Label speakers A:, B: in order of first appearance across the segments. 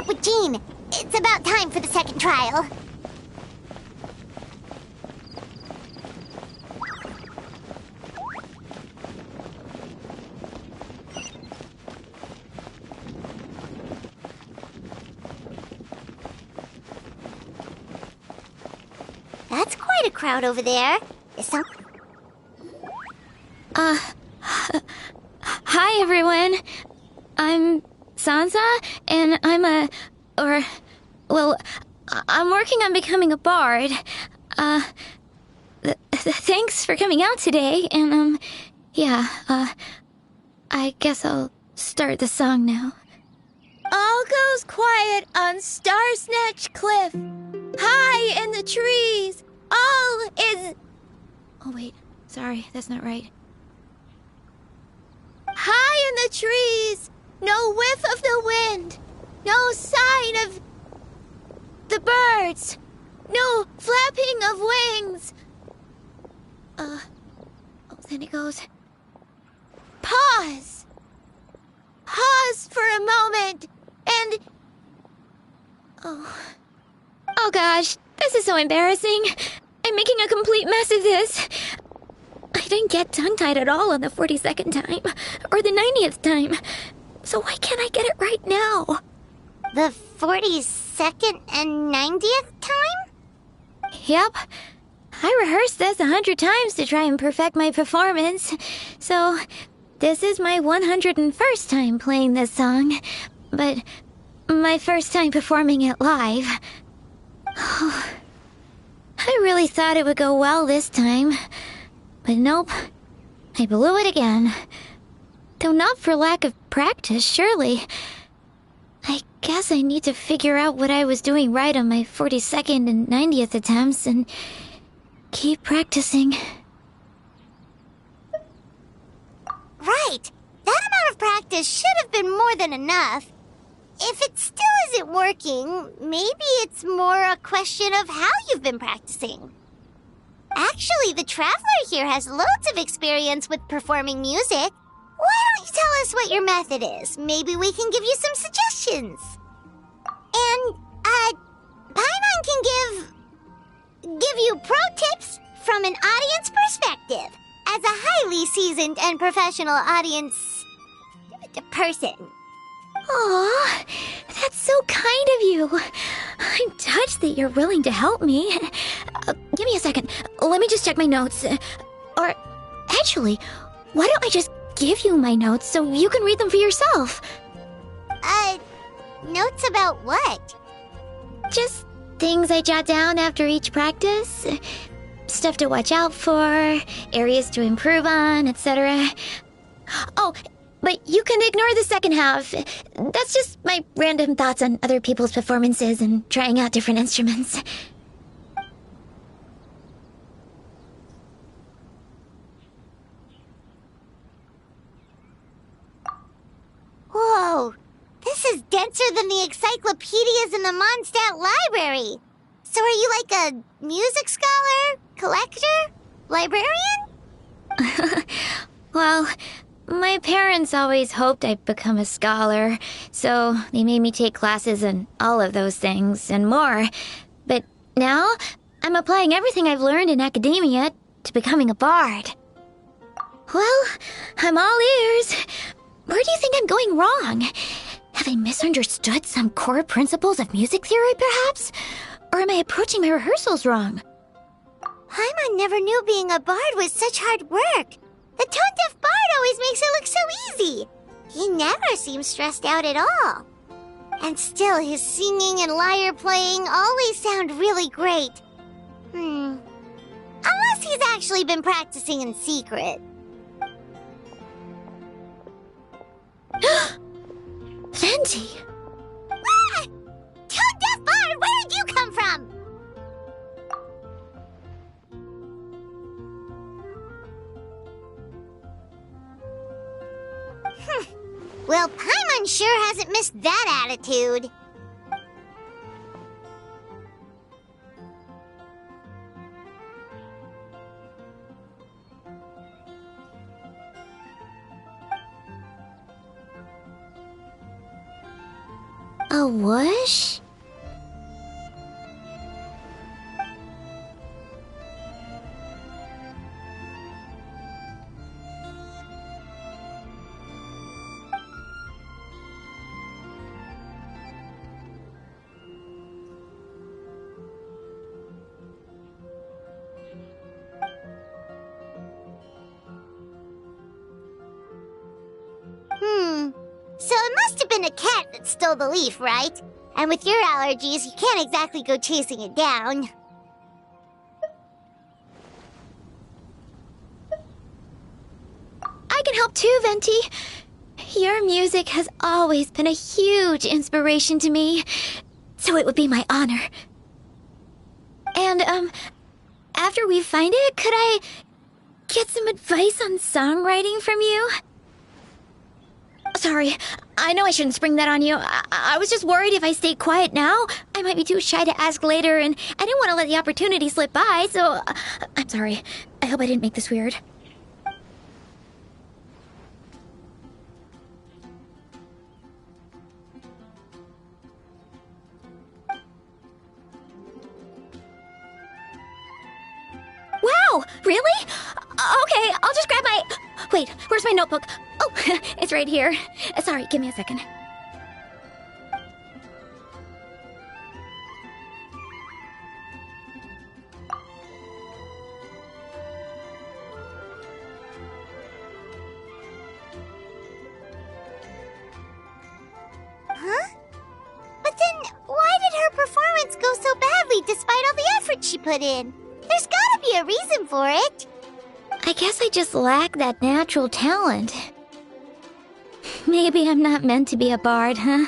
A: up with Jean. It's about time for the second trial. That's quite a crowd over there. Is some...
B: Hi everyone. I'm Sansa, and I'm working on becoming a bard. Thanks for coming out today, and, I guess I'll start the song now.
C: All goes quiet on Star Snatch Cliff. High in the trees, all is...
B: Oh wait, sorry, that's not right.
C: High in the trees, no whiff of the wind, no sign of the birds, no flapping of wings.
B: Then it goes.
C: Pause. Pause for a moment, and...
B: Oh gosh, this is so embarrassing. I'm making a complete mess of this. I didn't get tongue-tied at all on the 42nd time, or the 90th time. So why can't I get it right now?
A: The 42nd and 90th time?
B: Yep. I rehearsed this 100 times to try and perfect my performance. So, this is my 101st time playing this song. But my first time performing it live. I really thought it would go well this time. But nope, I blew it again. Though not for lack of practice, surely. I guess I need to figure out what I was doing right on my 42nd and 90th attempts and keep practicing.
A: Right! That amount of practice should have been more than enough. If it still isn't working, maybe it's more a question of how you've been practicing. Actually, the Traveler here has loads of experience with performing music. Why don't you tell us what your method is? Maybe we can give you some suggestions. And, Paimon can give you pro tips from an audience perspective, as a highly seasoned and professional audience person.
B: Aw, that's so kind of you. I'm touched that you're willing to help me. Give me a second. Let me just check my notes. Or, actually, why don't I just give you my notes so you can read them for yourself?
A: Notes about what?
B: Just things I jot down after each practice. Stuff to watch out for, areas to improve on, etc. Oh, but you can ignore the second half. That's just my random thoughts on other people's performances and trying out different instruments.
A: Whoa, this is denser than the encyclopedias in the Mondstadt library. So are you like a music scholar, collector, librarian?
B: Well, my parents always hoped I'd become a scholar, so they made me take classes in all of those things and more. But now, I'm applying everything I've learned in academia to becoming a bard. Well, I'm all ears. Where do you think I'm going wrong? Have I misunderstood some core principles of music theory, perhaps? Or am I approaching my rehearsals wrong?
A: Paimon never knew being a bard was such hard work. The tone-deaf bard always makes it look so easy. He never seems stressed out at all. And still, his singing and lyre playing always sound really great. Unless he's actually been practicing in secret.
B: Venti!
A: Ah! Tone-deaf bard, where did you come from? Well, Paimon sure hasn't missed that attitude.
B: A whoosh?
A: So it must have been a cat that stole the leaf, right? And with your allergies, you can't exactly go chasing it down.
B: I can help too, Venti. Your music has always been a huge inspiration to me, so it would be my honor. And, after we find it, could I get some advice on songwriting from you? Sorry, I know I shouldn't spring that on you. I was just worried if I stayed quiet now, I might be too shy to ask later, and I didn't want to let the opportunity slip by, so I'm sorry. I hope I didn't make this weird. Wow, really? Okay, I'll just grab my... Wait, where's my notebook? Oh, it's right here. Sorry, give me a second.
A: Huh? But then, why did her performance go so badly despite all the effort she put in? There's gotta be a reason for it.
B: I guess I just lack that natural talent. Maybe I'm not meant to be a bard, huh?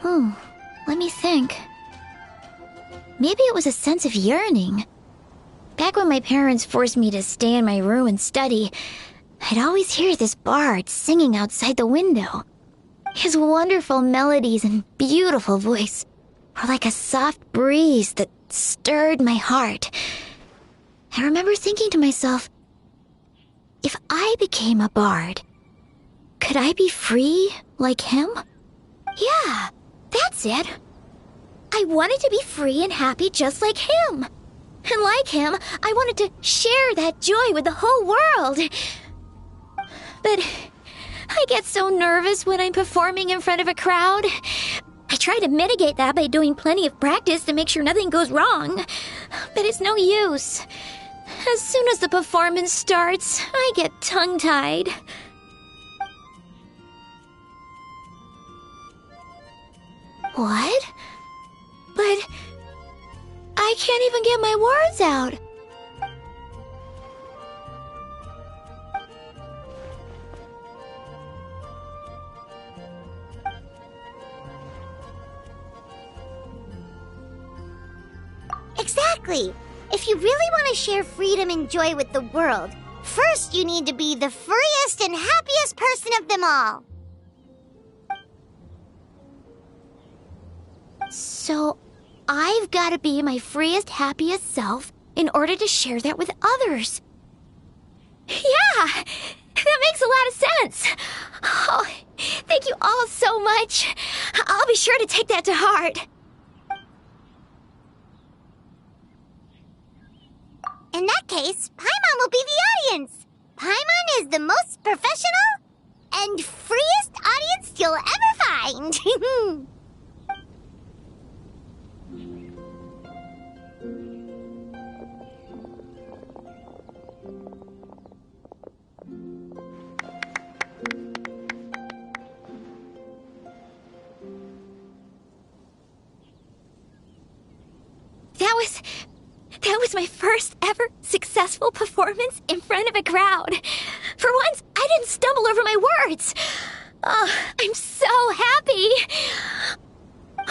B: Oh, let me think. Maybe it was a sense of yearning. Back when my parents forced me to stay in my room and study, I'd always hear this bard singing outside the window. His wonderful melodies and beautiful voice were like a soft breeze that stirred my heart. I remember thinking to myself, if I became a bard, could I be free like him? Yeah, that's it. I wanted to be free and happy just like him. And like him, I wanted to share that joy with the whole world. But I get so nervous when I'm performing in front of a crowd. I try to mitigate that by doing plenty of practice to make sure nothing goes wrong. But it's no use. As soon as the performance starts, I get tongue-tied. What? But I can't even get my words out.
A: Exactly. If you really want to share freedom and joy with the world, first you need to be the freest and happiest person of them all.
B: So, I've got to be my freest, happiest self in order to share that with others. Yeah, that makes a lot of sense. Oh, thank you all so much. I'll be sure to take that to heart.
A: In that case, Paimon will be the audience. Paimon is the most professional and freest audience you'll ever find.
B: That was my first ever successful performance in front of a crowd. For once, I didn't stumble over my words. Oh, I'm so happy.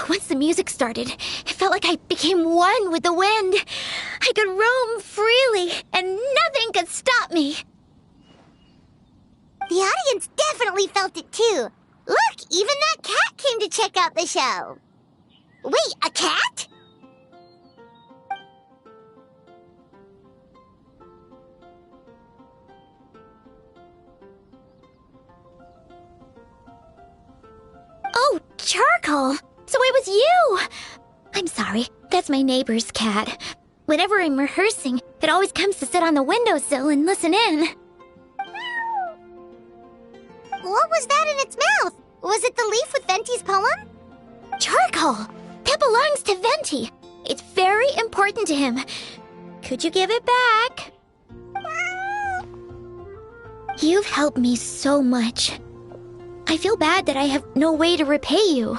B: Once the music started, it felt like I became one with the wind. I could roam freely, and nothing could stop me.
A: The audience definitely felt it too. Look, even that cat came to check out the show. Wait, a cat?
B: Charcoal! So it was you! I'm sorry, that's my neighbor's cat. Whenever I'm rehearsing, it always comes to sit on the windowsill and listen in.
A: What was that in its mouth? Was it the leaf with Venti's poem?
B: Charcoal! That belongs to Venti. It's very important to him. Could you give it back? You've helped me so much. I feel bad that I have no way to repay you.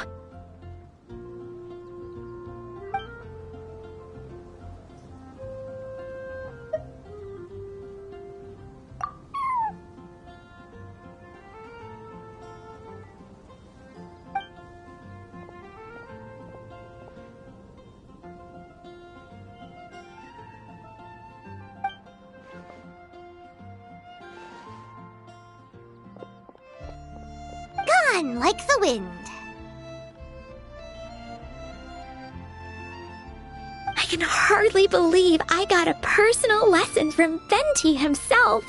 A: Gone like the wind.
B: I can hardly believe I got a personal lesson from Venti himself.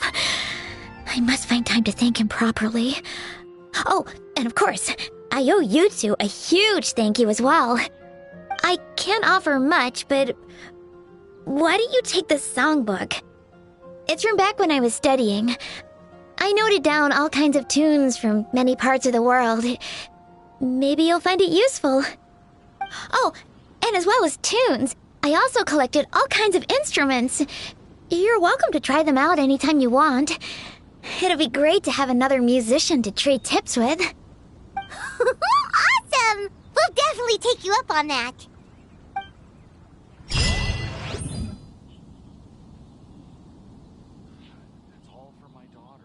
B: I must find time to thank him properly. Oh, and of course, I owe you two a huge thank you as well. I can't offer much, but why don't you take this songbook? It's from back when I was studying. I noted down all kinds of tunes from many parts of the world. Maybe you'll find it useful. Oh, and as well as tunes, I also collected all kinds of instruments. You're welcome to try them out anytime you want. It'll be great to have another musician to trade tips with.
A: Awesome! We'll definitely take you up on that.
D: That's all for my daughter.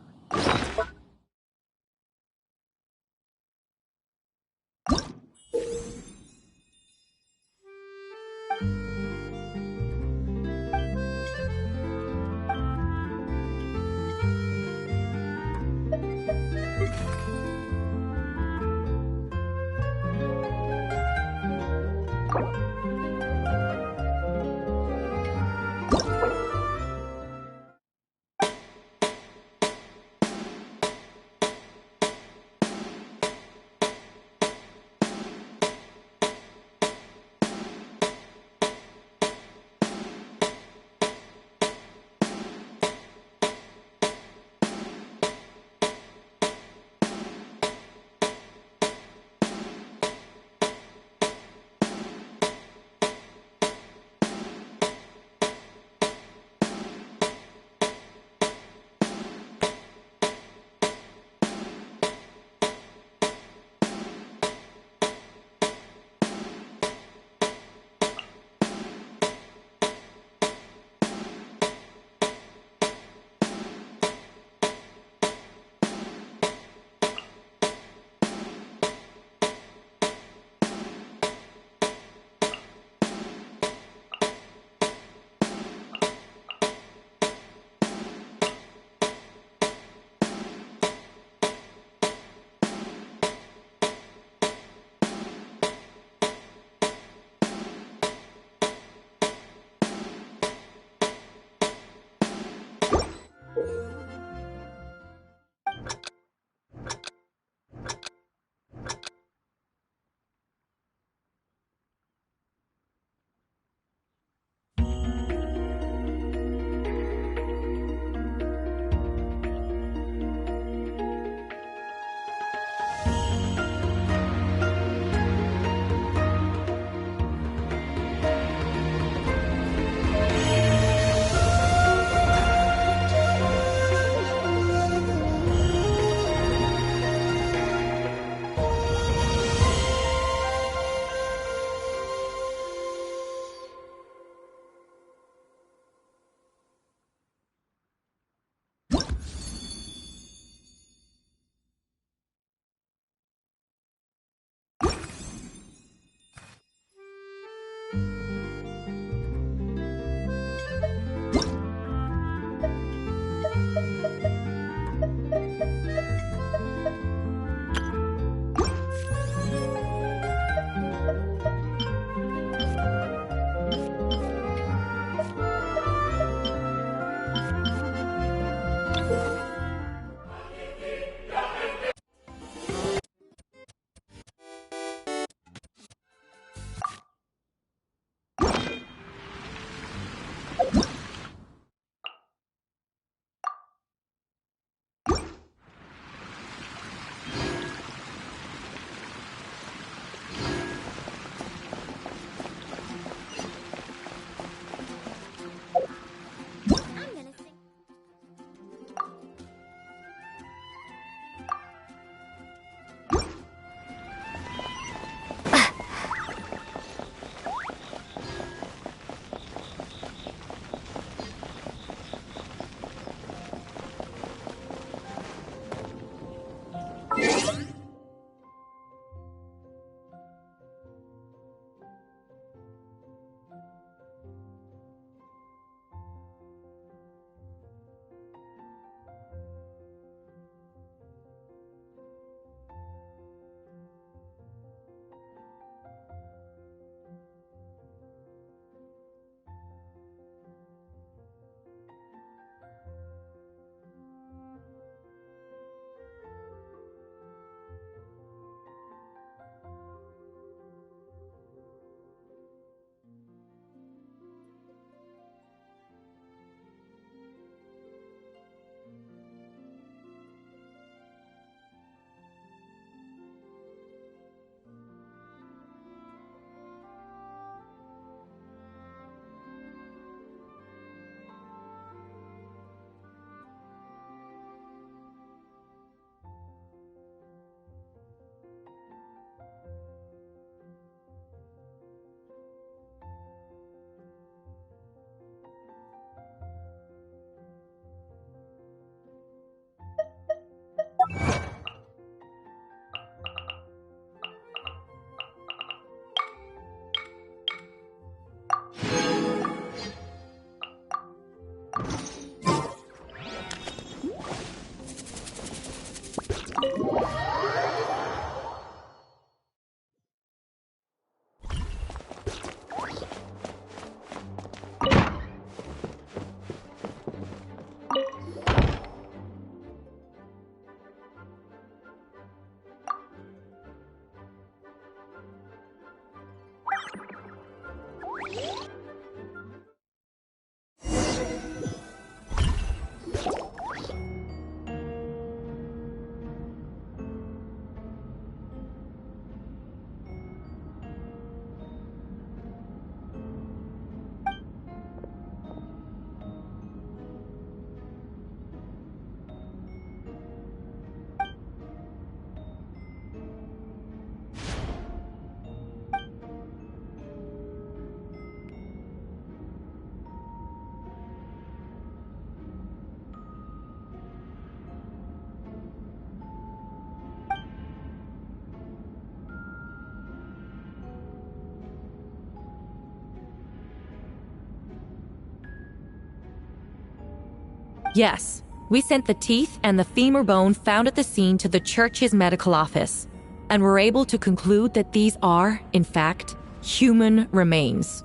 E: Yes, we sent the teeth and the femur bone found at the scene to the church's medical office, and were able to conclude that these are, in fact, human remains.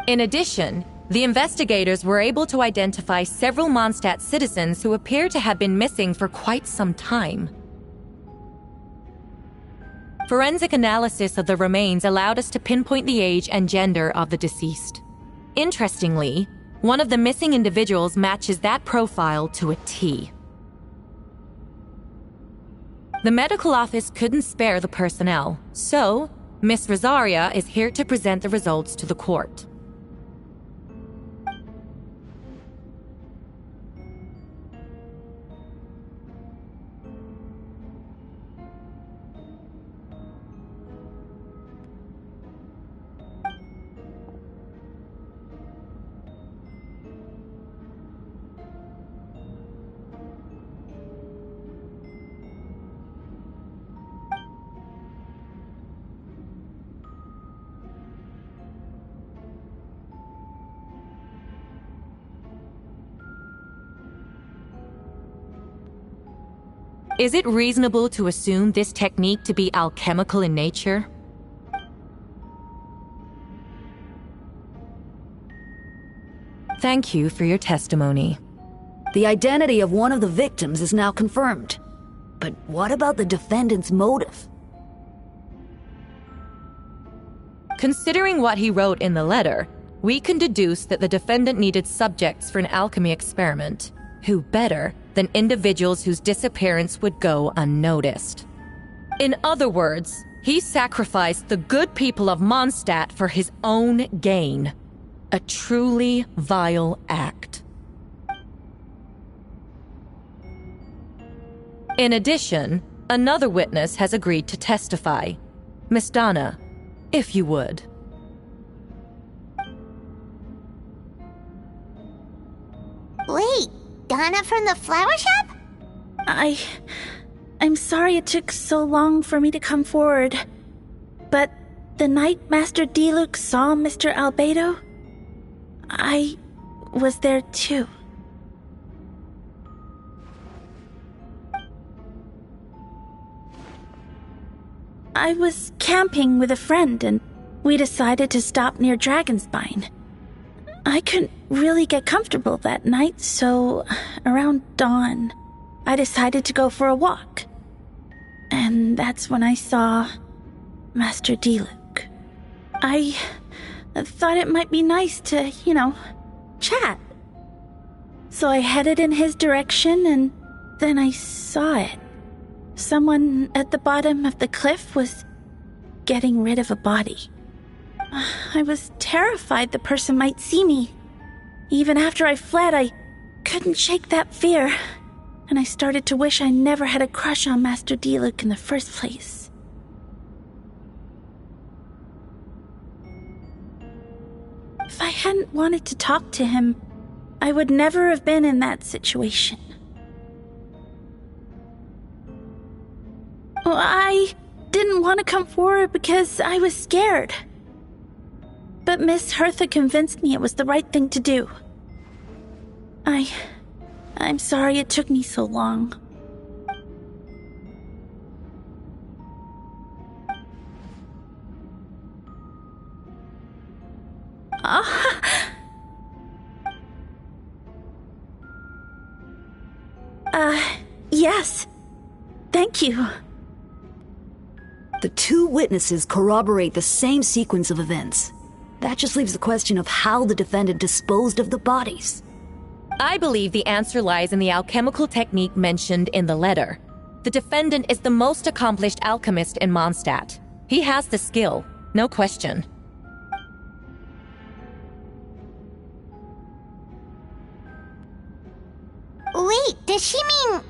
E: In addition, the investigators were able to identify several Mondstadt citizens who appear to have been missing for quite some time. Forensic analysis of the remains allowed us to pinpoint the age and gender of the deceased. Interestingly, one of the missing individuals matches that profile to a T. The medical office couldn't spare the personnel, so Miss Rosaria is here to present the results to the court. Is it reasonable to assume this technique to be alchemical in nature? Thank you for your testimony.
F: The identity of one of the victims is now confirmed. But what about the defendant's motive?
E: Considering what he wrote in the letter, we can deduce that the defendant needed subjects for an alchemy experiment. Who better than individuals whose disappearance would go unnoticed? In other words, he sacrificed the good people of Mondstadt for his own gain. A truly vile act. In addition, another witness has agreed to testify. Miss Donna, if you would.
A: Wait, Donna from the flower shop?
C: I'm sorry it took so long for me to come forward. But the night Master Diluc saw Mr. Albedo, I was there too. I was camping with a friend and we decided to stop near Dragonspine. I couldn't really get comfortable that night, so around dawn, I decided to go for a walk. And that's when I saw Master Diluc. I thought it might be nice to, chat. So I headed in his direction and then I saw it. Someone at the bottom of the cliff was getting rid of a body. I was terrified the person might see me. Even after I fled, I couldn't shake that fear, and I started to wish I never had a crush on Master Diluc in the first place. If I hadn't wanted to talk to him, I would never have been in that situation. Well, I didn't want to come forward because I was scared. But Miss Hertha convinced me it was the right thing to do. I'm sorry it took me so long. Yes. Thank you.
F: The two witnesses corroborate the same sequence of events. That just leaves the question of how the defendant disposed of the bodies.
E: I believe the answer lies in the alchemical technique mentioned in the letter. The defendant is the most accomplished alchemist in Mondstadt. He has the skill, no question.
A: Wait, does she mean...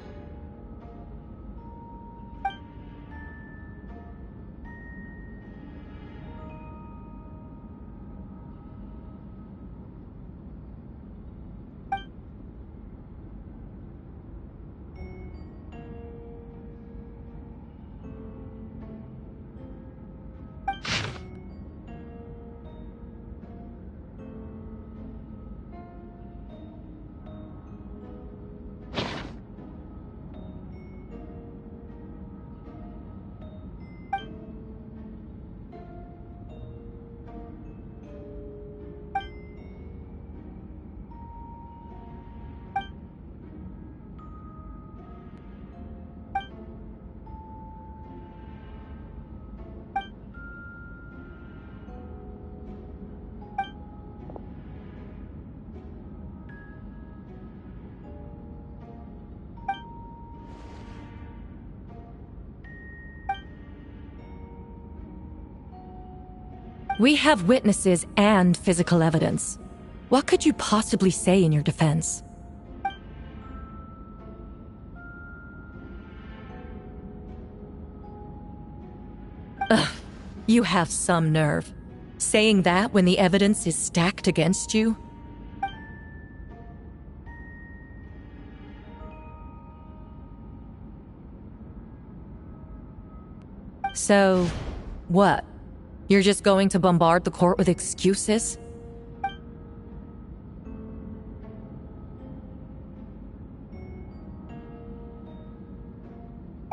E: We have witnesses and physical evidence. What could you possibly say in your defense? Ugh, you have some nerve. Saying that when the evidence is stacked against you? So, what? You're just going to bombard the court with excuses?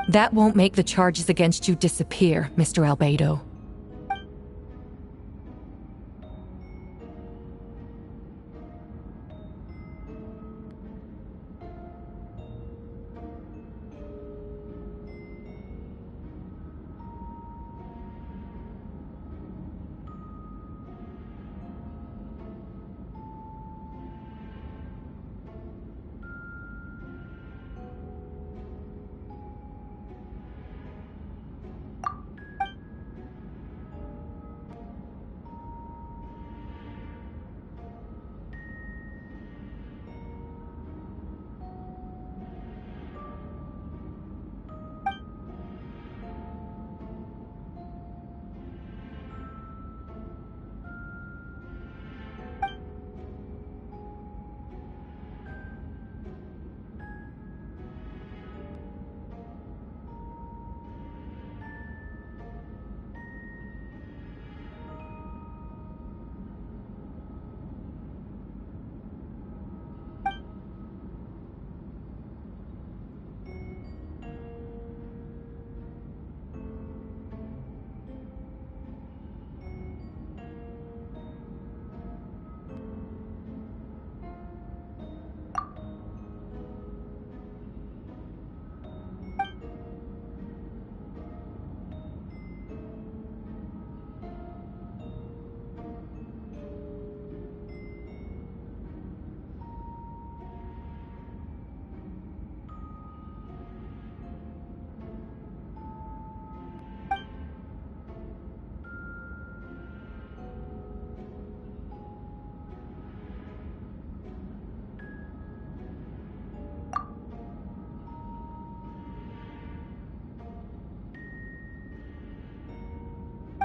E: That won't make the charges against you disappear, Mr. Albedo.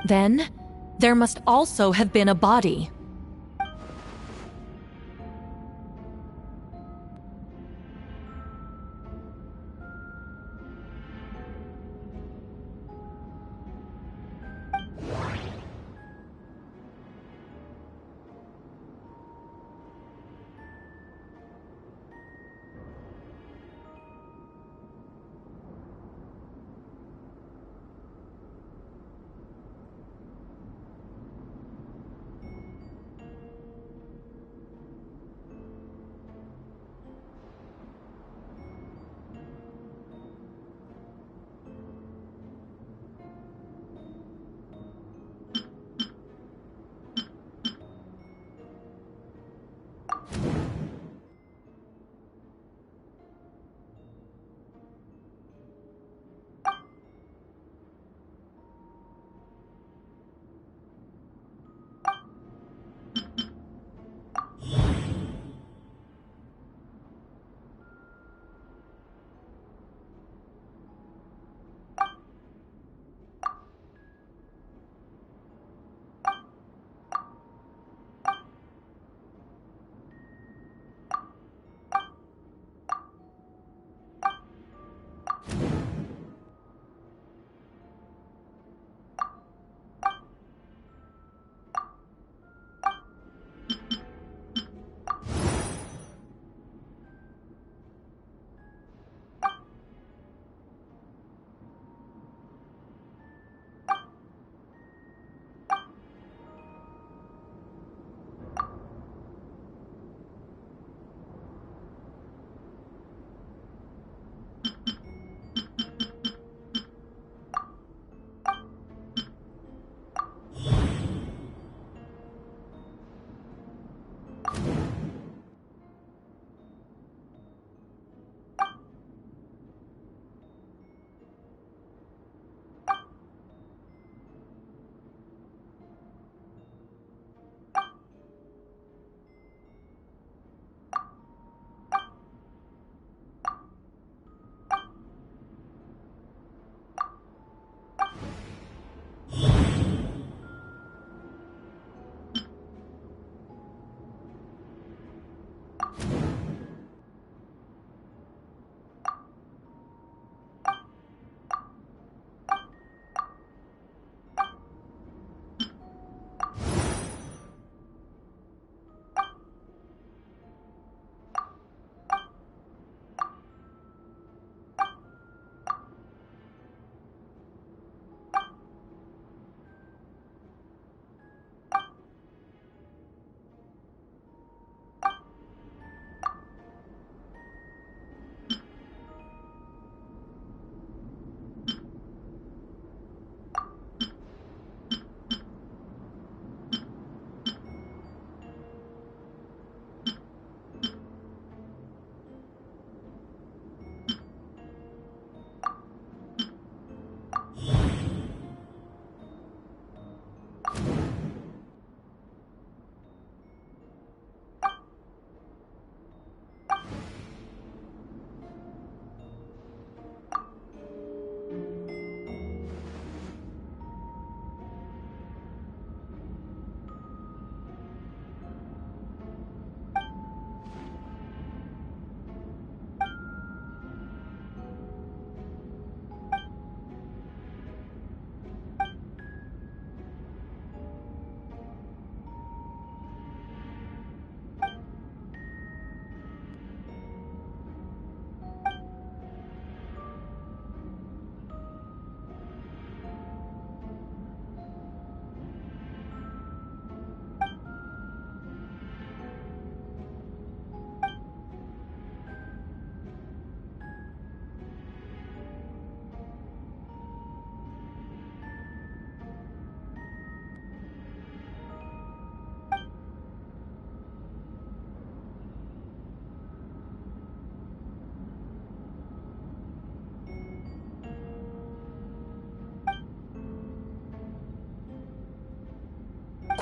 E: Then, there must also have been a body.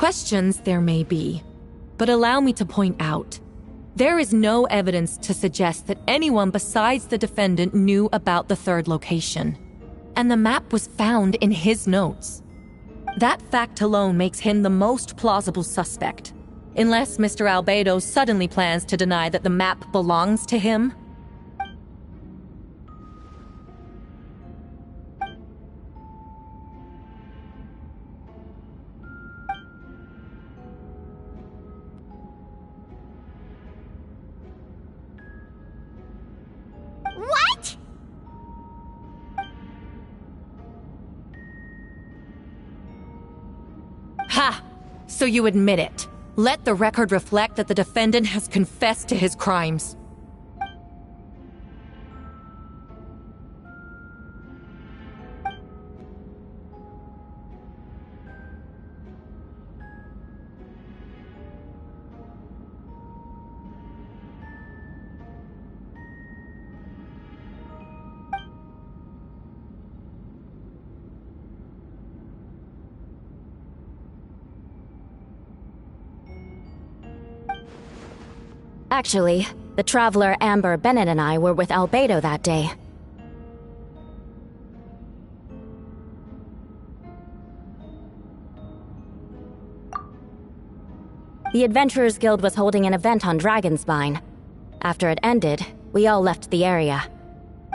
E: Questions there may be, but allow me to point out, there is no evidence to suggest that anyone besides the defendant knew about the third location, and the map was found in his notes. That fact alone makes him the most plausible suspect, unless Mr. Albedo suddenly plans to deny that the map belongs to him.
A: What?
E: Ha! So you admit it. Let the record reflect that the defendant has confessed to his crimes.
G: Actually, the traveler Amber Bennett and I were with Albedo that day. The Adventurers Guild was holding an event on Dragonspine. After it ended, we all left the area.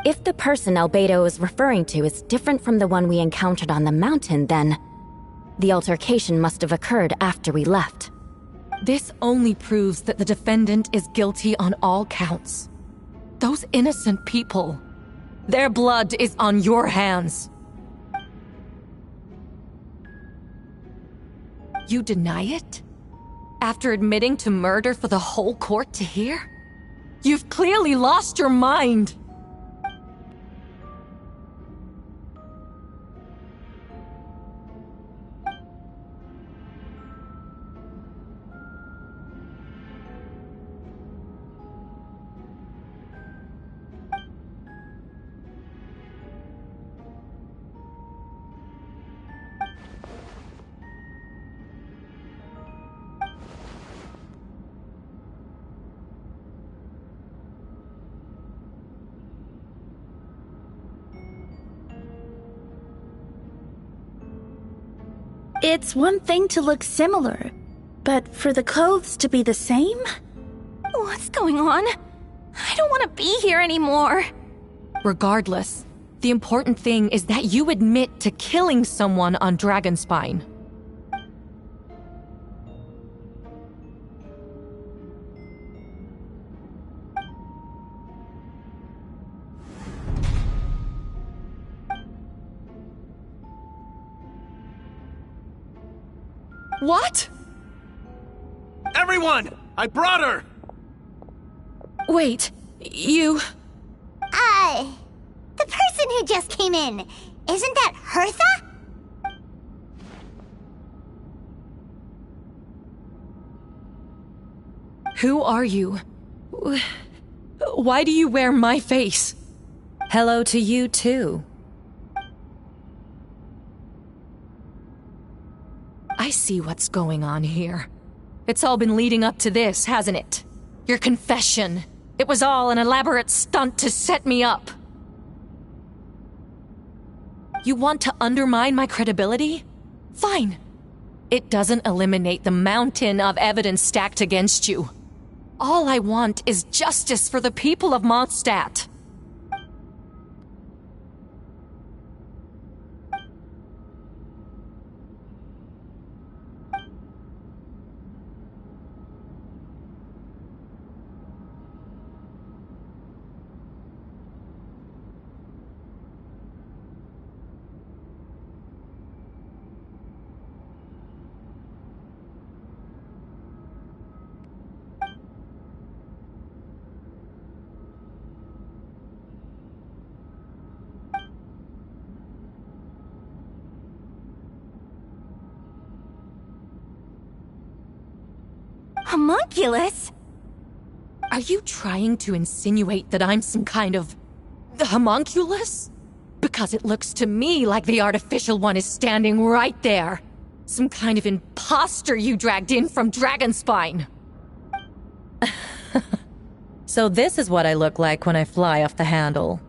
G: If the person Albedo is referring to is different from the one we encountered on the mountain, then the altercation must have occurred after we left.
E: This only proves that the defendant is guilty on all counts. Those innocent people, their blood is on your hands. You deny it? After admitting to murder for the whole court to hear? You've clearly lost your mind!
C: It's one thing to look similar, but for the clothes to be the same?
B: What's going on? I don't want to be here anymore.
E: Regardless, the important thing is that you admit to killing someone on Dragonspine. What?
D: Everyone! I brought her!
E: Wait, you...
A: The person who just came in, isn't that Hertha?
E: Who are you? Why do you wear my face? Hello to you, too. I see what's going on here. It's all been leading up to this, hasn't it? Your confession. It was all an elaborate stunt to set me up. You want to undermine my credibility? Fine. It doesn't eliminate the mountain of evidence stacked against you. All I want is justice for the people of Mondstadt.
B: Homunculus?
E: Are you trying to insinuate that I'm some kind of... homunculus? Because it looks to me like the artificial one is standing right there. Some kind of imposter you dragged in from Dragonspine. So this is what I look like when I fly off the handle.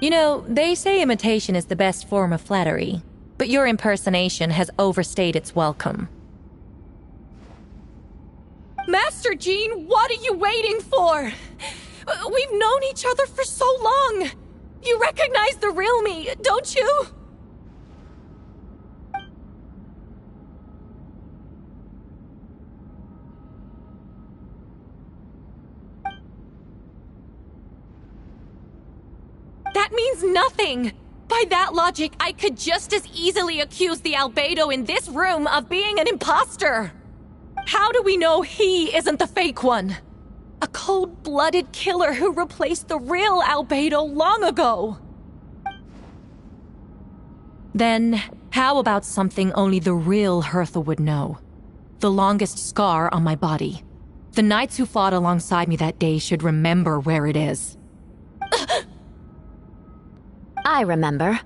E: You know, they say imitation is the best form of flattery, but your impersonation has overstayed its welcome. Master Jean, what are you waiting for? We've known each other for so long. You recognize the real me, don't you? That means nothing! By that logic, I could just as easily accuse the albedo in this room of being an imposter! How do we know he isn't the fake one? A cold-blooded killer who replaced the real albedo long ago! Then, how about something only the real Hertha would know? The longest scar on my body. The knights who fought alongside me that day should remember where it is.
G: I remember.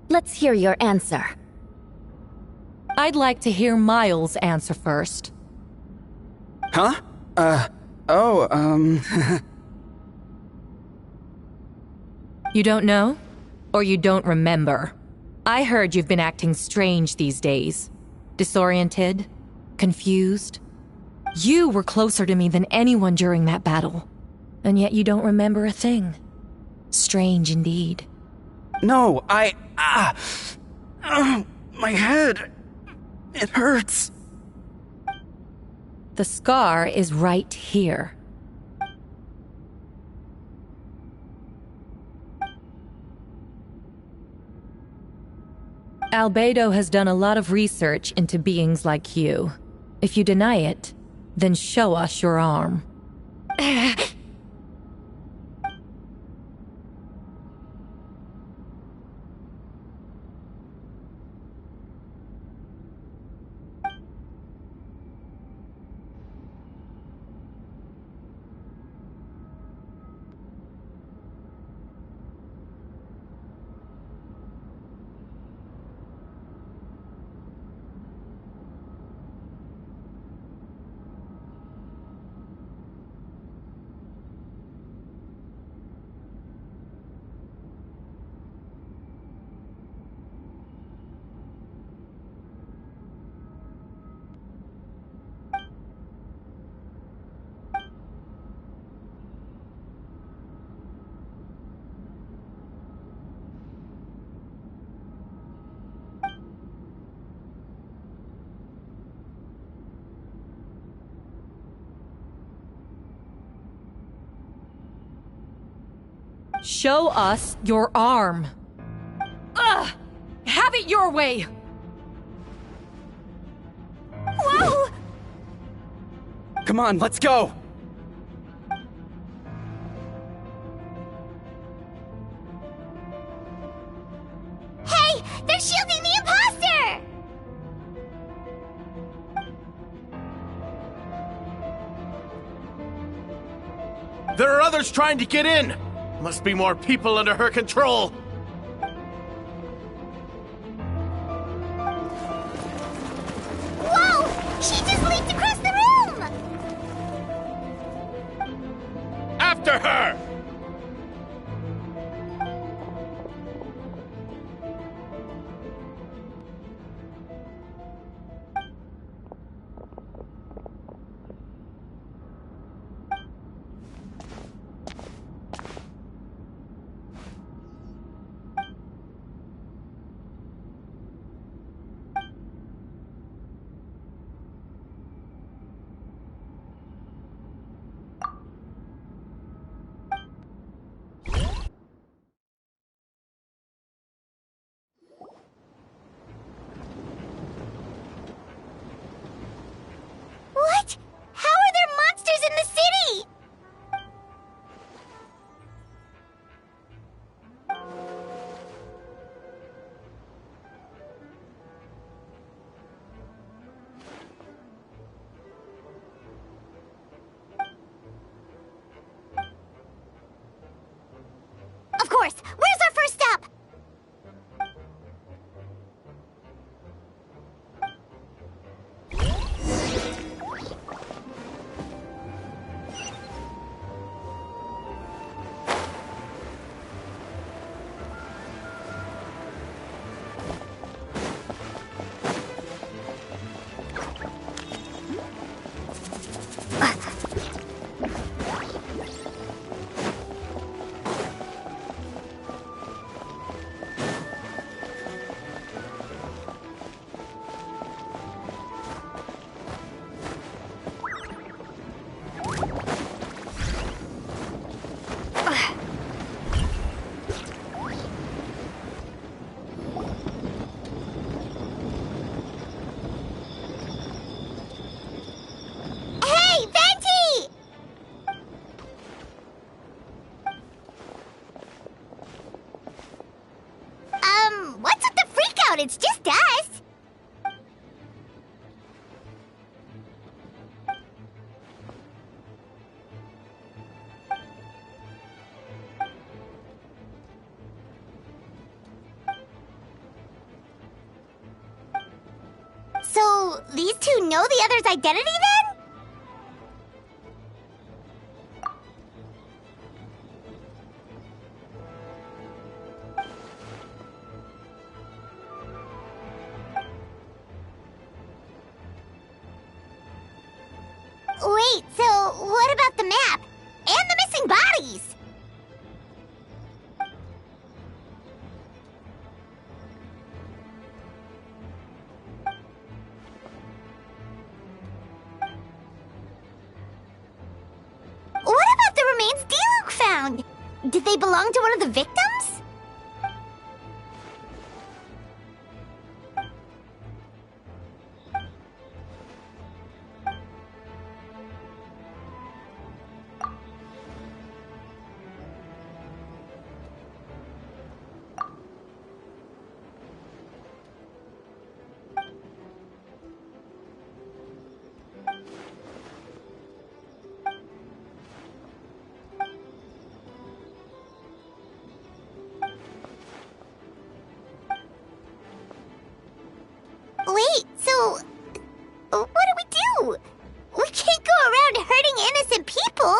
G: Let's hear your answer.
E: I'd like to hear Miles' answer first.
H: Huh?
E: You don't know? Or you don't remember? I heard you've been acting strange these days. Disoriented? Confused? You were closer to me than anyone during that battle. And yet you don't remember a thing. Strange indeed.
H: No, my head. It hurts.
E: The scar is right here. Albedo has done a lot of research into beings like you. If you deny it, then show us your arm. Show us your arm. Ugh! Have it your way!
A: Whoa!
H: Come on, let's go!
A: Hey! They're shielding the imposter!
D: There are others trying to get in! Must be more people under her control!
A: Whoa! She just leaped across the room!
D: After her!
A: So, these two know the other's identity then? Wait, so what about the map? And the missing bodies? What about the remains D-Luke found? Did they belong to one of the victims? Wait, so what do we do? We can't go around hurting innocent people.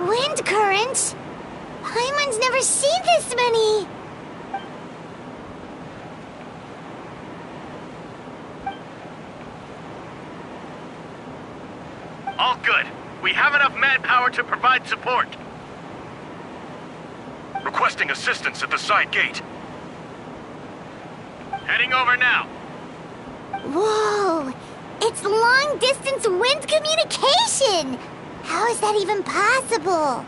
A: Wind currents? Paimon's never seen this many.
D: All good. We have enough manpower to provide support.
I: Requesting assistance at the side gate.
D: Heading over now.
A: Whoa! It's long-distance wind communication! How is that even possible?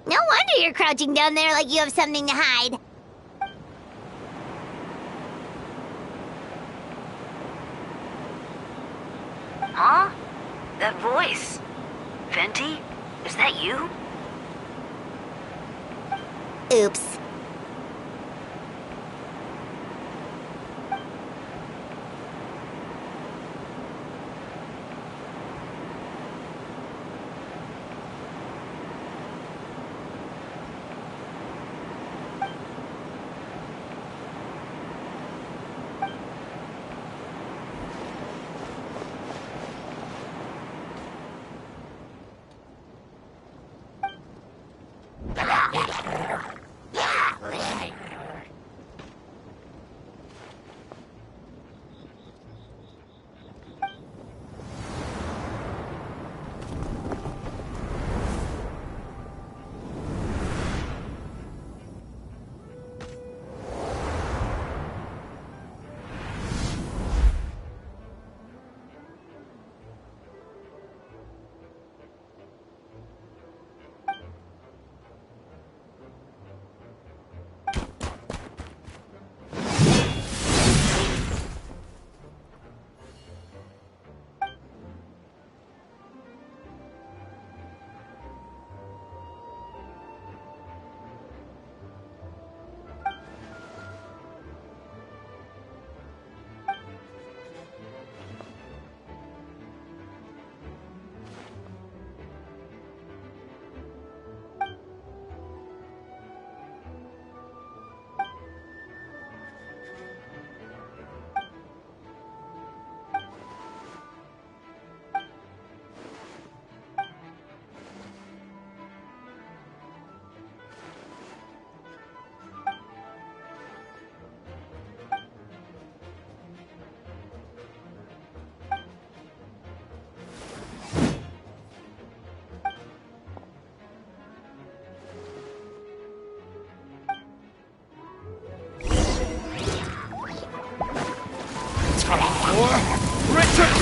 A: No wonder you're crouching down there like you have something to hide.
F: Huh? That voice. Venti? Is that you?
A: Oops.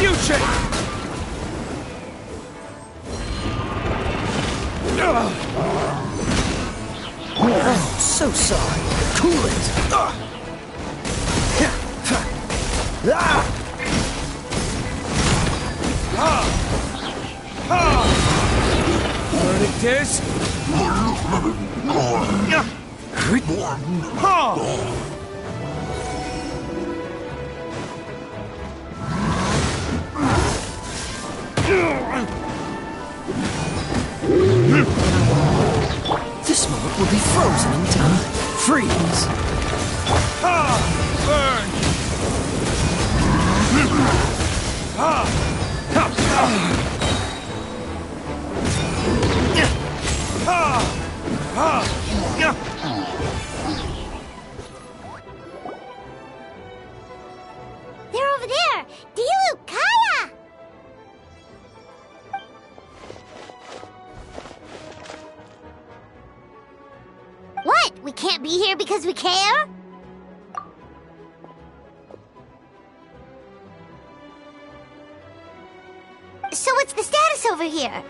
H: Fusion!
J: Oh, so sorry. Cool it.
H: Verdict is...
J: This moment will be frozen in time. Freeze.
H: Burn!
A: They're over there! Dilu, Kaya! What? We can't be here because we care? So what's the status over here?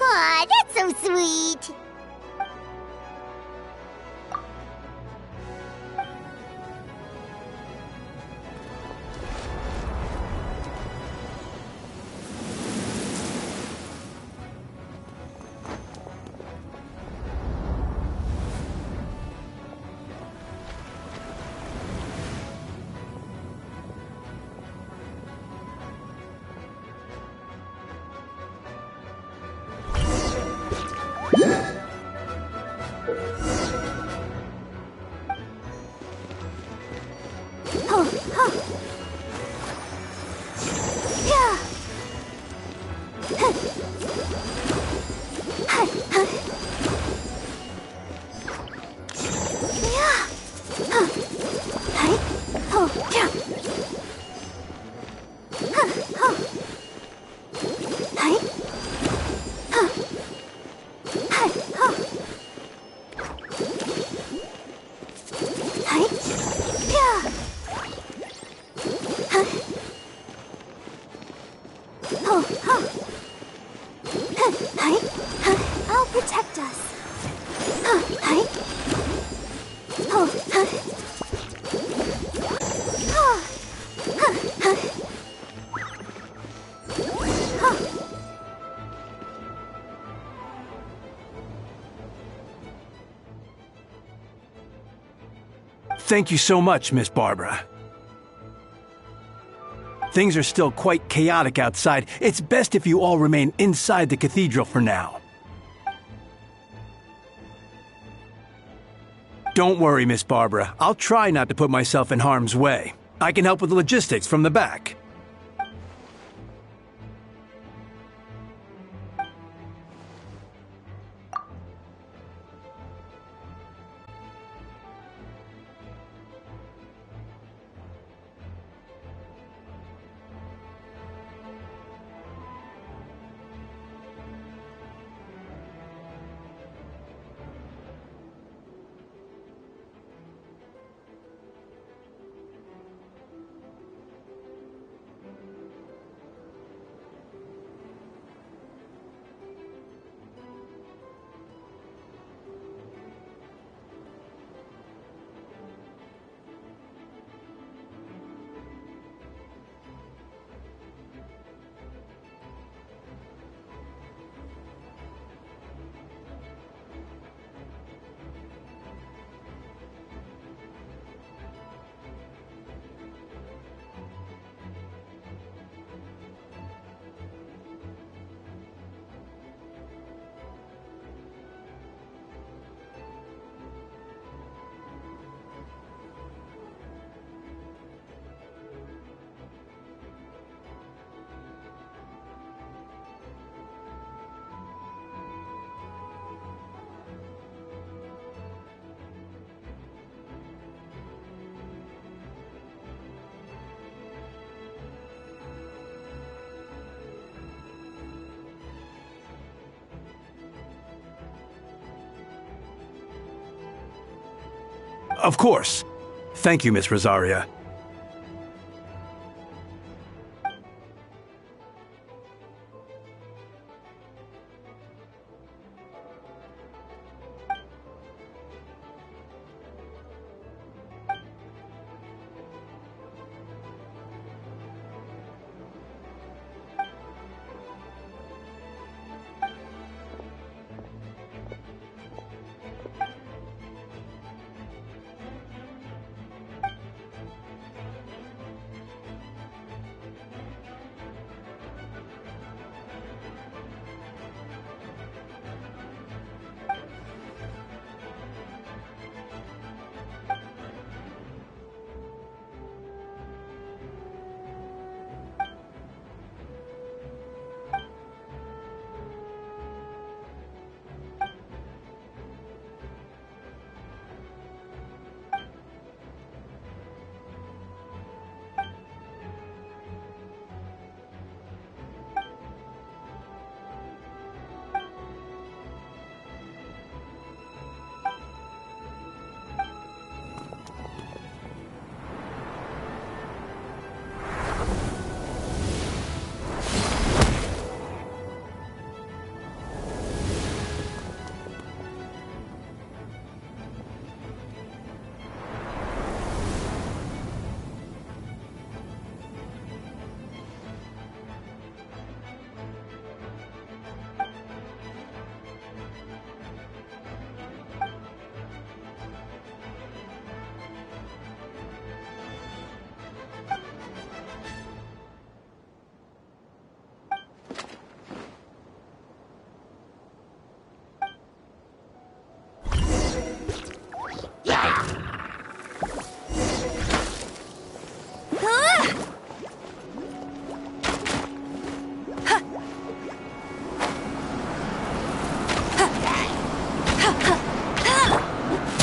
A: Aw, that's so sweet. I'll protect us.
K: Thank you so much, Miss Barbara. Things are still quite chaotic outside. It's best if you all remain inside the cathedral for now. Don't worry, Miss Barbara. I'll try not to put myself in harm's way. I can help with the logistics from the back. Of course. Thank you, Miss Rosaria.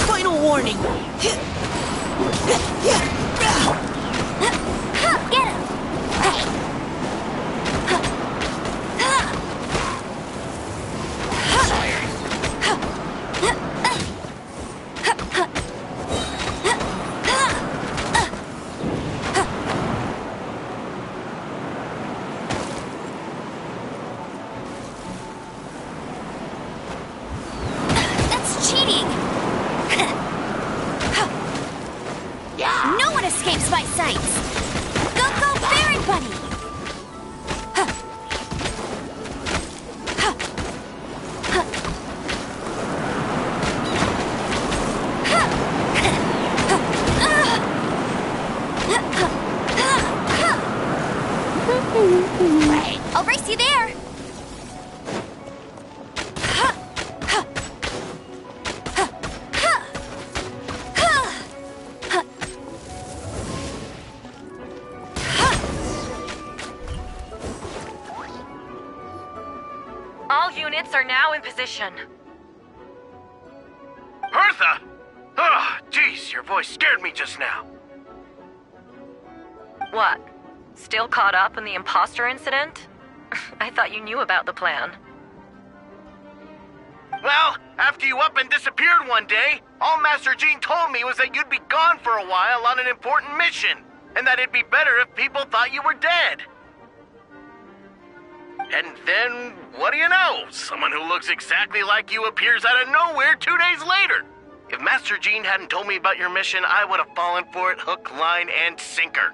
J: Final warning!
A: Get him! That's cheating! No one escapes my sights! Go, go, Baron Bunny! I'll race you there!
E: All units are now in position.
I: Hertha! Oh, jeez, your voice scared me just now.
E: What? Still caught up in the imposter incident? I thought you knew about the plan.
I: Well, after you up and disappeared one day, all Master Jean told me was that you'd be gone for a while on an important mission, and that it'd be better if people thought you were dead. And then, what do you know? Someone who looks exactly like you appears out of nowhere 2 days later. If Master Jean hadn't told me about your mission, I would have fallen for it hook, line, and sinker.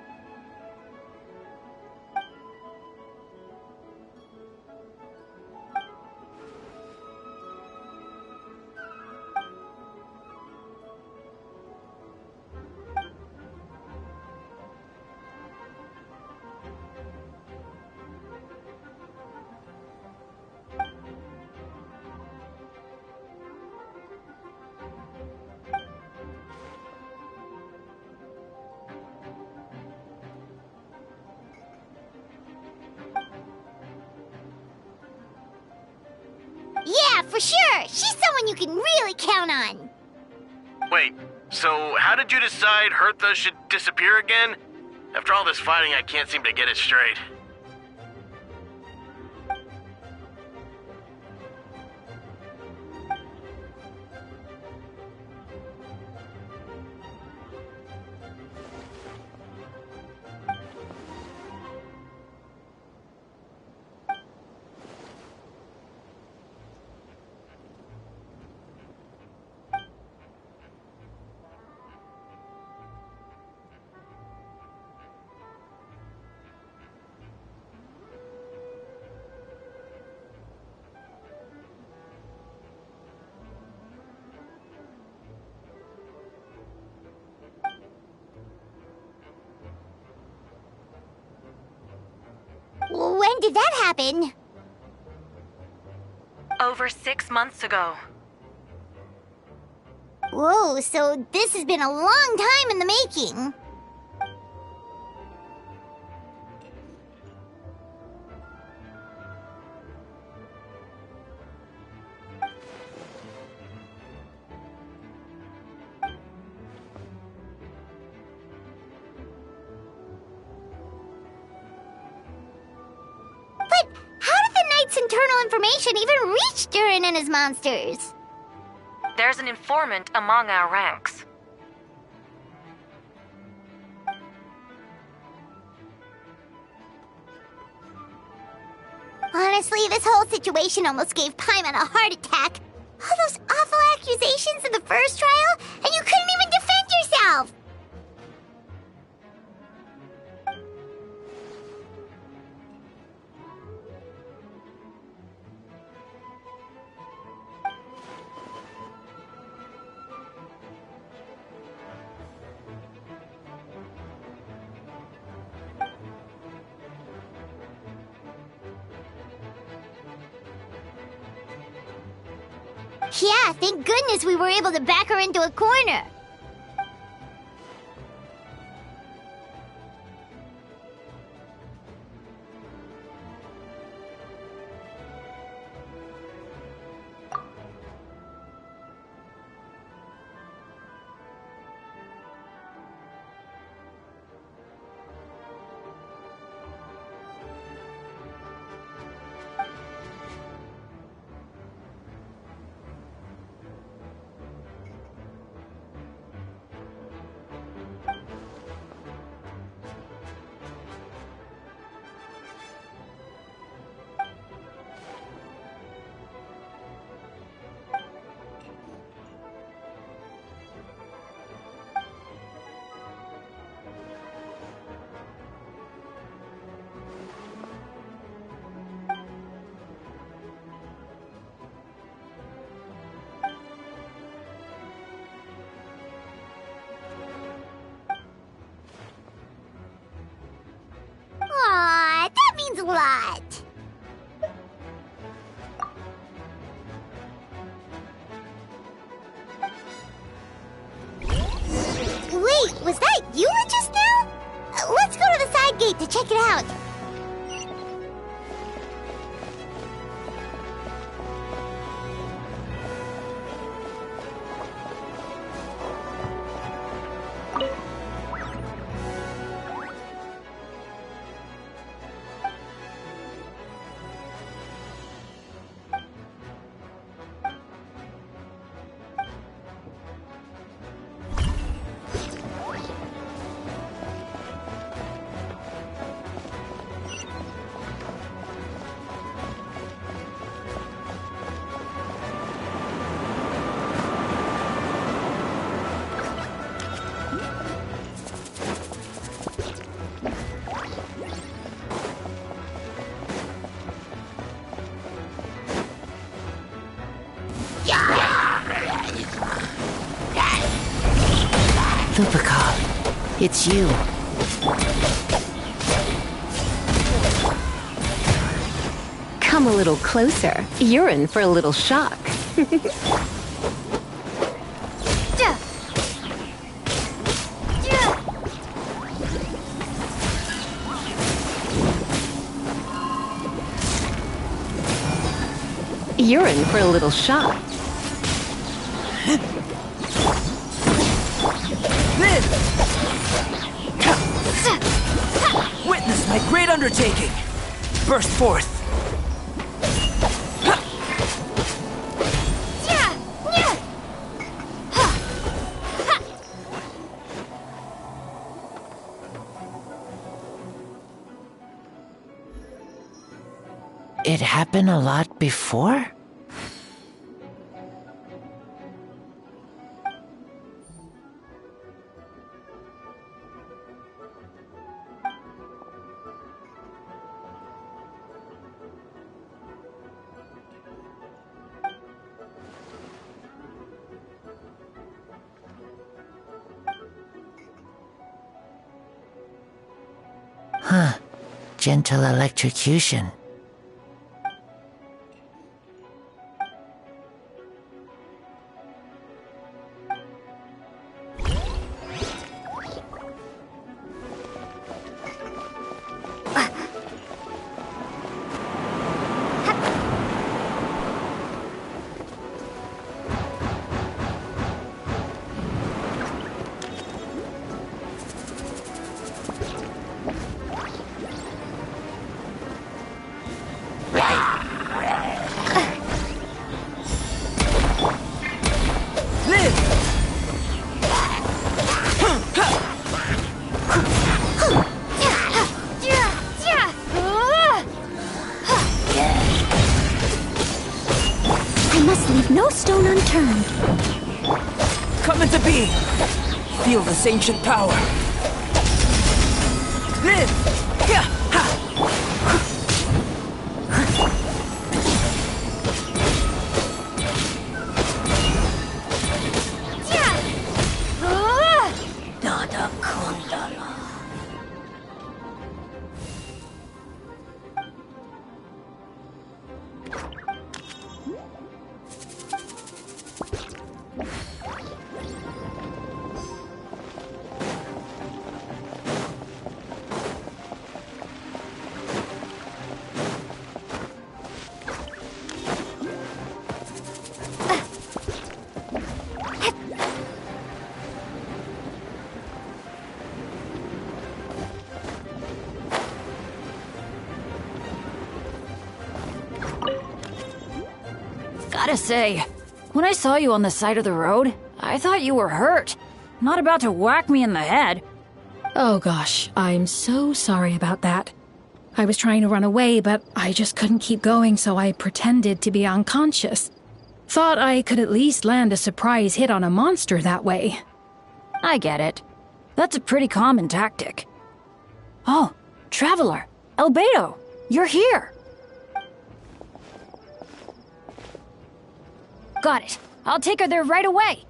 A: Yeah, for sure! She's someone you can really count on!
I: Wait, so how did you decide Hertha should disappear again? After all this fighting, I can't seem to get it straight.
A: When did that happen?
E: Over 6 months ago.
A: Whoa, so this has been a long time in the making. But how did the Knight's internal information even reach Durin and his monsters?
E: There's an informant among our ranks.
A: Honestly, this whole situation almost gave Paimon a heart attack. All those awful accusations in the first trial, and you couldn't even defend yourself! Yeah, thank goodness we were able to back her into a corner. Aw, that means a lot. Wait, was that you just now? Let's go to the side gate to check it out.
J: Lupacol, it's you. Come a little closer. You're in for a little shock. You're in for a little shock. Witness my great undertaking. Burst forth.
L: It happened a lot before? gentle electrocution.
B: No stone unturned.
M: Come into being. Feel this ancient power. Live! Yeah! Ha!
F: Dada Kundala.
N: Gotta say, when I saw you on the side of the road, I thought you were hurt. Not about to whack me in the head.
O: Oh gosh, I'm so sorry about that. I was trying to run away, but I just couldn't keep going, so I pretended to be unconscious. Thought I could at least land a surprise hit on a monster that way.
N: I get it. That's a pretty common tactic. Oh, Traveler, Albedo, you're here. Got it. I'll take her there right away.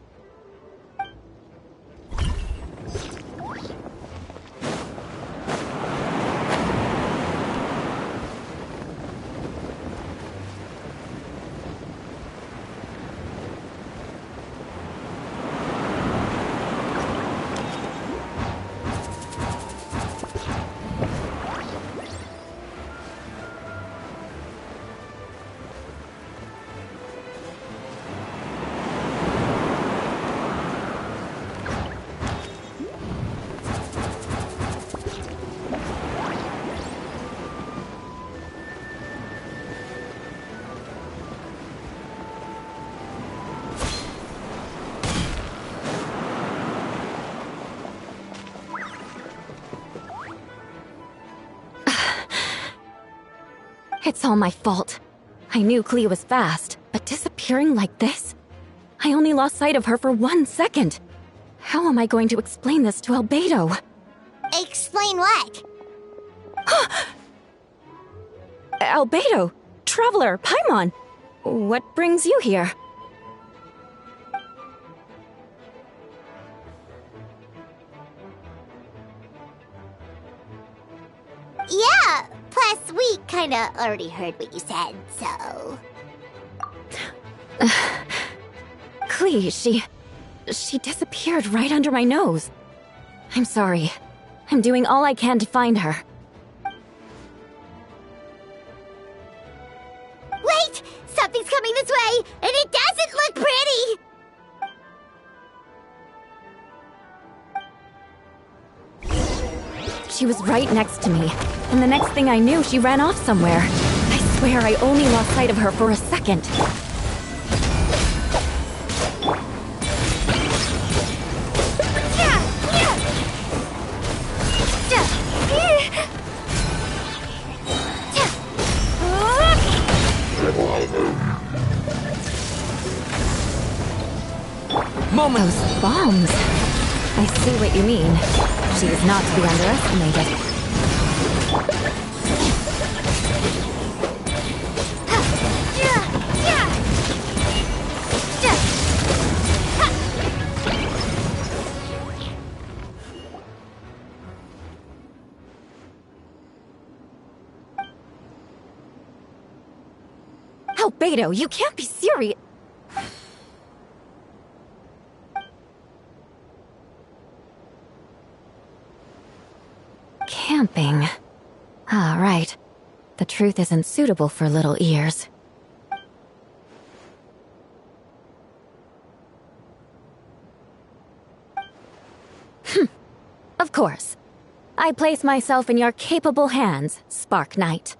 G: It's all my fault. I knew Clea was fast, but disappearing like this? I only lost sight of her for 1 second. How am I going to explain this to Albedo?
A: Explain what?
G: Albedo, Traveler, Paimon, what brings you here?
A: Yeah, plus we kinda already heard what you said, so...
G: Clea, she disappeared right under my nose. I'm sorry. I'm doing all I can to find her.
A: Wait! Something's coming this way, and it doesn't look pretty!
G: She was right next to me, and the next thing I knew, she ran off somewhere. I swear I only lost sight of her for a second. Those bombs. I see what you mean. She is not to be underestimated. Beto, you can't be serious. Camping. Ah, right. The truth isn't suitable for little ears. Of course. I place myself in your capable hands, Spark Knight.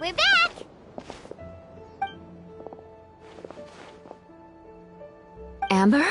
A: We're back!
G: Amber?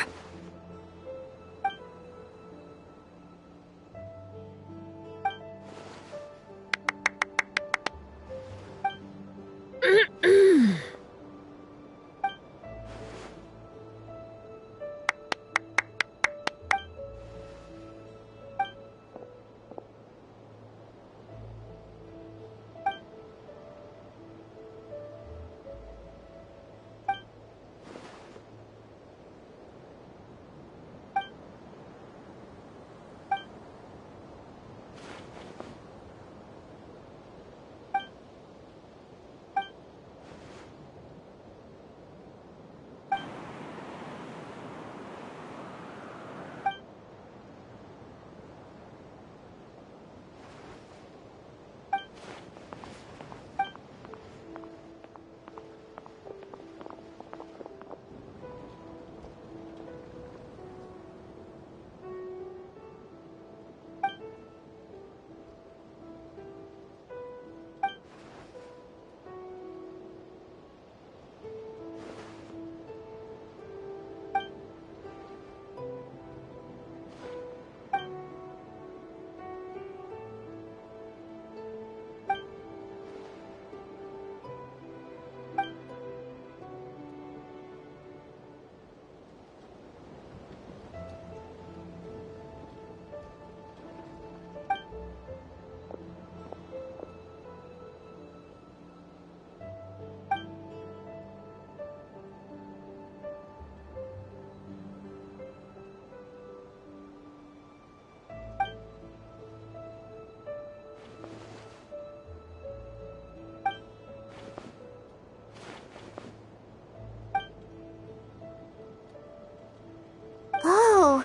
A: Oh,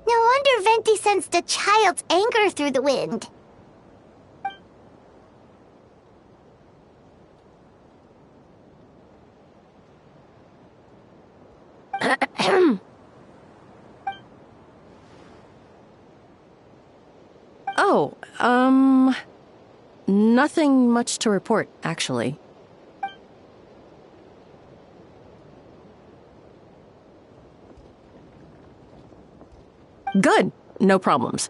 A: no wonder Venti sensed a child's anger through the wind.
P: Nothing much to report, actually. Good. No problems.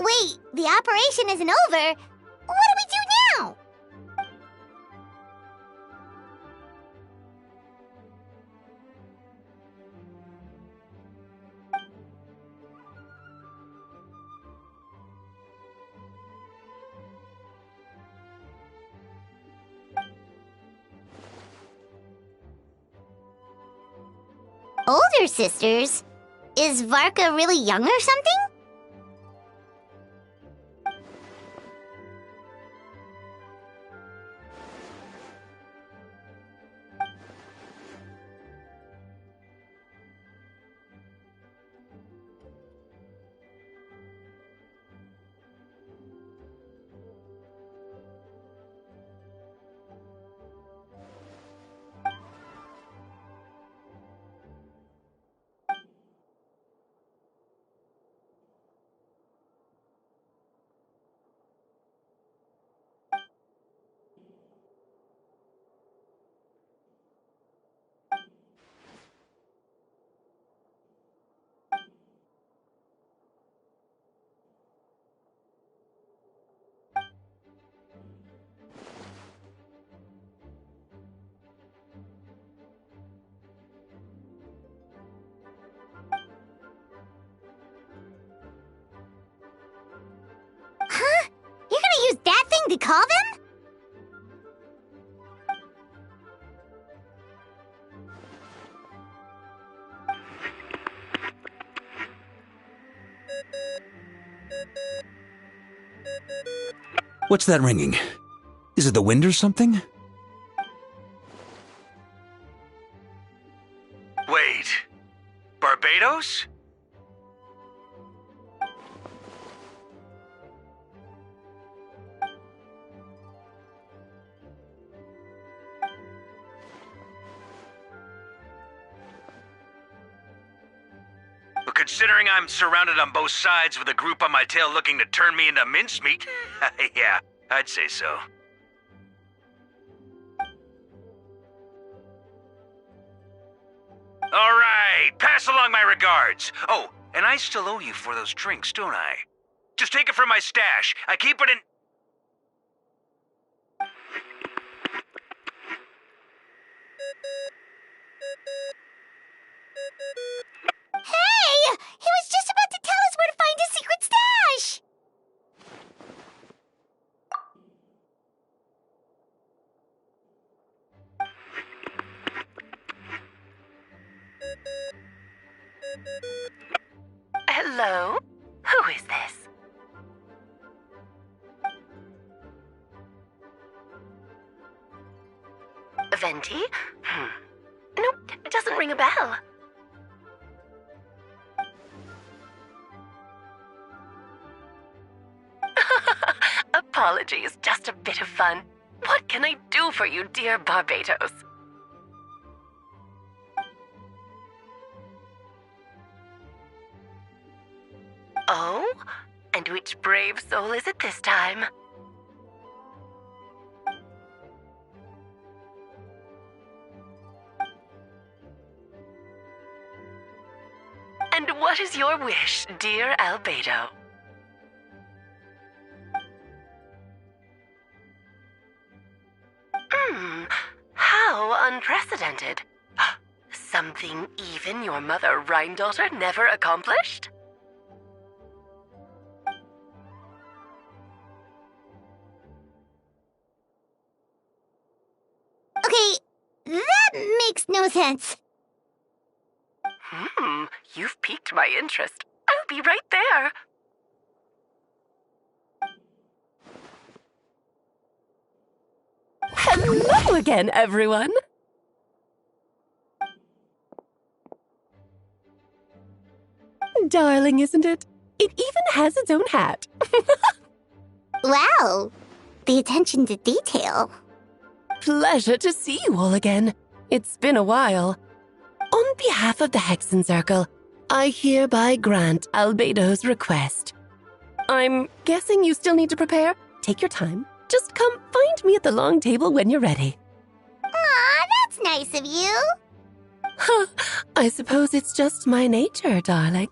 A: Wait, the operation isn't over. What do we do now? Older sisters? Is Varka really young or something? Huh? You're gonna use that thing to call them?
Q: What's that ringing? Is it the wind or something?
R: Wait. Barbados? But considering I'm surrounded on both sides with a group on my tail looking to turn me into mincemeat, yeah, I'd say so. All right, pass along my regards. Oh, and I still owe you for those drinks, don't I? Just take it from my stash. I keep it in...
A: Hey! He was just about to tell us where to find his secret stash!
J: Hello? Who is this? Venti? Nope, it doesn't ring a bell. Apologies, just a bit of fun. What can I do for you, dear Barbados? Oh? And which brave soul is it this time? And what is your wish, dear Albedo? How unprecedented. Something even your mother Rhine-daughter never accomplished?
A: Okay, that makes no sense.
J: You've piqued my interest. I'll be right there. Hello again, everyone. Darling, isn't it? It even has its own hat.
A: Wow, the attention to detail.
J: Pleasure to see you all again. It's been a while. On behalf of the Hexen Circle, I hereby grant Albedo's request. I'm guessing you still need to prepare? Take your time. Just come find me at the long table when you're ready.
A: Aw, that's nice of you.
J: Huh, I suppose it's just my nature, darling.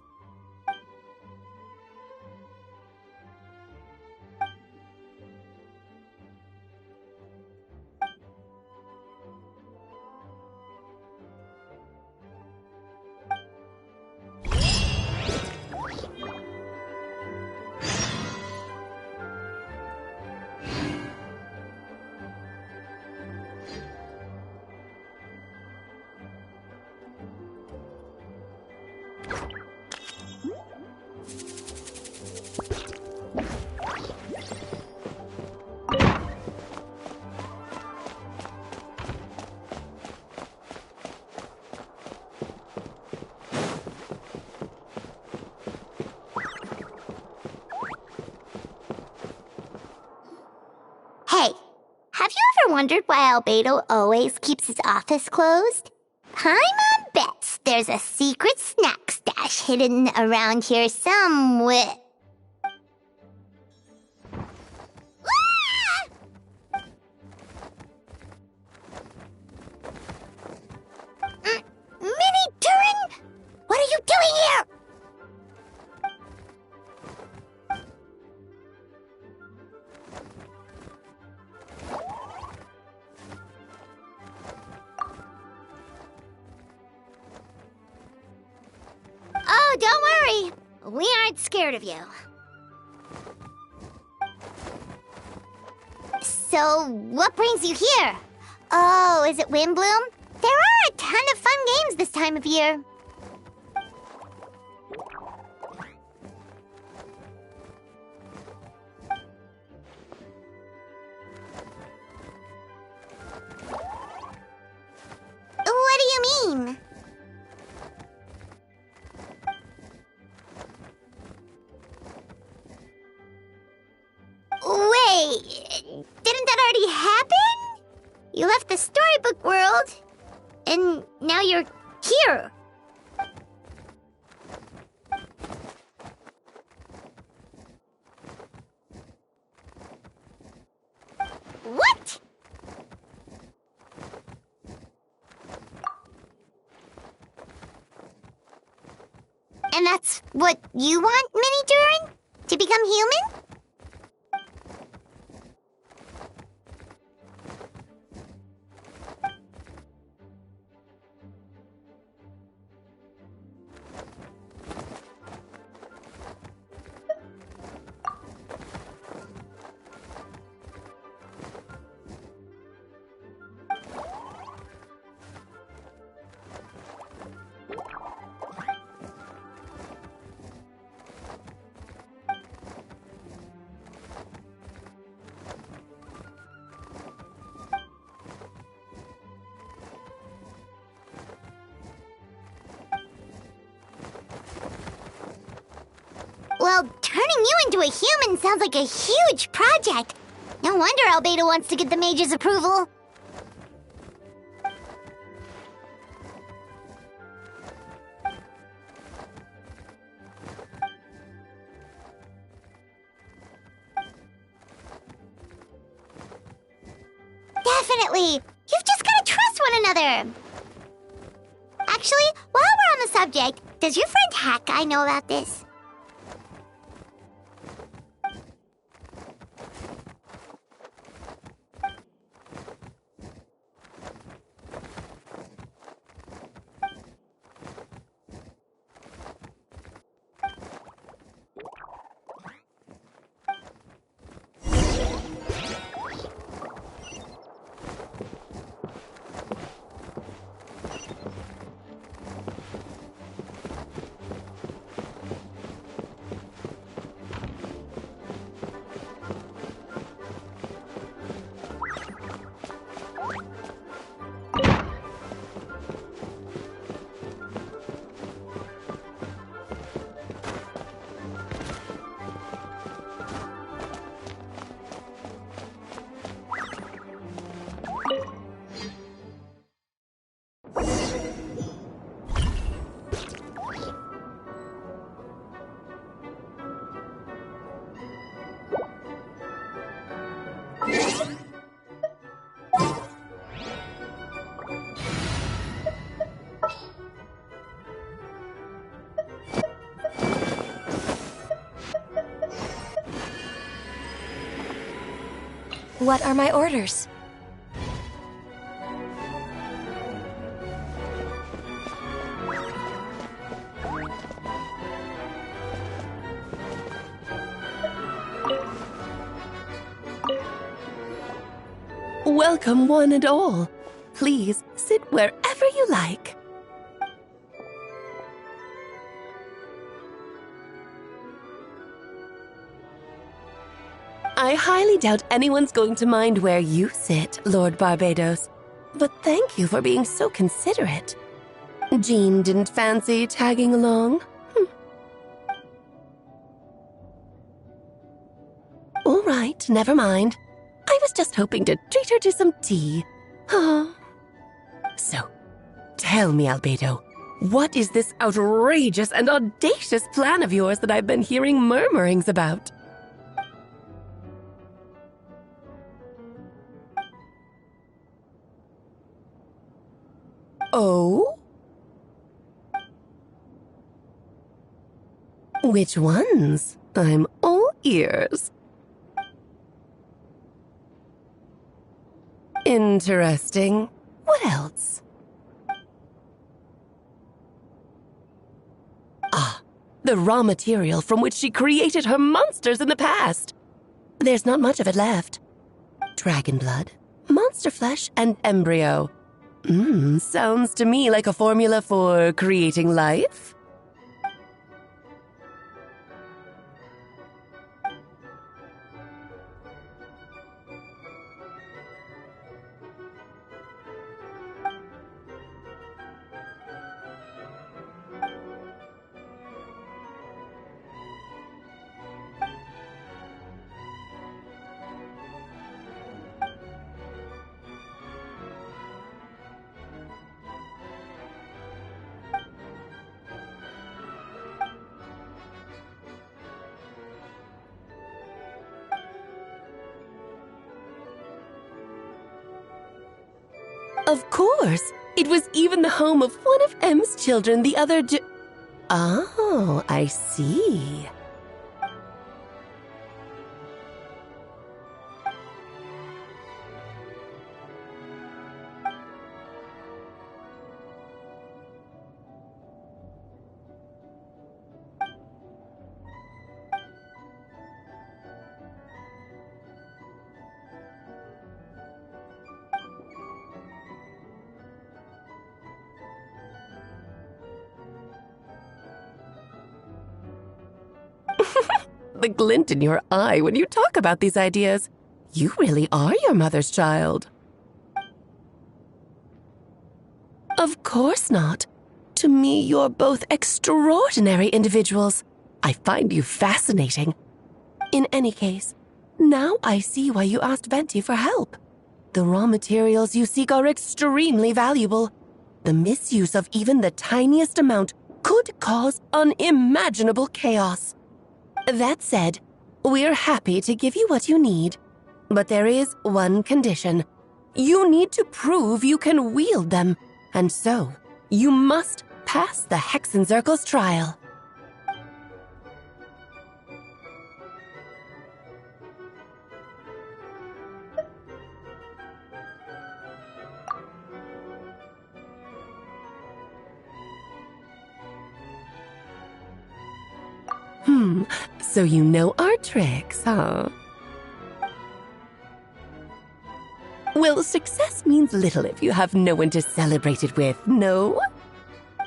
A: wondered why Albedo always keeps his office closed? Paimon bets there's a secret snack stash hidden around here somewhere. Mini Turing? What are you doing here? Oh, don't worry. We aren't scared of you. So, what brings you here? Oh, is it Windbloom? There are a ton of fun games this time of year. What do you mean? Wait, didn't that already happen? You left the storybook world, and now you're here. What? And that's what you want, Mini Durin? To become human? Well, turning you into a human sounds like a huge project. No wonder Albedo wants to get the mage's approval. Definitely! You've just gotta trust one another! Actually, while we're on the subject, does your friend Hakai know about this?
S: What are my orders?
J: Welcome, one and all. Please sit wherever you like. I highly doubt anyone's going to mind where you sit, Lord Barbados. But thank you for being so considerate. Jean didn't fancy tagging along? All right, never mind. I I was just hoping to treat her to some tea. So, tell me, Albedo, what is this outrageous and audacious plan of yours that I've been hearing murmurings about? Oh? Which ones? I'm all ears. Interesting. What else? Ah, the raw material from which she created her monsters in the past. There's not much of it left. Dragon blood, monster flesh, and embryo. Sounds to me like a formula for creating life. Of course! It was even the home of one of M's children the other Oh, I see. The glint in your eye when you talk about these ideas. You really are your mother's child. Of course not. To me, you're both extraordinary individuals. I find you fascinating. In any case, now I see why you asked Venti for help. The raw materials you seek are extremely valuable. The misuse of even the tiniest amount could cause unimaginable chaos. That said, we're happy to give you what you need. But there is one condition. You need to prove you can wield them. And so, you must pass the Hexenzirkel's trial. So you know our tricks, huh? Well, success means little if you have no one to celebrate it with, no?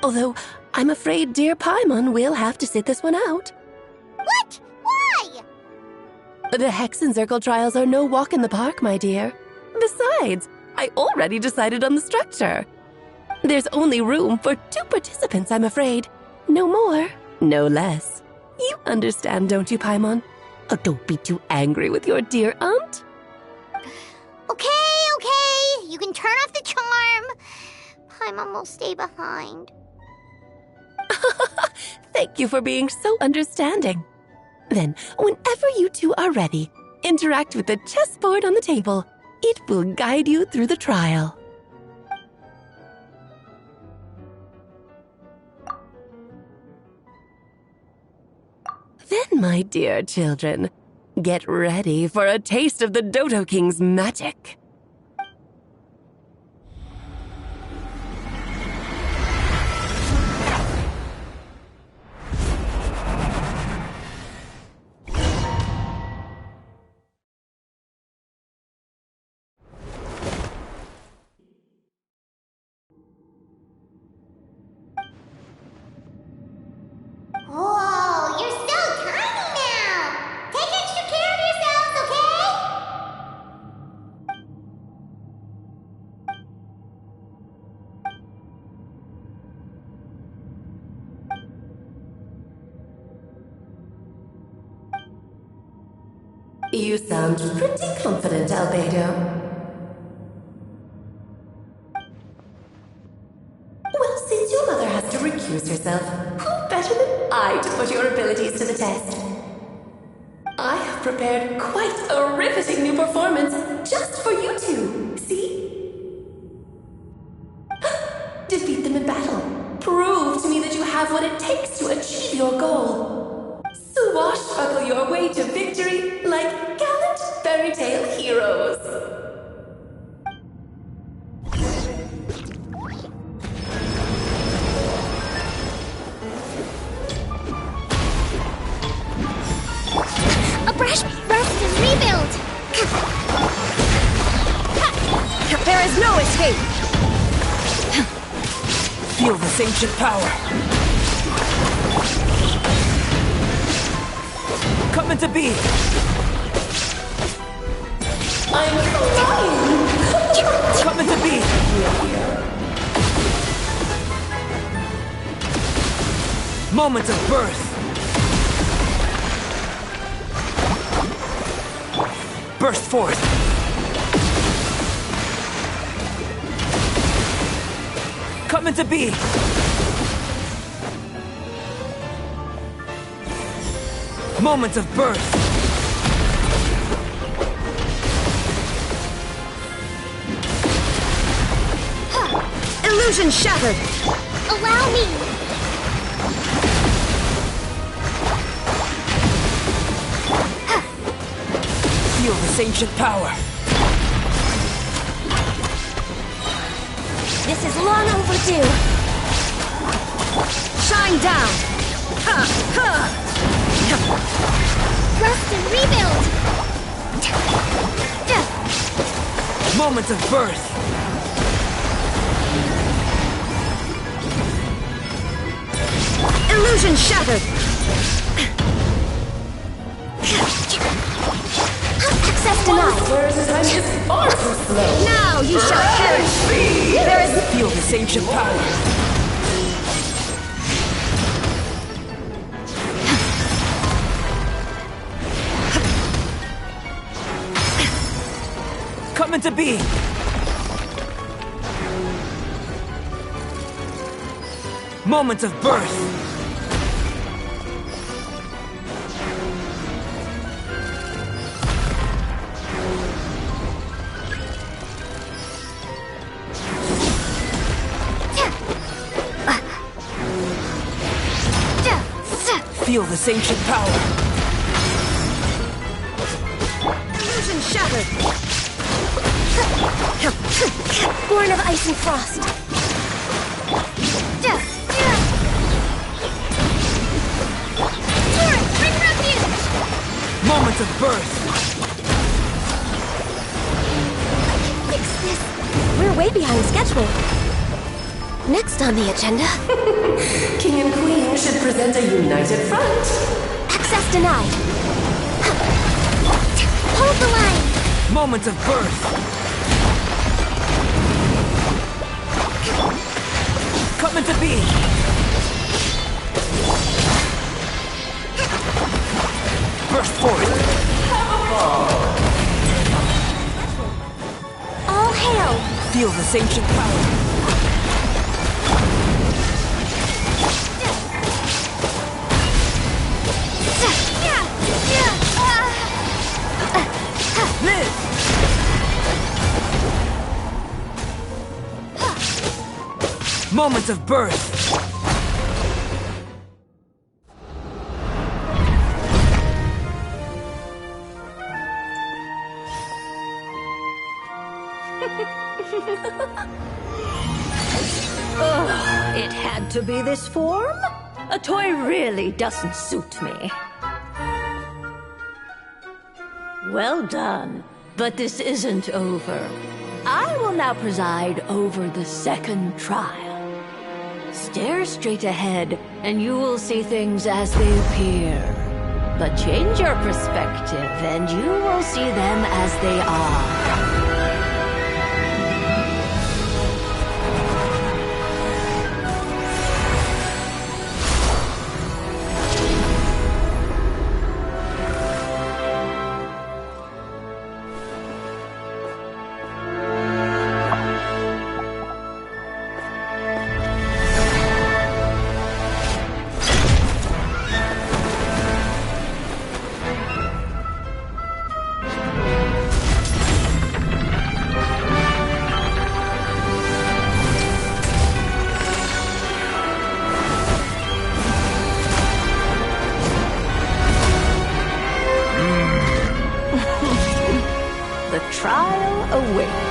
J: Although, I'm afraid dear Paimon will have to sit this one out.
A: What? Why?
J: The Hexenzirkel trials are no walk in the park, my dear. Besides, I already decided on the structure. There's only room for 2 participants, I'm afraid. No more, no less. You understand, don't you, Paimon? Oh, don't be too angry with your dear aunt.
A: Okay. You can turn off the charm. Paimon will stay behind.
J: Thank you for being so understanding. Then, whenever you two are ready, interact with the chessboard on the table. It will guide you through the trial. Then, my dear children, get ready for a taste of the Dodo King's magic.
A: Whoa, you're so tiny now! Take extra care of yourselves, okay?
J: You sound pretty confident, Albedo. Well, since your mother has to recuse herself, who better than I to put your abilities to the test? I have prepared quite a riveting new performance just for you two. See? Defeat them in battle. Prove to me that you have what it takes to achieve your goal. Swashbuckle your way to victory like gallant fairy tale heroes.
A: A brush burst and rebuild!
M: There is no escape! Feel this ancient power! Come into being!
J: I'm flying!
M: Come into being! Moment of birth! Burst forth! Come into being! Moment of birth! Illusion shattered!
A: Allow me!
M: Feel this ancient power!
S: This is long overdue.
M: Shine down!
A: Rust and rebuild!
M: Moment of birth! Illusion shattered!
S: Access denied.
M: Now you shall perish! There is... Feel this ancient power! Come into being! Moment of birth! Feel this ancient power! Illusion shattered!
S: Born of ice and frost.
A: Bring refuge!
M: Moment of birth!
S: Fix this. We're way behind schedule. Next on the agenda.
J: King and Queen should present a united front.
S: Access denied. Hold the line.
M: Moment of birth! Come into being! Burst forth!
S: All hail!
M: Feel this ancient power! Live! Moment of birth!
T: It had to be this form? A toy really doesn't suit me. Well done, but this isn't over. I will now preside over the second trial. Stare straight ahead, and you will see things as they appear. But change your perspective, and you will see them as they are. trial awaits.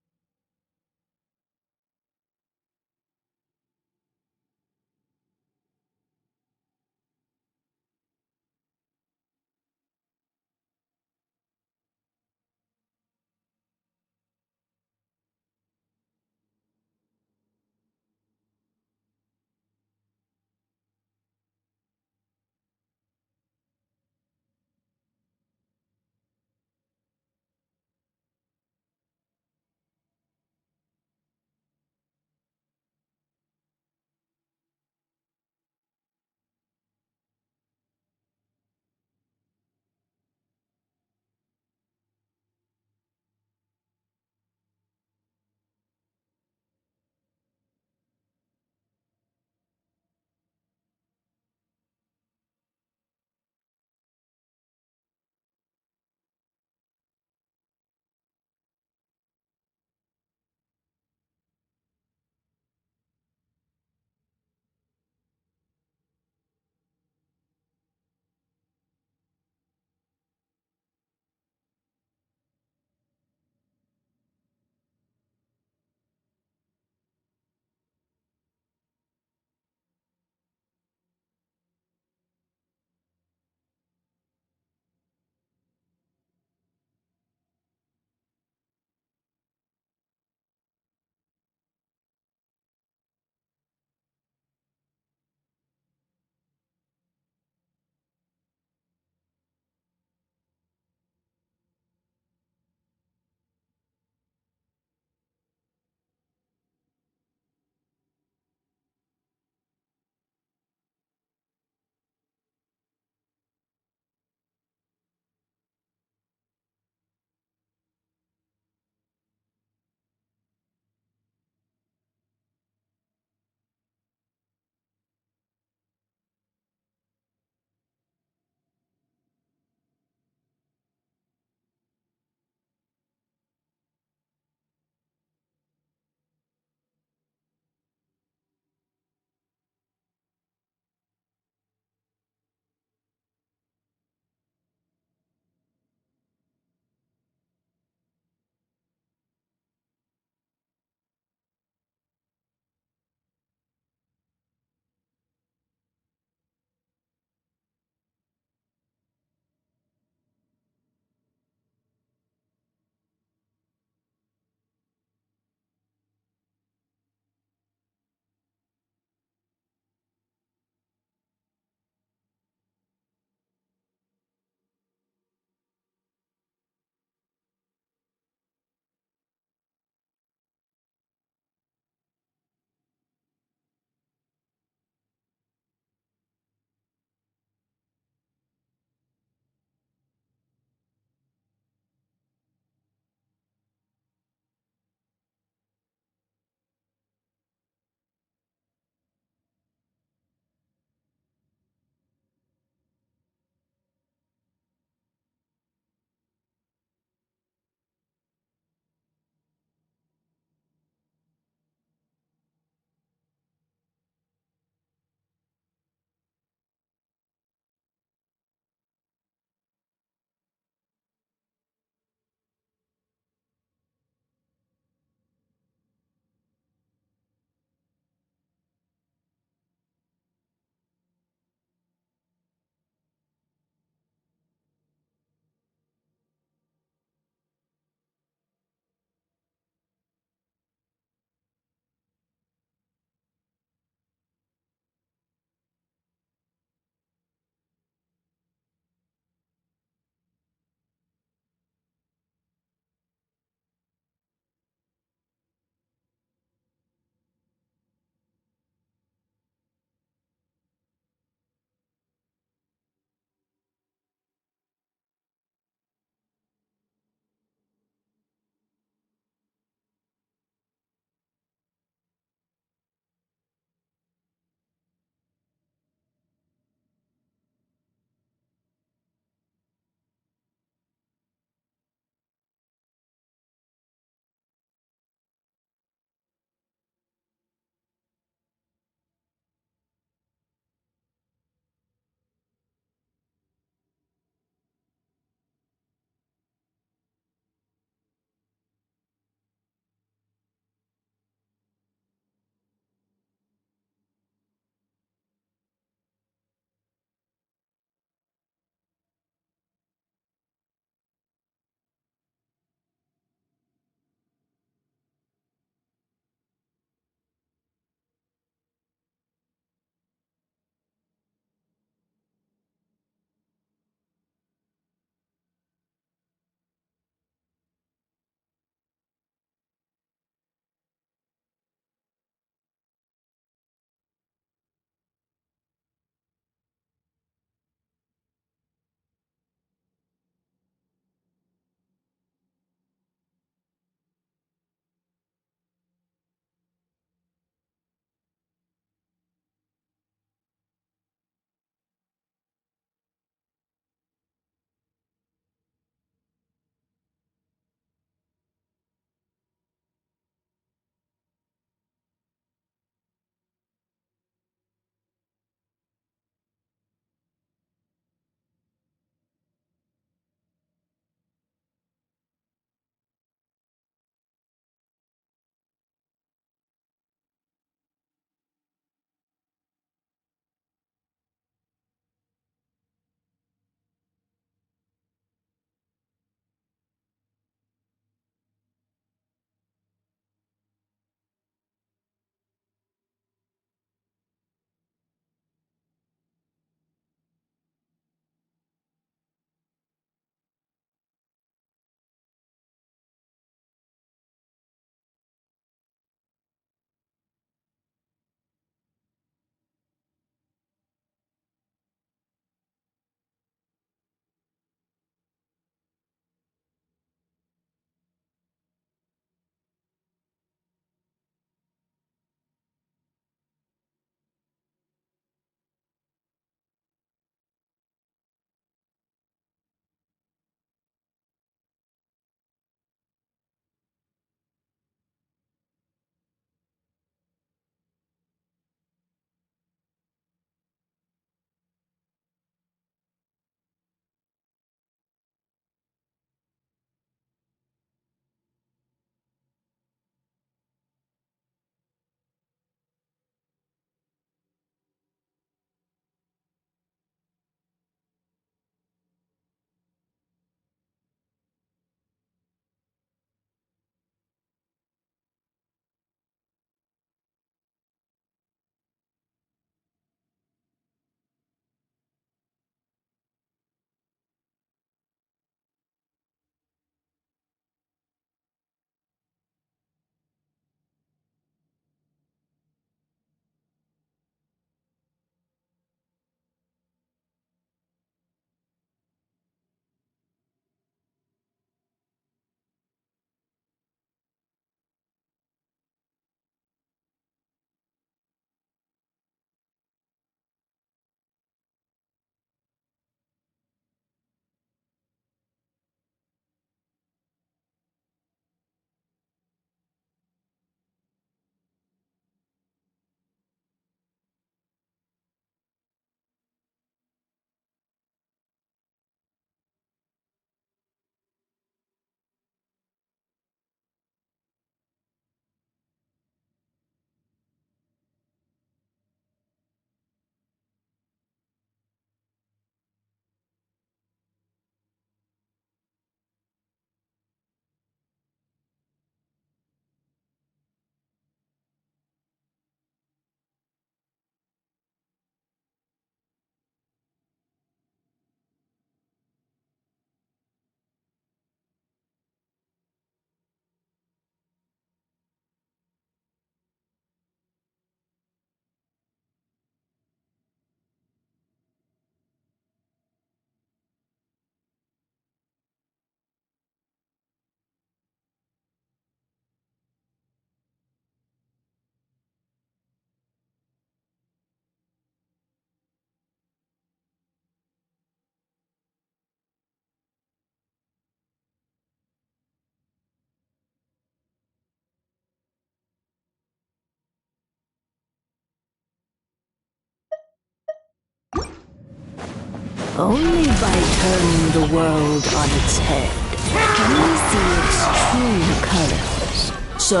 T: Only by turning the world on its head can we see its true colors. So,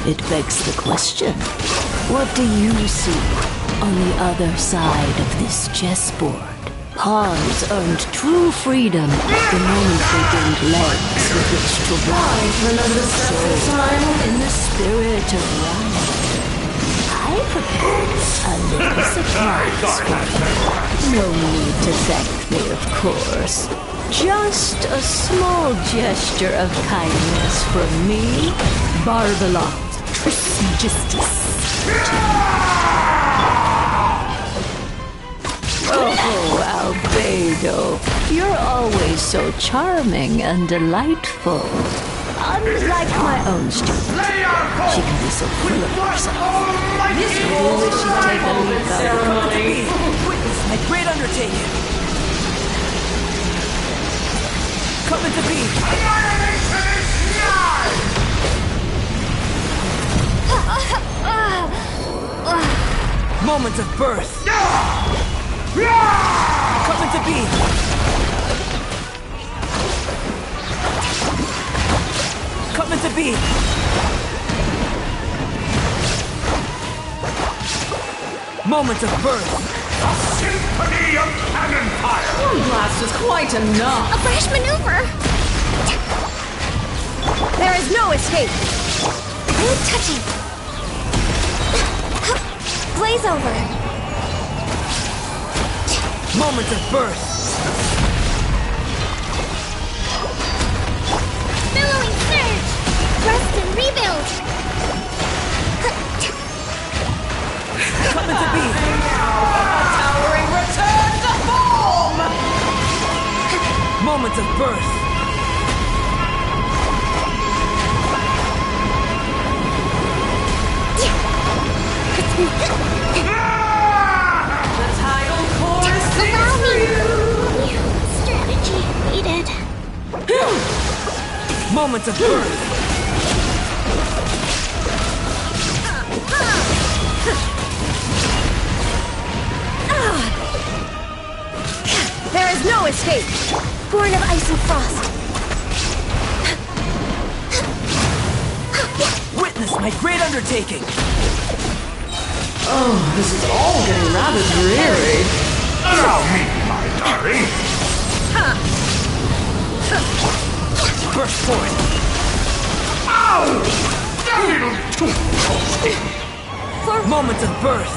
T: it begs the question, what do you see on the other side of this chessboard? Pawns earned true freedom the moment they gained legs with which to ride. Another time in the spirit of running. I prepared a little surprise for you. No need to thank me, of course. Just a small gesture of kindness from me, Barbalot Trismegistus. Oh, Albedo, you're always so charming and delightful. Unlike my own student, she can be so full of herself. This will wish she'd take a leap out of me.
M: Witness my great undertaking. Coming to be. Moment of birth. Coming to be. Coming to be. Moment of birth.
U: A symphony of cannon fire.
V: One blast is quite enough.
B: A fresh maneuver!
S: There is no escape.
B: Good touching. Blaze over.
M: Moment of birth.
B: Billowing surge. Rest and rebuild.
M: Coming to be.
V: Towering return to form.
M: Moment of birth.
V: The tidal core sings for you.
B: Strategy needed.
M: Moment of birth.
S: There is no escape.
B: Born of ice and frost.
M: Witness my great undertaking.
V: Oh, this is all getting rather dreary.
U: Allow me, my darling.
M: Burst forth.
U: Ow! A little too toasty.
M: Moment of birth.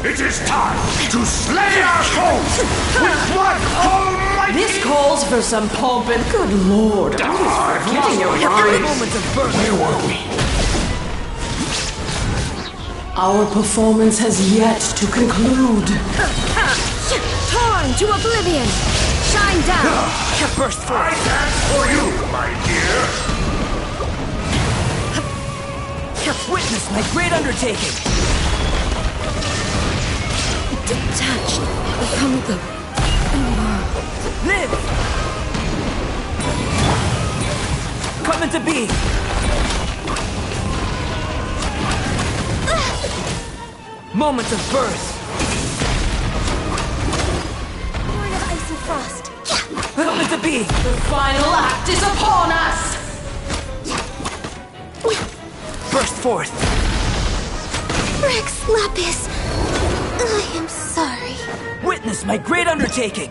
U: It is time to slay our foes with one almighty...
V: This calls for some pomp and good lord. I'm forgetting your rhymes.
M: Moment of birth.
U: Where were we?
V: Our performance has yet to conclude.
S: Torn to oblivion. Shine down.
M: Burst forth.
U: I dance for you, my dear.
M: Witness my great undertaking.
S: Detached from the world.
M: Live. Coming to be. Moment of birth.
B: Born of ice and frost.
M: Coming to be.
V: The final act is upon us.
M: Burst forth.
B: Rex Lapis. I am sorry.
M: Witness my great undertaking.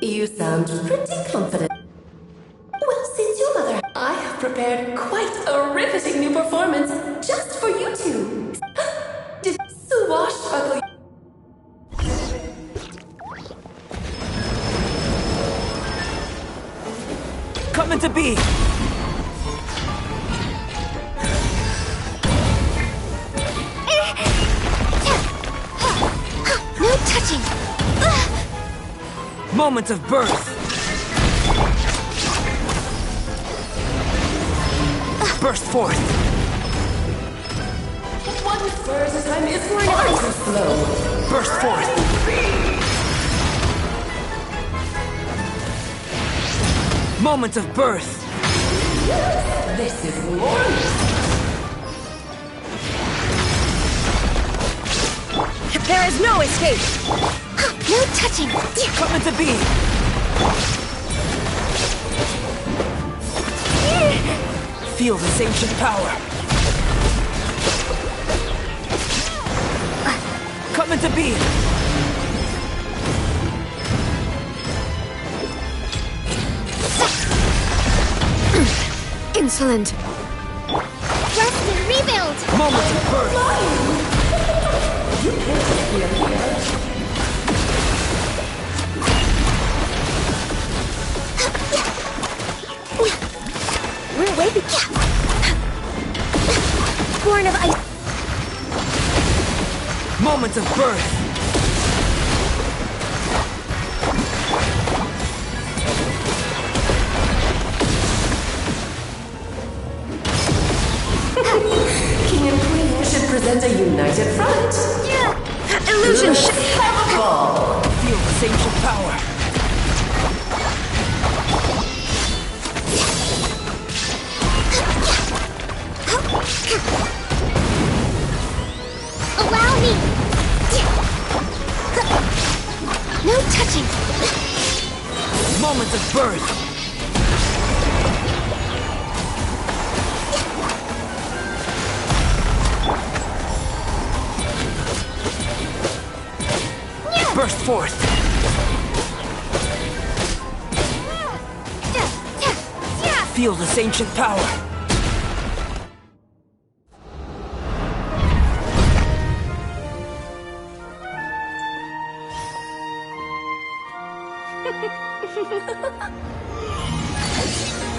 J: You sound pretty confident. Well, since your mother, I have prepared quite a riveting new performance just for you two. Did swashbuckle.
M: Coming to be!
S: No touching!
M: Moment of birth! Burst forth!
J: One spurs a time is far too slow.
M: Burst forth! Moment of birth!
J: This is glorious!
S: There is no escape! No touching!
M: Coming to be! Feel this ancient power! Coming to be!
S: Insolent!
A: Rest and rebuild!
M: Moment of birth!
J: You can't take me up here.
S: We're way born of ice.
M: Moment of birth!
J: King and Queen should present a united front.
S: Yeah. Illusion should
J: have a ball.
M: Feel this ancient power!
A: Allow me!
S: no touching.
M: Moment of birth! Burst forth! Feel this ancient power!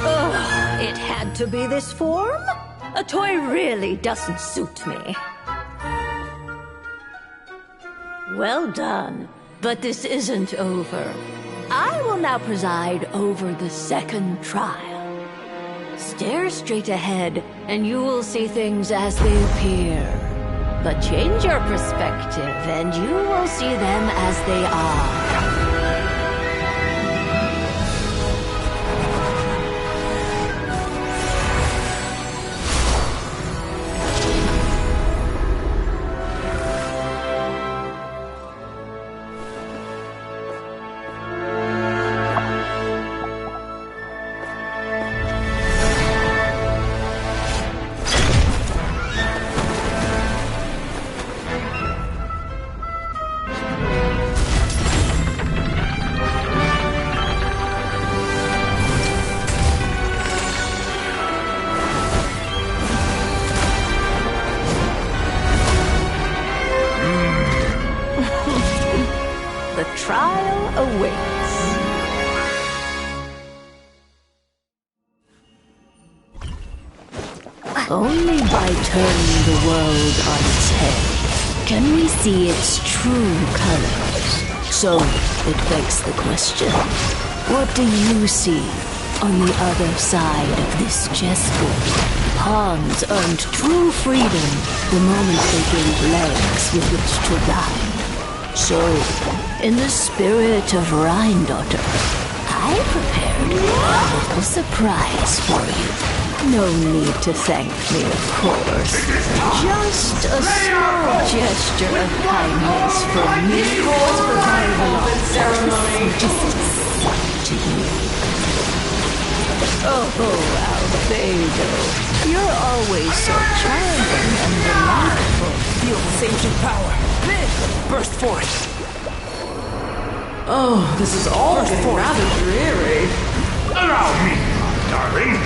T: Ugh, it had to be this form? A toy really doesn't suit me. Well done, but this isn't over. I will now preside over the second trial. Stare straight ahead, and you will see things as they appear. But change your perspective, and you will see them as they are. The trial awaits. Only by turning the world on its head can we see its true colors. So, it begs the question, what do you see on the other side of this chessboard? Pawns earned true freedom the moment they gained legs with which to ride. So, in the spirit of Rhine-daughter, I prepared a little surprise for you. No need to thank me, of course. Just a small gesture of kindness from me to ceremony to you. Oh, Albedo, you're always so charming and delightful.
M: Feel this ancient power! Burst forth!
V: Oh, this is all getting rather dreary.
U: Allow me, darling.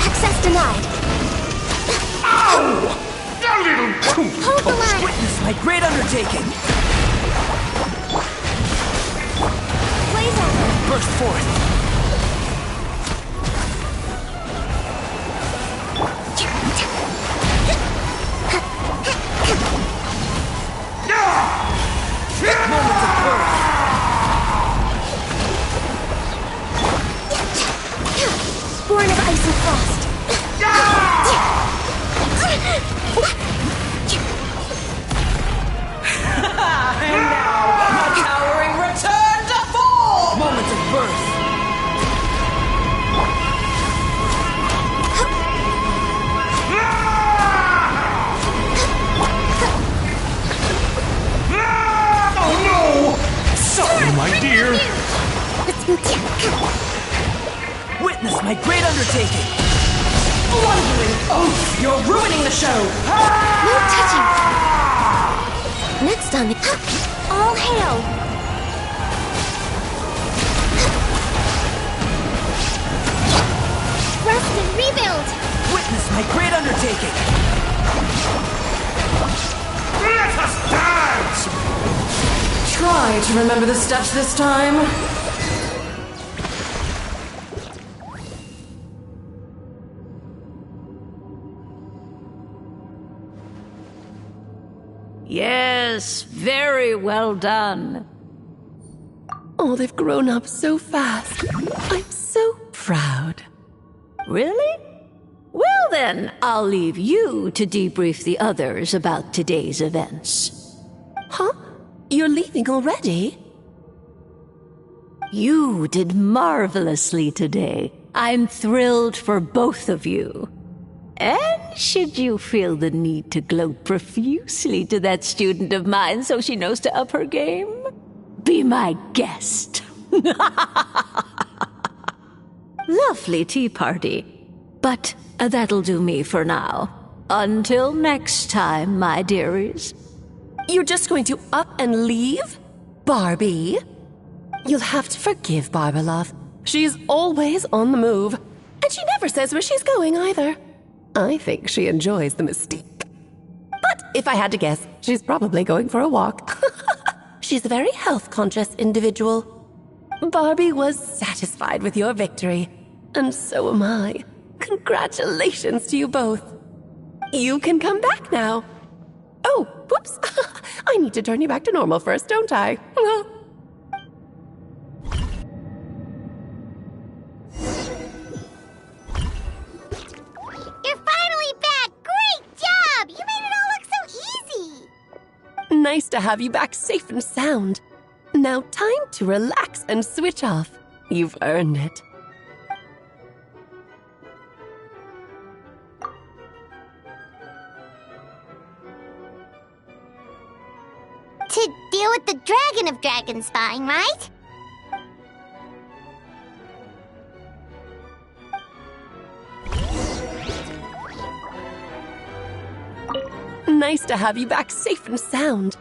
S: Access denied.
U: Ow! A little too
S: Hold the line.
M: Witness my great undertaking.
S: Blaze out.
M: Burst forth. Moments of birth.
S: Born of ice and frost.
V: And now, a towering return to form!
M: Moments of birth.
U: Oh no! Sorry, my dear.
M: Witness my great undertaking.
V: Blundering oaf! You're ruining the show!
S: No touching. Next on the... All hail. Rest and rebuild.
M: Witness my great undertaking.
U: Let us dance!
V: Try to remember the steps this time.
T: Yes, very well done.
J: Oh, they've grown up so fast. I'm so proud.
T: Really? Well then, I'll leave you to debrief the others about today's events.
J: Huh? You're leaving already?
T: You did marvelously today. I'm thrilled for both of you. And should you feel the need to gloat profusely to that student of mine so she knows to up her game, be my guest. Lovely tea party. But that'll do me for now. Until next time, my dearies.
J: You're just going to up and leave? Barbie? You'll have to forgive Barbalov. She's always on the move. And she never says where she's going either. I think she enjoys the mystique. But if I had to guess, she's probably going for a walk. She's a very health-conscious individual. Barbie was satisfied with your victory. And so am I. Congratulations to you both. You can come back now. Oh, whoops. I need to turn you back to normal first, don't I?
A: You're finally back! Great job! You made it all look so easy!
J: Nice to have you back safe and sound. Now time to relax and switch off. You've earned it.
A: To deal with the dragon of Dragonspine, right?
J: Nice to have you back safe and sound.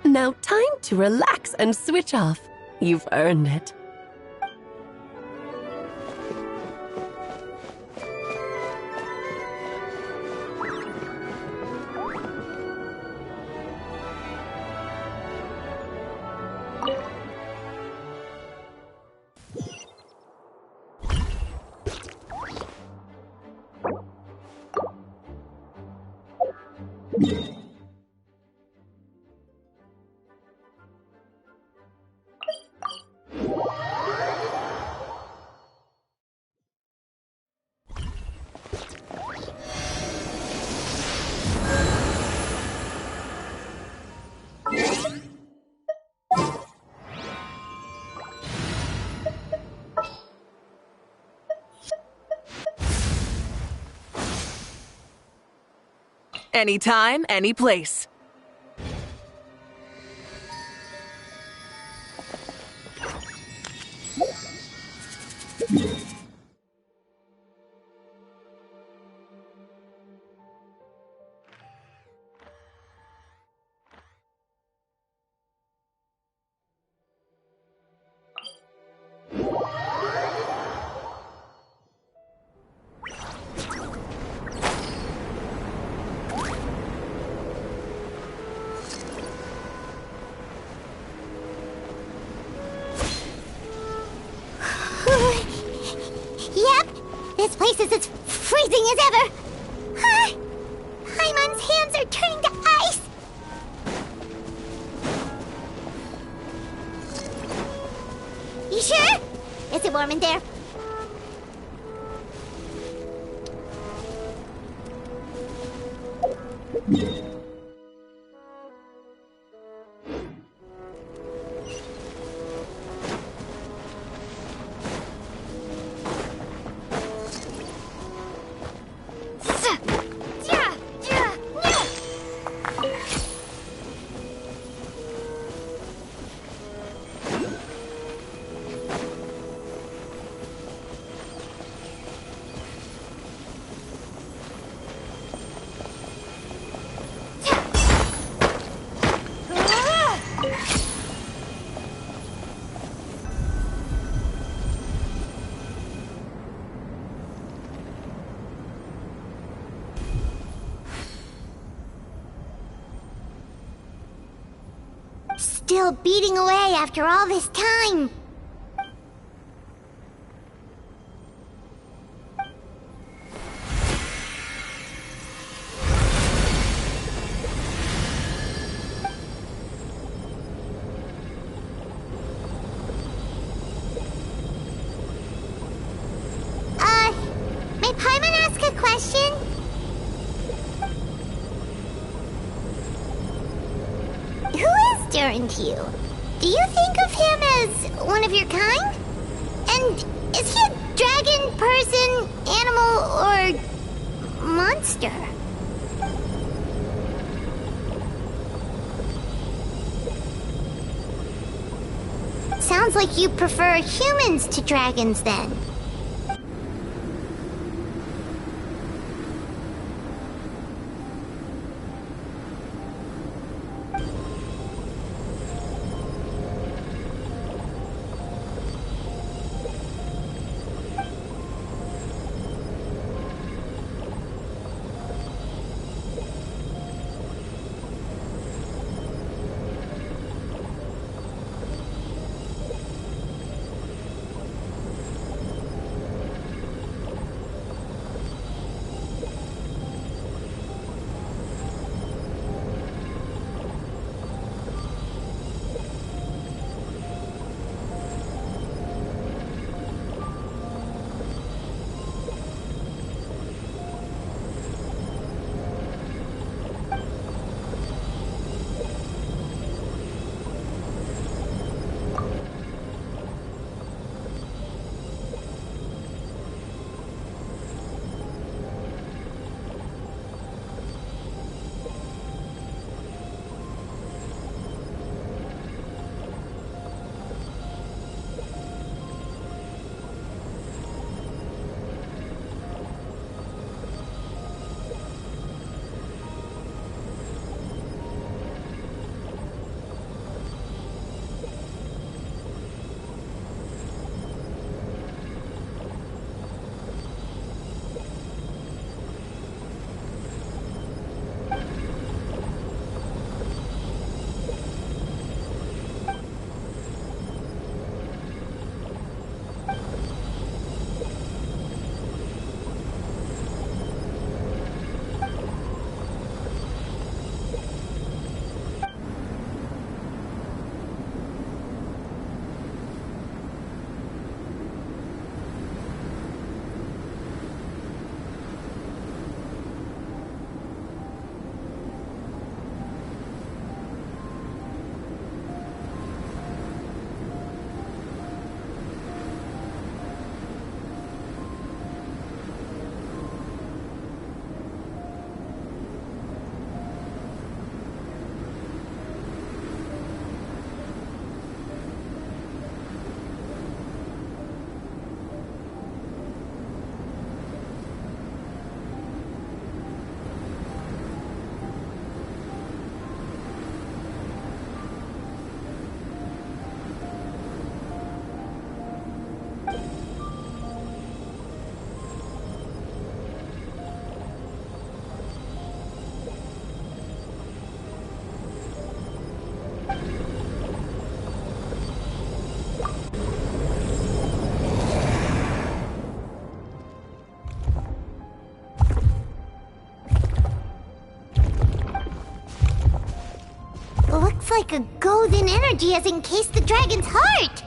J: Now time to relax and switch off. You've earned it.
M: Anytime, any place.
A: Yep, this place is as freezing as ever. Paimon's hands are turning to ice. You sure? Is it warm in there? Still beating away after all this time. May Paimon ask a question? Who is Durin to you? Do you think of him as one of your kind? And is he a dragon, person, animal, or monster? Sounds like you prefer humans to dragons then. like a golden energy has encased the dragon's heart.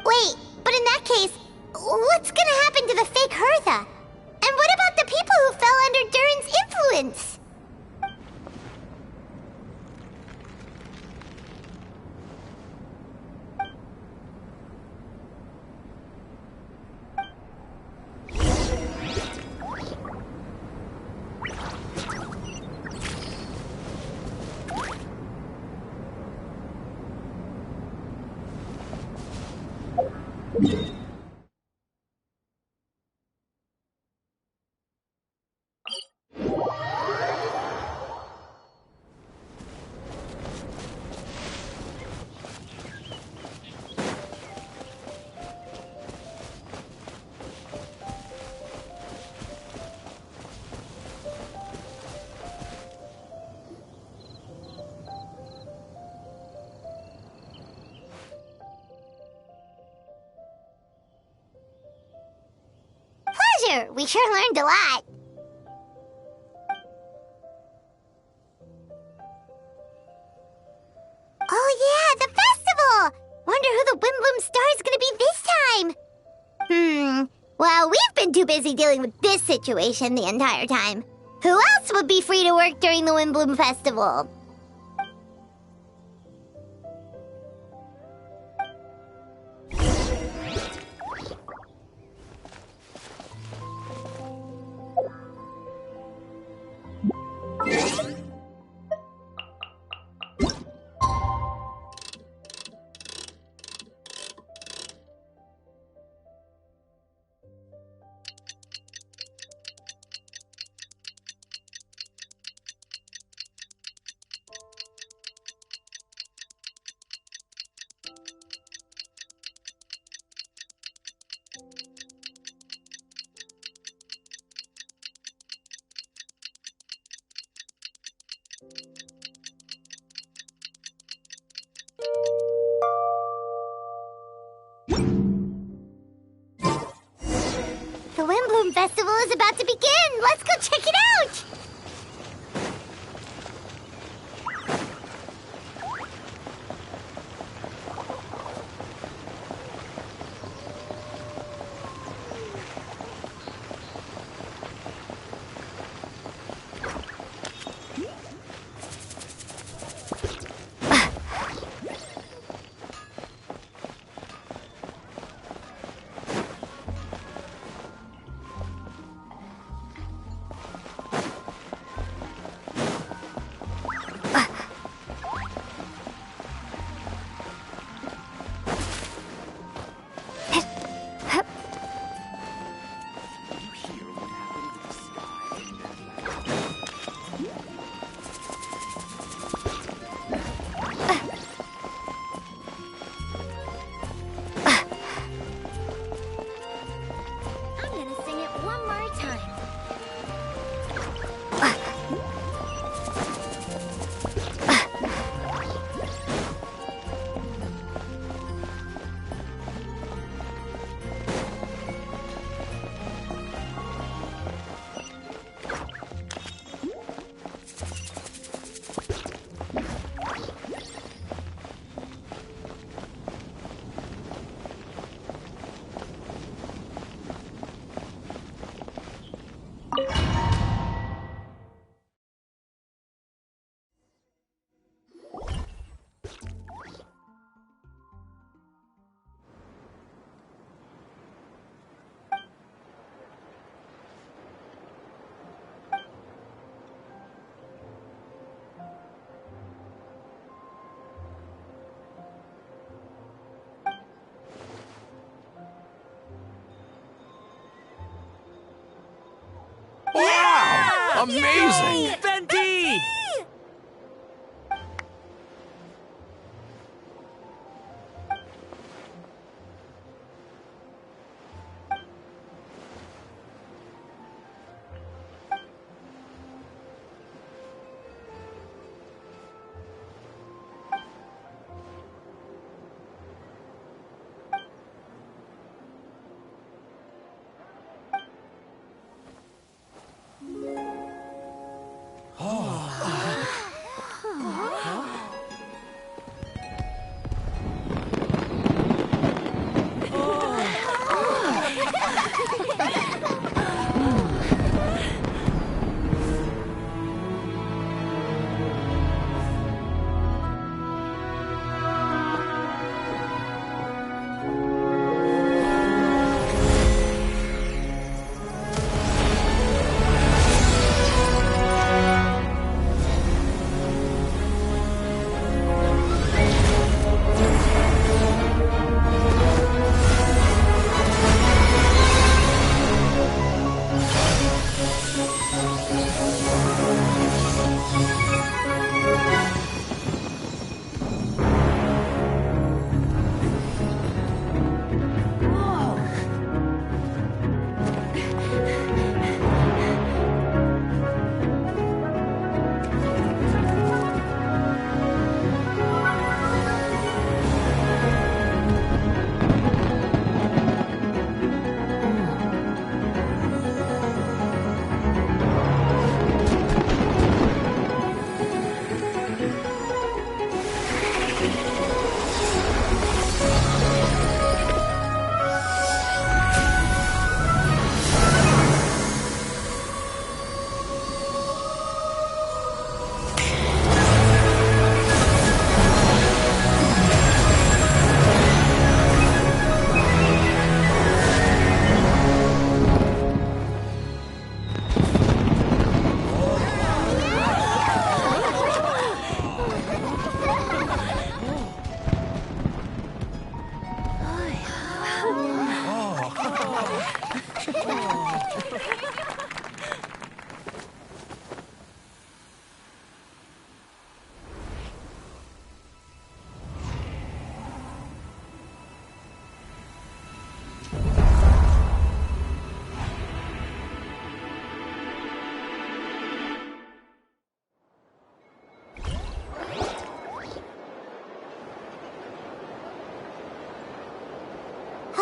A: Wait, but in that case, what's gonna happen to the fake Hertha? And what about the people who fell under Durin's influence? Pleasure! We sure learned a lot. Oh yeah, the festival! Wonder who the Wimbloom Star is gonna be this time. Well, we've been too busy dealing with this situation the entire time. Who else would be free to work during the Wimbloom Festival? The Wimbloom Festival is about to begin! Let's go check it out!
U: Wow! Amazing!
M: Yay! Venti!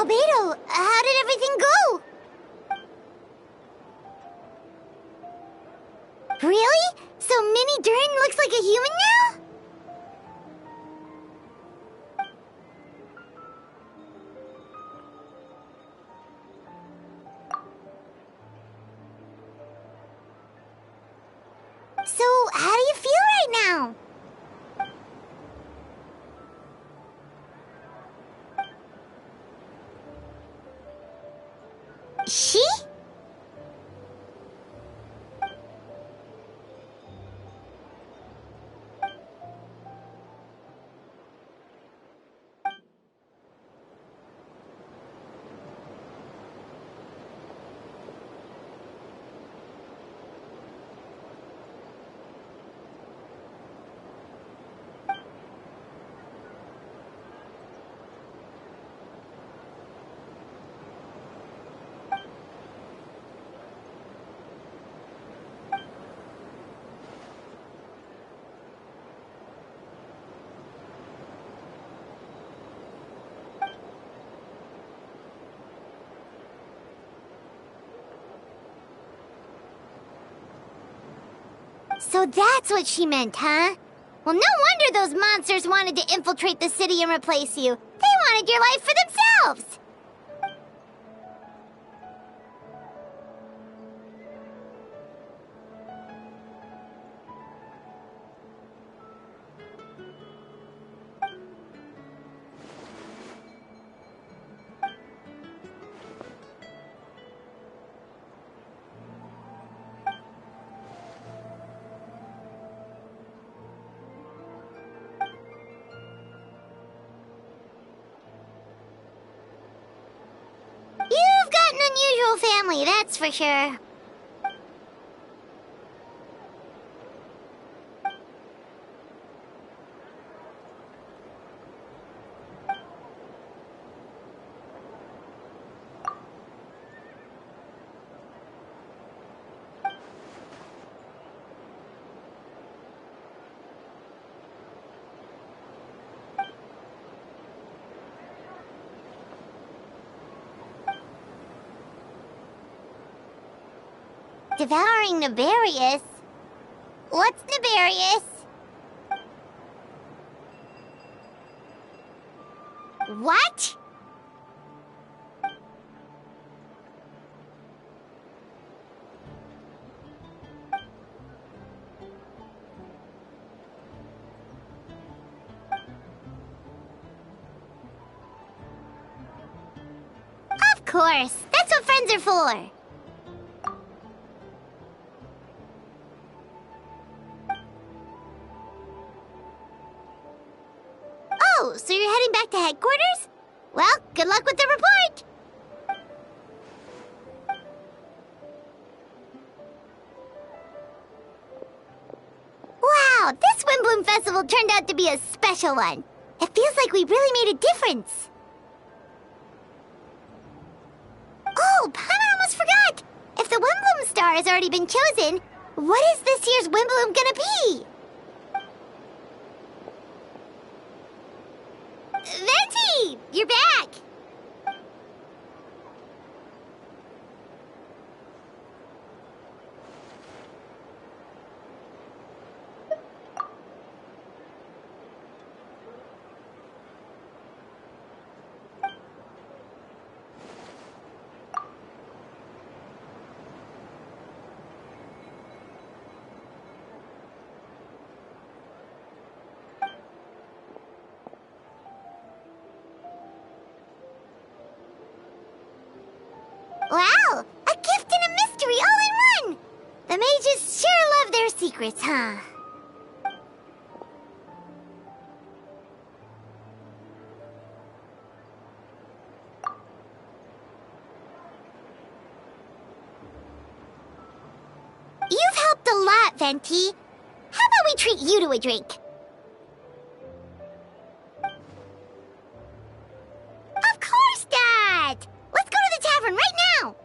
A: Albedo, how did everything go? Really? So Mini Durin looks like a human now? So, how do you feel right now? She? So that's what she meant, huh? Well, no wonder those monsters wanted to infiltrate the city and replace you. They wanted your life for themselves! You've got an unusual family, that's for sure. Devouring Nefarious? What's Nefarious? What? Of course, that's what friends are for. Oh, so you're heading back to headquarters? Well, good luck with the report! Wow, this Windbloom Festival turned out to be a special one. It feels like we really made a difference. Oh, Paimon almost forgot! If the Windbloom Star has already been chosen, what is this year's Windbloom gonna be? Venti! You're back! Wow! A gift and a mystery all in one! The mages sure love their secrets, huh? You've helped a lot, Venti. How about we treat you to a drink? Of course, Dad! Let's go to the tavern right now!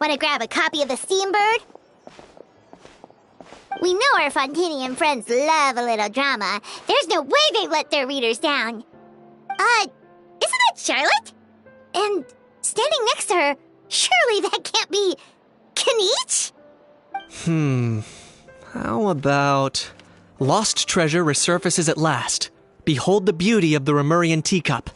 A: Want to grab a copy of the Steambird? We know our Fontanian friends love a little drama. There's no way they've let their readers down. Isn't that Charlotte? And standing next to her, surely that can't be Kinich?
C: How about... Lost treasure resurfaces at last. Behold the beauty of the Remurian teacup.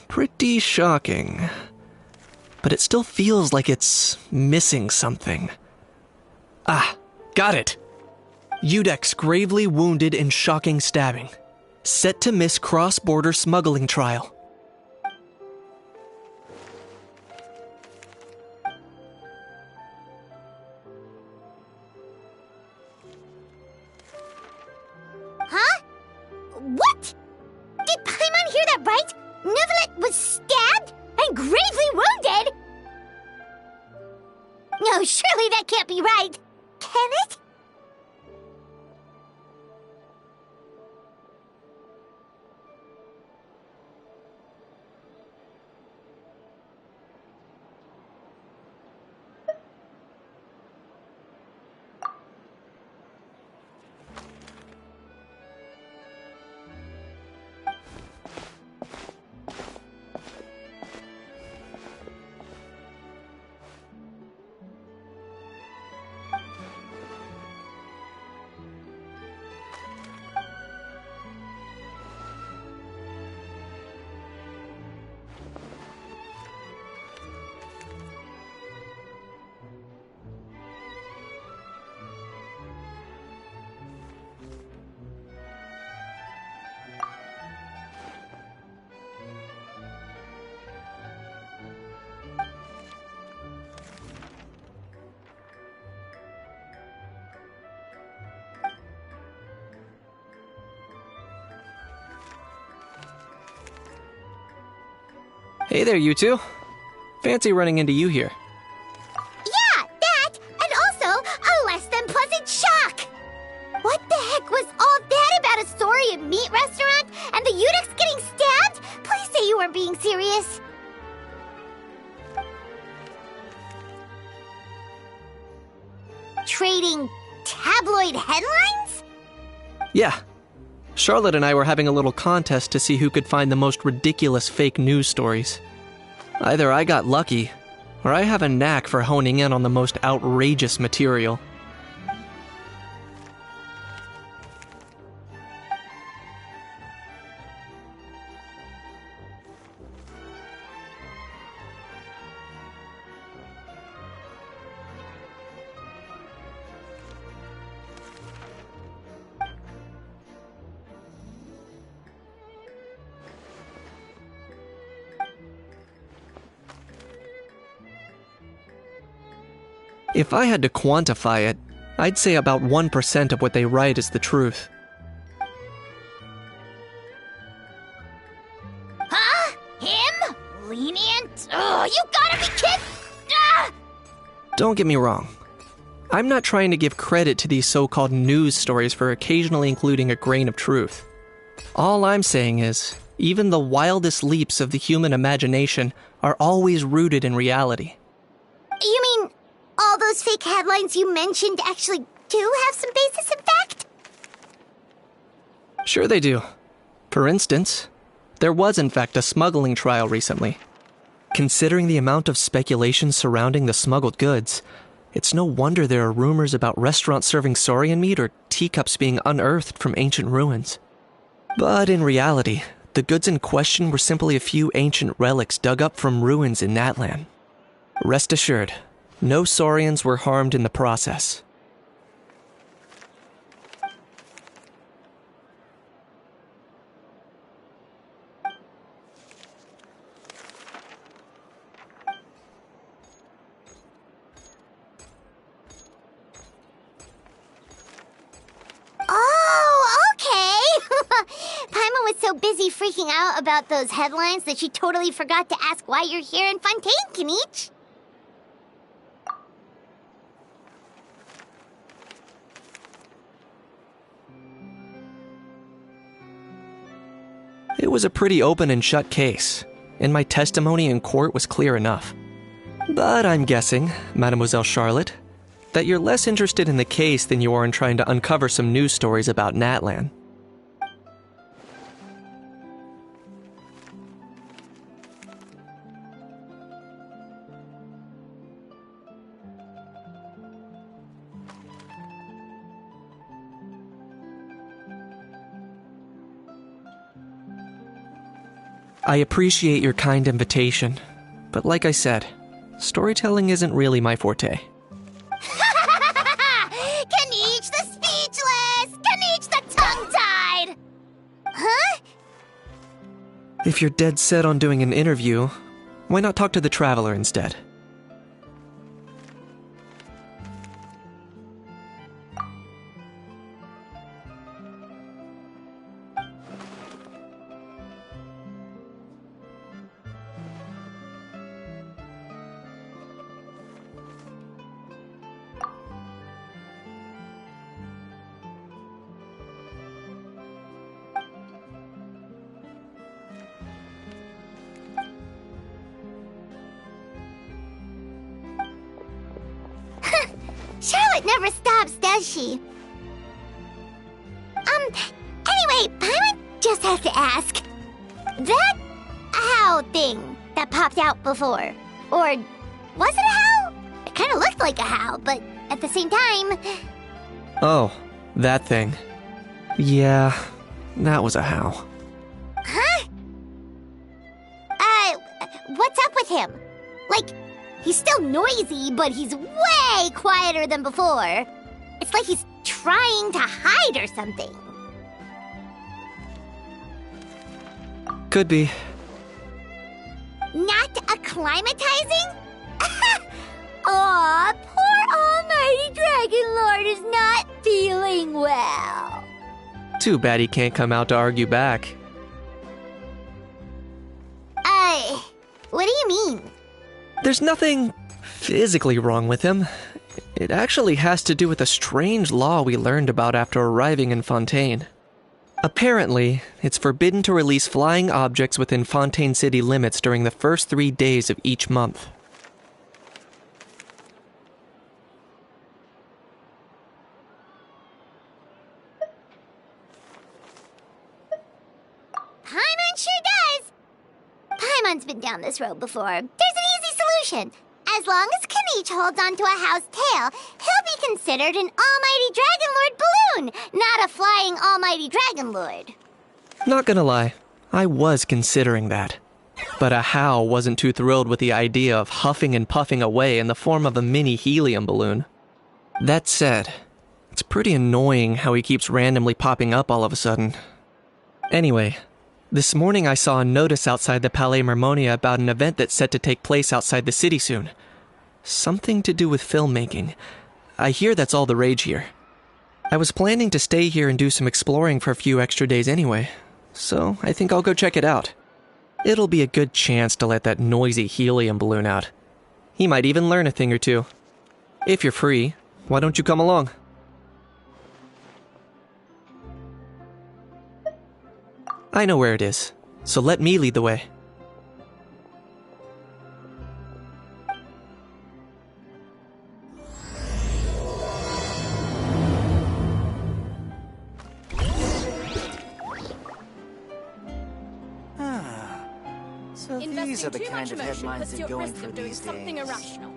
C: Pretty shocking. But it still feels like it's missing something. Ah, got it! Udex gravely wounded in shocking stabbing. Set to miss cross-border smuggling trial.
A: Huh? What? Did Paimon hear that right? Neuvillette was stabbed and gravely wounded? No, surely that can't be right. Can it?
C: Hey there, you two. Fancy running into you here.
A: Yeah, that, and also a less than pleasant shock. What the heck was all that about a Saurian meat restaurant and the Udex getting stabbed? Please say you weren't being serious. Trading tabloid headlines?
C: Yeah. Charlotte and I were having a little contest to see who could find the most ridiculous fake news stories. Either I got lucky, or I have a knack for honing in on the most outrageous material. If I had to quantify it, I'd say about 1% of what they write is the truth.
A: Huh? Him? Lenient? Oh, you gotta be kidding! Ah!
C: Don't get me wrong. I'm not trying to give credit to these so-called news stories for occasionally including a grain of truth. All I'm saying is, even the wildest leaps of the human imagination are always rooted in reality.
A: You mean all those fake headlines you mentioned actually do have some basis in fact?
C: Sure they do. For instance, there was in fact a smuggling trial recently. Considering the amount of speculation surrounding the smuggled goods, it's no wonder there are rumors about restaurants serving saurian meat or teacups being unearthed from ancient ruins. But in reality, the goods in question were simply a few ancient relics dug up from ruins in Natlan. Rest assured, no saurians were harmed in the process.
A: Oh, okay! Paimon was so busy freaking out about those headlines that she totally forgot to ask why you're here in Fontaine, Kinich.
C: It was a pretty open and shut case, and my testimony in court was clear enough. But I'm guessing, Mademoiselle Charlotte, that you're less interested in the case than you are in trying to uncover some news stories about Natlan. I appreciate your kind invitation, but like I said, storytelling isn't really my forte.
A: Kaniche the speechless! Kaniche the tongue-tied! Huh?
C: If you're dead set on doing an interview, why not talk to the Traveler instead?
A: Charlotte never stops, does she? Anyway, I just have to ask. That how thing that popped out before, or was it a how? It kind of looked like a how, but at the same time...
C: Oh, that thing. Yeah, that was a how.
A: Huh? What's up with him? Like, he's still noisy, but he's way quieter than before. It's like he's trying to hide or something.
C: Could be.
A: Not acclimatizing? Aw, poor Almighty Dragon Lord is not feeling well.
C: Too bad he can't come out to argue back.
A: What do you mean?
C: There's nothing physically wrong with him. It actually has to do with a strange law we learned about after arriving in Fontaine. Apparently, it's forbidden to release flying objects within Fontaine city limits during the first 3 days of each month.
A: Paimon sure does! Paimon's been down this road before. There's an easy solution. As long as Kaniche holds onto a house tail, he'll be considered an Almighty Dragon Lord balloon, not a flying Almighty Dragon Lord.
C: Not gonna lie, I was considering that. But a How wasn't too thrilled with the idea of huffing and puffing away in the form of a mini helium balloon. That said, it's pretty annoying how he keeps randomly popping up all of a sudden. Anyway, this morning I saw a notice outside the Palais Mermonia about an event that's set to take place outside the city soon. Something to do with filmmaking. I hear that's all the rage here. I was planning to stay here and do some exploring for a few extra days anyway, so I think I'll go check it out. It'll be a good chance to let that noisy helium balloon out. He might even learn a thing or two. If you're free, why don't you come along? I know where it is, so let me lead the way.
D: So these are the kind of headlines they're going for these days.
S: Irrational.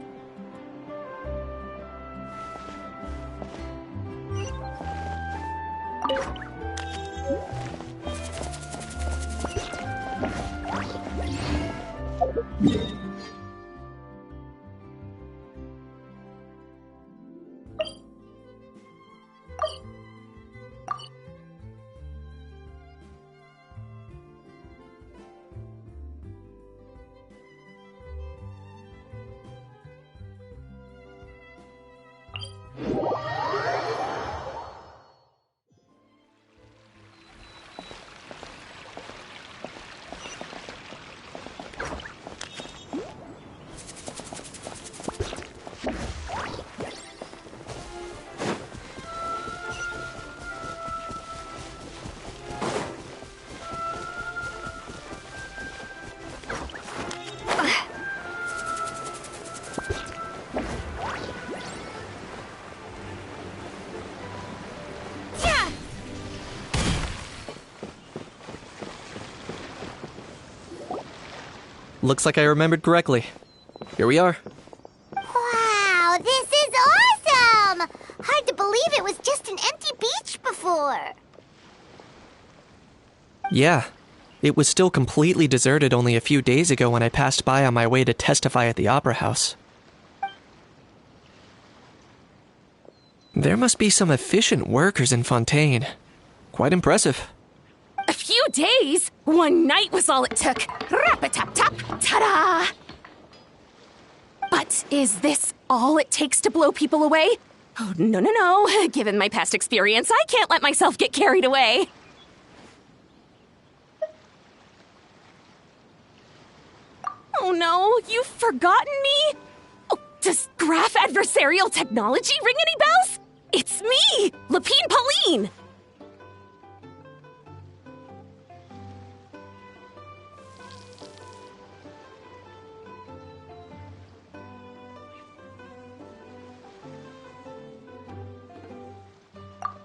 C: Looks like I remembered correctly. Here we are.
A: Wow, this is awesome! Hard to believe it was just an empty beach before.
C: Yeah, it was still completely deserted only a few days ago when I passed by on my way to testify at the Opera House. There must be some efficient workers in Fontaine. Quite impressive.
H: A few days? One night was all it took. Rap-a-tap-tap, ta-da! But is this all it takes to blow people away? Oh, no. Given my past experience, I can't let myself get carried away. Oh no, you've forgotten me? Oh, does graph adversarial technology ring any bells? It's me, Lapine Pauline!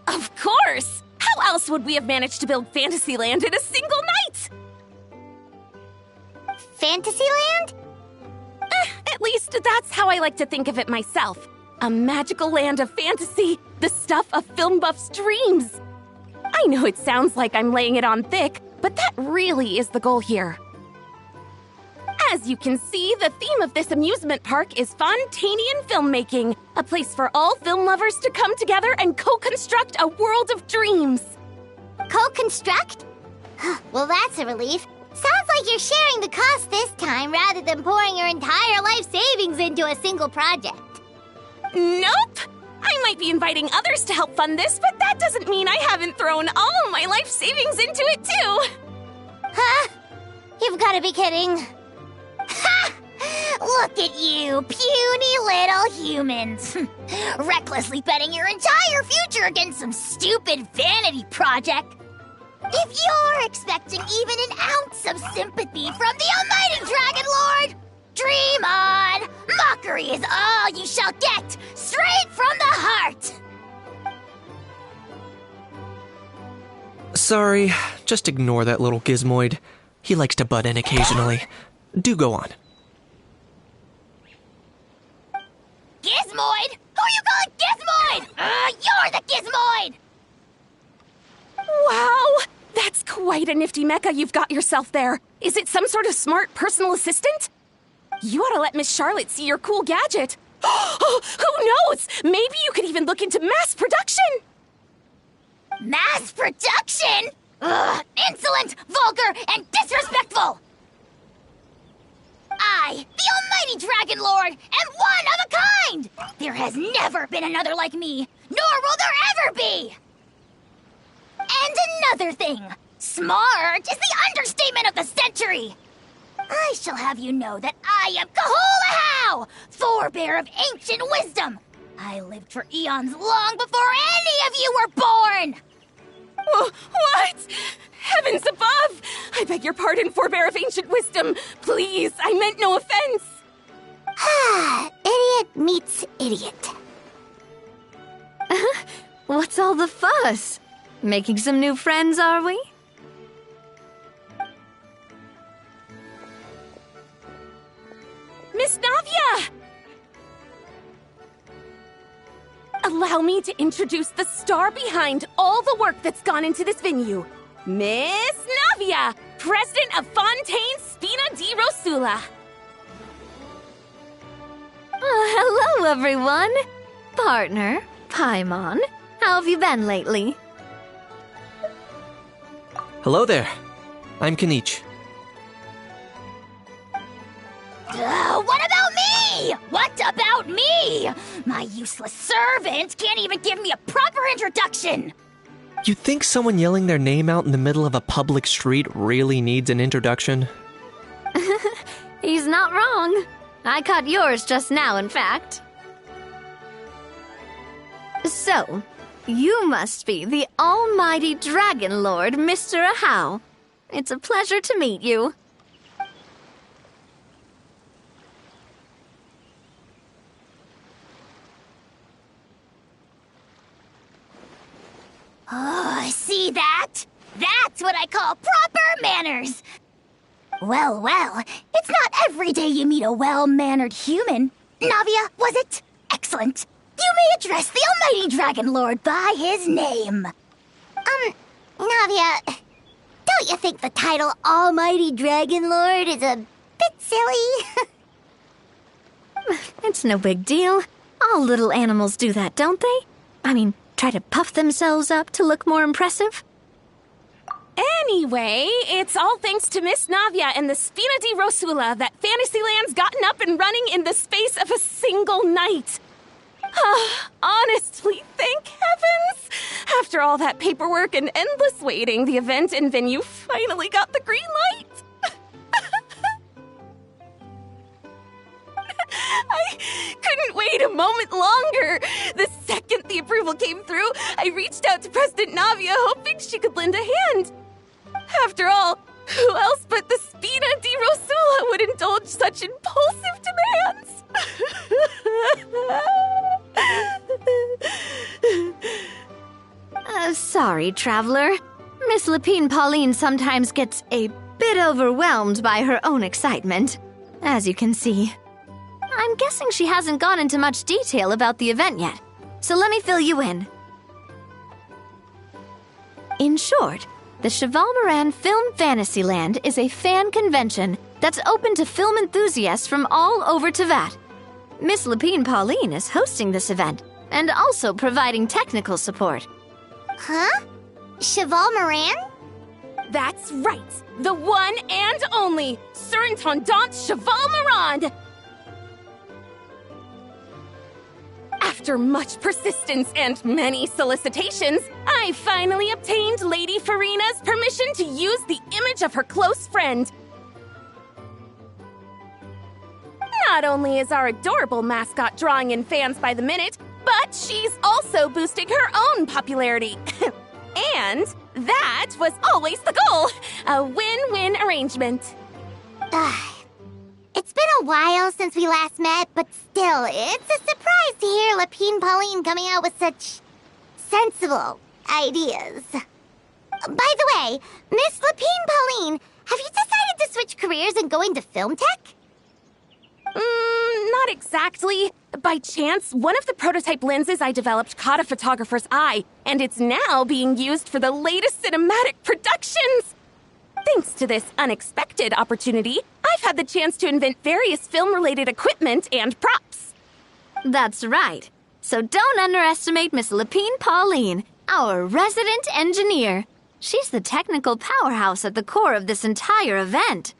H: Of course! How else would we have managed to build Fantasyland in a single night?
A: Fantasyland?
H: At least that's how I like to think of it myself. A magical land of fantasy, the stuff of film buffs' dreams. I know it sounds like I'm laying it on thick, but that really is the goal here. As you can see, the theme of this amusement park is Fontainian filmmaking, a place for all film lovers to come together and co-construct a world of dreams.
A: Co-construct? Well, that's a relief. Sounds like you're sharing the cost this time rather than pouring your entire life savings into a single project.
H: Nope! I might be inviting others to help fund this, but that doesn't mean I haven't thrown all my life savings into it too!
A: Huh? You've gotta be kidding. Ha! Look at you, puny little humans. Recklessly betting your entire future against some stupid vanity project. If you're expecting even an ounce of sympathy from the almighty Dragon Lord, dream on! Mockery is all you shall get, straight from the heart!
C: Sorry, just ignore that little gizmoid. He likes to butt in occasionally. Do go on.
A: Gizmoid? Who are you calling Gizmoid? You're the Gizmoid!
H: Wow! That's quite a nifty mecha you've got yourself there. Is it some sort of smart personal assistant? You ought to let Miss Charlotte see your cool gadget. Oh, who knows? Maybe you could even look into mass production.
A: Mass production? Ugh, insolent, vulgar, and disrespectful! I, the almighty Dragon Lord, am one of a kind! There has never been another like me, nor will there ever be! And another thing, smart is the understatement of the century! I shall have you know that I am Kahulahau, forebear of ancient wisdom! I lived for eons long before any of you were born!
H: What? Heavens above! I beg your pardon, forebear of ancient wisdom. Please, I meant no offense.
A: Idiot meets idiot.
K: What's all the fuss? Making some new friends, are we?
H: Miss Navia! Allow me to introduce the star behind all the work that's gone into this venue. Miss Navia, president of Fontaine Spina di Rosula.
K: Hello, everyone. Partner, Paimon, how have you been lately?
C: Hello there. I'm Kanich.
A: What about me? What about me? My useless servant can't even give me a proper introduction.
C: You think someone yelling their name out in the middle of a public street really needs an introduction?
K: He's not wrong. I caught yours just now, in fact. So, you must be the almighty Dragon Lord, Mr. Ahau. It's a pleasure to meet you.
A: Oh, see that? That's what I call proper manners.
E: Well, well, it's not every day you meet a well-mannered human. Navia, was it? Excellent. You may address the almighty Dragon Lord by his name.
A: Navia, don't you think the title Almighty Dragon Lord is a bit silly?
K: It's no big deal. All little animals do that, don't they? I mean, try to puff themselves up to look more impressive.
H: Anyway, it's all thanks to Miss Navia and the Spina di Rosula that Fantasyland's gotten up and running in the space of a single night. Honestly, thank heavens! After all that paperwork and endless waiting, the event and venue finally got the green light. I couldn't wait a moment longer. The second the approval came through, I reached out to President Navia, hoping she could lend a hand. After all, who else but the Spina di Rosula would indulge such impulsive demands?
K: Sorry, Traveler. Miss Lapine Pauline sometimes gets a bit overwhelmed by her own excitement, as you can see. I'm guessing she hasn't gone into much detail about the event yet, so let me fill you in. In short, the Cheval Moran Film Fantasyland is a fan convention that's open to film enthusiasts from all over Teyvat. Miss Lapine Pauline is hosting this event and also providing technical support.
A: Huh? Cheval Moran?
H: That's right. The one and only Surintendant Cheval Moran. After much persistence and many solicitations, I finally obtained Lady Farina's permission to use the image of her close friend. Not only is our adorable mascot drawing in fans by the minute, but she's also boosting her own popularity. And that was always the goal, a win-win arrangement.
A: It's been a while since we last met, but still, it's a surprise to hear Lapine Pauline coming out with such sensible ideas. By the way, Miss Lapine Pauline, have you decided to switch careers and go into film tech?
H: Not exactly. By chance, one of the prototype lenses I developed caught a photographer's eye, and it's now being used for the latest cinematic productions. Thanks to this unexpected opportunity, I've had the chance to invent various film-related equipment and props.
K: That's right. So don't underestimate Miss Lapine Pauline, our resident engineer. She's the technical powerhouse at the core of this entire event.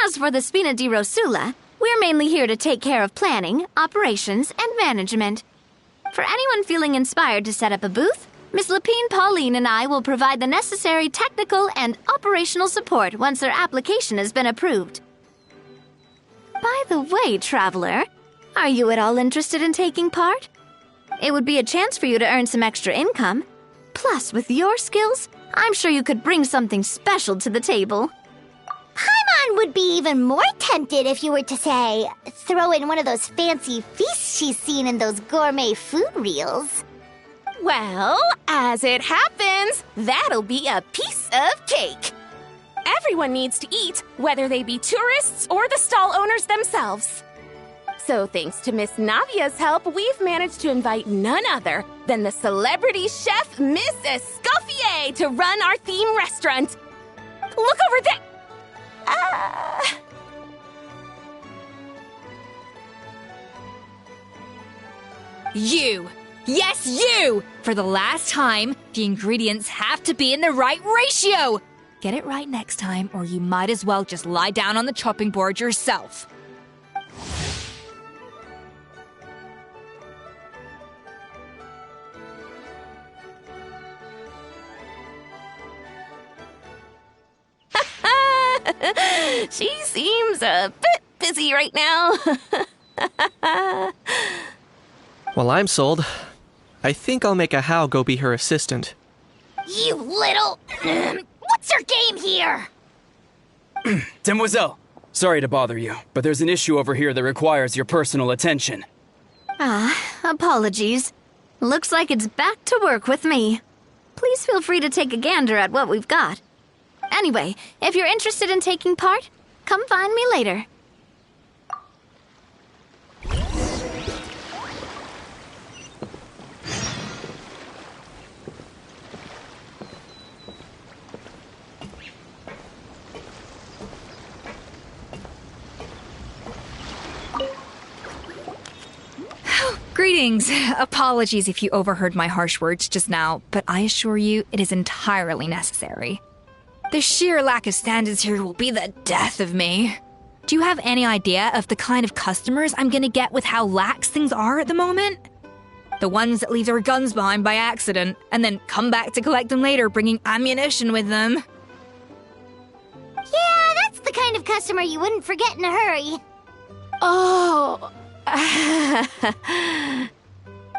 K: As for the Spina di Rosula, we're mainly here to take care of planning, operations, and management. For anyone feeling inspired to set up a booth, Miss Lapine Pauline and I will provide the necessary technical and operational support once their application has been approved. By the way, Traveler, are you at all interested in taking part? It would be a chance for you to earn some extra income. Plus, with your skills, I'm sure you could bring something special to the table.
A: Paimon would be even more tempted if you were to, say, throw in one of those fancy feasts she's seen in those gourmet food reels.
H: Well, as it happens, that'll be a piece of cake. Everyone needs to eat, whether they be tourists or the stall owners themselves. So thanks to Miss Navia's help, we've managed to invite none other than the celebrity chef, Miss Escoffier, to run our theme restaurant. Look over there!
I: You! Yes, you! For the last time, the ingredients have to be in the right ratio! Get it right next time, or you might as well just lie down on the chopping board yourself.
H: She seems a bit busy right now.
C: Well, I'm sold. I think I'll make a How go be her assistant.
E: You little... What's your game here?
W: Sorry to bother you, but there's an issue over here that requires your personal attention.
K: Apologies. Looks like it's back to work with me. Please feel free to take a gander at what we've got. Anyway, if you're interested in taking part, come find me later.
I: Greetings. Apologies if you overheard my harsh words just now, but I assure you it is entirely necessary. The sheer lack of standards here will be the death of me. Do you have any idea of the kind of customers I'm gonna get with how lax things are at the moment? The ones that leave their guns behind by accident and then come back to collect them later bringing ammunition with them.
A: Yeah, that's the kind of customer you wouldn't forget in a hurry.
H: Oh...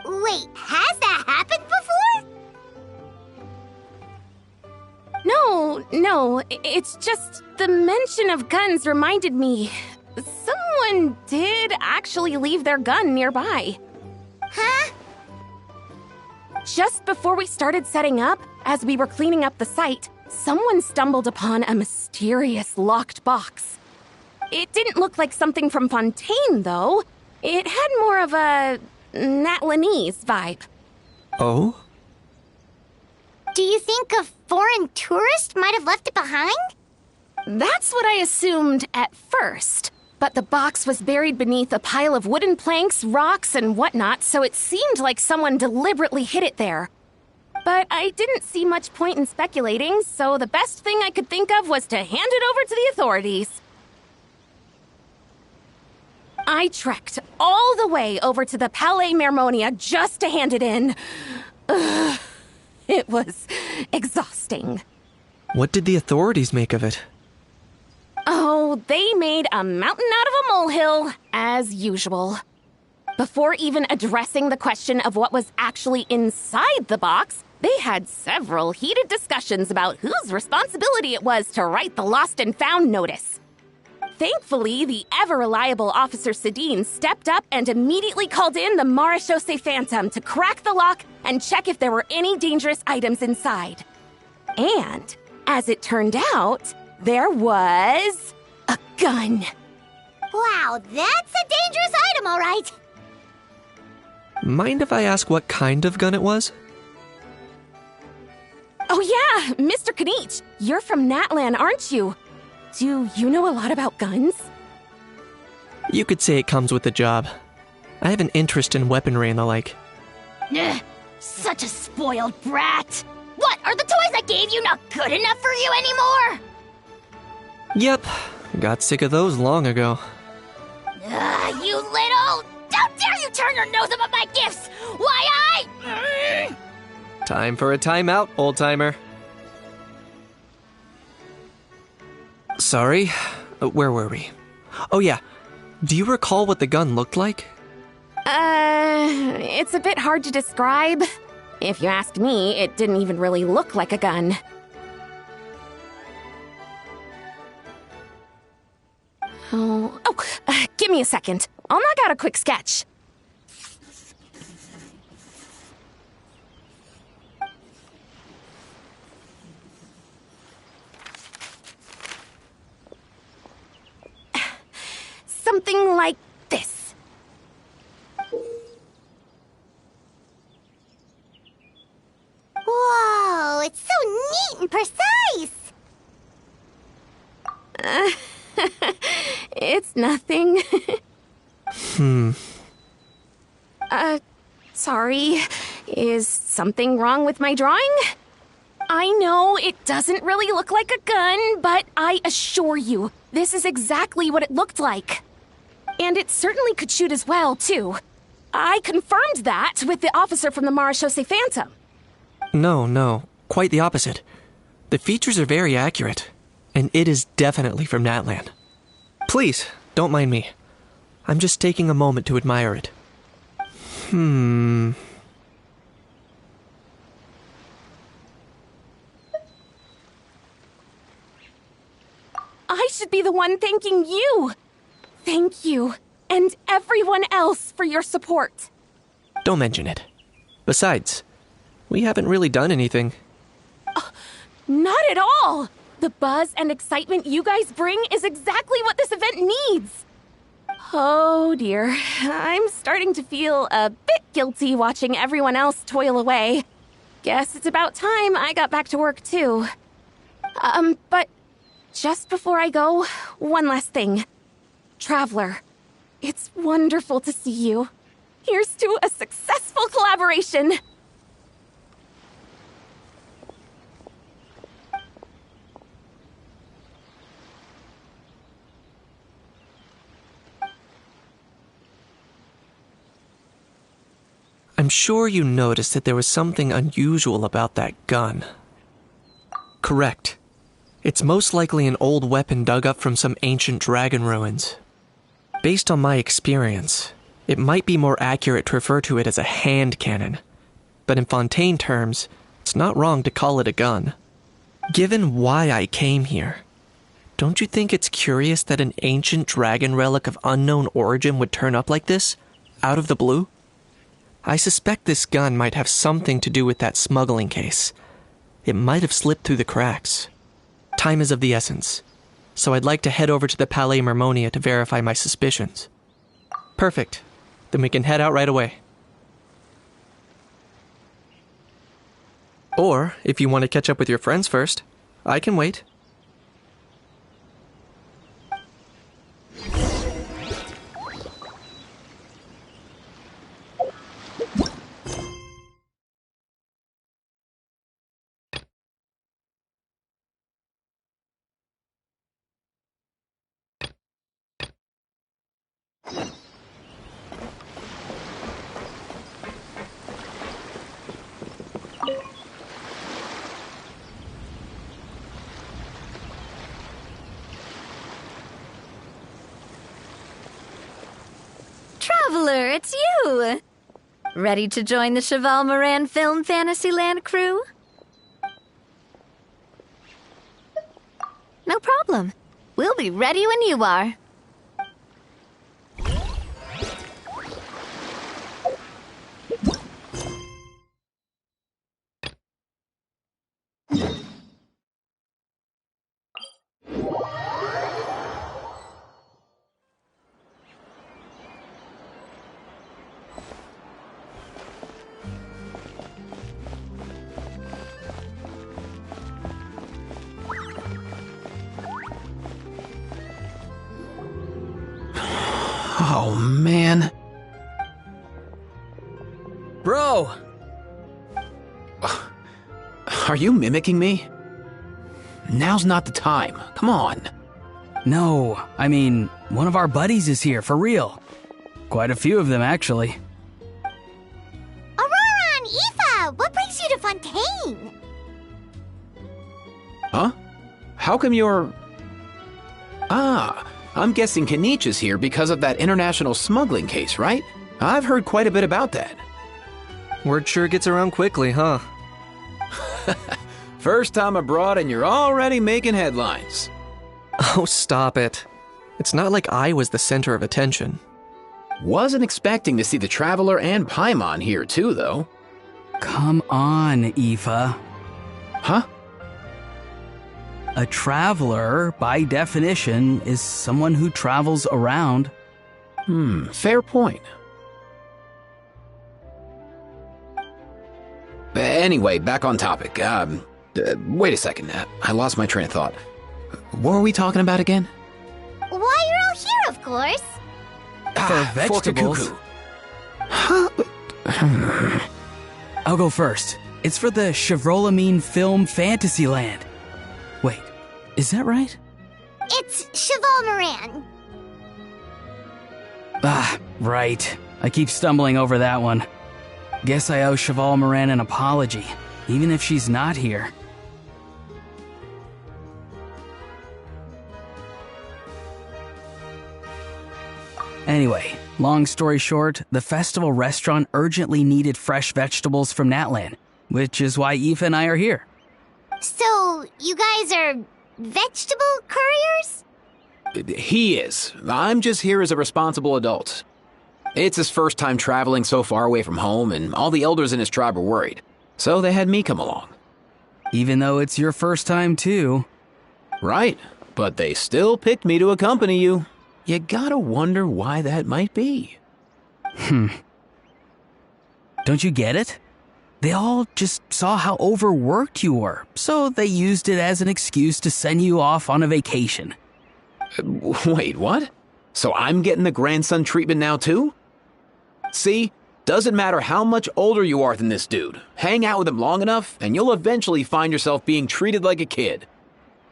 A: Wait, has that happened before?
H: No, it's just the mention of guns reminded me. Someone did actually leave their gun nearby.
A: Huh?
H: Just before we started setting up, as we were cleaning up the site, someone stumbled upon a mysterious locked box. It didn't look like something from Fontaine, though. It had more of a Natlanese vibe.
C: Oh?
A: Do you think a foreign tourist might have left it behind?
H: That's what I assumed at first. But the box was buried beneath a pile of wooden planks, rocks, and whatnot, so it seemed like someone deliberately hid it there. But I didn't see much point in speculating, so the best thing I could think of was to hand it over to the authorities. I trekked all the way over to the Palais Mermonia just to hand it in. Ugh, it was exhausting.
C: What did the authorities make of it?
H: Oh, they made a mountain out of a molehill, as usual. Before even addressing the question of what was actually inside the box, they had several heated discussions about whose responsibility it was to write the lost and found notice. Thankfully, the ever-reliable Officer Sedine stepped up and immediately called in the Marechaussee Phantom to crack the lock and check if there were any dangerous items inside. And, as it turned out, there was a gun.
A: Wow, that's a dangerous item, all right.
C: Mind if I ask what kind of gun it was?
H: Oh yeah, Mr. Kanich, you're from Natlan, aren't you? Do you know a lot about guns?
C: You could say it comes with the job. I have an interest in weaponry and the like.
E: Ugh, such a spoiled brat. What, are the toys I gave you not good enough for you anymore?
C: Yep, got sick of those long ago.
E: You little... How dare you turn your nose up at my gifts! Why
C: Time for a timeout, old-timer. Sorry, where were we? Oh yeah, do you recall what the gun looked like?
H: It's a bit hard to describe. If you ask me, it didn't even really look like a gun. Give me a second. I'll knock out a quick sketch. Something like this.
A: Whoa, it's so neat and precise.
H: It's nothing. Sorry. Is something wrong with my drawing? I know it doesn't really look like a gun, but I assure you, this is exactly what it looked like. And it certainly could shoot as well, too. I confirmed that with the officer from the Marechaussee Phantom.
C: No, quite the opposite. The features are very accurate, and it is definitely from Natlan. Please, don't mind me. I'm just taking a moment to admire it.
H: I should be the one thanking you. Thank you, and everyone else for your support.
C: Don't mention it. Besides, we haven't really done anything.
H: Not at all. The buzz and excitement you guys bring is exactly what this event needs. Oh dear, I'm starting to feel a bit guilty watching everyone else toil away. Guess it's about time I got back to work too. But just before I go, one last thing. Traveler, it's wonderful to see you. Here's to a successful collaboration.
C: I'm sure you noticed that there was something unusual about that gun. Correct. It's most likely an old weapon dug up from some ancient dragon ruins. Based on my experience, it might be more accurate to refer to it as a hand cannon. But in Fontaine terms, it's not wrong to call it a gun. Given why I came here, don't you think it's curious that an ancient dragon relic of unknown origin would turn up like this, out of the blue? I suspect this gun might have something to do with that smuggling case. It might have slipped through the cracks. Time is of the essence, so I'd like to head over to the Palais Mermonia to verify my suspicions. Perfect. Then we can head out right away. Or, if you want to catch up with your friends first, I can wait.
K: Traveler, it's you! Ready to join the Cheval Moran Film Fantasyland crew? No problem. We'll be ready when you are.
F: Oh, man.
W: Bro!
F: Are you mimicking me? Now's not the time. Come on.
W: No, I mean, one of our buddies is here, for real. Quite a few of them, actually.
A: Aurora and Aoife, what brings you to Fontaine?
F: Huh? How come you're... Ah, I'm guessing Kaniche is here because of that international smuggling case, right? I've heard quite a bit about that.
C: Word sure gets around quickly, huh?
F: First time abroad and you're already making headlines.
C: Oh, stop it. It's not like I was the center of attention.
F: Wasn't expecting to see the Traveler and Paimon here too, though.
W: Come on, Aoife.
F: Huh?
W: A traveler, by definition, is someone who travels around.
F: Fair point. Anyway, back on topic. Wait a second. I lost my train of thought. What were we talking about again?
A: Why you're all here, of course.
W: For vegetables. I'll go first. It's for the Chevrolamine Film Fantasyland. Wait, is that right?
A: It's Cheval Moran.
W: Ah, right. I keep stumbling over that one. Guess I owe Cheval Moran an apology, even if she's not here. Anyway, long story short, the festival restaurant urgently needed fresh vegetables from Natlan, which is why Aoife and I are here.
A: So, you guys are vegetable couriers?
F: He is. I'm just here as a responsible adult. It's his first time traveling so far away from home, and all the elders in his tribe were worried. So they had me come along.
W: Even though it's your first time too.
F: Right, but they still picked me to accompany you. You gotta wonder why that might be.
W: Don't you get it? They all just saw how overworked you were, so they used it as an excuse to send you off on a vacation.
F: Wait, what? So I'm getting the grandson treatment now too? See? Doesn't matter how much older you are than this dude. Hang out with him long enough, and you'll eventually find yourself being treated like a kid.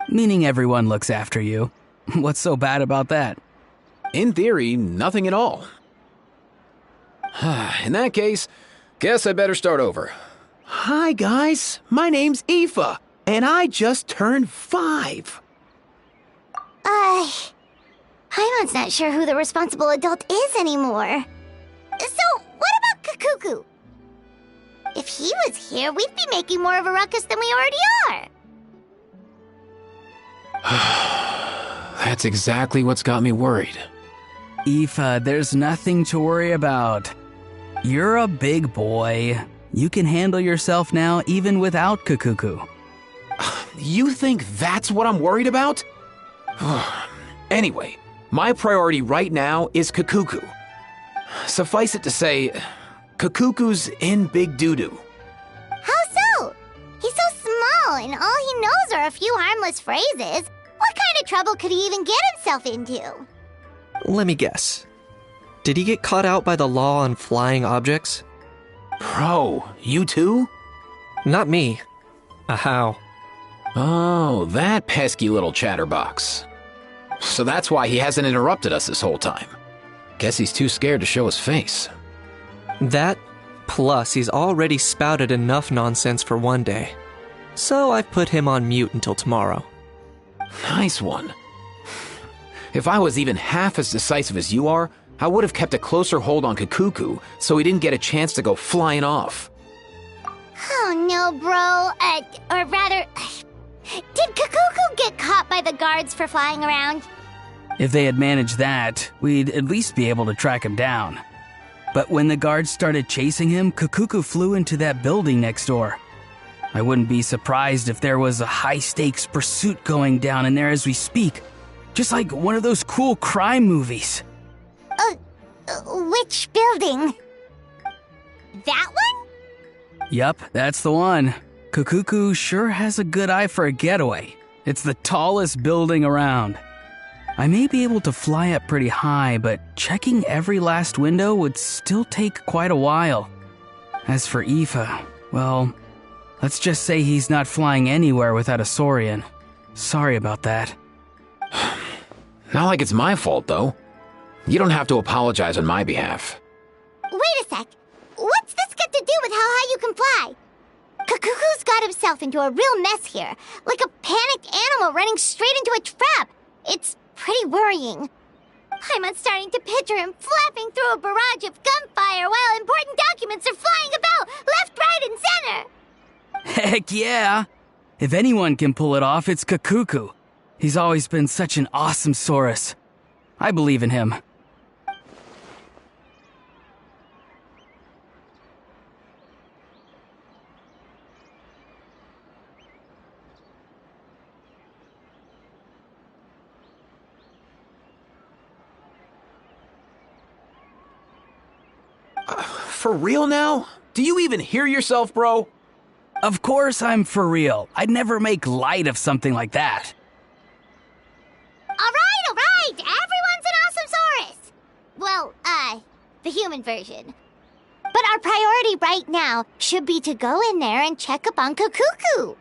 W: Meaning everyone looks after you. What's so bad about that?
F: In theory, nothing at all. In that case, guess I better start over. Hi guys, my name's Aoife, and I just turned 5.
A: Paimon's not sure who the responsible adult is anymore. So, what about Kakuku? If he was here, we'd be making more of a ruckus than we already are.
F: That's exactly what's got me worried.
W: Aoife, there's nothing to worry about. You're a big boy. You can handle yourself now even without Kakuku.
F: You think that's what I'm worried about? Anyway, my priority right now is Kakuku. Suffice it to say, Kakuku's in big doo-doo.
A: How so? He's so small, and all he knows are a few harmless phrases. What kind of trouble could he even get himself into?
C: Let me guess. Did he get caught out by the law on flying objects?
F: Bro, you too?
C: Not me. How?
F: Oh, that pesky little chatterbox. So that's why he hasn't interrupted us this whole time. Guess he's too scared to show his face.
C: That, plus he's already spouted enough nonsense for one day. So I've put him on mute until tomorrow.
F: Nice one. If I was even half as decisive as you are, I would have kept a closer hold on Kakuku so he didn't get a chance to go flying off.
A: Oh no, bro. Or rather, did Kakuku get caught by the guards for flying around?
W: If they had managed that, we'd at least be able to track him down. But when the guards started chasing him, Kakuku flew into that building next door. I wouldn't be surprised if there was a high-stakes pursuit going down in there as we speak. Just like one of those cool crime movies.
A: Which building? That one?
W: Yup, that's the one. Kakuku sure has a good eye for a getaway. It's the tallest building around. I may be able to fly up pretty high, but checking every last window would still take quite a while. As for Aoife, well, let's just say he's not flying anywhere without a Saurian. Sorry about that.
F: Not like it's my fault, though. You don't have to apologize on my behalf.
A: Wait a sec. What's this got to do with how high you can fly? Kakuku's got himself into a real mess here, like a panicked animal running straight into a trap. It's pretty worrying. I'm starting to picture him flapping through a barrage of gunfire while important documents are flying about left, right, and center.
W: Heck yeah! If anyone can pull it off, it's Kakuku. He's always been such an awesome Saurus. I believe in him.
F: For real now? Do you even hear yourself, bro?
W: Of course I'm for real. I'd never make light of something like that.
A: All right! Everyone's an awesome Saurus! Well, the human version. But our priority right now should be to go in there and check up on Kakuku.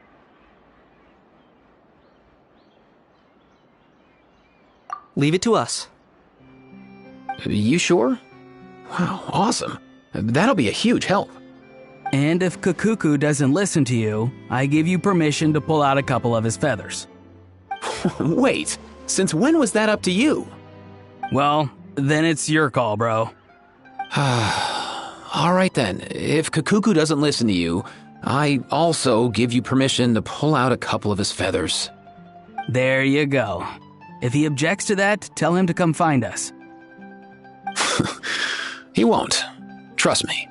C: Leave it to us.
F: You sure? Wow, awesome. That'll be a huge help.
W: And if Kakuku doesn't listen to you, I give you permission to pull out a couple of his feathers.
F: Wait, since when was that up to you?
W: Well, then it's your call, bro.
F: All right then, if Kakuku doesn't listen to you, I also give you permission to pull out a couple of his feathers.
W: There you go. If he objects to that, tell him to come find us.
F: He won't. Trust me.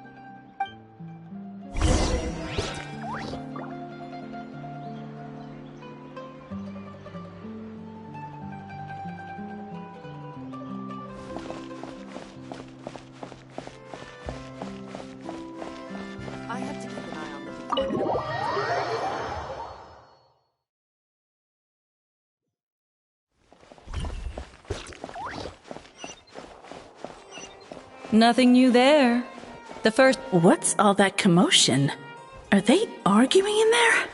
L: Nothing new there. The first... What's all that commotion? Are they arguing in there?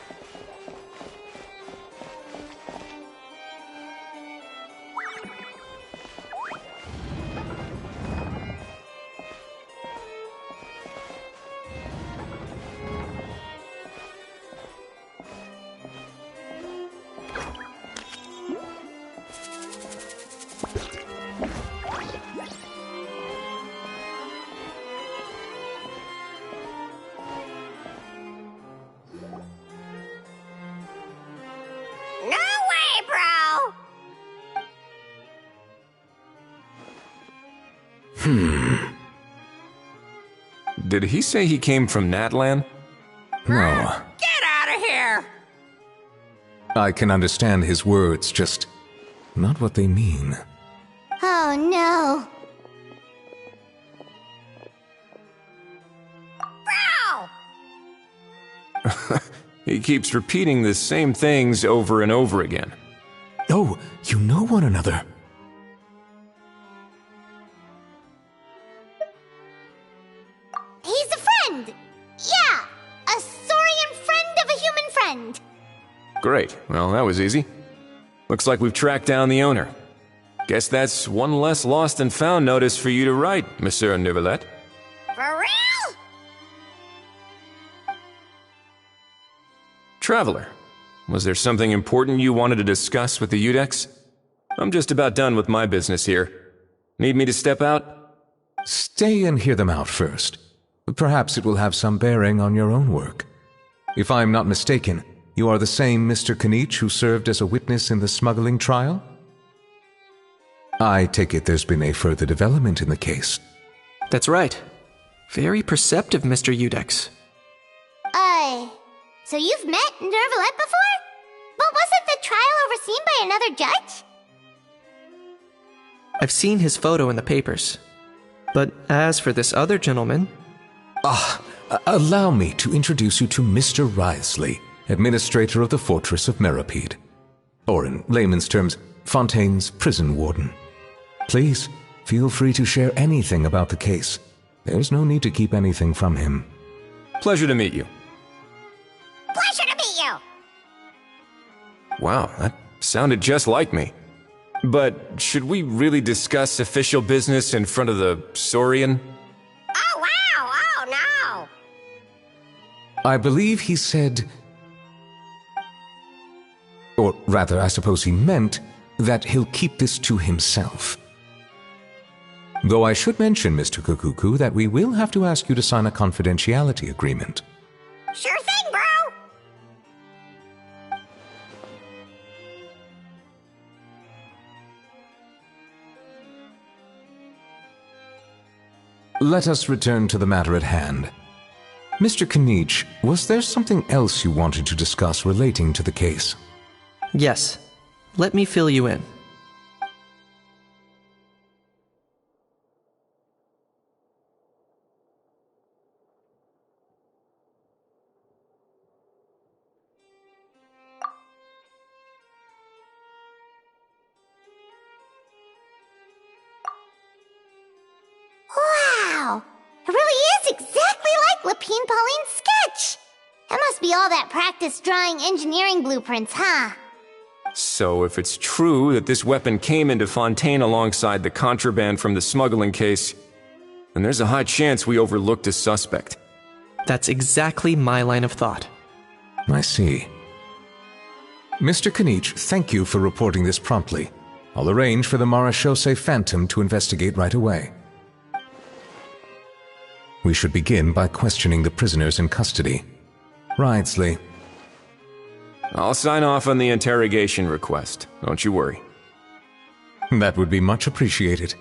N: Did he say he came from Natlan? No.
O: Get out of here!
X: I can understand his words, just not what they mean.
A: Oh no.
O: Bro!
N: He keeps repeating the same things over and over again.
X: Oh, you know one another.
A: He's a friend! Yeah! A saurian friend of a human friend!
N: Great. Well, that was easy. Looks like we've tracked down the owner. Guess that's one less lost and found notice for you to write, Monsieur Neuvillette.
A: For real?
N: Traveler, was there something important you wanted to discuss with the Udex? I'm just about done with my business here. Need me to step out?
X: Stay and hear them out first. Perhaps it will have some bearing on your own work. If I'm not mistaken, you are the same Mr. Kanich who served as a witness in the smuggling trial? I take it there's been a further development in the case.
C: That's right. Very perceptive, Mr. Udex.
A: So you've met Neuvillette before? But wasn't the trial overseen by another judge?
C: I've seen his photo in the papers. But as for this other gentleman...
X: Allow me to introduce you to Mr. Wriothesley, administrator of the Fortress of Meripede. Or in layman's terms, Fontaine's prison warden. Please, feel free to share anything about the case. There's no need to keep anything from him.
N: Pleasure to meet you.
A: Pleasure to meet you!
N: Wow, that sounded just like me. But should we really discuss official business in front of the Saurian?
A: Oh, wow! Oh, no!
X: I believe he said... Or rather, I suppose he meant that he'll keep this to himself. Though I should mention, Mr. Kukuku, that we will have to ask you to sign a confidentiality agreement.
A: Sure thing, bro!
X: Let us return to the matter at hand. Mr. Kanich, was there something else you wanted to discuss relating to the case?
C: Yes. Let me fill you in.
A: Wow! It really is exactly like Lapine Pauline's sketch! That must be all that practice drawing engineering blueprints, huh?
N: So if it's true that this weapon came into Fontaine alongside the contraband from the smuggling case, then there's a high chance we overlooked a suspect.
C: That's exactly my line of thought.
X: I see. Mr. Kanich, thank you for reporting this promptly. I'll arrange for the Marechaussee Phantom to investigate right away. We should begin by questioning the prisoners in custody. Wriothesley.
N: I'll sign off on the interrogation request, don't you worry.
X: That would be much appreciated.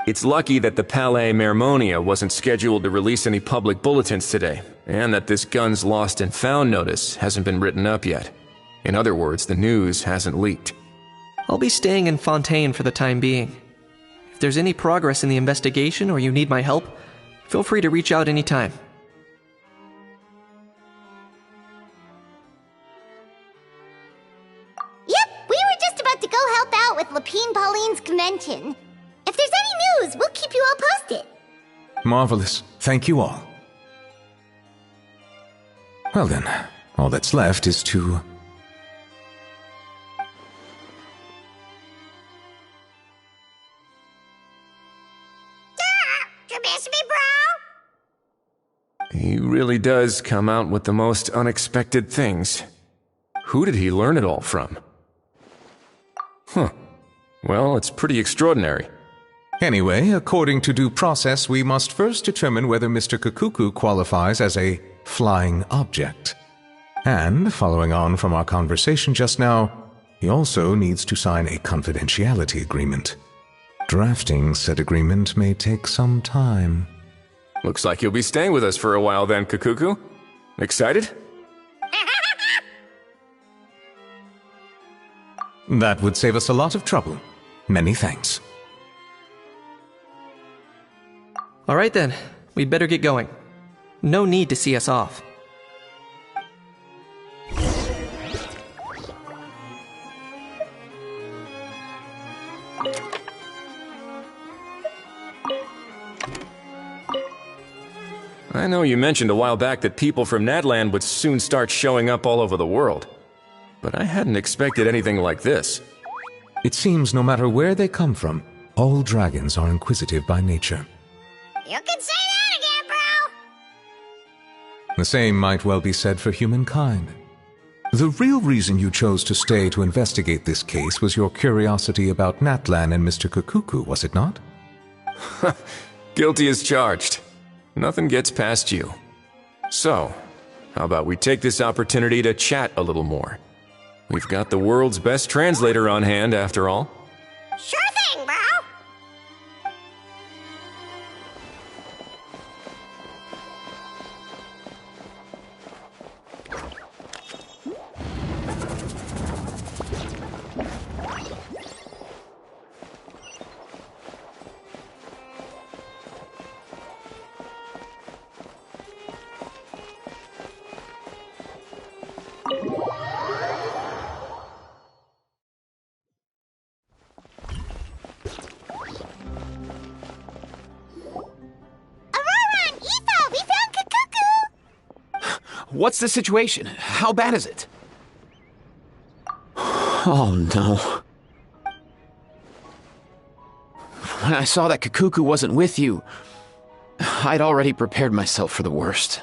N: It's lucky that the Palais Mermonia wasn't scheduled to release any public bulletins today, and that this guns lost and found notice hasn't been written up yet. In other words, the news hasn't leaked.
C: I'll be staying in Fontaine for the time being. If there's any progress in the investigation or you need my help, feel free to reach out anytime.
A: Yep, we were just about to go help out with Lapine Pauline's convention. If there's any news. We'll keep you all posted.
X: Marvelous. Thank you all. Well then, all that's left is to...
A: You miss me, bro?
N: He really does come out with the most unexpected things. Who did he learn it all from? Huh. Well, it's pretty extraordinary.
X: Anyway, according to due process, we must first determine whether Mr. Kakuku qualifies as a flying object. And, following on from our conversation just now, he also needs to sign a confidentiality agreement. Drafting said agreement may take some time.
N: Looks like you'll be staying with us for a while then, Kakuku. Excited?
X: That would save us a lot of trouble. Many thanks.
C: All right then, we'd better get going. No need to see us off.
N: I know you mentioned a while back that people from Natland would soon start showing up all over the world. But I hadn't expected anything like this.
X: It seems no matter where they come from, all dragons are inquisitive by nature.
A: You can say that again, bro!
X: The same might well be said for humankind. The real reason you chose to stay to investigate this case was your curiosity about Natlan and Mr. Kakuku, was it not?
N: Guilty as charged. Nothing gets past you. So, how about we take this opportunity to chat a little more? We've got the world's best translator on hand, after all.
A: Sure thing, bro!
F: What's the situation? How bad is it? Oh no. When I saw that Kakuku wasn't with you, I'd already prepared myself for the worst.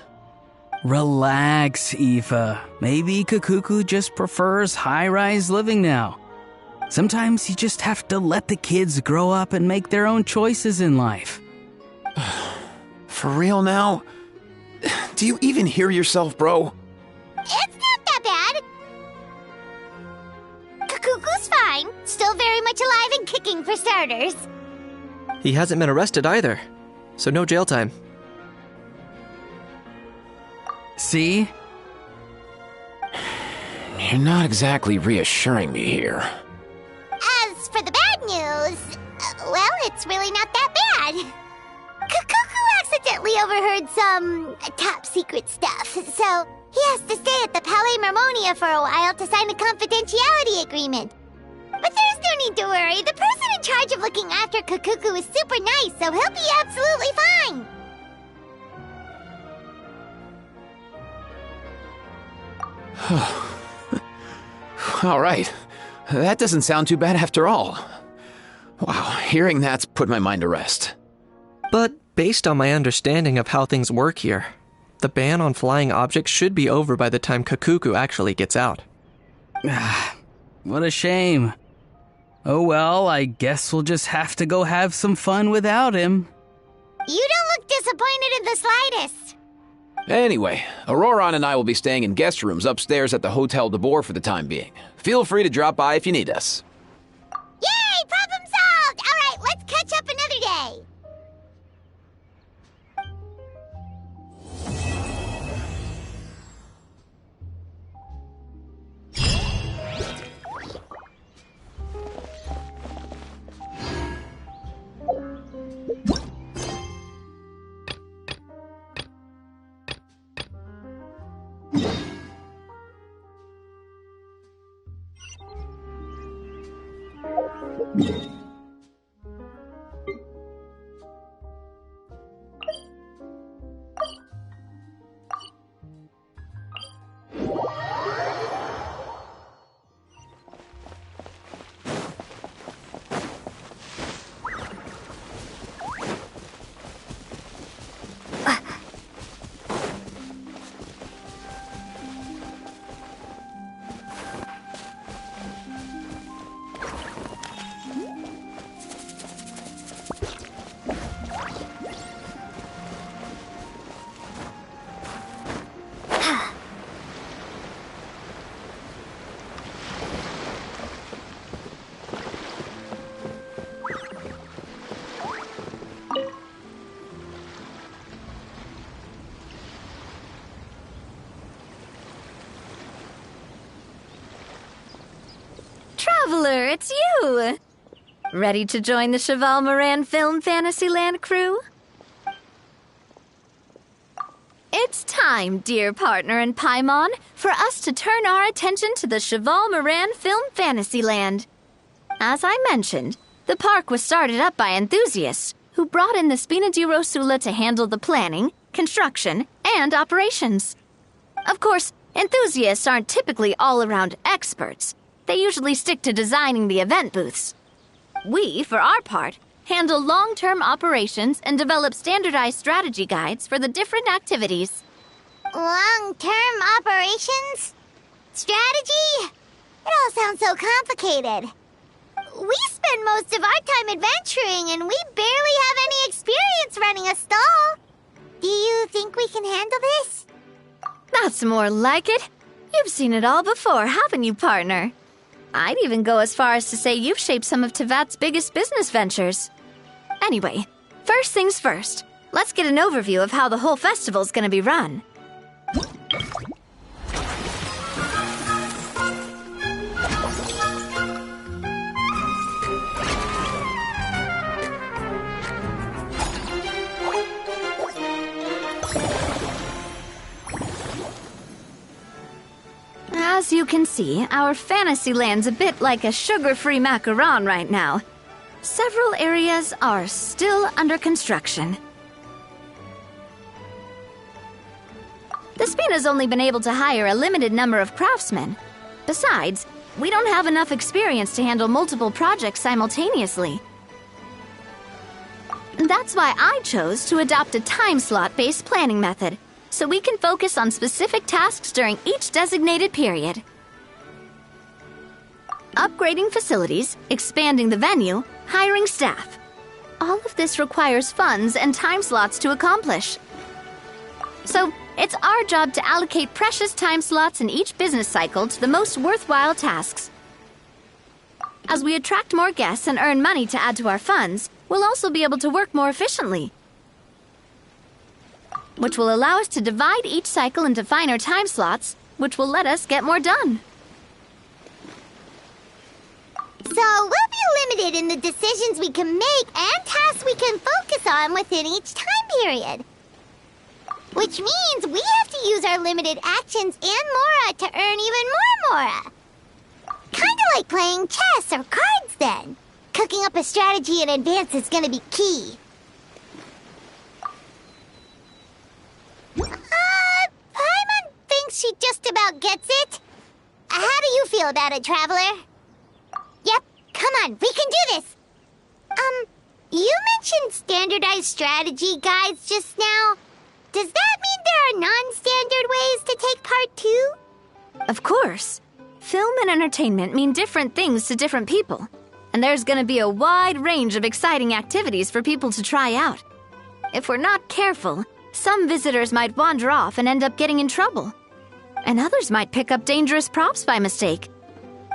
W: Relax, Aoife. Maybe Kakuku just prefers high-rise living now. Sometimes you just have to let the kids grow up and make their own choices in life.
F: For real now? Do you even hear yourself, bro?
A: It's not that bad. Kakuku's fine. Still very much alive and kicking, for starters.
C: He hasn't been arrested either, so no jail time.
W: See?
F: You're not exactly reassuring me here.
A: As for the bad news, well, it's really not that bad. Kakuku accidentally overheard some top-secret stuff, so he has to stay at the Palais Marmonia for a while to sign a confidentiality agreement. But there's no need to worry. The person in charge of looking after Kakuku is super nice, so he'll be absolutely fine.
F: All right. That doesn't sound too bad after all. Wow, hearing that's put my mind to rest.
C: But based on my understanding of how things work here, the ban on flying objects should be over by the time Kakuku actually gets out.
W: What a shame. Oh well, I guess we'll just have to go have some fun without him.
A: You don't look disappointed in the slightest.
F: Anyway, Auroron and I will be staying in guest rooms upstairs at the Hotel de Boer for the time being. Feel free to drop by if you need us.
A: Yay! Problem solved! All right, let's catch up another day.
K: it's you! Ready to join the Cheval Moran Film Fantasyland crew? It's time, dear partner and Paimon, for us to turn our attention to the Cheval Moran Film Fantasyland. As I mentioned, the park was started up by enthusiasts who brought in the Spina di Rosula to handle the planning, construction, and operations. Of course, enthusiasts aren't typically all-around experts. They usually stick to designing the event booths. We, for our part, handle long-term operations and develop standardized strategy guides for the different activities.
A: Long-term operations? Strategy? It all sounds so complicated. We spend most of our time adventuring, and we barely have any experience running a stall. Do you think we can handle this?
K: That's more like it. You've seen it all before, haven't you, partner? I'd even go as far as to say you've shaped some of Tevat's biggest business ventures. Anyway, first things first. Let's get an overview of how the whole festival's gonna be run. As you can see, our Fantasyland's a bit like a sugar-free macaron right now. Several areas are still under construction. The Spina's only been able to hire a limited number of craftsmen. Besides, we don't have enough experience to handle multiple projects simultaneously. That's why I chose to adopt a time slot-based planning method, so we can focus on specific tasks during each designated period. Upgrading facilities, expanding the venue, hiring staff. All of this requires funds and time slots to accomplish. So, it's our job to allocate precious time slots in each business cycle to the most worthwhile tasks. As we attract more guests and earn money to add to our funds, we'll also be able to work more efficiently, which will allow us to divide each cycle into finer time slots, which will let us get more done.
A: So we'll be limited in the decisions we can make and tasks we can focus on within each time period. Which means we have to use our limited actions and Mora to earn even more Mora. Kinda like playing chess or cards then. Cooking up a strategy in advance is gonna be key. Paimon thinks she just about gets it. How do you feel about it, Traveler? Yep, come on, we can do this! You mentioned standardized strategy guides just now. Does that mean there are non-standard ways to take part too?
K: Of course. Film and entertainment mean different things to different people. And there's gonna be a wide range of exciting activities for people to try out. If we're not careful, some visitors might wander off and end up getting in trouble. And others might pick up dangerous props by mistake.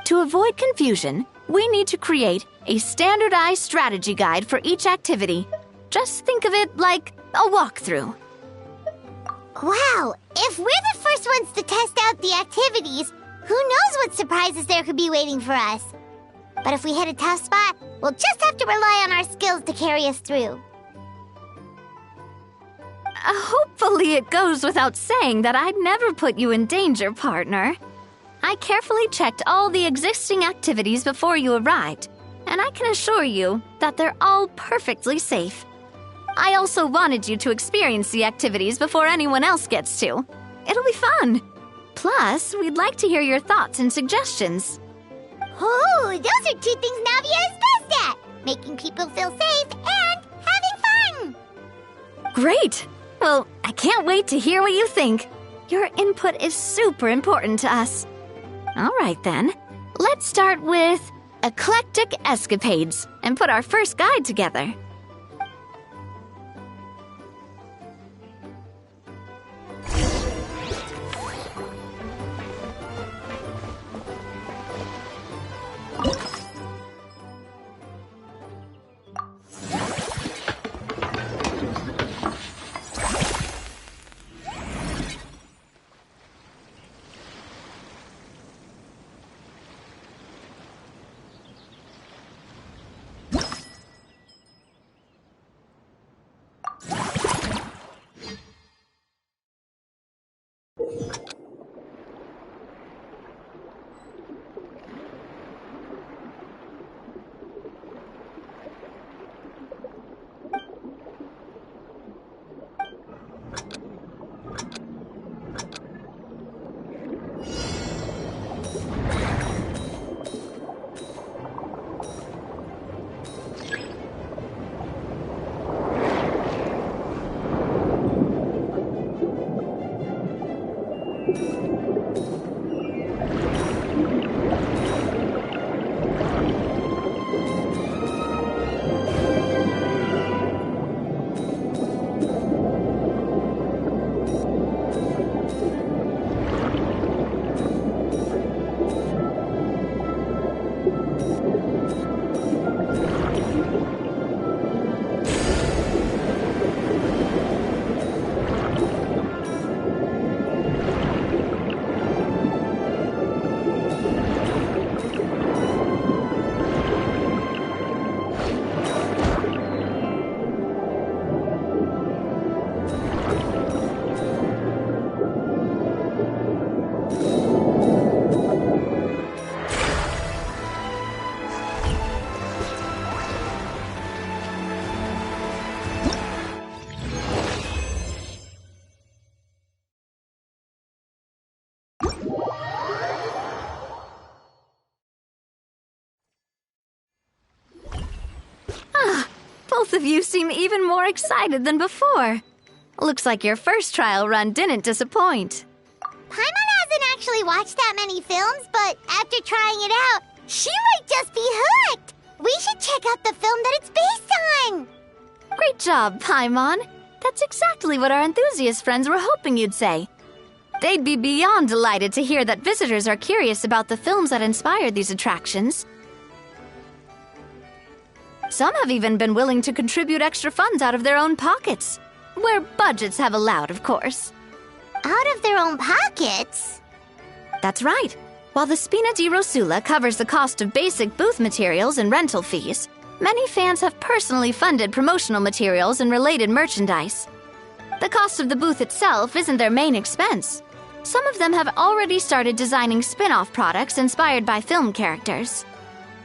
K: To avoid confusion, we need to create a standardized strategy guide for each activity. Just think of it like a walkthrough.
A: Wow, if we're the first ones to test out the activities, who knows what surprises there could be waiting for us? But if we hit a tough spot, we'll just have to rely on our skills to carry us through.
K: Hopefully it goes without saying that I'd never put you in danger, partner. I carefully checked all the existing activities before you arrived, and I can assure you that they're all perfectly safe. I also wanted you to experience the activities before anyone else gets to. It'll be fun. Plus, we'd like to hear your thoughts and suggestions.
A: Oh, those are two things Navia is best at! Making people feel safe and having fun!
K: Great! Well, I can't wait to hear what you think. Your input is super important to us. All right, then. Let's start with Eclectic Escapades and put our first guide together. Both of you seem even more excited than before. Looks like your first trial run didn't disappoint.
A: Paimon hasn't actually watched that many films, but after trying it out, she might just be hooked. We should check out the film that it's based on.
K: Great job, Paimon. That's exactly what our enthusiast friends were hoping you'd say. They'd be beyond delighted to hear that visitors are curious about the films that inspired these attractions. Some have even been willing to contribute extra funds out of their own pockets. Where budgets have allowed, of course.
A: Out of their own pockets?
K: That's right. While the Spina di Rosula covers the cost of basic booth materials and rental fees, many fans have personally funded promotional materials and related merchandise. The cost of the booth itself isn't their main expense. Some of them have already started designing spin-off products inspired by film characters.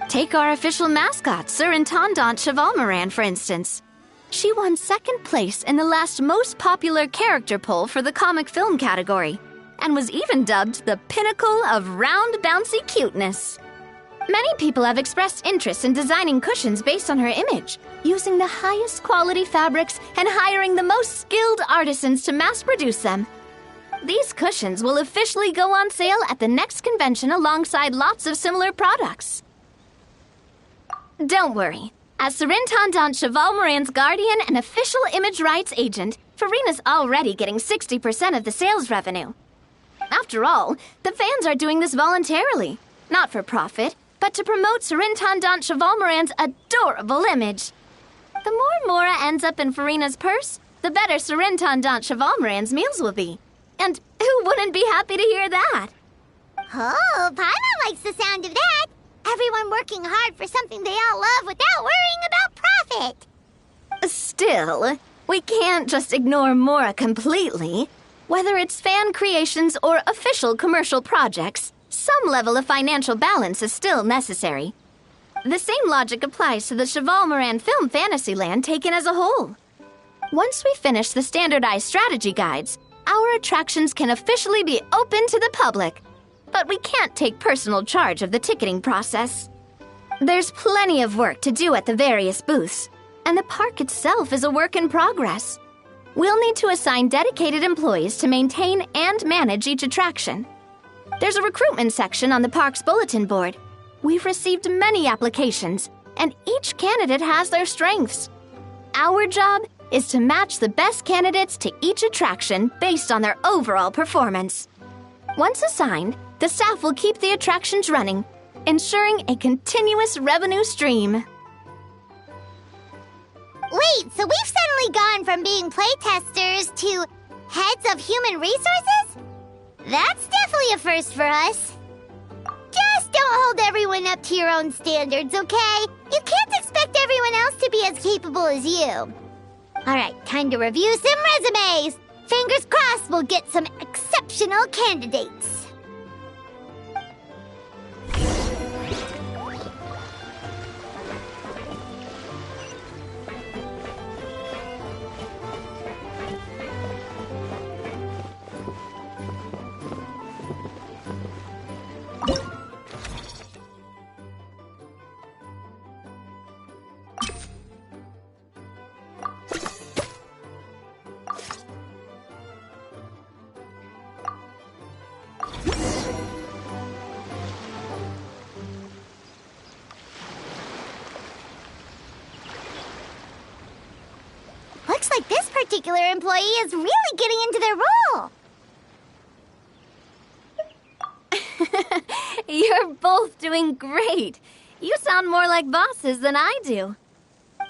K: Take our official mascot, Surintendant Chevalmoran, for instance. She won second place in the last most popular character poll for the comic film category, and was even dubbed the pinnacle of round bouncy cuteness. Many people have expressed interest in designing cushions based on her image, using the highest quality fabrics and hiring the most skilled artisans to mass produce them. These cushions will officially go on sale at the next convention alongside lots of similar products. Don't worry. As Surintendant Chevalmoran's guardian and official image rights agent, Farina's already getting 60% of the sales revenue. After all, the fans are doing this voluntarily, not for profit, but to promote Surintendant Chevalmoran's adorable image. The more Mora ends up in Farina's purse, the better Surintendant Chevalmoran's meals will be. And who wouldn't be happy to hear that?
A: Oh, Paimon likes the sound of that. Everyone working hard for something they all love without worrying about profit.
K: Still, we can't just ignore Mora completely. Whether it's fan creations or official commercial projects, some level of financial balance is still necessary. The same logic applies to the Chevalmoran Film Fantasyland taken as a whole. Once we finish the standardized strategy guides, our attractions can officially be open to the public. But we can't take personal charge of the ticketing process. There's plenty of work to do at the various booths, and the park itself is a work in progress. We'll need to assign dedicated employees to maintain and manage each attraction. There's a recruitment section on the park's bulletin board. We've received many applications, and each candidate has their strengths. Our job is to match the best candidates to each attraction based on their overall performance. Once assigned, the staff will keep the attractions running, ensuring a continuous revenue stream.
A: Wait, so we've suddenly gone from being playtesters to heads of human resources? That's definitely a first for us. Just don't hold everyone up to your own standards, okay? You can't expect everyone else to be as capable as you. Alright, time to review some resumes. Fingers crossed we'll get some exceptional candidates. Looks like this particular employee is really getting into their role.
K: You're both doing great. You sound more like bosses than I do.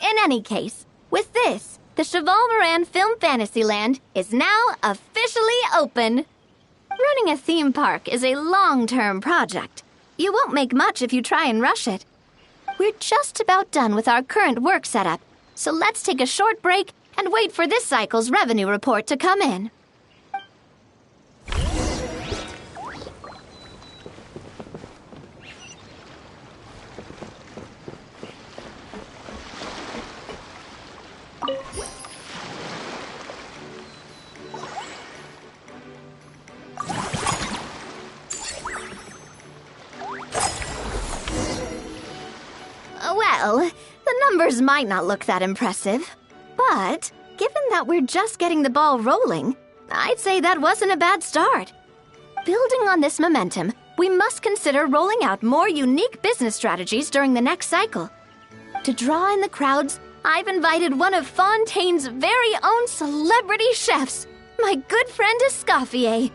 K: In any case, with this, the Chevalmoran Film Fantasyland is now officially open. Running a theme park is a long-term project. You won't make much if you try and rush it. We're just about done with our current work setup, so let's take a short break and wait for this cycle's revenue report to come in. Well, the numbers might not look that impressive, but given that we're just getting the ball rolling, I'd say that wasn't a bad start. Building on this momentum, we must consider rolling out more unique business strategies during the next cycle. To draw in the crowds, I've invited one of Fontaine's very own celebrity chefs, my good friend Escoffier.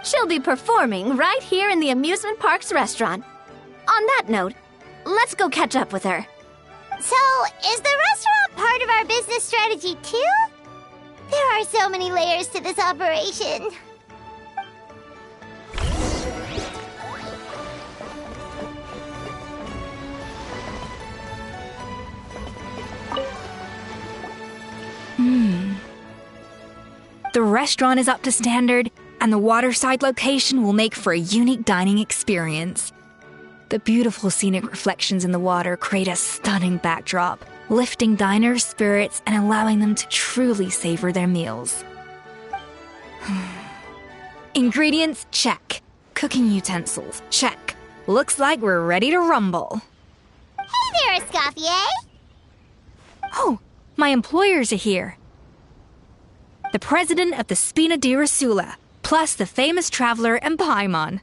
K: She'll be performing right here in the amusement park's restaurant. On that note, let's go catch up with her.
A: So, is the restaurant part of our business strategy too? There are so many layers to this operation.
I: The restaurant is up to standard, and the waterside location will make for a unique dining experience. The beautiful scenic reflections in the water create a stunning backdrop, lifting diners' spirits and allowing them to truly savor their meals. Ingredients, check. Cooking utensils, check. Looks like we're ready to rumble.
A: Hey there, Escoffier!
I: Oh, my employers are here. The president of the Spina di Rasula, plus the famous traveler and Paimon.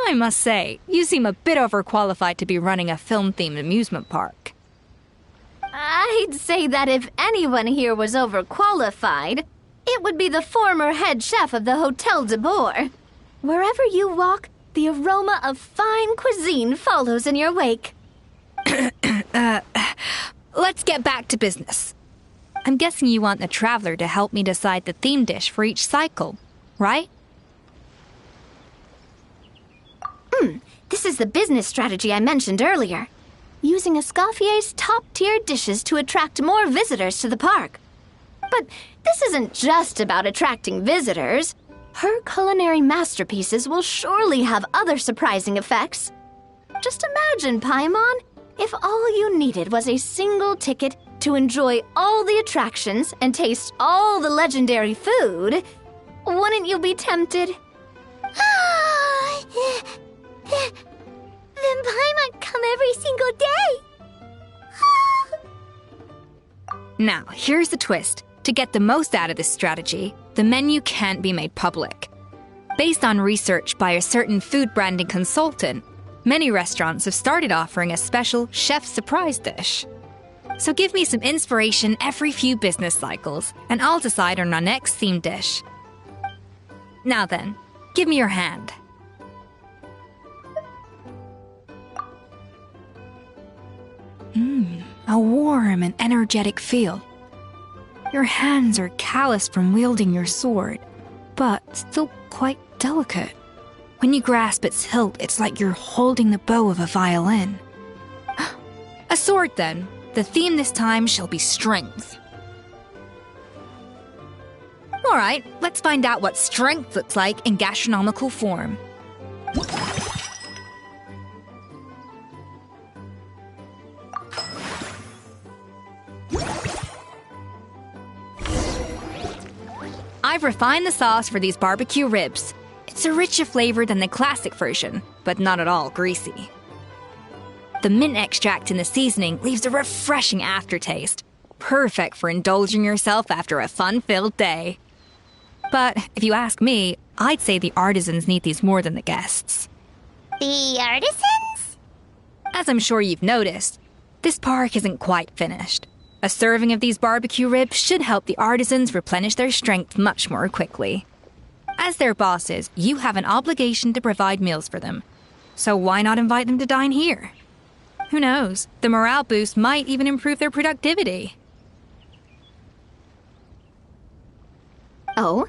I: I must say, you seem a bit overqualified to be running a film-themed amusement park.
K: I'd say that if anyone here was overqualified, it would be the former head chef of the Hotel de Boer. Wherever you walk, the aroma of fine cuisine follows in your wake.
I: Let's get back to business. I'm guessing you want the traveler to help me decide the theme dish for each cycle, right?
K: This is the business strategy I mentioned earlier. Using Escoffier's top-tier dishes to attract more visitors to the park. But this isn't just about attracting visitors. Her culinary masterpieces will surely have other surprising effects. Just imagine, Paimon, if all you needed was a single ticket to enjoy all the attractions and taste all the legendary food. Wouldn't you be tempted?
A: Then Paimon come every single day.
I: Now, here's the twist. To get the most out of this strategy, the menu can't be made public. Based on research by a certain food branding consultant, many restaurants have started offering a special chef surprise dish. So give me some inspiration every few business cycles, and I'll decide on our next theme dish. Now then, give me your hand. A warm and energetic feel. Your hands are calloused from wielding your sword, but still quite delicate. When you grasp its hilt, it's like you're holding the bow of a violin. A sword, then. The theme this time shall be strength. All right, let's find out what strength looks like in gastronomical form. I've refined the sauce for these barbecue ribs. It's a richer flavor than the classic version, but not at all greasy. The mint extract in the seasoning leaves a refreshing aftertaste, perfect for indulging yourself after a fun-filled day. But if you ask me, I'd say the artisans need these more than the guests.
A: The artisans?
I: As I'm sure you've noticed, this park isn't quite finished. A serving of these barbecue ribs should help the artisans replenish their strength much more quickly. As their bosses, you have an obligation to provide meals for them. So why not invite them to dine here? Who knows? The morale boost might even improve their productivity.
K: Oh,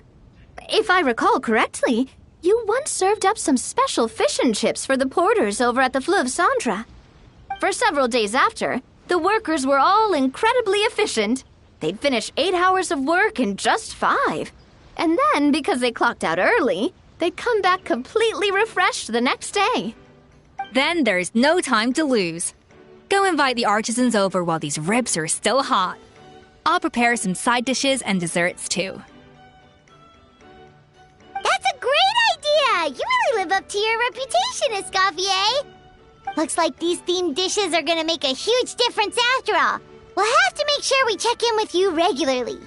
K: if I recall correctly, you once served up some special fish and chips for the porters over at the Fleuve Centre. For several days after, the workers were all incredibly efficient. They'd finish 8 hours of work in just 5. And then, because they clocked out early, they'd come back completely refreshed the next day.
I: Then there's no time to lose. Go invite the artisans over while these ribs are still hot. I'll prepare some side dishes and desserts too.
A: That's a great idea! You really live up to your reputation, Escoffier! Looks like these themed dishes are gonna make a huge difference after all. We'll have to make sure we check in with you regularly.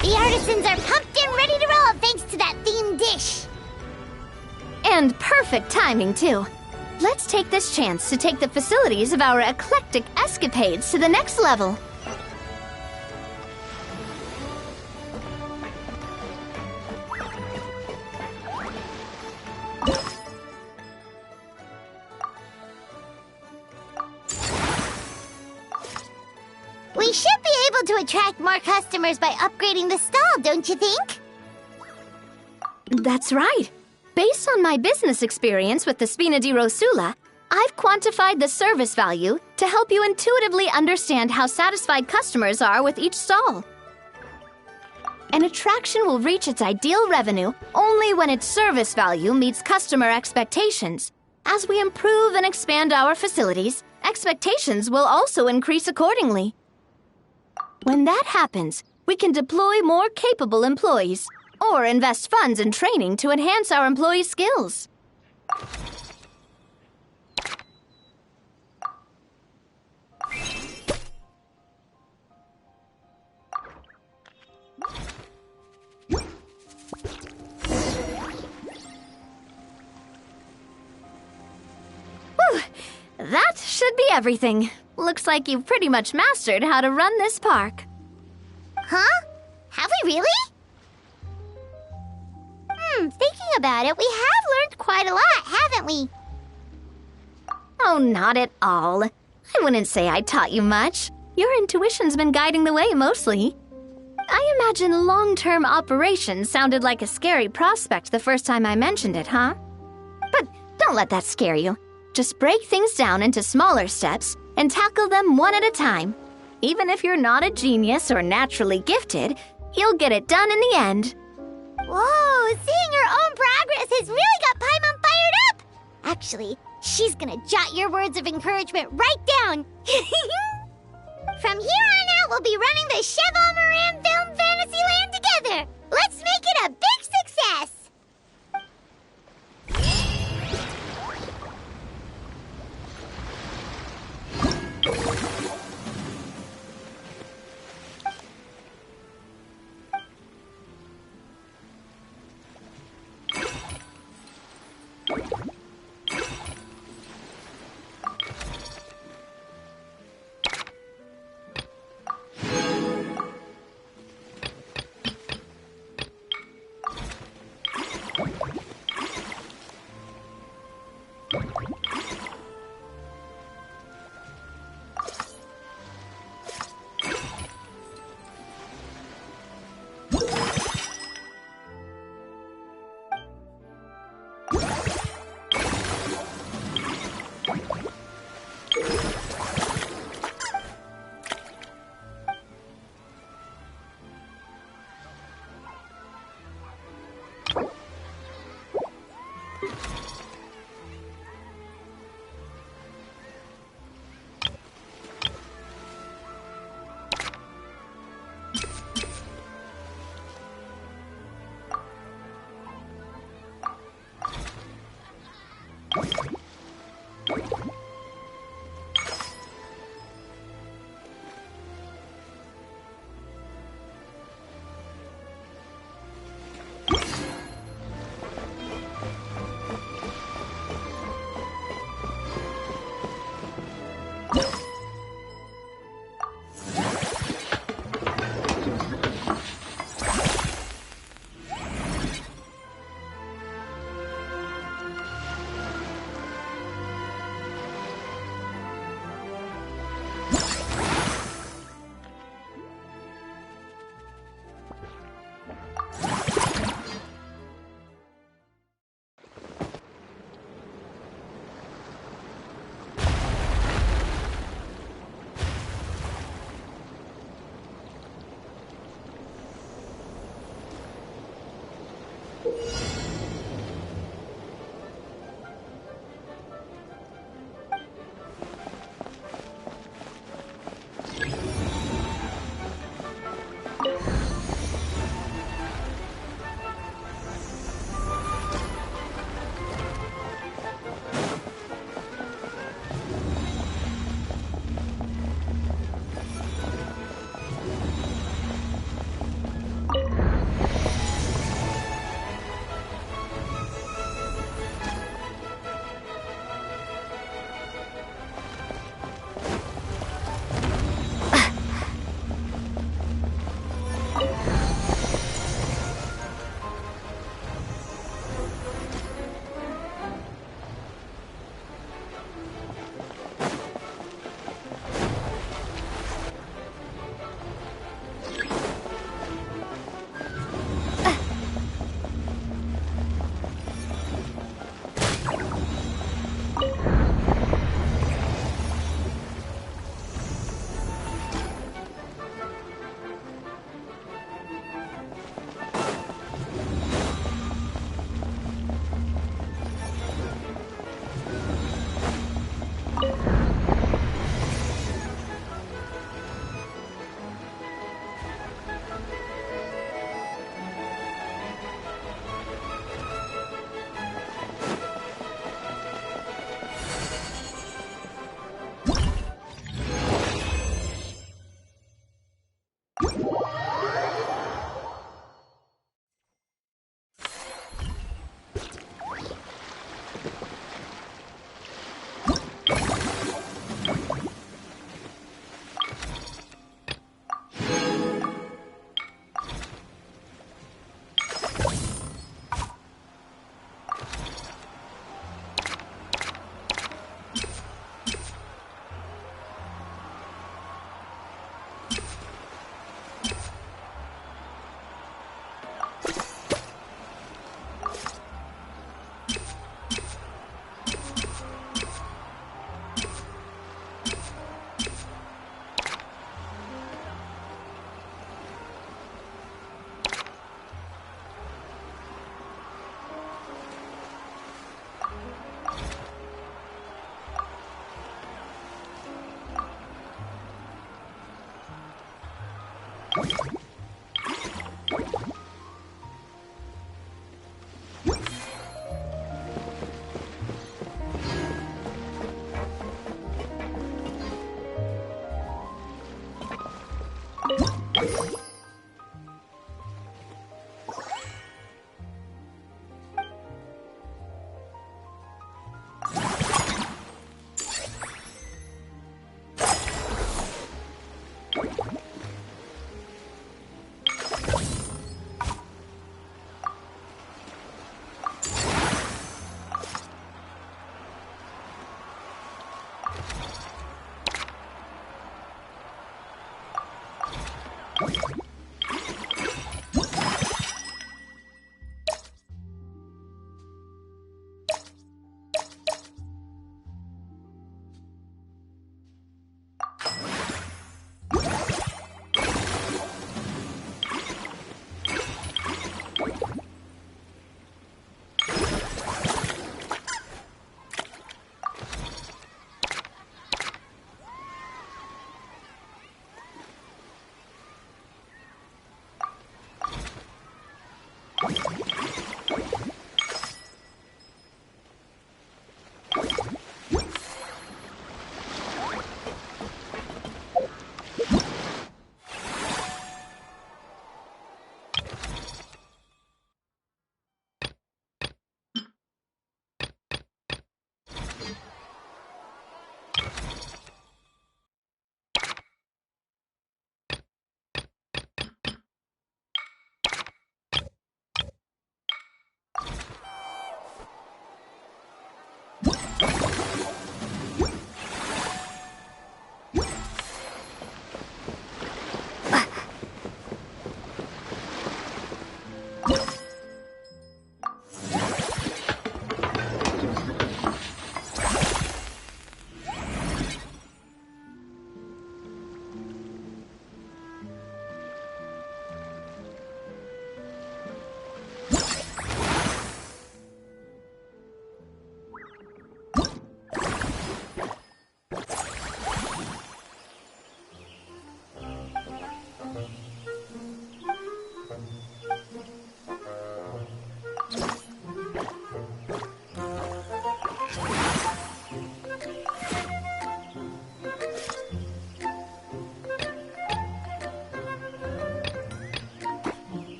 A: The artisans are pumped and ready to roll thanks to that themed dish.
K: And perfect timing, too. Let's take this chance to take the facilities of our eclectic escapades to the next level.
A: We should be able to attract more customers by upgrading the stall, don't you think?
K: That's right. Based on my business experience with the Spina di Rosula, I've quantified the service value to help you intuitively understand how satisfied customers are with each stall. An attraction will reach its ideal revenue only when its service value meets customer expectations. As we improve and expand our facilities, expectations will also increase accordingly. When that happens, we can deploy more capable employees or invest funds in training to enhance our employees' skills. Whew, that should be everything. Looks like you've pretty much mastered how to run this park.
A: Huh? Have we really? Thinking about it, we have learned quite a lot, haven't we?
K: Oh, not at all. I wouldn't say I taught you much. Your intuition's been guiding the way mostly. I imagine long-term operations sounded like a scary prospect the first time I mentioned it, huh? But don't let that scare you. Just break things down into smaller steps and tackle them one at a time. Even if you're not a genius or naturally gifted, you'll get it done in the end.
A: Whoa, seeing her own progress has really got Paimon fired up! Actually, she's gonna jot your words of encouragement right down. From here on out, we'll be running the Cheval Moran Film Fantasyland together. Let's make it a big success!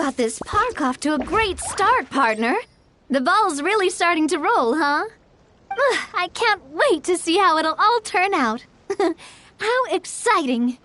K: got this park off to a great start, partner. The ball's really starting to roll, huh? I can't wait to see how it'll all turn out. How exciting!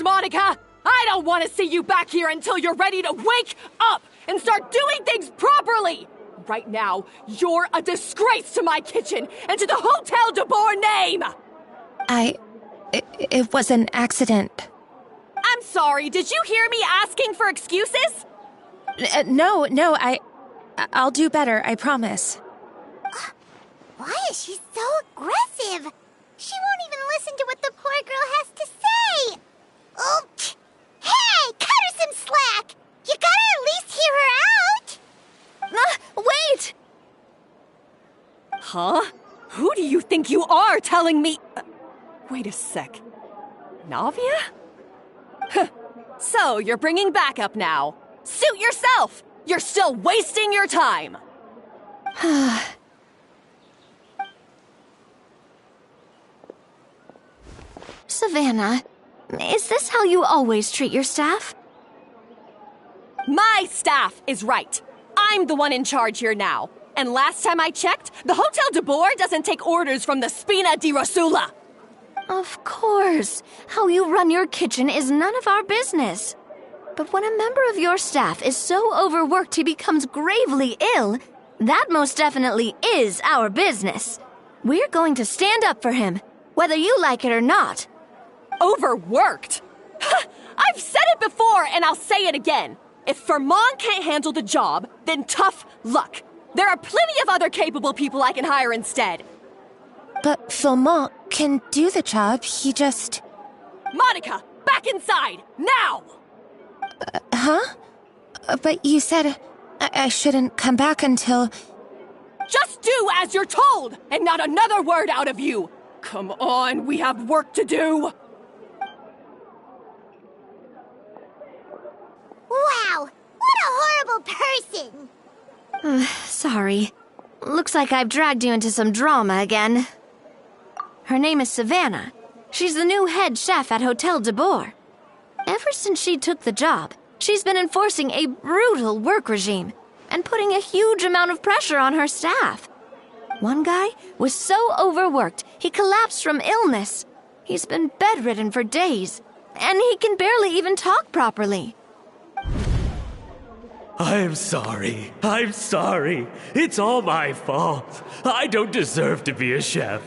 G: Monica! I don't want to see you back here until you're ready to wake up and start doing things properly! Right now, you're a disgrace to my kitchen and to the Hotel de Boer name!
P: It was an accident.
G: I'm sorry, did you hear me asking for excuses?
P: No, I'll do better, I promise.
A: Why is she so aggressive? She won't even listen to what the poor girl has to say. Oh, hey, cut her some slack. You gotta at least hear her out.
G: Wait! Huh? Who do you think you are telling me? Wait a sec. Navia? So, you're bringing backup now. Suit yourself! You're still wasting your time!
K: Savannah, is this how you always treat your staff?
G: My staff is right. I'm the one in charge here now. And last time I checked, the Hotel de Boer doesn't take orders from the Spina di Rosula.
K: Of course. How you run your kitchen is none of our business. But when a member of your staff is so overworked he becomes gravely ill, that most definitely is our business. We're going to stand up for him, whether you like it or not.
G: Overworked? I've said it before and I'll say it again. If Fermont can't handle the job, then tough luck. There are plenty of other capable people I can hire instead.
P: But Fermont can do the job, he just...
G: Monica, back inside, now!
P: Huh? But you said I shouldn't come back until...
G: Just do as you're told, and not another word out of you! Come on, we have work to do!
A: Wow! What a horrible person!
K: Sorry. Looks like I've dragged you into some drama again. Her name is Savannah. She's the new head chef at Hotel de Boer. Ever since she took the job, she's been enforcing a brutal work regime and putting a huge amount of pressure on her staff. One guy was so overworked, he collapsed from illness. He's been bedridden for days, and he can barely even talk properly.
B: I'm sorry. I'm sorry. It's all my fault. I don't deserve to be a chef.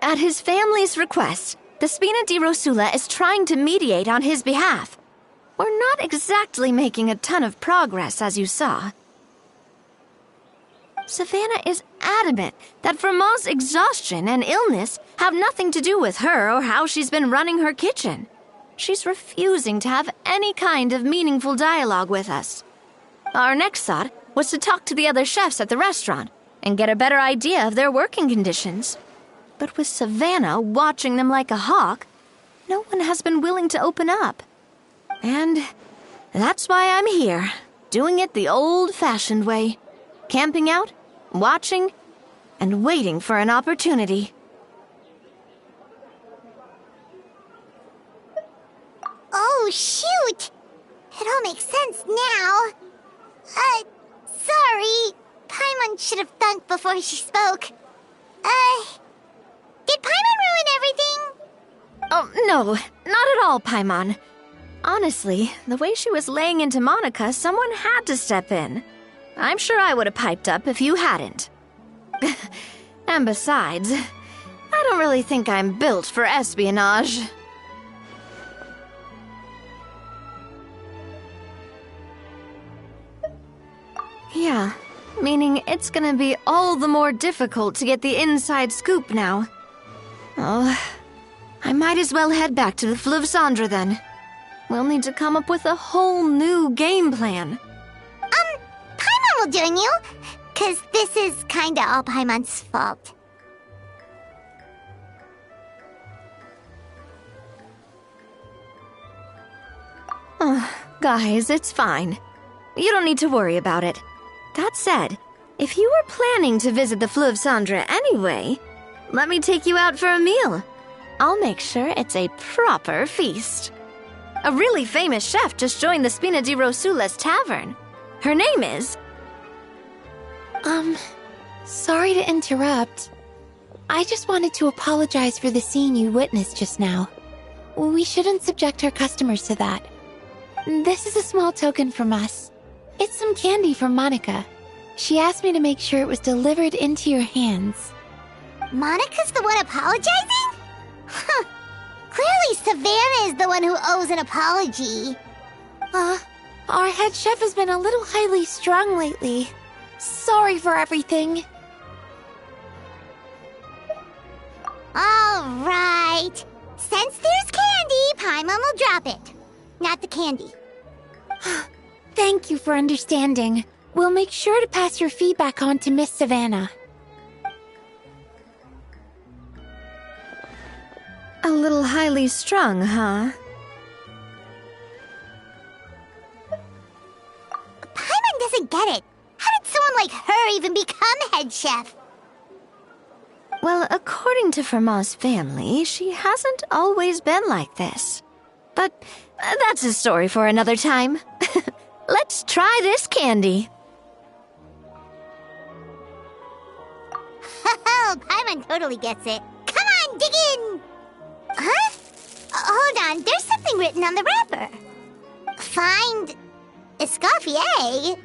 K: At his family's request, the Spina di Rosula is trying to mediate on his behalf. We're not exactly making a ton of progress, as you saw. Savannah is adamant that Vermont's exhaustion and illness have nothing to do with her or how she's been running her kitchen. She's refusing to have any kind of meaningful dialogue with us. Our next thought was to talk to the other chefs at the restaurant and get a better idea of their working conditions. But with Savannah watching them like a hawk, no one has been willing to open up. And that's why I'm here, doing it the old-fashioned way. Camping out, watching, and waiting for an opportunity.
A: Oh, shoot! It all makes sense now. Sorry. Paimon should have thunk before she spoke. Did Paimon ruin everything?
K: Oh, no, not at all, Paimon. Honestly, the way she was laying into Monica, someone had to step in. I'm sure I would have piped up if you hadn't. And besides, I don't really think I'm built for espionage. Yeah, meaning it's gonna be all the more difficult to get the inside scoop now. Oh, I might as well head back to the Fleuve Cendre then. We'll need to come up with a whole new game plan.
A: Paimon will join you, 'cause this is kinda all Paimon's fault.
K: Oh, guys, it's fine. You don't need to worry about it. That said, if you were planning to visit the Fleuve Cendre anyway, let me take you out for a meal. I'll make sure it's a proper feast. A really famous chef just joined the Spina di Rosula's tavern. Her name is...
Q: Sorry to interrupt. I just wanted to apologize for the scene you witnessed just now. We shouldn't subject our customers to that. This is a small token from us. It's some candy from Monica. She asked me to make sure it was delivered into your hands.
A: Monica's the one apologizing? Huh. Clearly Savannah is the one who owes an apology.
Q: Our head chef has been a little highly strung lately. Sorry for everything.
A: All right. Since there's candy, Paimon will drop it. Not the candy.
Q: Thank you for understanding. We'll make sure to pass your feedback on to Miss Savannah.
K: A little highly strung, huh?
A: Paimon doesn't get it. How did someone like her even become head chef?
K: Well, according to Fermat's family, she hasn't always been like this. But that's a story for another time. Let's try this candy.
A: Oh, Paimon totally gets it. Come on, dig in! Huh? Hold on, there's something written on the wrapper. Find... Escoffier?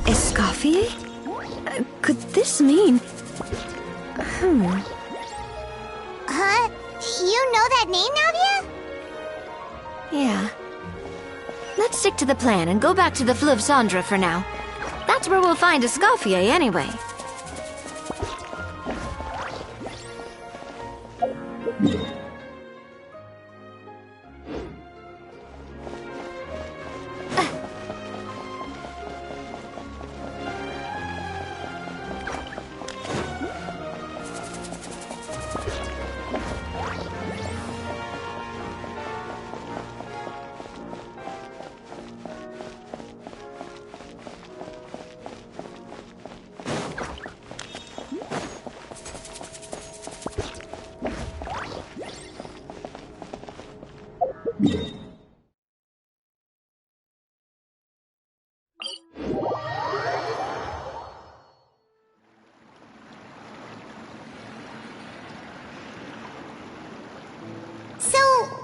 K: Escoffier? Could this mean...
A: Huh? You know that name, Navia?
K: Yeah. Let's stick to the plan and go back to the Fleuve Cendre for now. That's where we'll find Escoffier anyway.
A: So,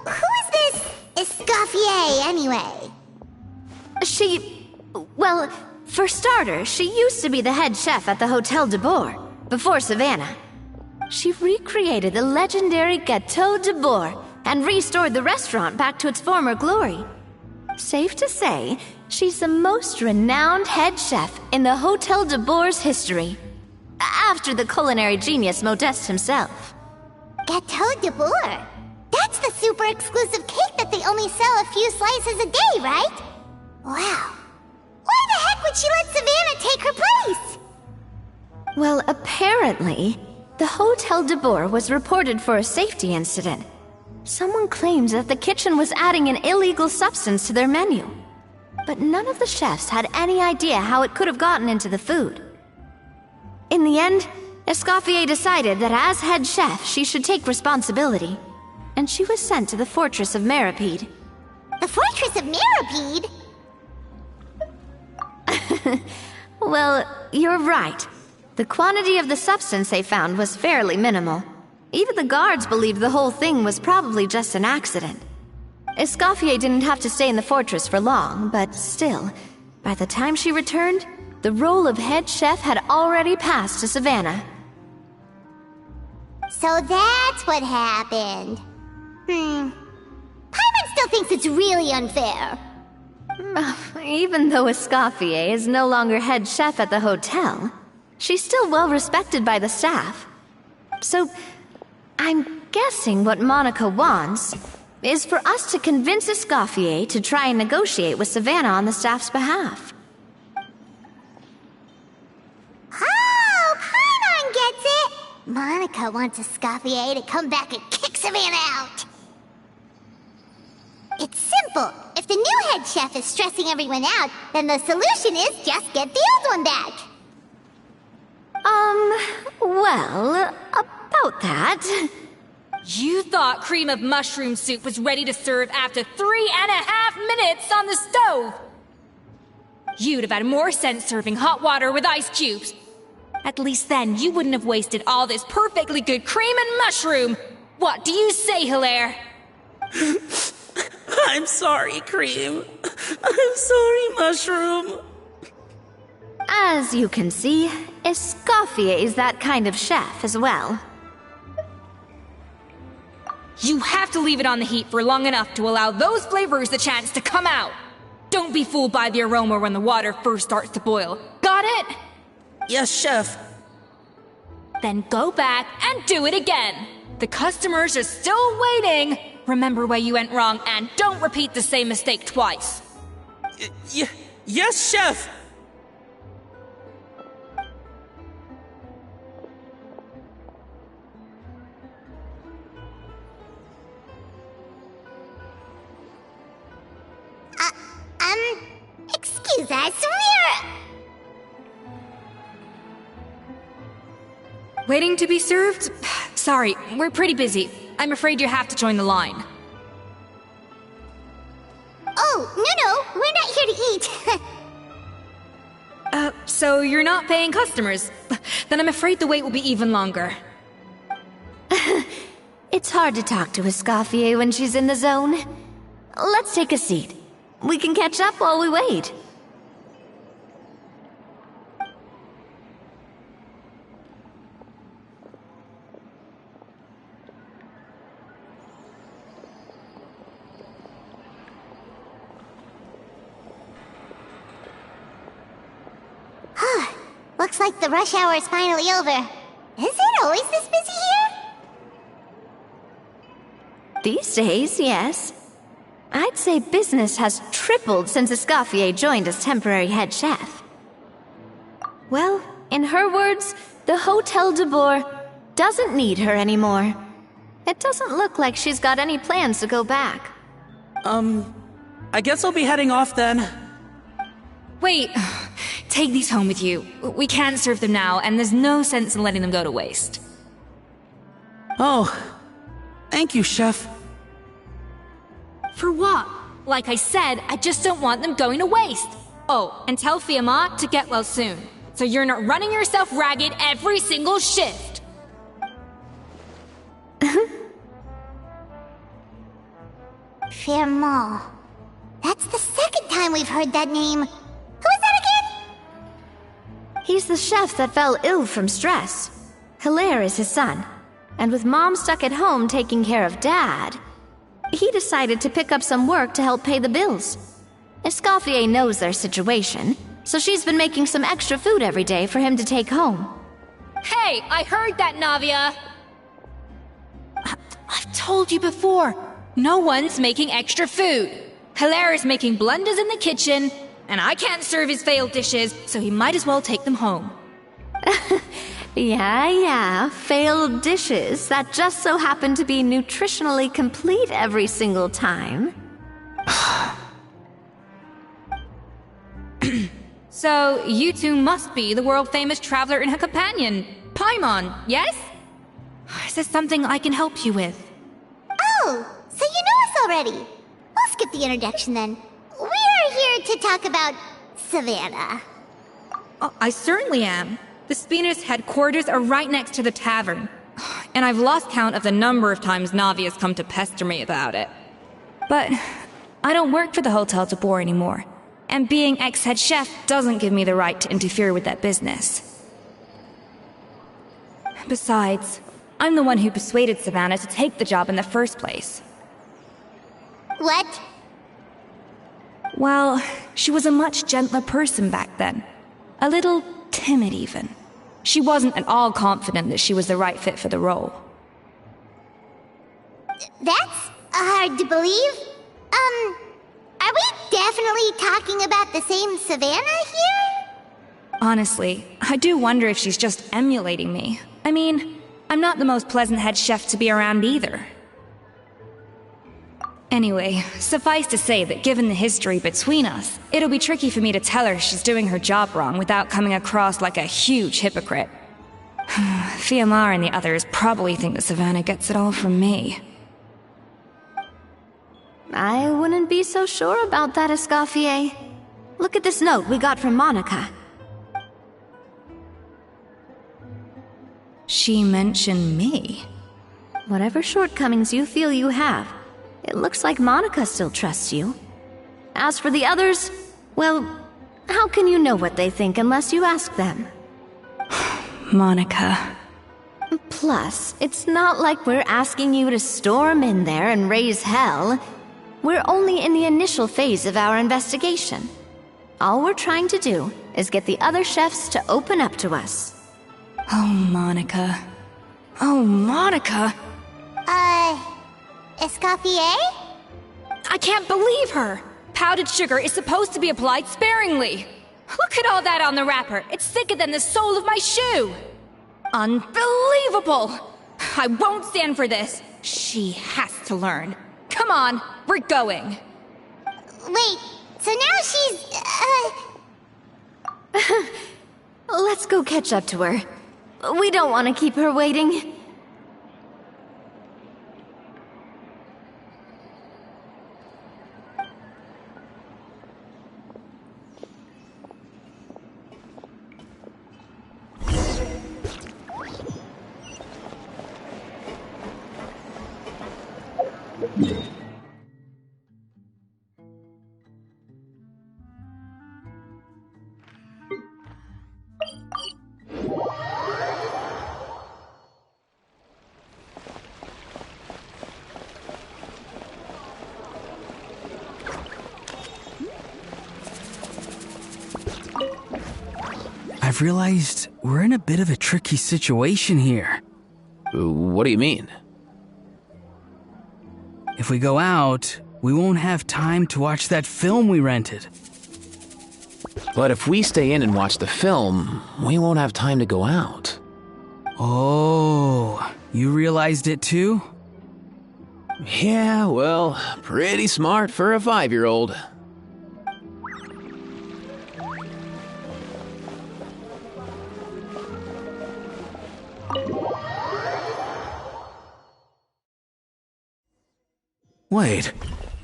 A: who is this Escoffier, anyway?
K: Well, for starters, she used to be the head chef at the Hotel de Boer, before Savannah. She recreated the legendary Gâteau de Boer and restored the restaurant back to its former glory. Safe to say, she's the most renowned head chef in the Hotel de Boer's history, after the culinary genius Modeste himself.
A: Gâteau de Boer? That's the super exclusive cake that they only sell a few slices a day, right? Wow. Why the heck would she let Savannah take her place?
K: Well, apparently, the Hotel de Boer was reported for a safety incident. Someone claims that the kitchen was adding an illegal substance to their menu. But none of the chefs had any idea how it could have gotten into the food. In the end, Escoffier decided that as head chef, she should take responsibility. And she was sent to the Fortress of Meripede.
A: The Fortress of Meripede?
K: Well, you're right. The quantity of the substance they found was fairly minimal. Even the guards believed the whole thing was probably just an accident. Escoffier didn't have to stay in the fortress for long, but still, by the time she returned, the role of head chef had already passed to Savannah.
A: So that's what happened. Paimon still thinks it's really unfair.
K: Even though Escoffier is no longer head chef at the hotel, she's still well respected by the staff. So, I'm guessing what Monica wants is for us to convince Escoffier to try and negotiate with Savannah on the staff's behalf.
A: Oh, Paimon gets it! Monica wants Escoffier to come back and kick Savannah out. It's simple. If the new head chef is stressing everyone out, then the solution is just get the old one back.
K: Well, about that...
I: You thought cream of mushroom soup was ready to serve after 3.5 minutes on the stove! You'd have had more sense serving hot water with ice cubes. At least then you wouldn't have wasted all this perfectly good cream and mushroom! What do you say, Hilaire?
M: I'm sorry, Cream. I'm sorry, Mushroom.
K: As you can see, Escoffier is that kind of chef as well.
I: You have to leave it on the heat for long enough to allow those flavors the chance to come out. Don't be fooled by the aroma when the water first starts to boil. Got it?
M: Yes, Chef.
I: Then go back and do it again. The customers are still waiting. Remember where you went wrong and don't repeat the same mistake twice.
M: Yes, Chef!
A: Excuse us,
I: Waiting to be served? Sorry, we're pretty busy. I'm afraid you have to join the line.
A: Oh, no, we're not here to eat.
I: So you're not paying customers? Then I'm afraid the wait will be even longer.
K: It's hard to talk to Escoffier when she's in the zone. Let's take a seat. We can catch up while we wait.
A: Looks like the rush hour is finally over. Is it always this busy here?
K: These days, yes. I'd say business has tripled since Escoffier joined as temporary head chef. Well, in her words, the Hotel de Boer doesn't need her anymore. It doesn't look like she's got any plans to go back.
M: I guess I'll be heading off then.
I: Wait, take these home with you. We can't serve them now, and there's no sense in letting them go to waste.
M: Oh, thank you, Chef.
I: For what? Like I said, I just don't want them going to waste. Oh, and tell Fiamma to get well soon, so you're not running yourself ragged every single shift.
A: Fiamma. That's the second time we've heard that name. Who is that again?
S: He's the chef that fell ill from stress. Hilaire is his son. And with Mom stuck at home taking care of Dad, he decided to pick up some work to help pay the bills. Escoffier knows their situation, so she's been making some extra food every day for him to take home.
I: Hey, I heard that, Navia! I've told you before, no one's making extra food. Hilaire is making blunders in the kitchen, and I can't serve his failed dishes, so he might as well take them home.
S: Yeah, failed dishes that just so happen to be nutritionally complete every single time.
I: So, you two must be the world-famous traveler and her companion, Paimon, yes? Is there something I can help you with?
A: Oh, so you know us already. We'll skip the introduction then. We are here to talk about Savannah.
I: Oh, I certainly am. The Spina's headquarters are right next to the tavern. And I've lost count of the number of times Navi has come to pester me about it. But I don't work for the Hotel de Boer anymore. And being ex-head chef doesn't give me the right to interfere with that business. Besides, I'm the one who persuaded Savannah to take the job in the first place.
A: What?
I: Well, she was a much gentler person back then. A little timid, even. She wasn't at all confident that she was the right fit for the role.
A: That's hard to believe. Are we definitely talking about the same Savannah here?
I: Honestly, I do wonder if she's just emulating me. I mean, I'm not the most pleasant head chef to be around either. Anyway, suffice to say that given the history between us, it'll be tricky for me to tell her she's doing her job wrong without coming across like a huge hypocrite. Fiamma and the others probably think that Savannah gets it all from me.
S: I wouldn't be so sure about that, Escoffier. Look at this note we got from Monica.
I: She mentioned me.
S: Whatever shortcomings you feel you have, it looks like Monica still trusts you. As for the others, well, how can you know what they think unless you ask them?
I: Monica.
S: Plus, it's not like we're asking you to storm in there and raise hell. We're only in the initial phase of our investigation. All we're trying to do is get the other chefs to open up to us.
I: Oh, Monica. Oh, Monica!
A: Escoffier?
I: I can't believe her! Powdered sugar is supposed to be applied sparingly. Look at all that on the wrapper. It's thicker than the sole of my shoe. Unbelievable! I won't stand for this. She has to learn. Come on, we're going.
A: Wait, so now she's,
S: Let's go catch up to her. We don't want to keep her waiting.
W: I've realized we're in a bit of a tricky situation here.
F: What do you mean?
W: If we go out, we won't have time to watch that film we rented.
F: But if we stay in and watch the film, we won't have time to go out.
W: Oh, you realized it too?
F: Yeah, well, pretty smart for a 5-year-old.
W: Wait,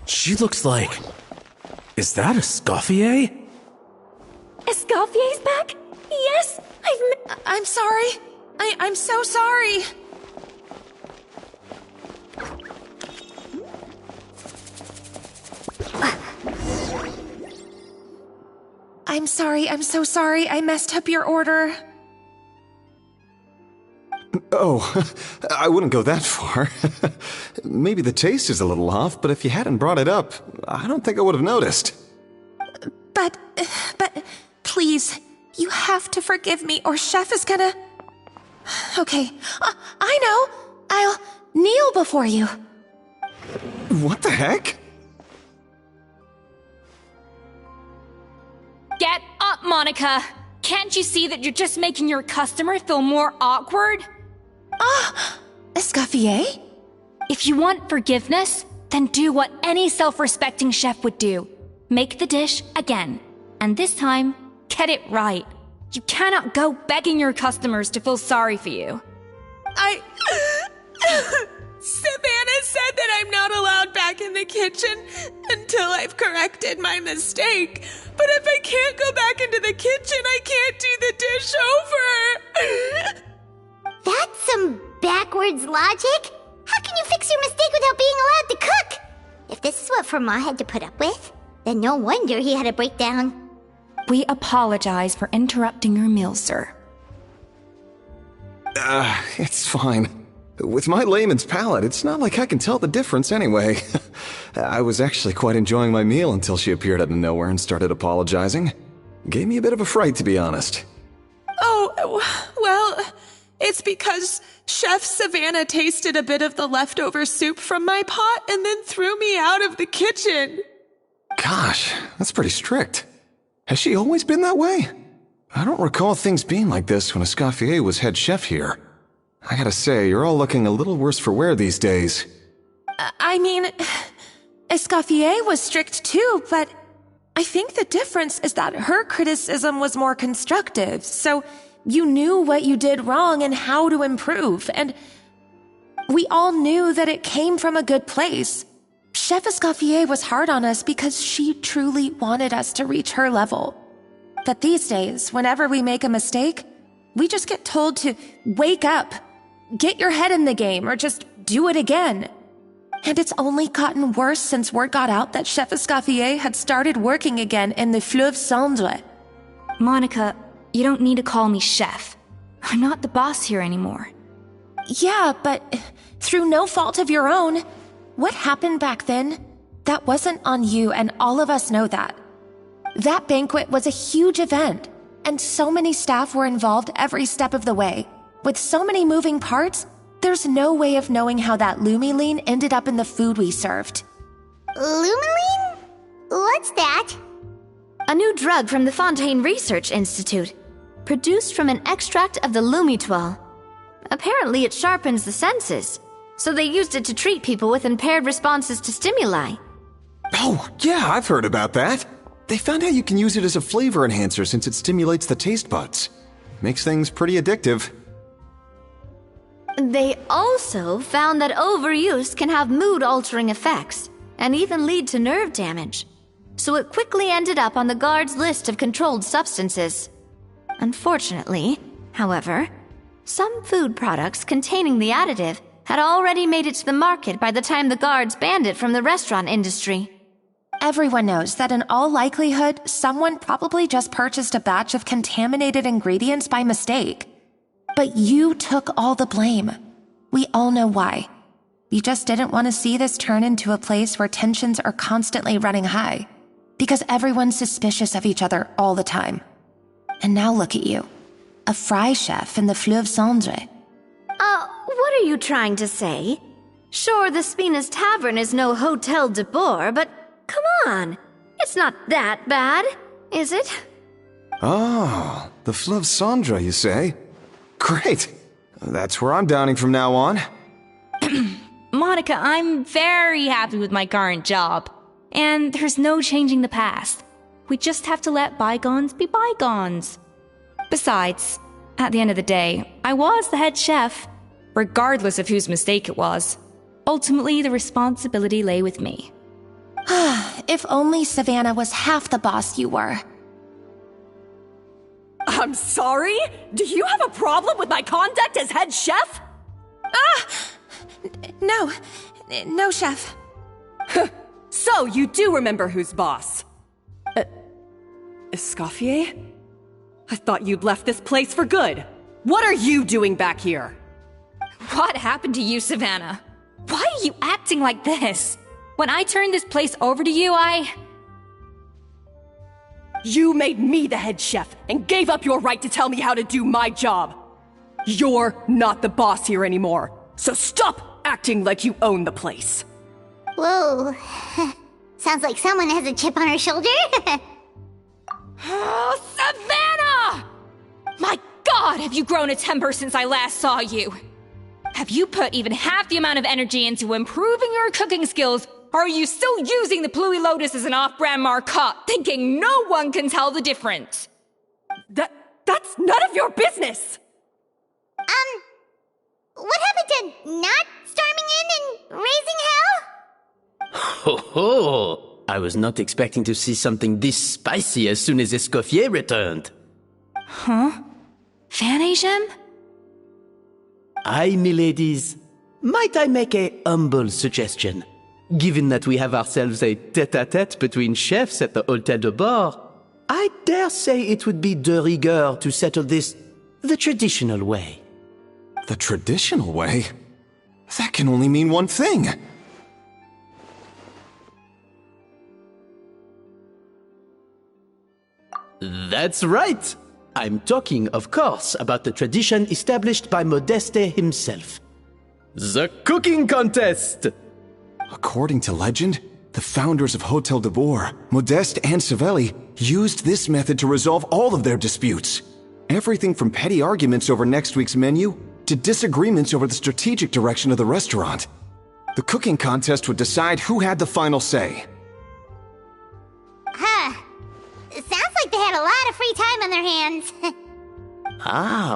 B: She looks like... Is that Escoffier?
H: Escoffier's back? Yes,
P: I'm sorry. I'm so sorry. I'm sorry, I'm so sorry. I messed up your order.
J: Oh, I wouldn't go that far. Maybe the taste is a little off, but if you hadn't brought it up, I don't think I would have noticed.
P: But, please, you have to forgive me or Chef is gonna... Okay, I know. I'll kneel before you.
J: What the heck?
I: Get up, Monica! Can't you see that you're just making your customer feel more awkward?
P: Escoffier?
I: If you want forgiveness, then do what any self-respecting chef would do. Make the dish again. And this time, get it right. You cannot go begging your customers to feel sorry for you.
P: Savannah said that I'm not allowed back in the kitchen until I've corrected my mistake. But if I can't go back into the kitchen, I can't do the dish over.
A: That's some backwards logic. How can you fix your mistake without being allowed to cook? If this is what Fermat had to put up with, then no wonder he had a breakdown.
I: We apologize for interrupting your meal, sir.
J: It's fine. With my layman's palate, it's not like I can tell the difference anyway. I was actually quite enjoying my meal until she appeared out of nowhere and started apologizing. Gave me a bit of a fright, to be honest.
P: Oh, well, it's because Chef Savannah tasted a bit of the leftover soup from my pot and then threw me out of the kitchen.
J: Gosh, that's pretty strict. Has she always been that way? I don't recall things being like this when Escoffier was head chef here. I gotta say, you're all looking a little worse for wear these days.
P: I mean, Escoffier was strict too, but I think the difference is that her criticism was more constructive, so you knew what you did wrong and how to improve, and we all knew that it came from a good place. Chef Escoffier was hard on us because she truly wanted us to reach her level. But these days, whenever we make a mistake, we just get told to wake up, get your head in the game, or just do it again. And it's only gotten worse since word got out that Chef Escoffier had started working again in the Fleuve Cendre.
I: Monica, you don't need to call me chef. I'm not the boss here anymore.
P: Yeah, but through no fault of your own. What happened back then, that wasn't on you, and all of us know that. That banquet was a huge event, and so many staff were involved every step of the way. With so many moving parts, there's no way of knowing how that Lumiline ended up in the food we served.
A: Lumiline? What's that?
S: A new drug from the Fontaine Research Institute, produced from an extract of the Lumitoile. Apparently it sharpens the senses, so they used it to treat people with impaired responses to stimuli.
J: Oh, yeah, I've heard about that. They found out you can use it as a flavor enhancer since it stimulates the taste buds. Makes things pretty addictive.
S: They also found that overuse can have mood-altering effects, and even lead to nerve damage. So it quickly ended up on the guards' list of controlled substances. Unfortunately, however, some food products containing the additive had already made it to the market by the time the guards banned it from the restaurant industry.
P: Everyone knows that in all likelihood, someone probably just purchased a batch of contaminated ingredients by mistake. But you took all the blame. We all know why. You just didn't want to see this turn into a place where tensions are constantly running high, because everyone's suspicious of each other all the time. And now look at you, a fry chef in the Fleuve Cendre.
S: What are you trying to say? Sure, the Spina's Tavern is no Hotel de Boer, but come on, it's not that bad, is it?
J: Oh, the Fleuve Cendre, you say? Great. That's where I'm dining from now on.
I: Monica, I'm very happy with my current job. And there's no changing the past. We just have to let bygones be bygones. Besides, at the end of the day, I was the head chef, regardless of whose mistake it was. Ultimately, the responsibility lay with me.
P: if only Savannah was half the boss you were.
G: I'm sorry? Do you have a problem with my conduct as head chef?
P: No, chef.
G: So, you do remember who's boss? Escoffier? I thought you'd left this place for good. What are you doing back here?
I: What happened to you, Savannah? Why are you acting like this? When I turned this place over to you,
G: You made me the head chef and gave up your right to tell me how to do my job. You're not the boss here anymore, so stop acting like you own the place.
A: Whoa. Sounds like someone has a chip on her shoulder.
I: Oh, Savannah! My God, have you grown a temper since I last saw you? Have you put even half the amount of energy into improving your cooking skills, or are you still using the Pluie Lotus as an off-brand marcotte, thinking no one can tell the difference?
G: That's none of your business!
A: What happened to not storming in and raising hell?
R: Ho ho! I was not expecting to see something this spicy as soon as Escoffier returned.
I: Huh? Fan-Agem?
R: Aye, miladies. Might I make a humble suggestion? Given that we have ourselves a tête-à-tête between chefs at the Hôtel de Bord, I dare say it would be de rigueur to settle this the traditional way.
J: The traditional way? That can only mean one thing.
R: That's right! I'm talking, of course, about the tradition established by Modeste himself. The cooking contest!
J: According to legend, the founders of Hôtel de Bord, Modeste and Savelli, used this method to resolve all of their disputes. Everything from petty arguments over next week's menu to disagreements over the strategic direction of the restaurant. The cooking contest would decide who had the final say.
A: It sounds like they had a lot of free time on their hands.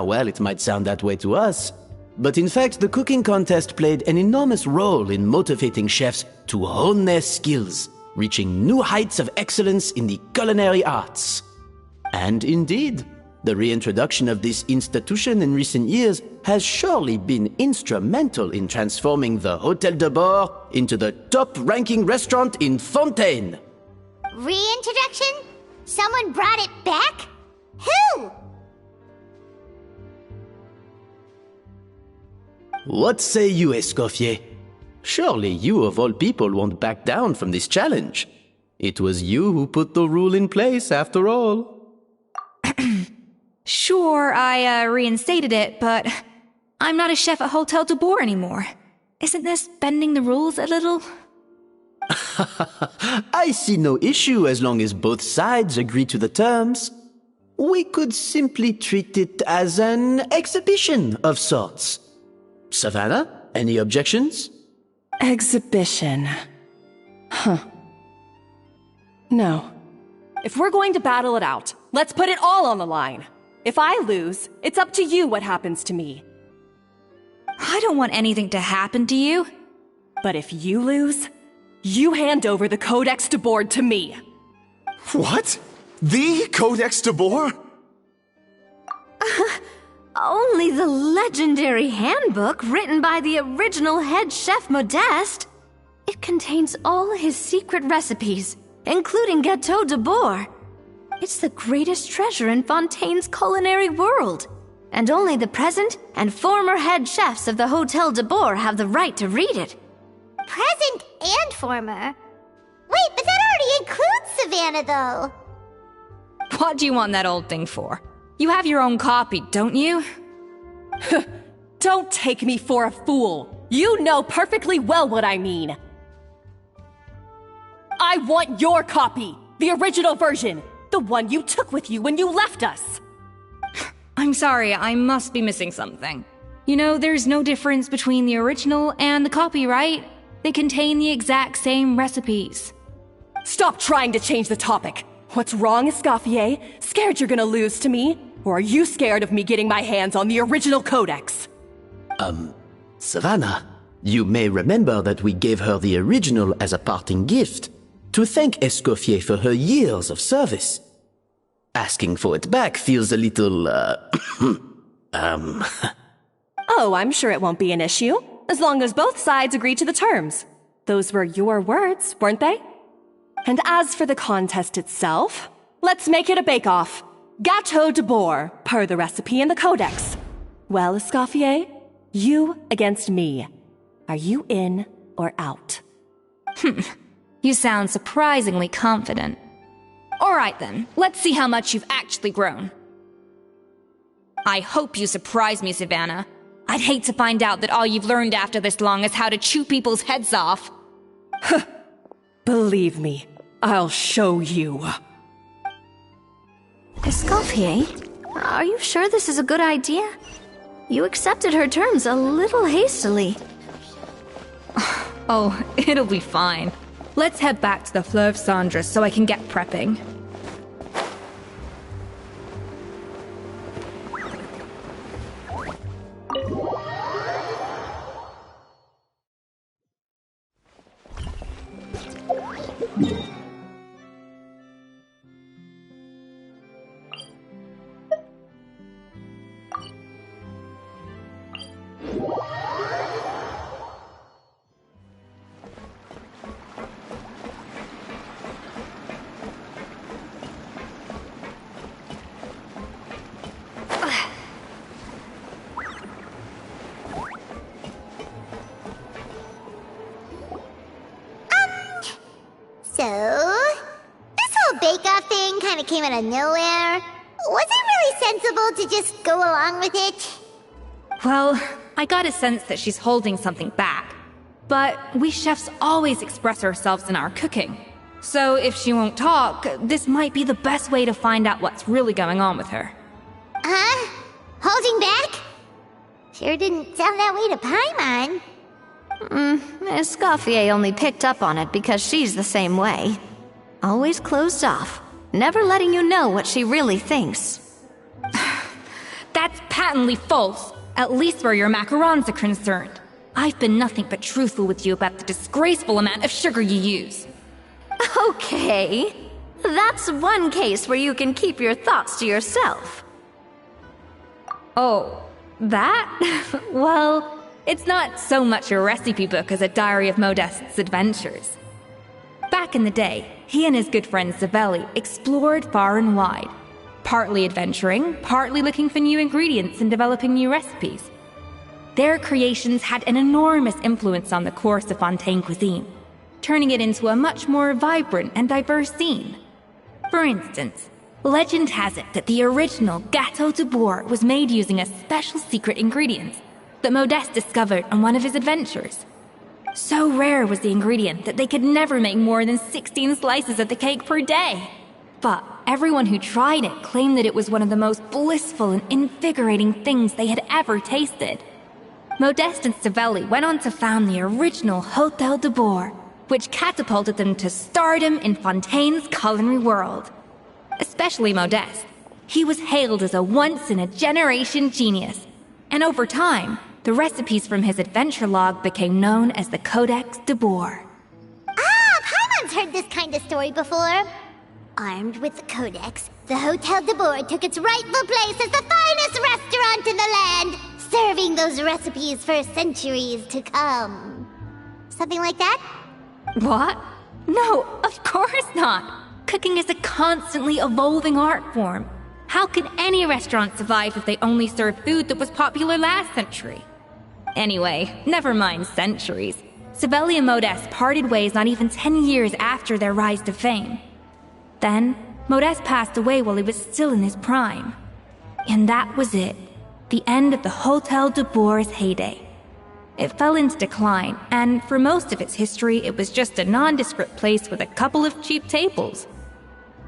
R: Well, it might sound that way to us. But in fact, the cooking contest played an enormous role in motivating chefs to hone their skills, reaching new heights of excellence in the culinary arts. And indeed, the reintroduction of this institution in recent years has surely been instrumental in transforming the Hôtel de Bord into the top-ranking restaurant in Fontaine.
A: Reintroduction? Someone brought it back? Who?
R: What say you, Escoffier? Surely you of all people won't back down from this challenge. It was you who put the rule in place, after all.
I: Sure, I reinstated it, but I'm not a chef at Hôtel de Bord anymore. Isn't this bending the rules a little?
R: I see no issue as long as both sides agree to the terms. We could simply treat it as an exhibition of sorts. Savannah, any objections?
G: Exhibition. No. If we're going to battle it out, let's put it all on the line. If I lose, it's up to you what happens to me.
I: I don't want anything to happen to you.
G: But if you lose, you hand over the Codex de Bord to me.
J: What? The Codex de Bord?
S: Only the legendary handbook written by the original head chef Modeste. It contains all his secret recipes, including Gâteau de Bord. It's the greatest treasure in Fontaine's culinary world, and only the present and former head chefs of the Hôtel de Bord have the right to read it.
A: Present and former? Wait, but that already includes Savannah, though.
I: What do you want that old thing for? You have your own copy, don't you?
G: Don't take me for a fool. You know perfectly well what I mean. I want your copy, the original version, the one you took with you when you left us.
I: I'm sorry, I must be missing something. You know, there's no difference between the original and the copy, right? They contain the exact same recipes.
G: Stop trying to change the topic. What's wrong, Escoffier? Scared you're gonna lose to me? Or are you scared of me getting my hands on the original codex?
R: Savannah, you may remember that we gave her the original as a parting gift. to thank Escoffier for her years of service. Asking for it back feels a little,
G: Oh, I'm sure it won't be an issue, as long as both sides agree to the terms. Those were your words, weren't they? And as for the contest itself, let's make it a bake-off. Gâteau de boar, per the recipe in the codex. Well, Escoffier, you against me. Are you in or out?
I: You sound surprisingly confident. All right then, let's see how much you've actually grown. I hope you surprise me, Savannah. I'd hate to find out that all you've learned after this long is how to chew people's heads off.
G: Believe me, I'll show you.
S: Escoffier, are you sure this is a good idea? You accepted her terms a little hastily.
I: Oh, it'll be fine. Let's head back to the Fleuve Cendres so I can get prepping.
A: So, this whole bake-off thing kind of came out of nowhere. Was it really sensible to just go along with it?
I: Well, I got a sense that she's holding something back. But we chefs always express ourselves in our cooking. So if she won't talk, this might be the best way to find out what's really going on with her.
A: Huh? Holding back? Sure didn't sound that way to Paimon.
S: Escoffier only picked up on it because she's the same way. Always closed off, never letting you know what she really thinks.
I: That's patently false, at least where your macarons are concerned. I've been nothing but truthful with you about the disgraceful amount of sugar you use.
S: Okay, that's one case where you can keep your thoughts to yourself.
I: Oh, that? Well, it's not so much a recipe book as a diary of Modeste's adventures. Back in the day, he and his good friend Savelli explored far and wide, partly adventuring, partly looking for new ingredients and developing new recipes. Their creations had an enormous influence on the course of Fontaine cuisine, turning it into a much more vibrant and diverse scene. For instance, legend has it that the original Gâteau de boar was made using a special secret ingredient that Modeste discovered on one of his adventures. So rare was the ingredient that they could never make more than 16 slices of the cake per day. But everyone who tried it claimed that it was one of the most blissful and invigorating things they had ever tasted. Modeste and Savelli went on to found the original Hôtel de Bois, which catapulted them to stardom in Fontaine's culinary world. Especially Modeste. He was hailed as a once-in-a-generation genius, and over time, the recipes from his adventure log became known as the Codex de Boer.
A: Ah, Paimon's heard this kind of story before. Armed with the Codex, the Hôtel de Boer took its rightful place as the finest restaurant in the land, serving those recipes for centuries to come. Something like that?
I: What? No, of course not. Cooking is a constantly evolving art form. How could any restaurant survive if they only served food that was popular last century? Anyway, never mind centuries. Savelli and Modeste parted ways not even 10 years after their rise to fame. Then, Modeste passed away while he was still in his prime. And that was it. The end of the Hôtel de Boer's heyday. It fell into decline, and for most of its history, it was just a nondescript place with a couple of cheap tables.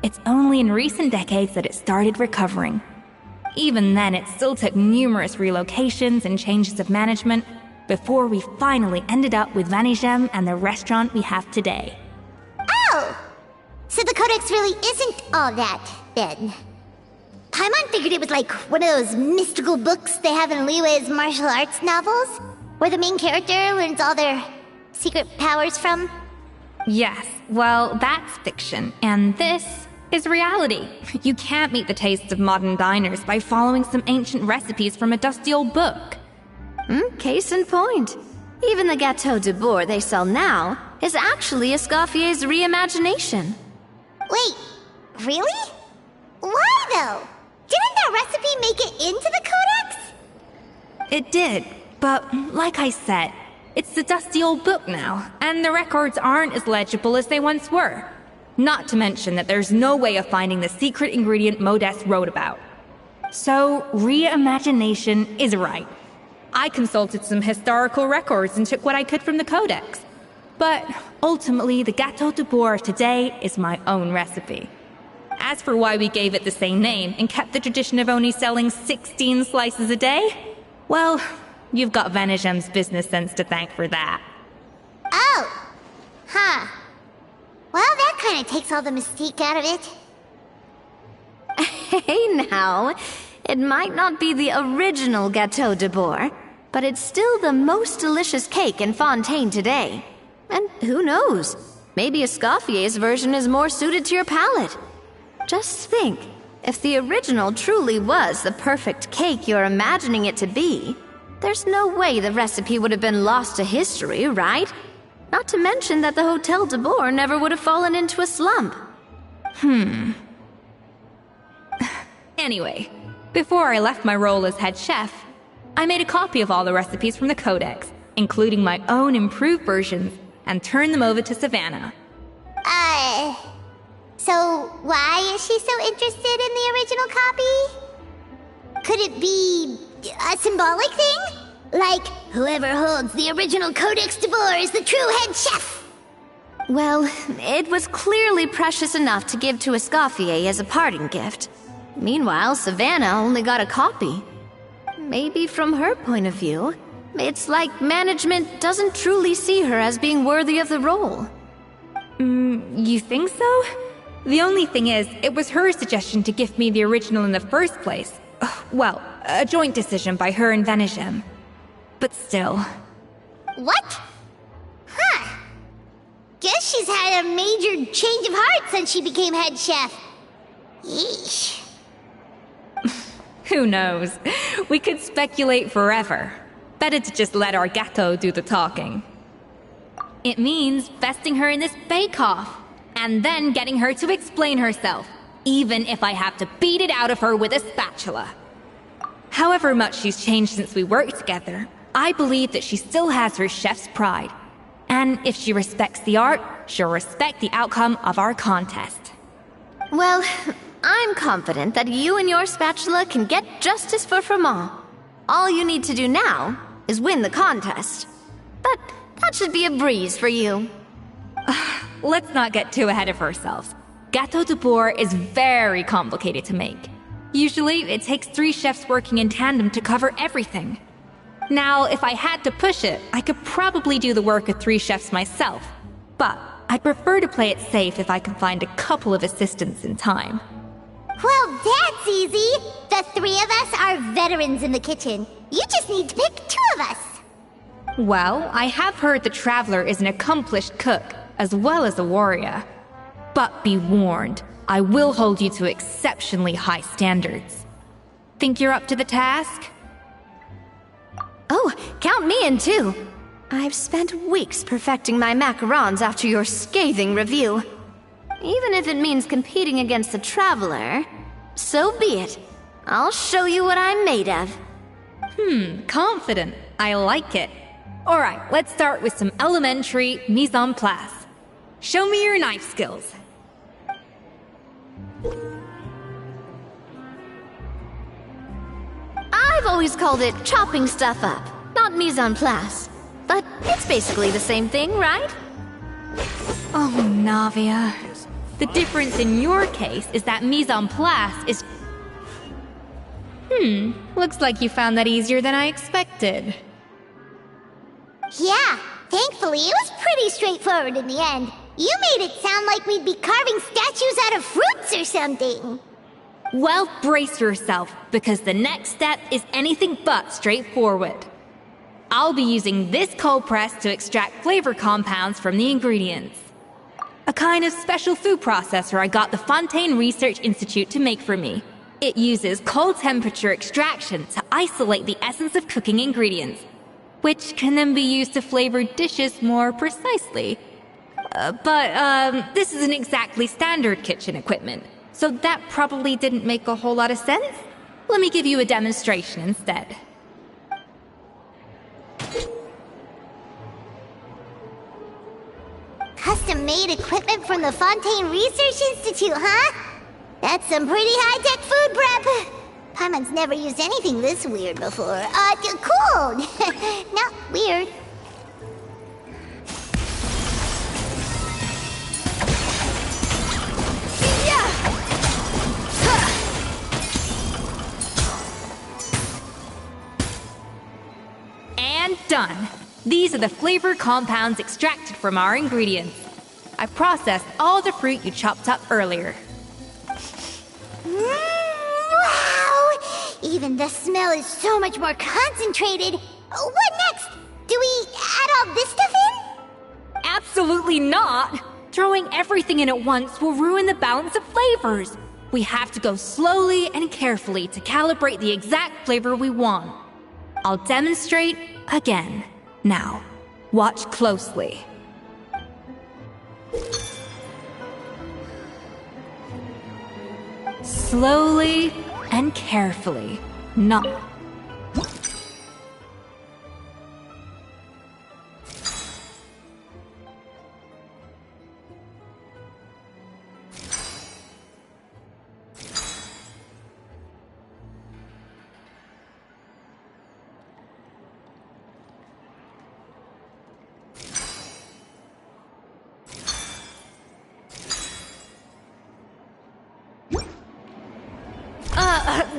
I: It's only in recent decades that it started recovering. Even then, it still took numerous relocations and changes of management before we finally ended up with Vanigem and the restaurant we have today.
A: Oh! So the Codex really isn't all that, then. Paimon figured it was like one of those mystical books they have in Liyue's martial arts novels, where the main character learns all their secret powers from.
I: Yes, well, that's fiction, and this is reality. You can't meet the tastes of modern diners by following some ancient recipes from a dusty old book.
S: Case in point. Even the Gâteau de Bourg they sell now is actually Escoffier's reimagination.
A: Wait, really? Why though? Didn't that recipe make it into the codex?
I: It did, but like I said, it's the dusty old book now, and the records aren't as legible as they once were. Not to mention that there's no way of finding the secret ingredient Modest wrote about. So, reimagination is right. I consulted some historical records and took what I could from the codex. But ultimately, the Gâteau de Bourg today is my own recipe. As for why we gave it the same name and kept the tradition of only selling 16 slices a day, well, you've got Venegem's business sense to thank for that.
A: Oh! Huh. Well, that kind of takes all the mystique out of it.
S: Hey now, it might not be the original Gâteau de Bourg, but it's still the most delicious cake in Fontaine today. And who knows, maybe Escoffier's version is more suited to your palate. Just think, if the original truly was the perfect cake you're imagining it to be, there's no way the recipe would have been lost to history, right? Not to mention that the Hotel de Bourg never would have fallen into a slump.
I: Anyway, before I left my role as head chef, I made a copy of all the recipes from the codex, including my own improved versions, and turned them over to Savannah.
A: So why is she so interested in the original copy? Could it be a symbolic thing? Like, whoever holds the original Codex de Bourg is the true head chef?
S: Well, it was clearly precious enough to give to Escoffier as a parting gift. Meanwhile, Savannah only got a copy. Maybe from her point of view, it's like management doesn't truly see her as being worthy of the role.
I: You think so? The only thing is, it was her suggestion to gift me the original in the first place. Well, a joint decision by her and Venegem. But still.
A: What? Huh. Guess she's had a major change of heart since she became head chef. Yeesh.
I: Who knows? We could speculate forever. Better to just let our gâteau do the talking. It means vesting her in this bake-off, and then getting her to explain herself, even if I have to beat it out of her with a spatula. However much she's changed since we worked together, I believe that she still has her chef's pride. And if she respects the art, she'll respect the outcome of our contest.
S: Well, I'm confident that you and your spatula can get justice for Froment. All you need to do now is win the contest. But that should be a breeze for you.
I: Let's not get too ahead of ourselves. Gâteau de Bourg is very complicated to make. Usually, it takes 3 chefs working in tandem to cover everything. Now, if I had to push it, I could probably do the work of 3 chefs myself. But I'd prefer to play it safe if I can find a couple of assistants in time.
A: Well, that's easy. The 3 of us are veterans in the kitchen. You just need to pick 2 of us.
I: Well, I have heard the Traveler is an accomplished cook, as well as a warrior. But be warned, I will hold you to exceptionally high standards. Think you're up to the task?
S: Oh, count me in too. I've spent weeks perfecting my macarons after your scathing review. Even if it means competing against the Traveler, so be it. I'll show you what I'm made of.
I: Confident. I like it. Alright, let's start with some elementary mise en place. Show me your knife skills.
S: I've always called it chopping stuff up, not mise en place. But it's basically the same thing, right?
I: Oh, Navia. The difference in your case is that mise en place is... Looks like you found that easier than I expected.
A: Yeah, thankfully it was pretty straightforward in the end. You made it sound like we'd be carving statues out of fruits or something.
I: Well, brace yourself, because the next step is anything but straightforward. I'll be using this cold press to extract flavor compounds from the ingredients. A kind of special food processor I got the Fontaine Research Institute to make for me. It uses cold temperature extraction to isolate the essence of cooking ingredients, which can then be used to flavor dishes more precisely. But this isn't exactly standard kitchen equipment, so that probably didn't make a whole lot of sense. Let me give you a demonstration instead.
A: Custom-made equipment from the Fontaine Research Institute, huh? That's some pretty high-tech food prep. Paimon's never used anything this weird before. Cool! No, weird.
I: And done. These are the flavor compounds extracted from our ingredients. I processed all the fruit you chopped up earlier.
A: Wow! Even the smell is so much more concentrated. What next? Do we add all this stuff in?
I: Absolutely not! Throwing everything in at once will ruin the balance of flavors. We have to go slowly and carefully to calibrate the exact flavor we want. I'll demonstrate again. Now, watch closely. Slowly and carefully. Not.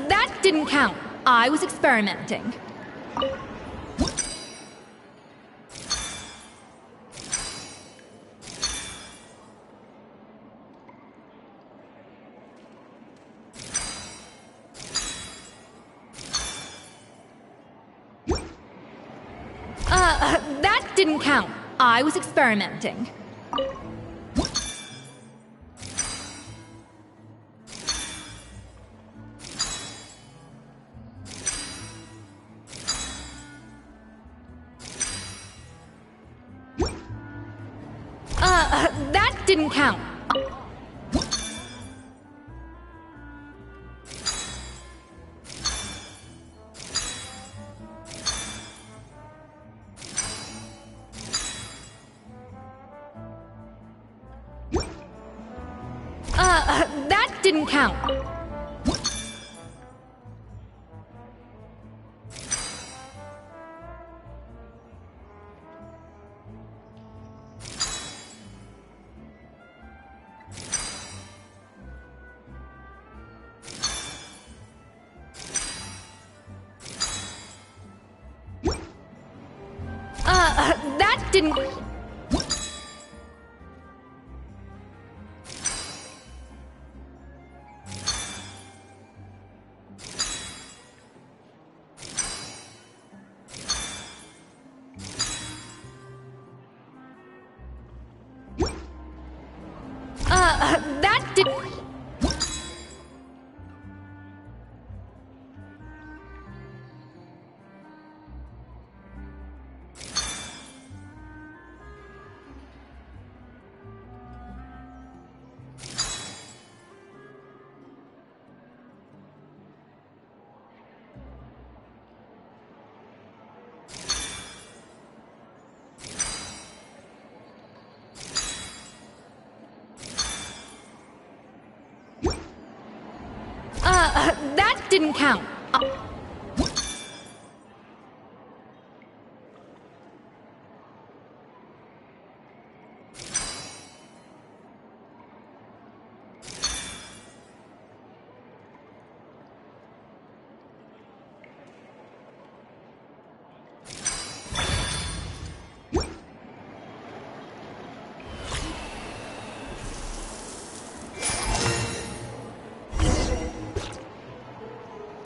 I: That didn't count. I was experimenting. That didn't count. I was experimenting. That didn't count. That didn't count. That didn't... that didn't... that didn't count.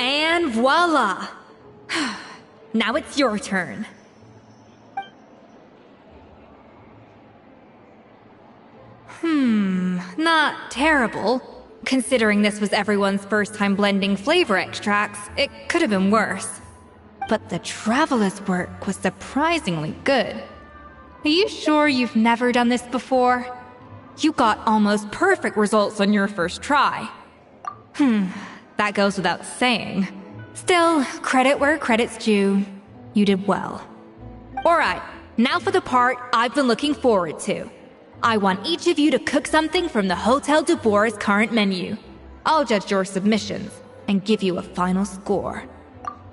I: And voila! Now it's your turn. Not terrible. Considering this was everyone's first time blending flavor extracts, it could have been worse. But the traveler's work was surprisingly good. Are you sure you've never done this before? You got almost perfect results on your first try. That goes without saying. Still, credit where credit's due. You did well. Alright, now for the part I've been looking forward to. I want each of you to cook something from the Hotel du Bois' current menu. I'll judge your submissions and give you a final score.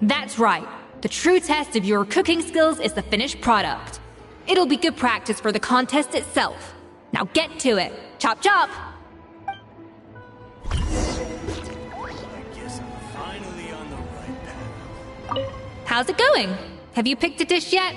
I: That's right. The true test of your cooking skills is the finished product. It'll be good practice for the contest itself. Now get to it. Chop chop! How's it going? Have you picked a dish yet?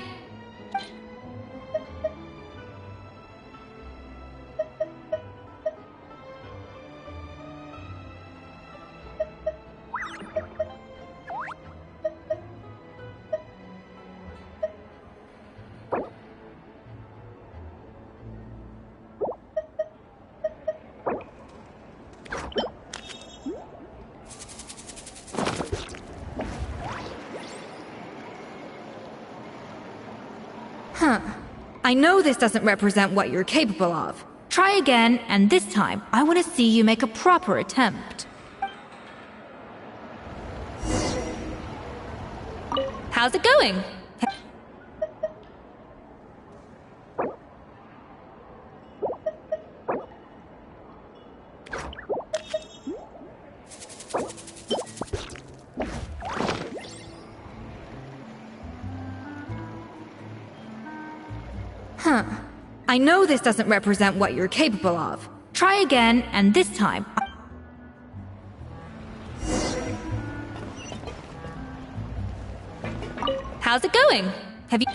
I: I know this doesn't represent what you're capable of. Try again, and this time, I want to see you make a proper attempt. How's it going? I know this doesn't represent what you're capable of. Try again, and this time... How's it going? Have you...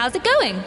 I: How's it going?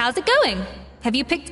I: How's it going? Have you picked...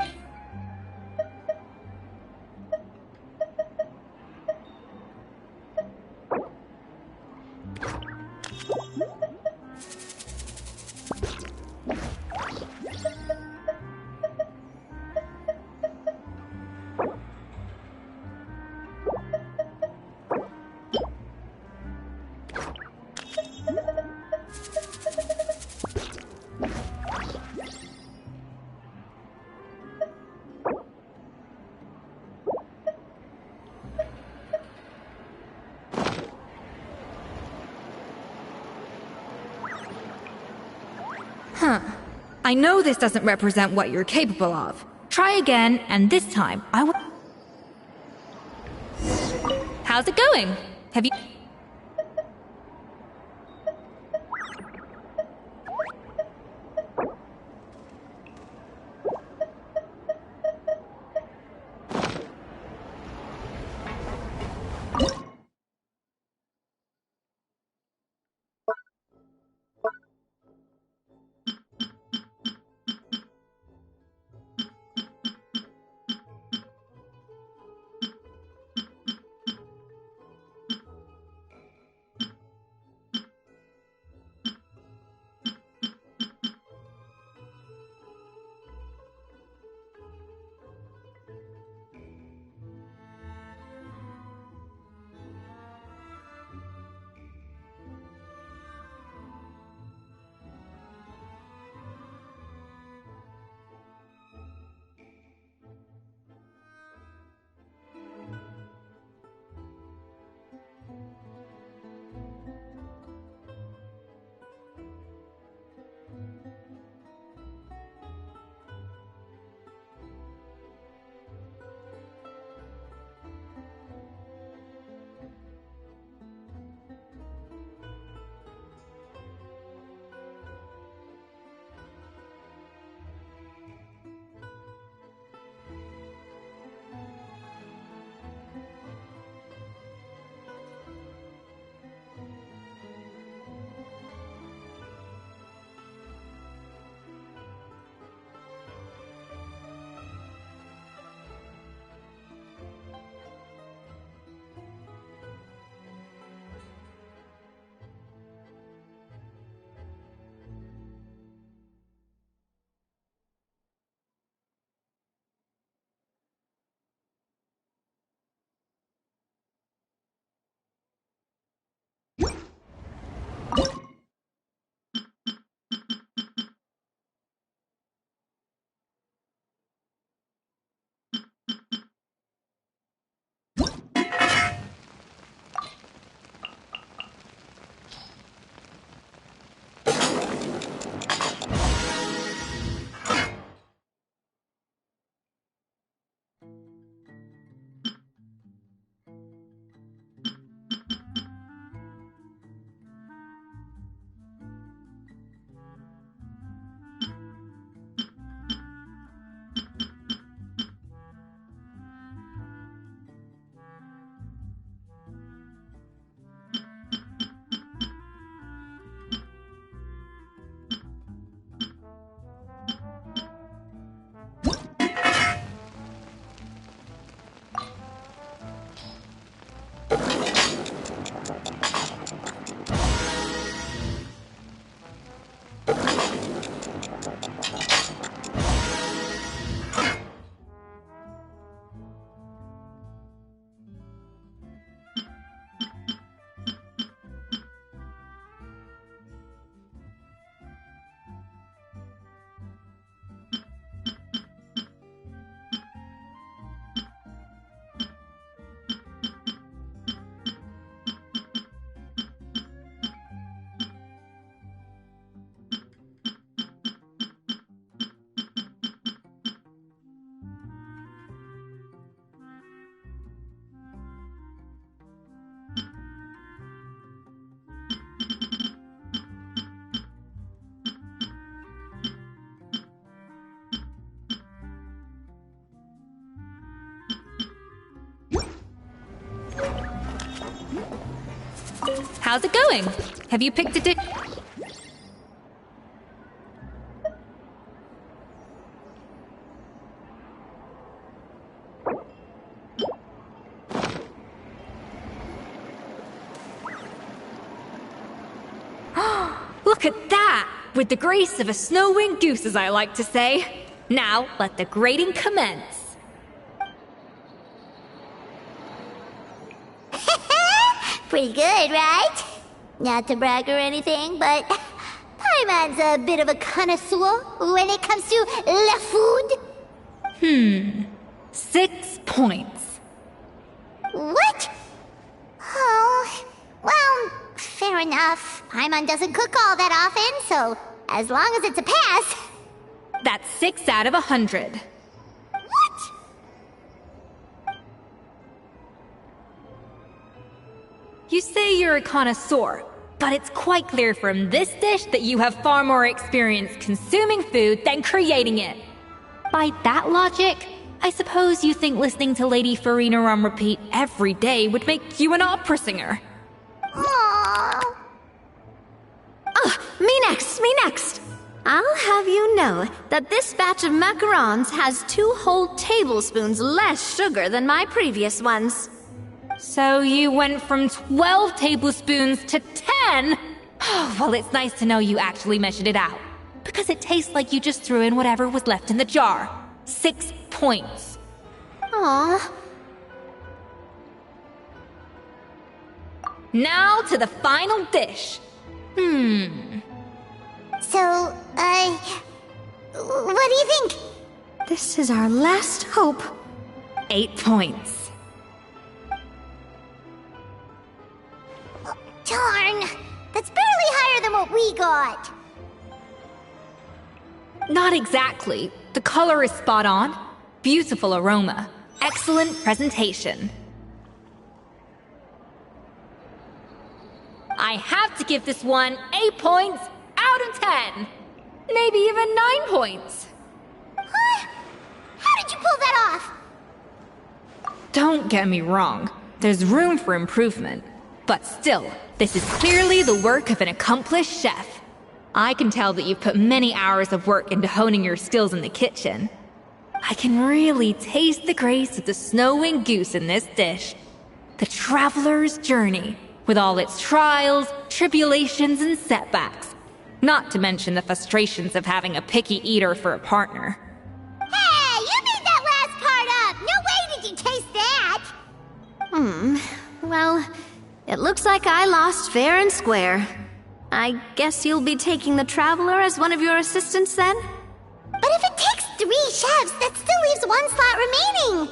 I: Huh. I know this doesn't represent what you're capable of. Try again, and this time, I will... How's it going? Have you... How's it going? Have you picked a dish? Look at that! With the grace of a snow-winged goose, as I like to say. Now, let the grading commence.
A: Pretty good, right? Not to brag or anything, but Paimon's a bit of a connoisseur when it comes to la food.
I: 6 points.
A: What? Oh, well, fair enough. Paimon doesn't cook all that often, so as long as it's a pass.
I: That's 6 out of 100.
A: What?
I: You say you're a connoisseur, but it's quite clear from this dish that you have far more experience consuming food than creating it. By that logic, I suppose you think listening to Lady Farina on repeat every day would make you an opera singer.
A: Aww.
S: Me next. I'll have you know that this batch of macarons has 2 whole tablespoons less sugar than my previous ones.
I: So you went from 12 tablespoons to 10? Well, it's nice to know you actually measured it out. Because it tastes like you just threw in whatever was left in the jar. 6 points.
S: Aww.
I: Now to the final dish.
A: So, what do you think?
S: This is our last hope.
I: 8 points.
A: Darn! That's barely higher than what we got.
I: Not exactly. The color is spot on. Beautiful aroma. Excellent presentation. I have to give this one 8 points out of 10. Maybe even 9 points.
A: Huh? How did you pull that off?
I: Don't get me wrong. There's room for improvement. But still, this is clearly the work of an accomplished chef. I can tell that you've put many hours of work into honing your skills in the kitchen. I can really taste the grace of the snow-winged goose in this dish. The traveler's journey, with all its trials, tribulations, and setbacks. Not to mention the frustrations of having a picky eater for a partner.
A: Hey, you made that last part up! No way did you taste that!
S: Well, it looks like I lost fair and square. I guess you'll be taking the Traveler as one of your assistants then?
A: But if it takes 3 chefs, that still leaves 1 slot remaining.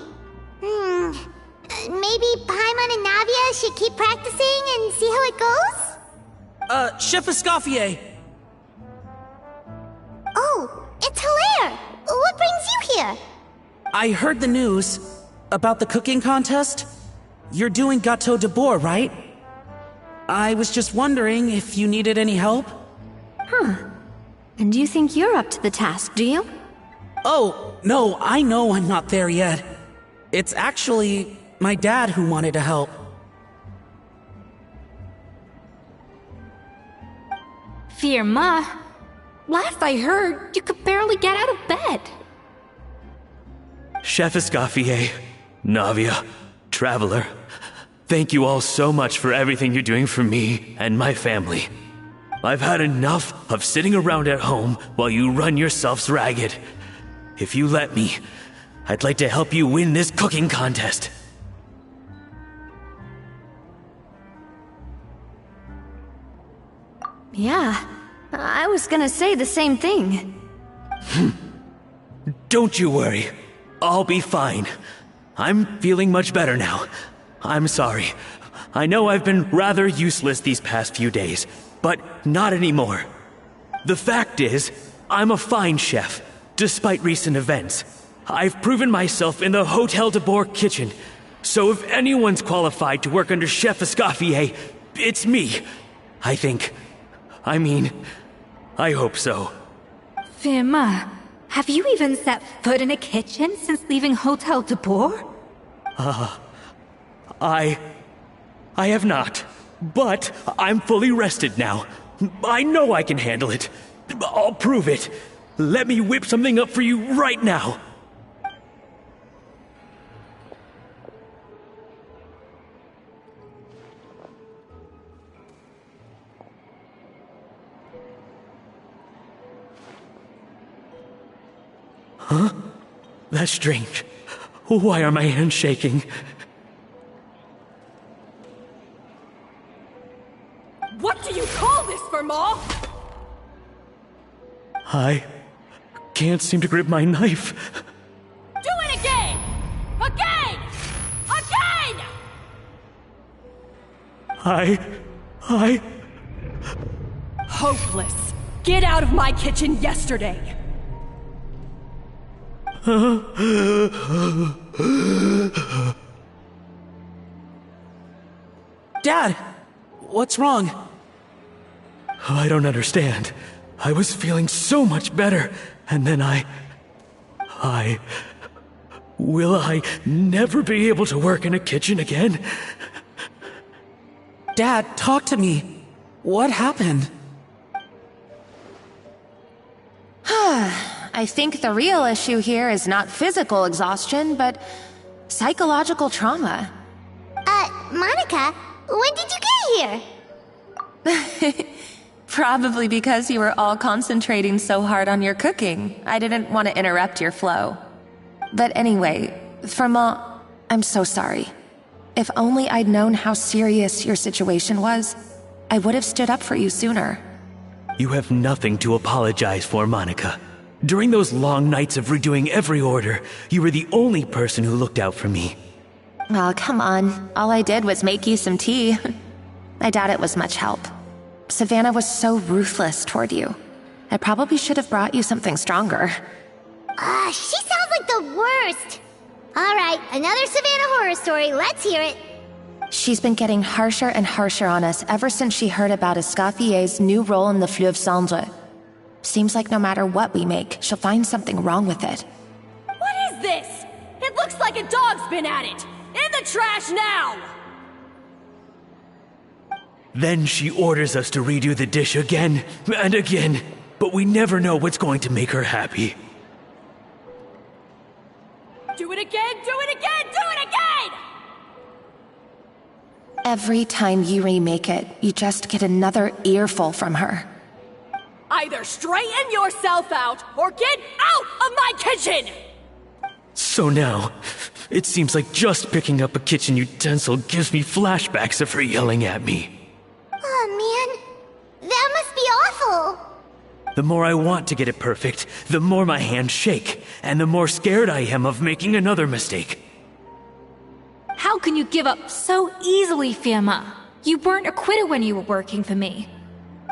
A: Maybe Paimon and Navia should keep practicing and see how it goes?
M: Chef Escoffier!
A: Oh, it's Hilaire! What brings you here?
M: I heard the news about the cooking contest. You're doing Gâteau de Bois, right? I was just wondering if you needed any help.
S: And you think you're up to the task, do you?
M: Oh, no, I know I'm not there yet. It's actually my dad who wanted to help.
I: Firma, last I heard, you could barely get out of bed.
B: Chef Escoffier, Navia, Traveler, thank you all so much for everything you're doing for me and my family. I've had enough of sitting around at home while you run yourselves ragged. If you let me, I'd like to help you win this cooking contest.
S: Yeah, I was gonna say the same thing.
B: Don't you worry. I'll be fine. I'm feeling much better now. I'm sorry. I know I've been rather useless these past few days, but not anymore. The fact is, I'm a fine chef, despite recent events. I've proven myself in the Hotel de Bois kitchen, so if anyone's qualified to work under Chef Escoffier, it's me. I think. I hope so.
I: Firma, have you even set foot in a kitchen since leaving Hotel de Bois?
B: I have not. But I'm fully rested now. I know I can handle it. I'll prove it. Let me whip something up for you right now. Huh? That's strange. Why are my hands shaking?
G: What do you call this, Verma?
B: I can't seem to grip my knife.
G: Do it again! Again! Again!
B: I...
G: Hopeless. Get out of my kitchen yesterday.
M: Dad, what's wrong?
B: I don't understand. I was feeling so much better, and then Will I never be able to work in a kitchen again?
M: Dad, talk to me. What happened?
P: I think the real issue here is not physical exhaustion, but psychological trauma.
A: Monica, when did you get here?
P: Probably because you were all concentrating so hard on your cooking. I didn't want to interrupt your flow. But anyway, Verma, I'm so sorry. If only I'd known how serious your situation was, I would have stood up for you sooner.
B: You have nothing to apologize for, Monica. During those long nights of redoing every order, you were the only person who looked out for me.
P: Oh, come on. All I did was make you some tea. I doubt it was much help. Savannah was so ruthless toward you. I probably should have brought you something stronger.
A: She sounds like the worst. All right, another Savannah horror story. Let's hear it.
P: She's been getting harsher and harsher on us ever since she heard about Escaffier's new role in the Fleuve Cendre. Seems like no matter what we make, she'll find something wrong with it.
G: What is this? It looks like a dog's been at it. In the trash now!
B: Then she orders us to redo the dish again and again, but we never know what's going to make her happy.
G: Do it again, do it again, do it again!
P: Every time you remake it, you just get another earful from her.
G: Either straighten yourself out, or get out of my kitchen!
B: So now, it seems like just picking up a kitchen utensil gives me flashbacks of her yelling at me.
A: Oh man, that must be awful.
B: The more I want to get it perfect, the more my hands shake, and the more scared I am of making another mistake.
I: How can you give up so easily, Firma? You weren't a quitter when you were working for me.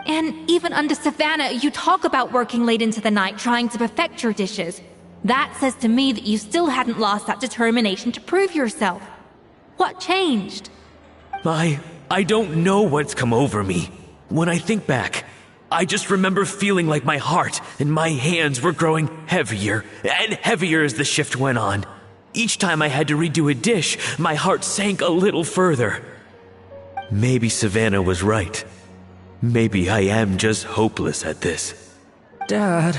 I: And even under Savannah, you talk about working late into the night trying to perfect your dishes. That says to me that you still hadn't lost that determination to prove yourself. What changed?
B: I don't know what's come over me. When I think back, I just remember feeling like my heart and my hands were growing heavier and heavier as the shift went on. Each time I had to redo a dish, my heart sank a little further. Maybe Savannah was right. Maybe I am just hopeless at this.
M: Dad.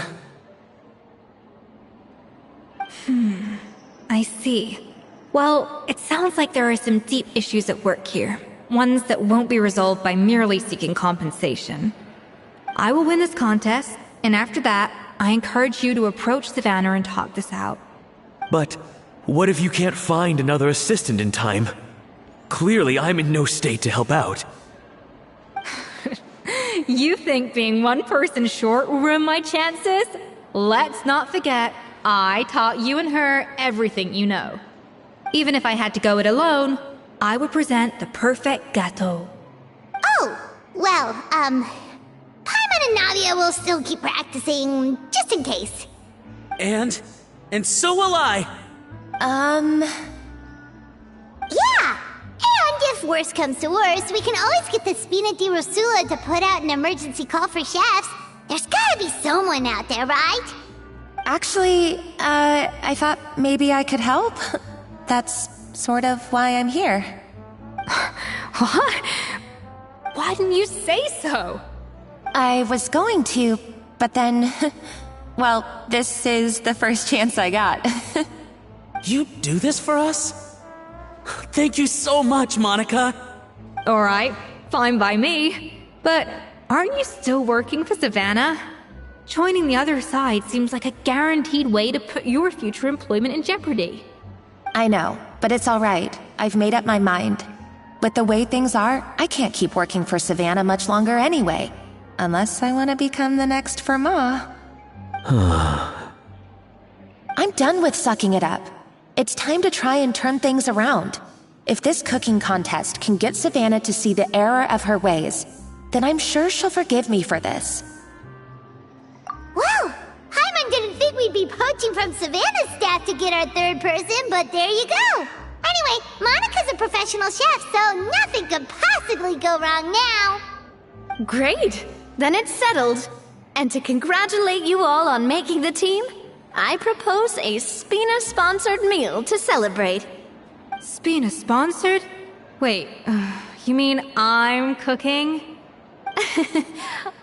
I: I see. Well, it sounds like there are some deep issues at work here. Ones that won't be resolved by merely seeking compensation. I will win this contest, and after that, I encourage you to approach Savannah and talk this out.
B: But what if you can't find another assistant in time? Clearly, I'm in no state to help out.
I: You think being one person short will ruin my chances? Let's not forget, I taught you and her everything you know. Even if I had to go it alone, I would present the perfect gâteau.
A: Oh, well, Paimon and Nadia will still keep practicing, just in case.
M: And so will I.
A: Yeah! And if worse comes to worse, we can always get the Spina di Rosula to put out an emergency call for chefs. There's gotta be someone out there, right?
P: Actually, I thought maybe I could help. That's sort of why I'm here.
I: What? Why didn't you say so?
P: I was going to, but then... Well, this is the first chance I got.
M: You do this for us? Thank you so much, Monica.
I: Alright, fine by me. But aren't you still working for Savannah? Joining the other side seems like a guaranteed way to put your future employment in jeopardy.
P: I know, but it's alright. I've made up my mind. With the way things are, I can't keep working for Savannah much longer anyway. Unless I want to become the next Fermat. I'm done with sucking it up. It's time to try and turn things around. If this cooking contest can get Savannah to see the error of her ways, then I'm sure she'll forgive me for this.
A: Well, Hyman didn't think we'd be poaching from Savannah's staff to get our third person, but there you go. Anyway, Monica's a professional chef, so nothing could possibly go wrong now.
S: Great! Then it's settled. And to congratulate you all on making the team, I propose a Spina-sponsored meal to celebrate.
I: Spina-sponsored? Wait, you mean I'm cooking?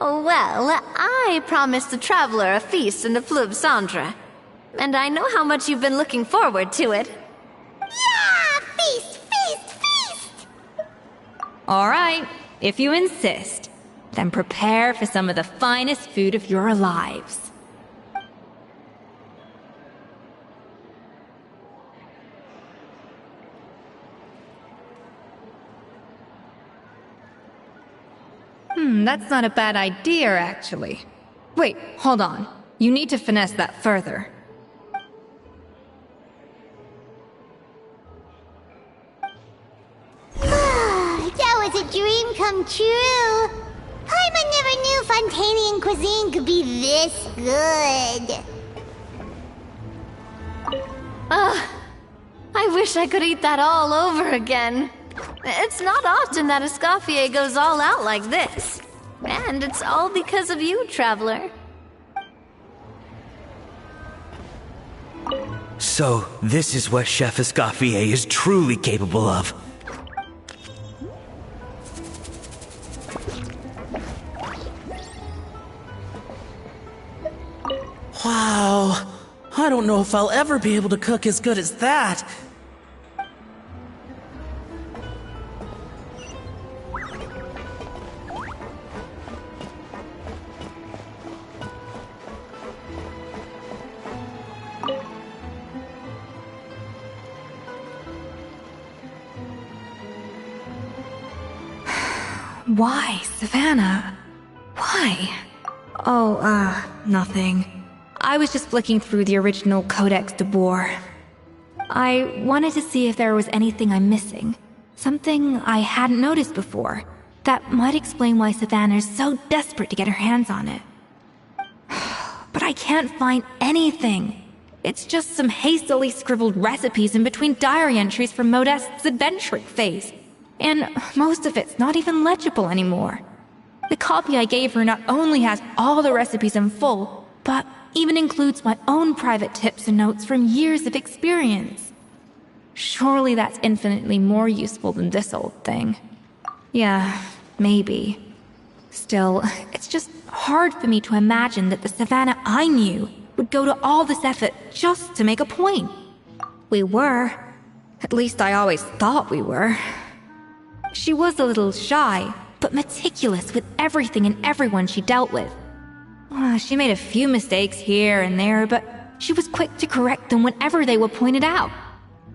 S: Well, I promised the traveler a feast in the Fleuve Cendre. And I know how much you've been looking forward to it.
A: Yeah! Feast, feast, feast!
I: Alright, if you insist. Then prepare for some of the finest food of your lives. That's not a bad idea, actually. Wait, hold on. You need to finesse that further.
A: That was a dream come true. Paimon never knew Fontanian cuisine could be this good.
S: I wish I could eat that all over again. It's not often that Escoffier goes all out like this. And it's all because of you, Traveler.
B: So, this is what Chef Escoffier is truly capable of.
M: Wow. I don't know if I'll ever be able to cook as good as that.
I: Why, Savannah? Why? Oh, nothing. I was just flicking through the original Codex de Boer. I wanted to see if there was anything I'm missing. Something I hadn't noticed before. That might explain why Savannah's so desperate to get her hands on it. But I can't find anything. It's just some hastily scribbled recipes in between diary entries from Modeste's adventuring phase. And most of it's not even legible anymore. The copy I gave her not only has all the recipes in full, but even includes my own private tips and notes from years of experience. Surely that's infinitely more useful than this old thing. Yeah, maybe. Still, it's just hard for me to imagine that the Savannah I knew would go to all this effort just to make a point. We were. At least I always thought we were. She was a little shy, but meticulous with everything and everyone she dealt with. She made a few mistakes here and there, but she was quick to correct them whenever they were pointed out.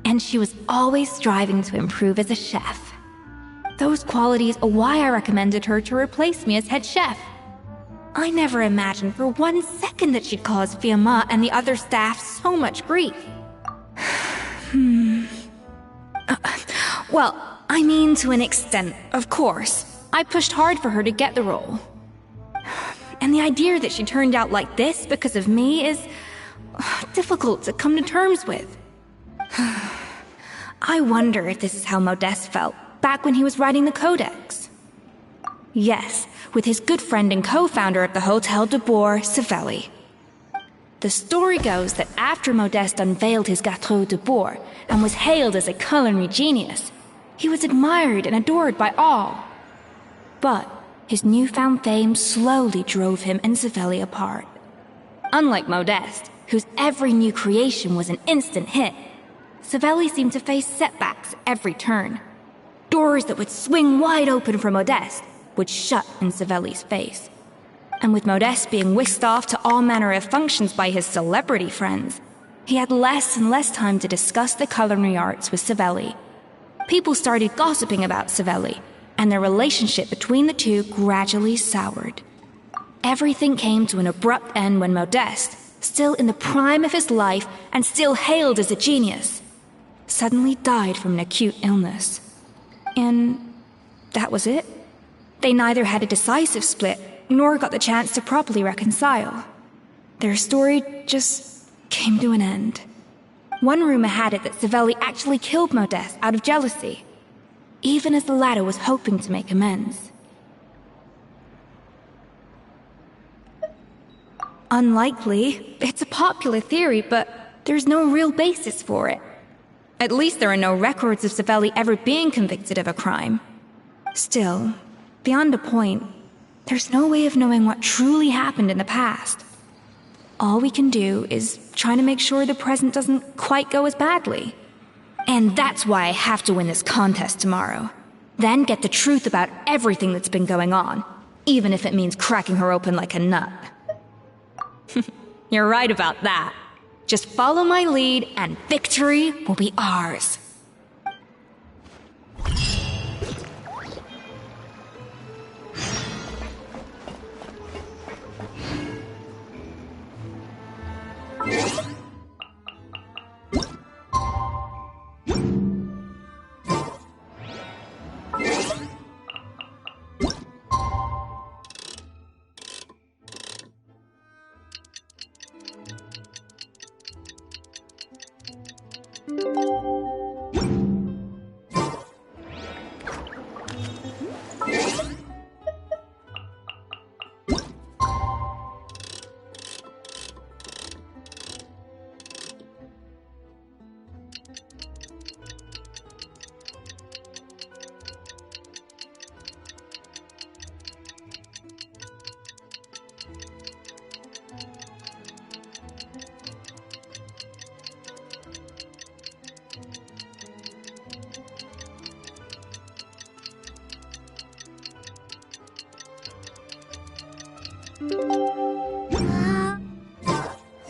I: And she was always striving to improve as a chef. Those qualities are why I recommended her to replace me as head chef. I never imagined for 1 second that she'd cause Fiamma and the other staff so much grief. Well, I mean to an extent, of course. I pushed hard for her to get the role. And the idea that she turned out like this because of me is difficult to come to terms with. I wonder if this is how Modeste felt back when he was writing the Codex. Yes, with his good friend and co-founder of the Hotel de Boer, Savelli. The story goes that after Modeste unveiled his Gâteau de Boer and was hailed as a culinary genius, he was admired and adored by all.
D: But his newfound fame slowly drove him and Savelli apart. Unlike Modeste, whose every new creation was an instant hit, Savelli seemed to face setbacks every turn. Doors that would swing wide open for Modeste would shut in Savelli's face. And with Modeste being whisked off to all manner of functions by his celebrity friends, he had less and less time to discuss the culinary arts with Savelli. People started gossiping about Savelli, and their relationship between the two gradually soured. Everything came to an abrupt end when Modeste, still in the prime of his life and still hailed as a genius, suddenly died from an acute illness. And that was it. They neither had a decisive split nor got the chance to properly reconcile. Their story just came to an end. One rumor had it that Savelli actually killed Modeste out of jealousy, even as the latter was hoping to make amends. Unlikely. It's a popular theory, but there's no real basis for it. At least there are no records of Savelli ever being convicted of a crime. Still, beyond a point, there's no way of knowing what truly happened in the past. All we can do is try to make sure the present doesn't quite go as badly. And that's why I have to win this contest tomorrow. Then get the truth about everything that's been going on, even if it means cracking her open like a nut. You're right about that. Just follow my lead and victory will be ours.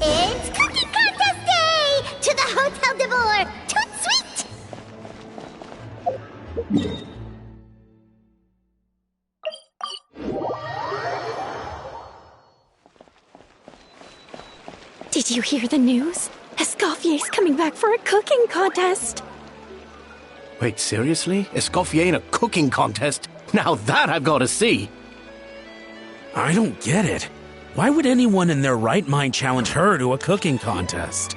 A: It's Cooking Contest Day! To the Hotel de Boer! Toot sweet!
P: Did you hear the news? Escoffier's coming back for a cooking contest.
R: Wait, seriously? Escoffier in a cooking contest? Now that I've got to see.
M: I don't get it. Why would anyone in their right mind challenge her to a cooking contest?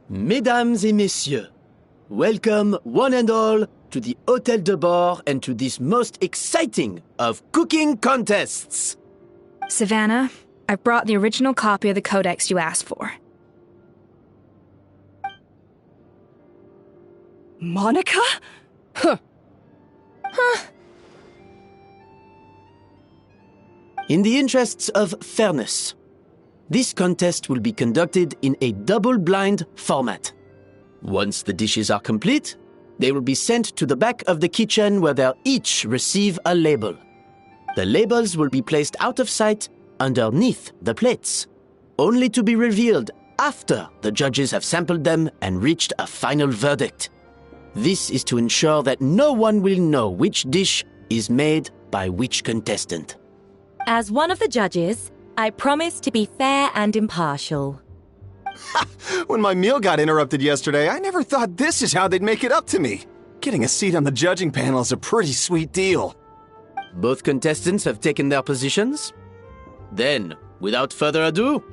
R: Mesdames et messieurs, welcome one and all to the Hotel de Boer and to this most exciting of cooking contests.
D: Savannah, I've brought the original copy of the codex you asked for.
G: Monica? Huh.
R: In the interests of fairness, this contest will be conducted in a double-blind format. Once the dishes are complete, they will be sent to the back of the kitchen where they'll each receive a label. The labels will be placed out of sight underneath the plates, only to be revealed after the judges have sampled them and reached a final verdict. This is to ensure that no one will know which dish is made by which contestant.
T: As one of the judges, I promise to be fair and impartial.
J: When my meal got interrupted yesterday, I never thought this is how they'd make it up to me. Getting a seat on the judging panel is a pretty sweet deal.
R: Both contestants have taken their positions. Then, without further ado,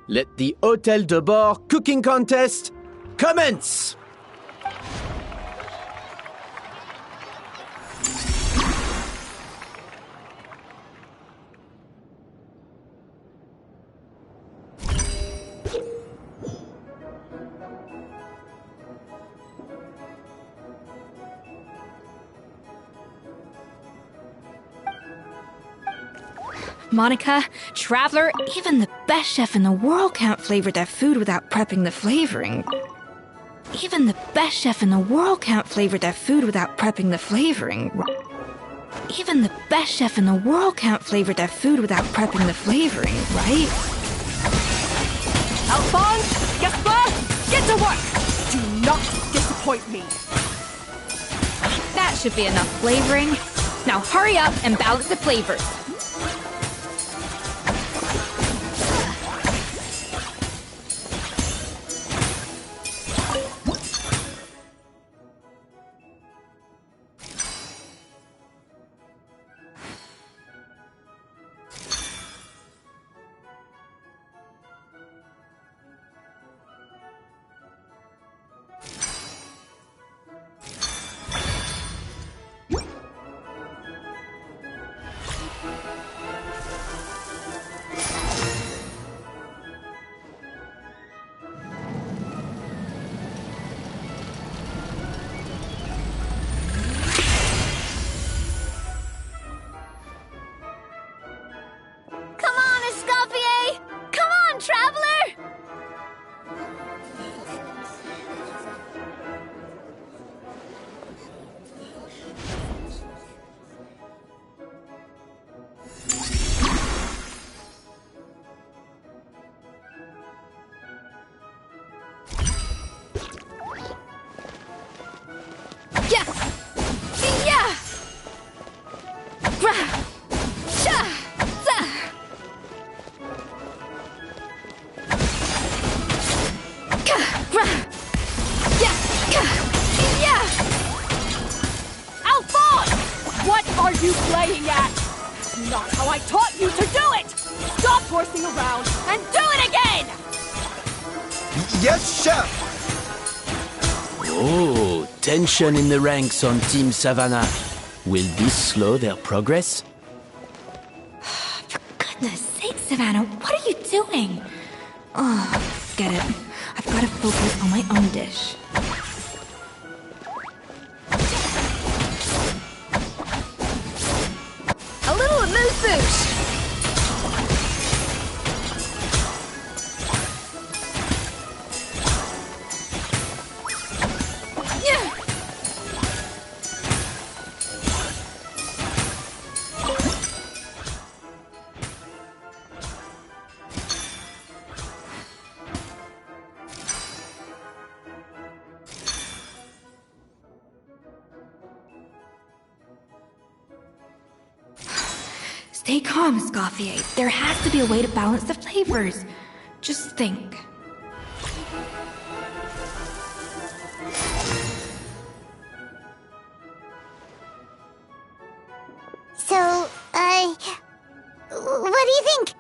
R: let the Hotel de Boer cooking contest commence!
D: Monica, Traveler, even the best chef in the world can't flavor their food without prepping the flavoring. Even the best chef in the world can't flavor their food without prepping the flavoring. Even the best chef in the world can't flavor their food without prepping the flavoring, right?
G: Alphonse, Gaspar, get to work! Do not disappoint me!
D: That should be enough flavoring. Now hurry up and balance the flavors.
G: What are you playing at? Not how I taught you to do it! Stop horsing around and do it again!
R: Yes, chef! Oh, tension in the ranks on Team Savannah. Will this slow their progress?
D: For goodness sake, Savannah, what are you doing? Oh, forget it. I've got to focus on my own dish.
G: A little amuse bouche!
D: Stay calm, Escoffier. There has to be a way to balance the flavors. Just think.
A: So, what do you think?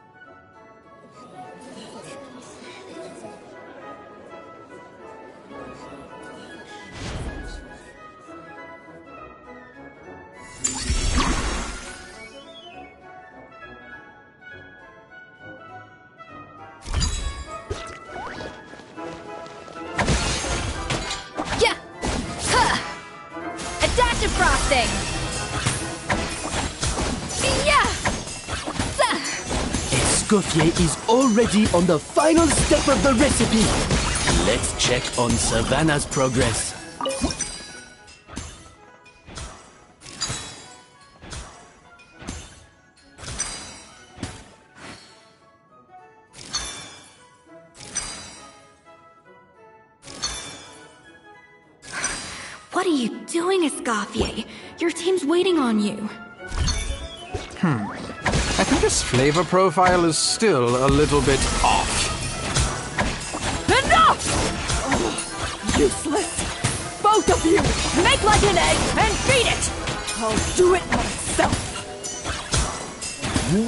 D: Adaptive frosting!
R: Escoffier is already on the final step of the recipe. Let's check on Savannah's progress.
D: What are you doing, Escoffier? Your team's waiting on you.
E: I think this flavor profile is still a little bit off.
G: Enough! Oh, useless! Both of you! Make like an egg and feed it! I'll do it myself!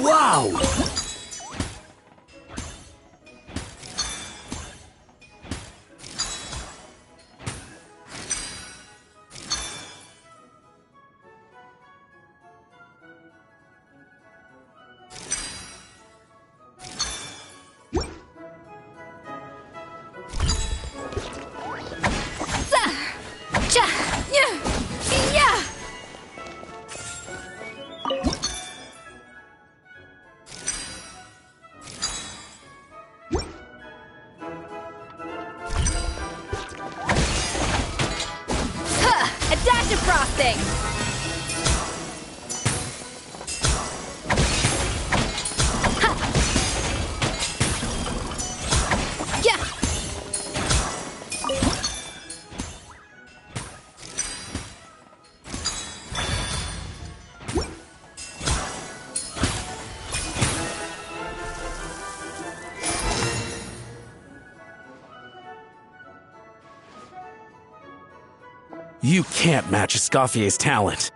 R: Wow!
M: You can't match Escoffier's talent.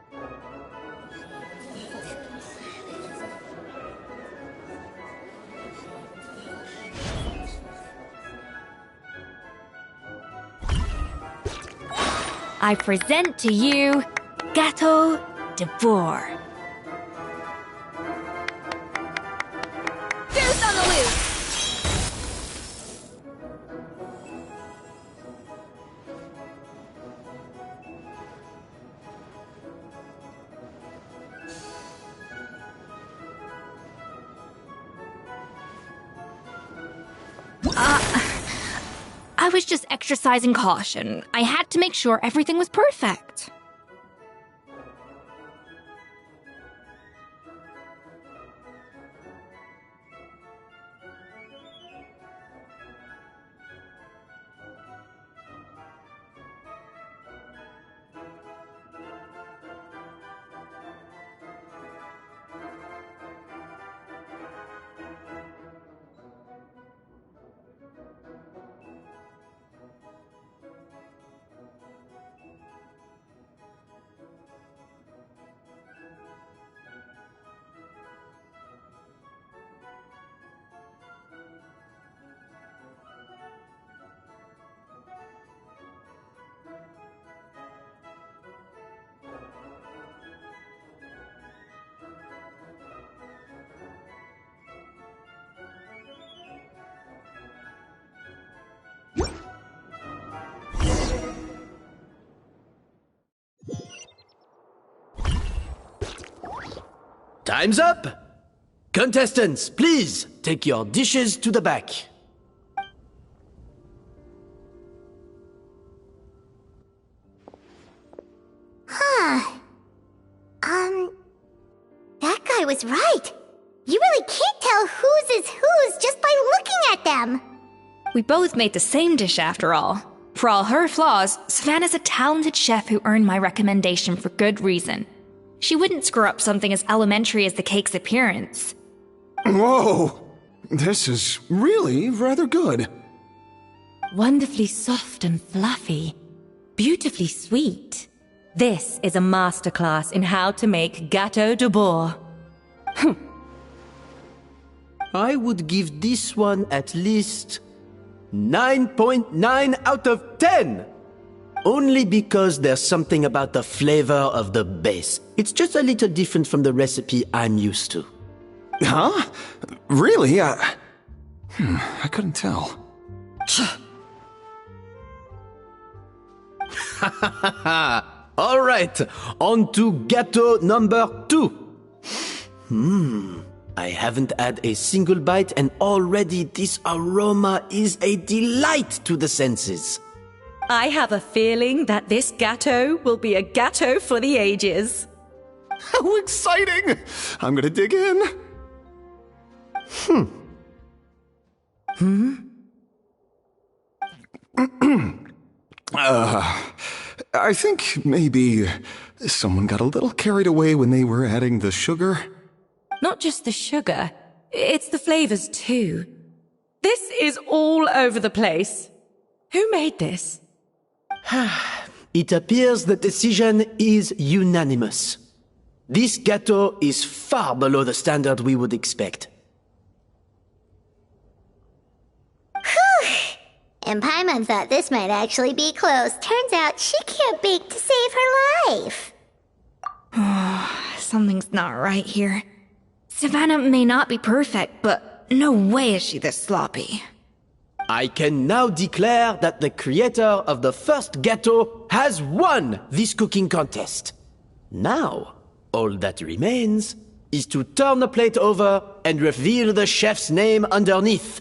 D: I present to you Gâteau de Bourg.
H: Deuce on the loose!
D: I was just exercising caution. I had to make sure everything was perfect.
R: Time's up! Contestants, please take your dishes to the back.
A: That guy was right. You really can't tell whose is whose just by looking at them.
D: We both made the same dish after all. For all her flaws, Savannah's a talented chef who earned my recommendation for good reason. She wouldn't screw up something as elementary as the cake's appearance.
J: Whoa! This is really rather good.
T: Wonderfully soft and fluffy. Beautifully sweet. This is a masterclass in how to make Gâteau de Bourg.
R: I would give this one at least 9.9 out of 10! Only because there's something about the flavor of the base. It's just a little different from the recipe I'm used to.
J: Huh? Really? I couldn't tell.
R: All right, on to gâteau number 2. I haven't had a single bite and already this aroma is a delight to the senses.
T: I have a feeling that this gâteau will be a gâteau for the ages.
J: How exciting! I'm gonna dig in. I think maybe someone got a little carried away when they were adding the sugar.
T: Not just the sugar, it's the flavors too. This is all over the place. Who made this?
R: It appears the decision is unanimous. This gâteau is far below the standard we would expect.
A: And Paimon thought this might actually be close. Turns out she can't bake to save her life.
D: Something's not right here. Savannah may not be perfect, but no way is she this sloppy.
R: I can now declare that the creator of the first gâteau has won this cooking contest. Now, all that remains is to turn the plate over and reveal the chef's name underneath.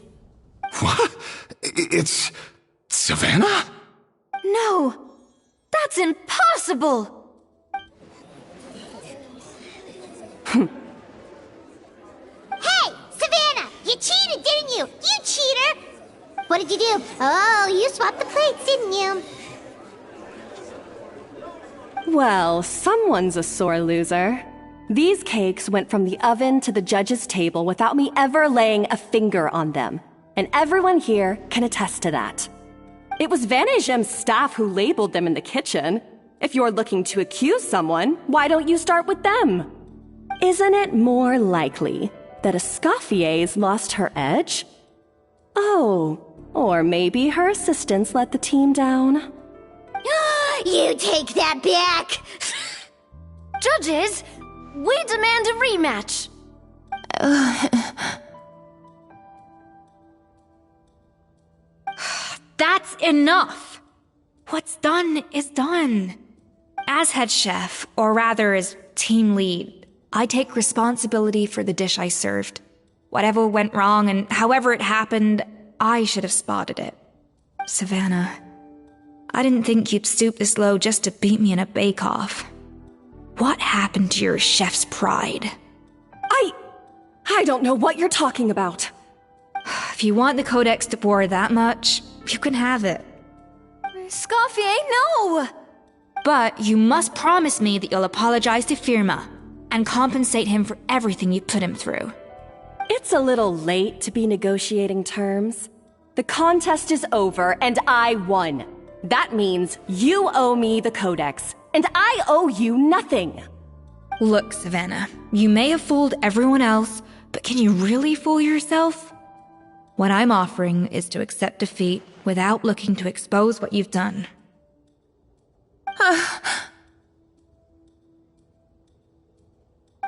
J: What? It's Savannah?
D: No! That's impossible!
A: Hey, Savannah! You cheated, didn't you? You cheater! What did you do? Oh, you swapped the plates, didn't you?
G: Well, someone's a sore loser. These cakes went from the oven to the judge's table without me ever laying a finger on them. And everyone here can attest to that. It was Van Gem's staff who labeled them in the kitchen. If you're looking to accuse someone, why don't you start with them? Isn't it more likely that Escoffier's lost her edge? Oh, or maybe her assistants let the team down.
A: You take that back!
S: Judges, we demand a rematch.
D: That's enough! What's done is done. As head chef, or rather as team lead, I take responsibility for the dish I served. Whatever went wrong and however it happened, I should have spotted it. Savannah, I didn't think you'd stoop this low just to beat me in a bake-off. What happened to your chef's pride?
G: I don't know what you're talking about.
D: If you want the Codex de Boer that much, you can have it.
S: Escoffier, no!
D: But you must promise me that you'll apologize to Firma and compensate him for everything you put him through.
G: It's a little late to be negotiating terms. The contest is over and I won. That means you owe me the Codex, and I owe you nothing.
D: Look, Savannah, you may have fooled everyone else, but can you really fool yourself? What I'm offering is to accept defeat without looking to expose what you've done.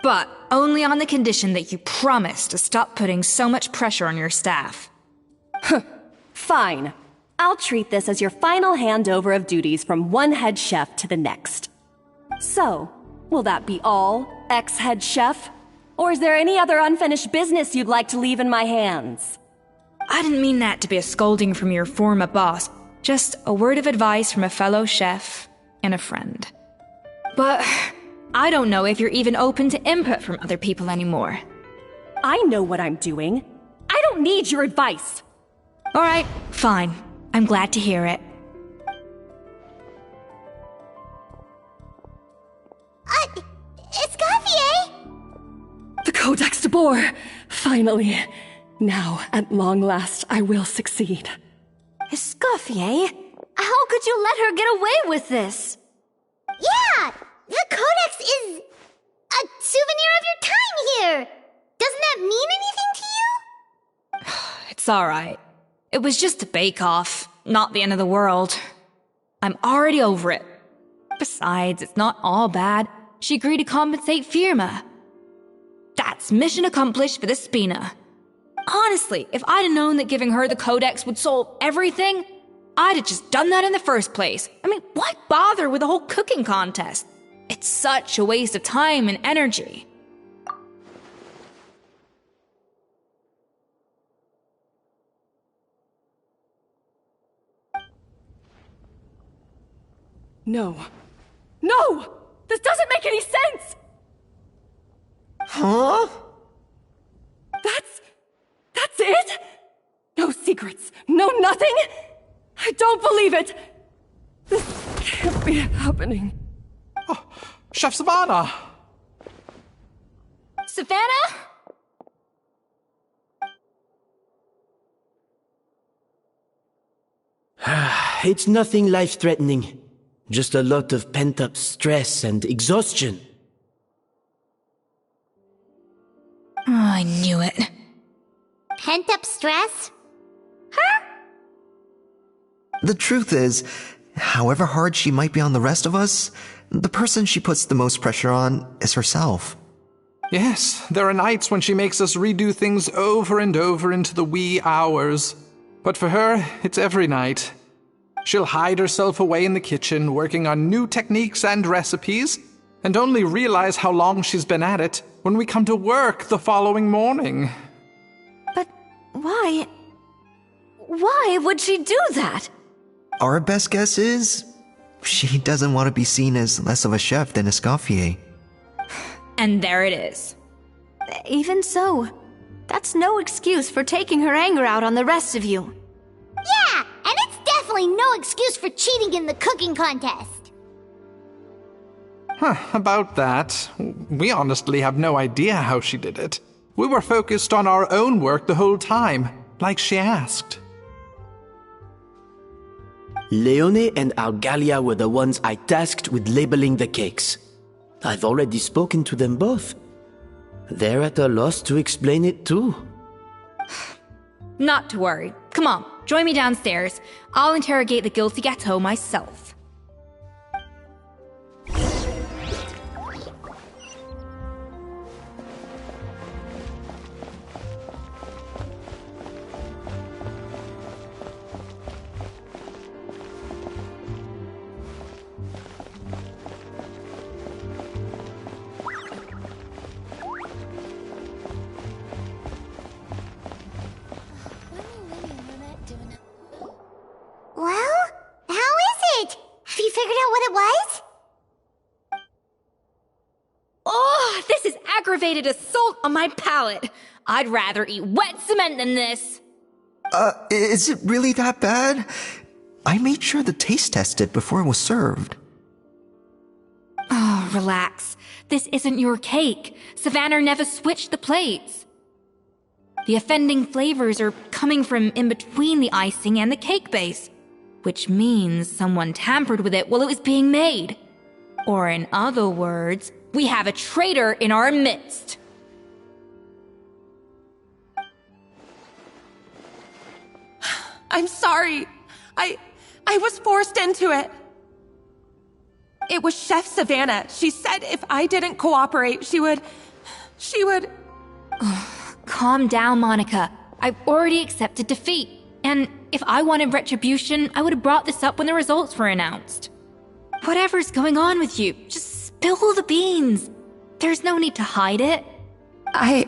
D: But only on the condition that you promise to stop putting so much pressure on your staff.
G: Fine. I'll treat this as your final handover of duties from one head chef to the next. So, will that be all, ex-head chef? Or is there any other unfinished business you'd like to leave in my hands?
D: I didn't mean that to be a scolding from your former boss, just a word of advice from a fellow chef and a friend. But I don't know if you're even open to input from other people anymore.
G: I know what I'm doing. I don't need your advice.
D: All right, fine. I'm glad to hear it.
A: Escoffier!
G: The Codex de Boer! Finally. Now, at long last, I will succeed.
S: Escoffier? How could you let her get away with this?
A: Yeah! The Codex is a souvenir of your time here! Doesn't that mean anything to you?
D: It's alright. It was just a bake-off, not the end of the world. I'm already over it. Besides, it's not all bad. She agreed to compensate Firma. That's mission accomplished for the Spina. Honestly, if I'd have known that giving her the Codex would solve everything, I'd have just done that in the first place. I mean, why bother with the whole cooking contest? It's such a waste of time and energy.
G: No. No! This doesn't make any sense!
R: Huh?
G: That's it? No secrets, no nothing? I don't believe it! This can't be happening.
E: Oh, Chef Savannah!
D: Savannah?
R: It's nothing life-threatening. Just a lot of pent-up stress and exhaustion.
D: Oh, I knew it.
A: Pent-up stress?
L: The truth is, however hard she might be on the rest of us, the person she puts the most pressure on is herself.
E: Yes, there are nights when she makes us redo things over and over into the wee hours. But for her, it's every night. She'll hide herself away in the kitchen, working on new techniques and recipes, and only realize how long she's been at it when we come to work the following morning.
S: But why? Why would she do that?
L: Our best guess is she doesn't want to be seen as less of a chef than Escoffier.
D: And there it is.
S: Even so, that's no excuse for taking her anger out on the rest of you.
A: Yeah, and it's definitely no excuse for cheating in the cooking contest.
E: About that, we honestly have no idea how she did it. We were focused on our own work the whole time, like she asked.
R: Leone and Argalia were the ones I tasked with labeling the cakes. I've already spoken to them both. They're at a loss to explain it too.
I: Not to worry. Come on, join me downstairs. I'll interrogate the guilty Gateau myself.
A: Well, how is it? Have you figured out what it was?
I: Oh, this is aggravated assault on my palate. I'd rather eat wet cement than this.
L: Is it really that bad? I made sure to taste test it before it was served.
I: Oh, relax. This isn't your cake. Savannah never switched the plates. The offending flavors are coming from in between the icing and the cake base, which means someone tampered with it while it was being made. Or in other words, we have a traitor in our midst.
P: I'm sorry. I was forced into it. It was Chef Savannah. She said if I didn't cooperate, she would...
I: Calm down, Monica. I've already accepted defeat. And if I wanted retribution, I would have brought this up when the results were announced. Whatever's going on with you, just spill the beans. There's no need to hide it.
P: I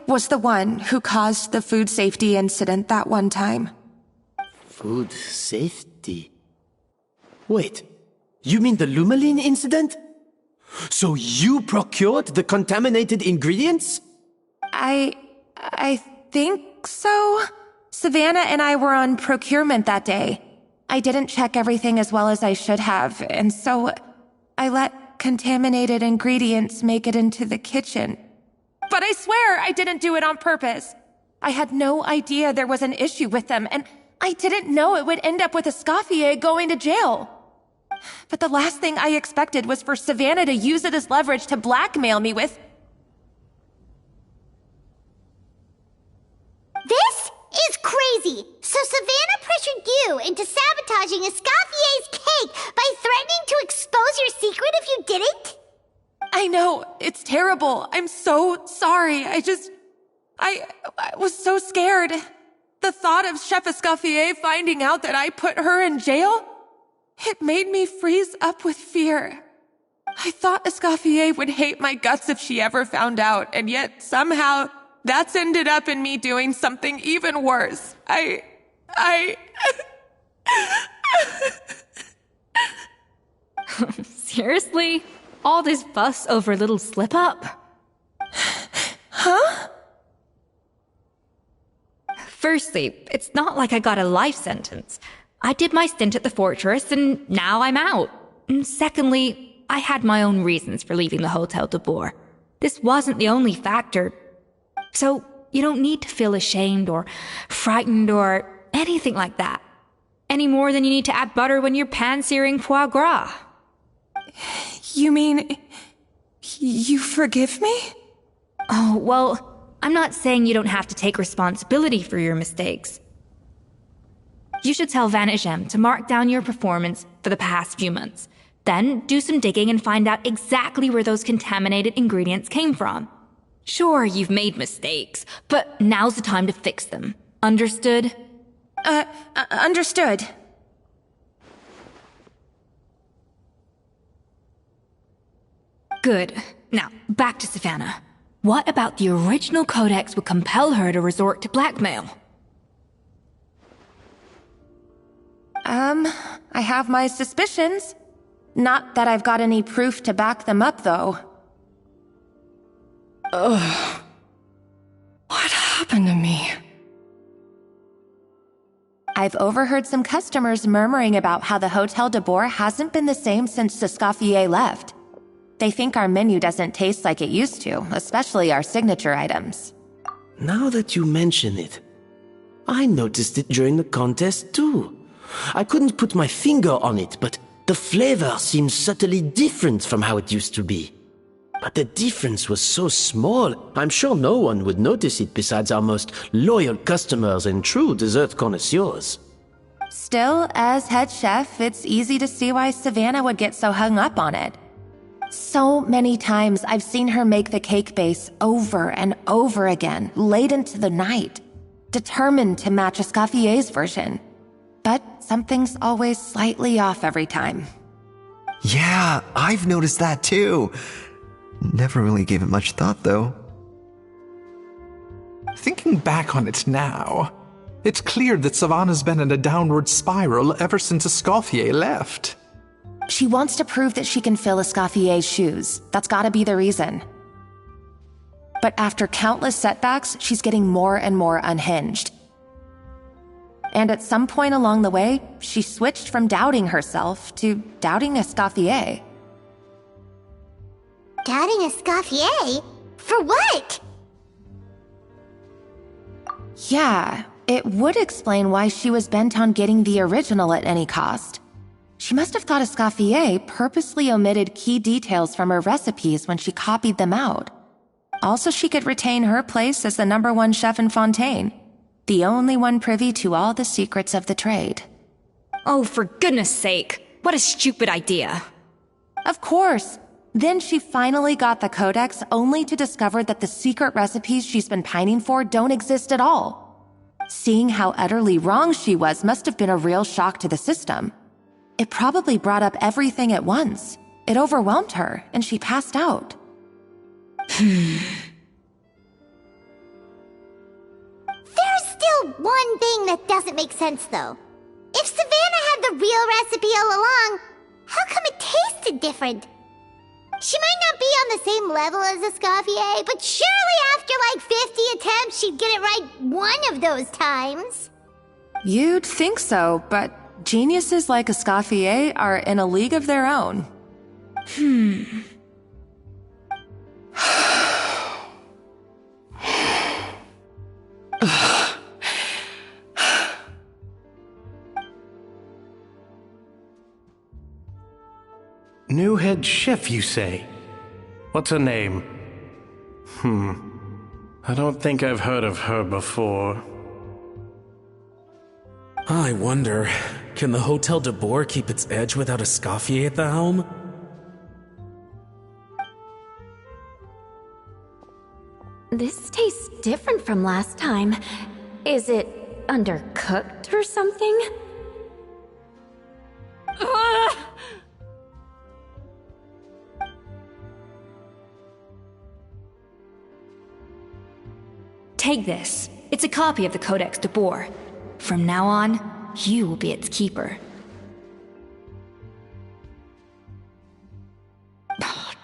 P: was the one who caused the food safety incident that one time.
R: Food safety? Wait, you mean the Lumaline incident? So you procured the contaminated ingredients?
P: I think so. Savannah and I were on procurement that day. I didn't check everything as well as I should have, and so I let contaminated ingredients make it into the kitchen. But I swear I didn't do it on purpose. I had no idea there was an issue with them, and I didn't know it would end up with Escoffier going to jail. But the last thing I expected was for Savannah to use it as leverage to blackmail me with...
A: This is crazy! So Savannah pressured you into sabotaging Escoffier's cake by threatening to expose your secret if you didn't?
P: I know, it's terrible. I'm so sorry. I was so scared. The thought of Chef Escoffier finding out that I put her in jail, it made me freeze up with fear. I thought Escoffier would hate my guts if she ever found out, and yet somehow that's ended up in me doing something even worse.
I: Seriously? All this fuss over a little slip-up?
P: Huh?
I: Firstly, it's not like I got a life sentence. I did my stint at the fortress, and now I'm out. And secondly, I had my own reasons for leaving the Hotel de Boer. This wasn't the only factor. So, you don't need to feel ashamed or frightened or anything like that. Any more than you need to add butter when you're pan-searing foie gras.
P: You mean... you forgive me?
I: Oh, well, I'm not saying you don't have to take responsibility for your mistakes. You should tell Vanagem to mark down your performance for the past few months. Then do some digging and find out exactly where those contaminated ingredients came from. Sure, you've made mistakes, but now's the time to fix them. Understood?
P: Understood.
I: Good. Now, back to Savannah. What about the original codex would compel her to resort to blackmail?
P: I have my suspicions. Not that I've got any proof to back them up, though.
G: Ugh. What happened to me?
P: I've overheard some customers murmuring about how the Hotel de Boer hasn't been the same since Escoffier left. They think our menu doesn't taste like it used to, especially our signature items.
R: Now that you mention it, I noticed it during the contest too. I couldn't put my finger on it, but the flavor seems subtly different from how it used to be. But the difference was so small, I'm sure no one would notice it besides our most loyal customers and true dessert connoisseurs.
P: Still, as head chef, it's easy to see why Savannah would get so hung up on it. So many times I've seen her make the cake base over and over again, late into the night, determined to match Escoffier's version. But something's always slightly off every time.
L: Yeah, I've noticed that too. Never really gave it much thought, though.
E: Thinking back on it now, it's clear that Savannah's been in a downward spiral ever since Escoffier left.
P: She wants to prove that she can fill Escoffier's shoes. That's gotta be the reason. But after countless setbacks, she's getting more and more unhinged. And at some point along the way, she switched from doubting herself to doubting Escoffier.
A: Doubting Escoffier? For what?
P: Yeah, it would explain why she was bent on getting the original at any cost. She must have thought Escoffier purposely omitted key details from her recipes when she copied them out. Also, she could retain her place as the #1 chef in Fontaine, the only one privy to all the secrets of the trade.
I: Oh, for goodness sake, what a stupid idea.
P: Of course. Then she finally got the codex only to discover that the secret recipes she's been pining for don't exist at all. Seeing how utterly wrong she was must have been a real shock to the system. It probably brought up everything at once. It overwhelmed her, and she passed out.
A: There's still one thing that doesn't make sense, though. If Savannah had the real recipe all along, how come it tasted different? She might not be on the same level as Escoffier, but surely after like 50 attempts, she'd get it right one of those times.
P: You'd think so, but geniuses like Escoffier are in a league of their own.
O: New head chef, you say? What's her name? I don't think I've heard of her before.
M: I wonder, can the Hotel de Boer keep its edge without Escoffier at the helm?
S: This tastes different from last time. Is it undercooked or something?
I: Take this. It's a copy of the Codex de Boer. From now on, you will be its keeper.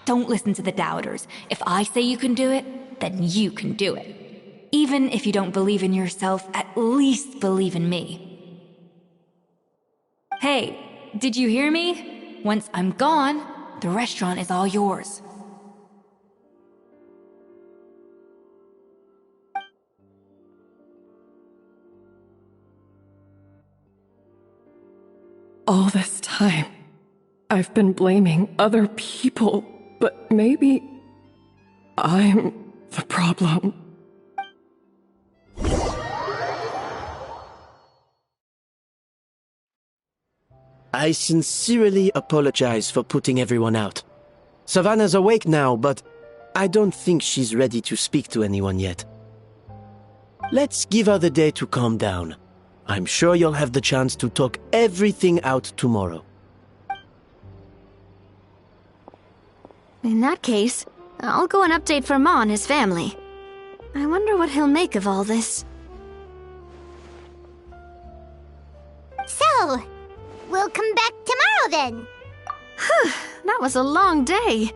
I: Don't listen to the doubters. If I say you can do it, then you can do it. Even if you don't believe in yourself, at least believe in me. Hey, did you hear me? Once I'm gone, the restaurant is all yours.
G: All this time, I've been blaming other people, but maybe I'm the problem.
R: I sincerely apologize for putting everyone out. Savannah's awake now, but I don't think she's ready to speak to anyone yet. Let's give her the day to calm down. I'm sure you'll have the chance to talk everything out tomorrow.
S: In that case, I'll go and update Vermont and his family. I wonder what he'll make of all this.
A: So, we'll come back tomorrow then.
S: That was a long day.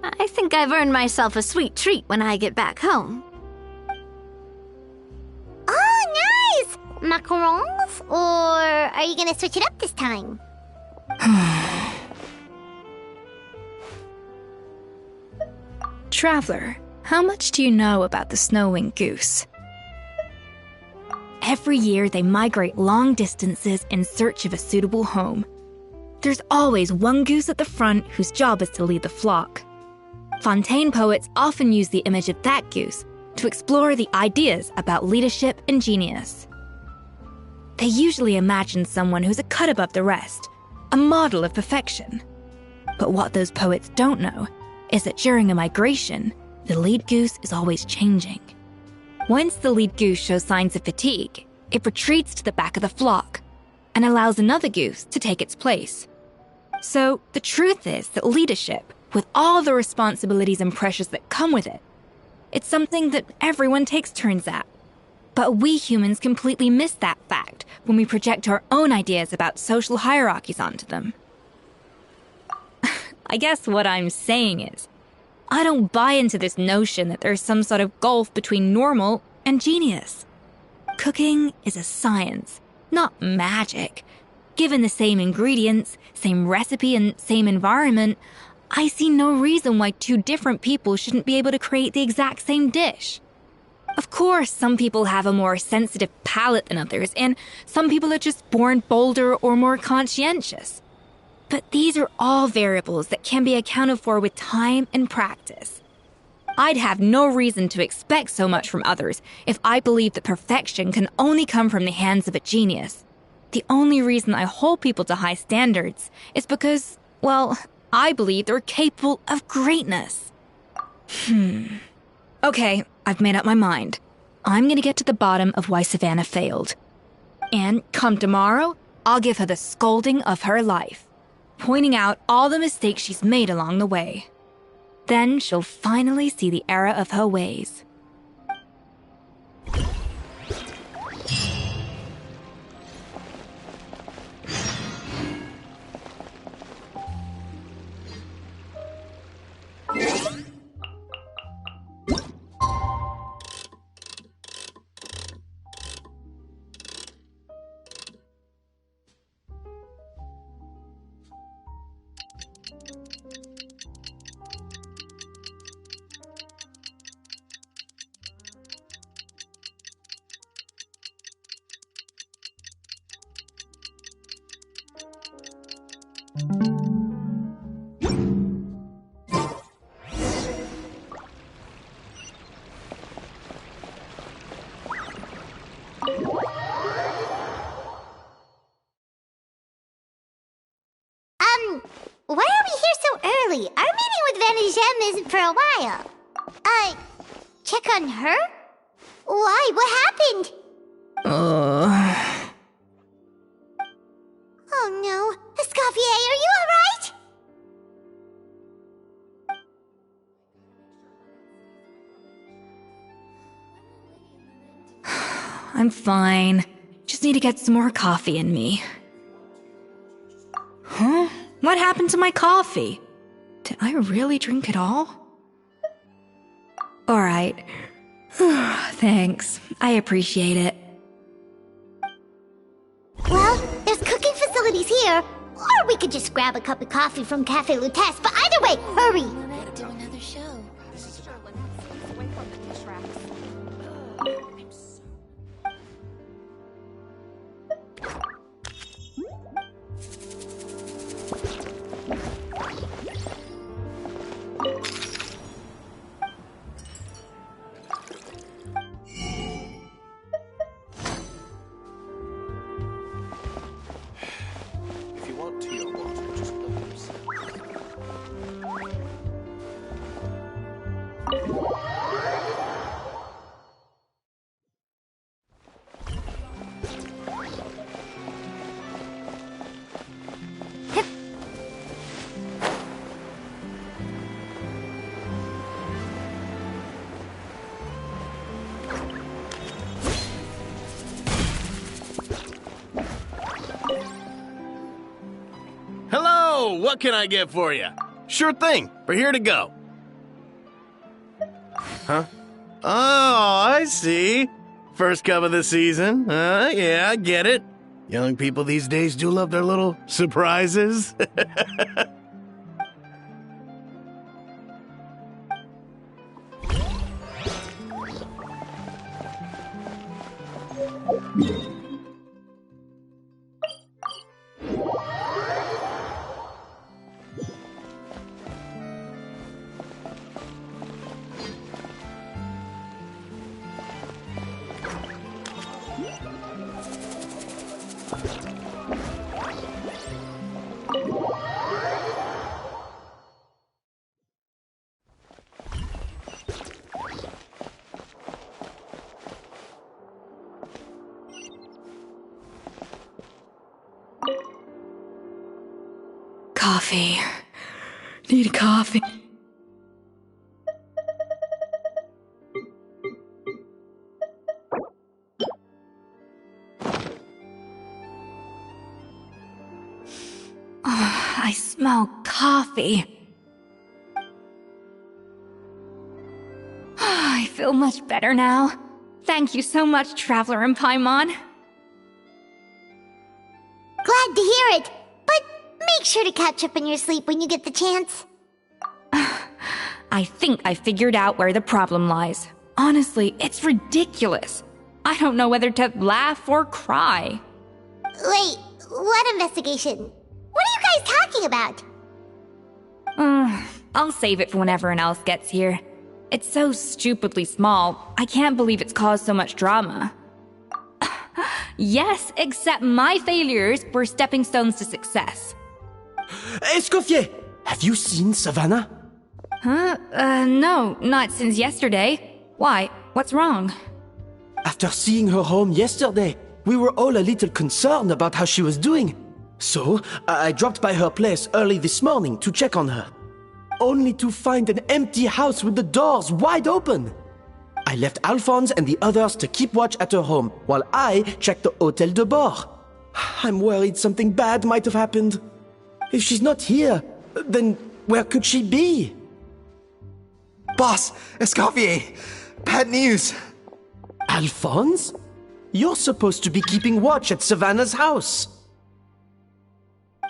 S: I think I've earned myself a sweet treat when I get back home.
A: Oh, nice! Macarons? Or are you gonna switch it up this time?
I: Traveler, how much do you know about the snow-winged goose?
D: every year they migrate long distances in search of a suitable home. There's always one goose at the front whose job is to lead the flock. Fontaine poets often use the image of that goose to explore the ideas about leadership and genius. They usually imagine someone who's a cut above the rest, a model of perfection. But what those poets don't know is that during a migration, the lead goose is always changing. Once the lead goose shows signs of fatigue, it retreats to the back of the flock and allows another goose to take its place. So the truth is that leadership, with all the responsibilities and pressures that come with it, it's something that everyone takes turns at. But we humans completely miss that fact when we project our own ideas about social hierarchies onto them. I guess what I'm saying is, I don't buy into this notion that there's some sort of gulf between normal and genius. Cooking is a science, not magic. Given the same ingredients, same recipe, and same environment, I see no reason why two different people shouldn't be able to create the exact same dish. Of course, some people have a more sensitive palate than others, and some people are just born bolder or more conscientious. But these are all variables that can be accounted for with time and practice. I'd have no reason to expect so much from others if I believed that perfection can only come from the hands of a genius. The only reason I hold people to high standards is because, well, I believe they're capable of greatness. Okay, I've made up my mind. I'm gonna get to the bottom of why Savannah failed. And come tomorrow, I'll give her the scolding of her life, pointing out all the mistakes she's made along the way. Then she'll finally see the error of her ways.
A: Why are we here so early? Our meeting with Vanagem isn't for a while. Check on her? Why? What happened? Oh no. Escoffier, are you alright?
D: I'm fine. Just need to get some more coffee in me. Huh? What happened to my coffee? Did I really drink it all? Alright. Thanks. I appreciate it.
A: Well, there's cooking facilities here. Or we could just grab a cup of coffee from Cafe Lutece, but either way, hurry!
Q: Do another show.
O: If you want tea or water, just look yourself.
N: Hello, what can I get for you? Sure thing, we're here to go. Huh? Oh, I see. First cup of the season. Yeah, I get it. Young people these days do love their little surprises.
I: Coffee. Need coffee. I smell coffee. I feel much better now. Thank you so much, Traveler and Paimon.
A: Glad to hear it, but make sure to catch up in your sleep when you get the chance.
D: I think I figured out where the problem lies. Honestly, it's ridiculous. I don't know whether to laugh or cry.
A: Wait, what investigation? What are you guys talking about?
D: I'll save it for when everyone else gets here. It's so stupidly small, I can't believe it's caused so much drama. Yes, except my failures were stepping stones to success.
R: Escoffier, have you seen Savannah?
D: Huh? No, not since yesterday. Why? What's wrong?
R: After seeing her home yesterday, we were all a little concerned about how she was doing. So, I dropped by her place early this morning to check on her. Only to find an empty house with the doors wide open. I left Alphonse and the others to keep watch at her home while I checked the Hôtel de Bord. I'm worried something bad might have happened. If she's not here, then where could she be?
L: Boss, Escoffier, bad news.
R: Alphonse? You're supposed to be keeping watch at Savannah's house.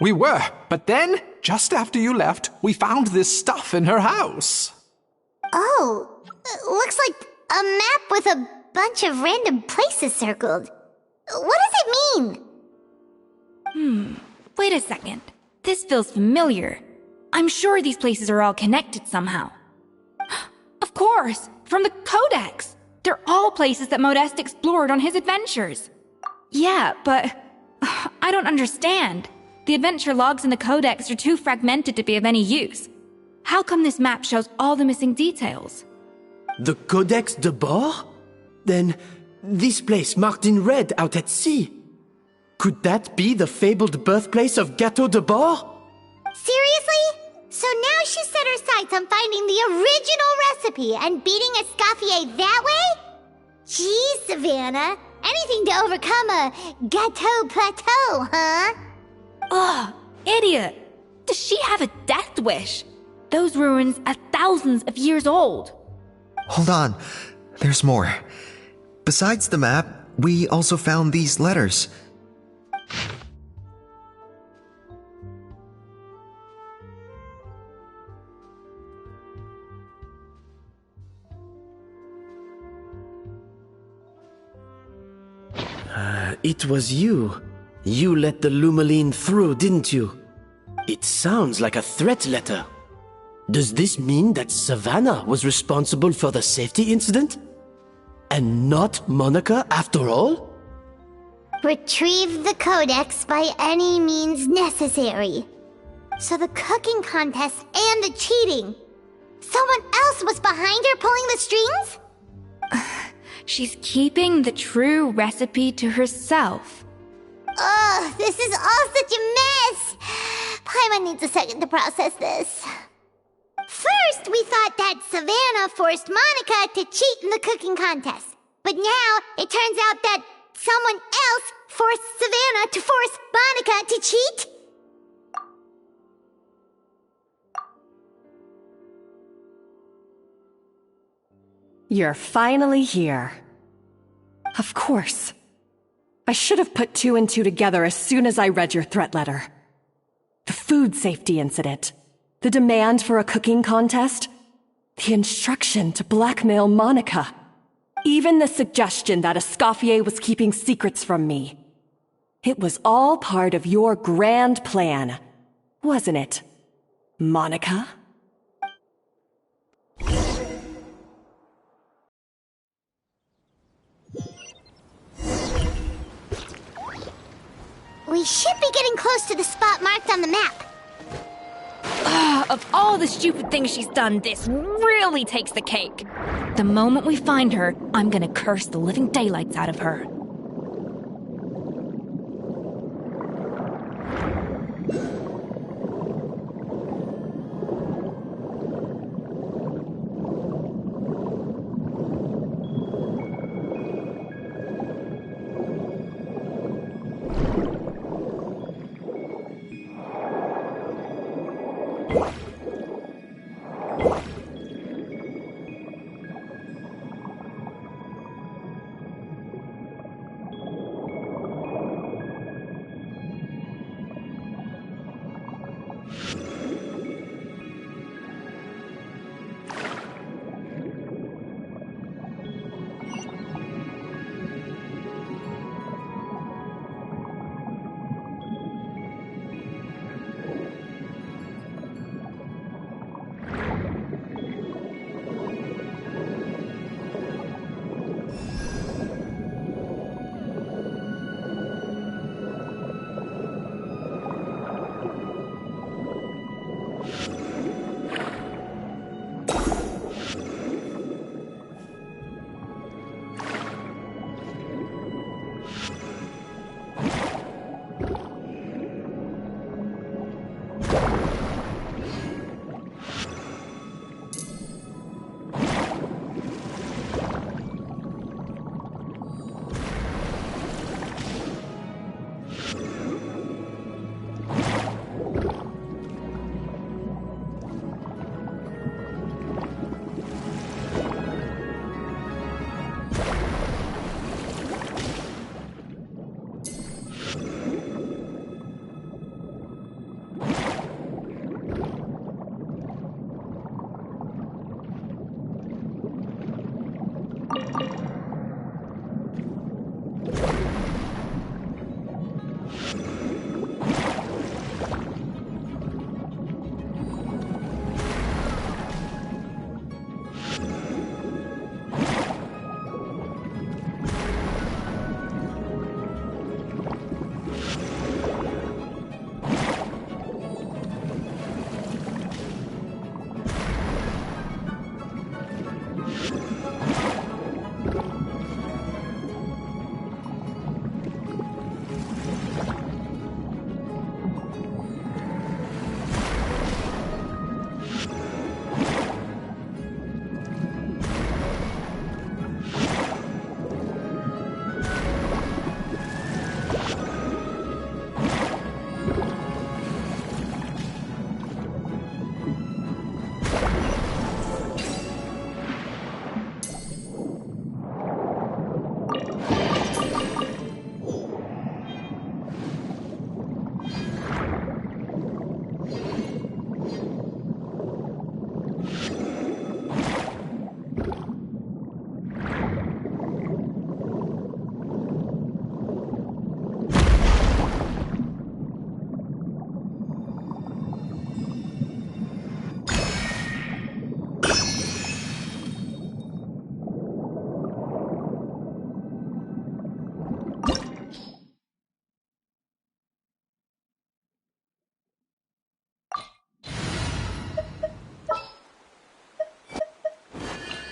E: We were, but then, just after you left, we found this stuff in her house.
A: Oh, looks like a map with a bunch of random places circled. What does it mean?
D: Wait a second. This feels familiar. I'm sure these places are all connected somehow. Of course, from the Codex. They're all places that Modeste explored on his adventures. Yeah, but I don't understand. The adventure logs in the Codex are too fragmented to be of any use. How come this map shows all the missing details?
R: The Codex de Bord? Then, this place marked in red out at sea. Could that be the fabled birthplace of Gâteau de Bord?
A: Seriously? So now she set her sights on finding the original recipe and beating Escoffier that way? Geez, Savannah. Anything to overcome a Gâteau plateau, huh?
D: Ugh, idiot! Does she have a death wish? Those ruins are thousands of years old.
L: Hold on, there's more. Besides the map, we also found these letters.
R: It was you. You let the Lumaline through, didn't you? It sounds like a threat letter. Does this mean that Savannah was responsible for the safety incident? And not Monica after all?
A: Retrieve the Codex by any means necessary. So the cooking contest and the cheating. Someone else was behind her pulling the strings?
D: She's keeping the true recipe to herself.
A: Ugh, this is all such a mess. Paimon needs a second to process this. First, we thought that Savannah forced Monica to cheat in the cooking contest. But now, it turns out that someone else forced Savannah to force Monica to cheat?
G: You're finally here. Of course. I should have put two and two together as soon as I read your threat letter. The food safety incident, the demand for a cooking contest, the instruction to blackmail Monica. even the suggestion that Escoffier was keeping secrets from me. It was all part of your grand plan, wasn't it, Monica?
A: We should be getting close to the spot marked on the map.
I: Of all the stupid things she's done, this really takes the cake. The moment we find her, I'm gonna curse the living daylights out of her.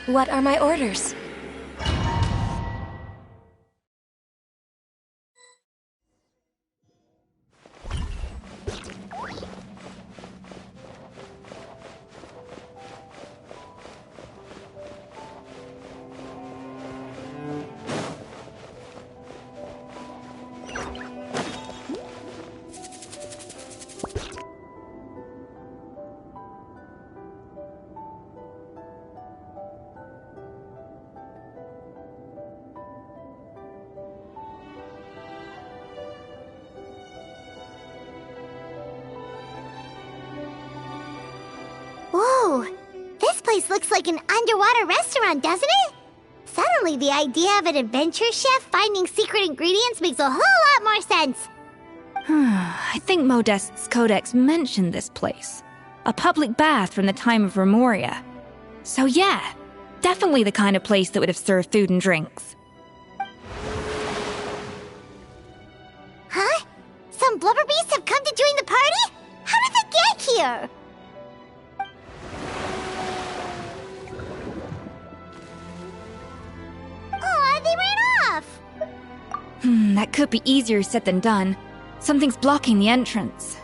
P: What are my orders?
A: Whoa! This place looks like an underwater restaurant, doesn't it? Is that a Suddenly, the idea of an adventure chef finding secret ingredients makes a whole lot more sense.
D: I think Modest's codex mentioned this place. A public bath from the time of Remoria. So yeah, definitely the kind of place that would have served food and drinks.
A: Huh? Some blubber beasts have come to join the party? How did they get here? Aw, they ran off!
D: That could be easier said than done. Something's blocking the entrance.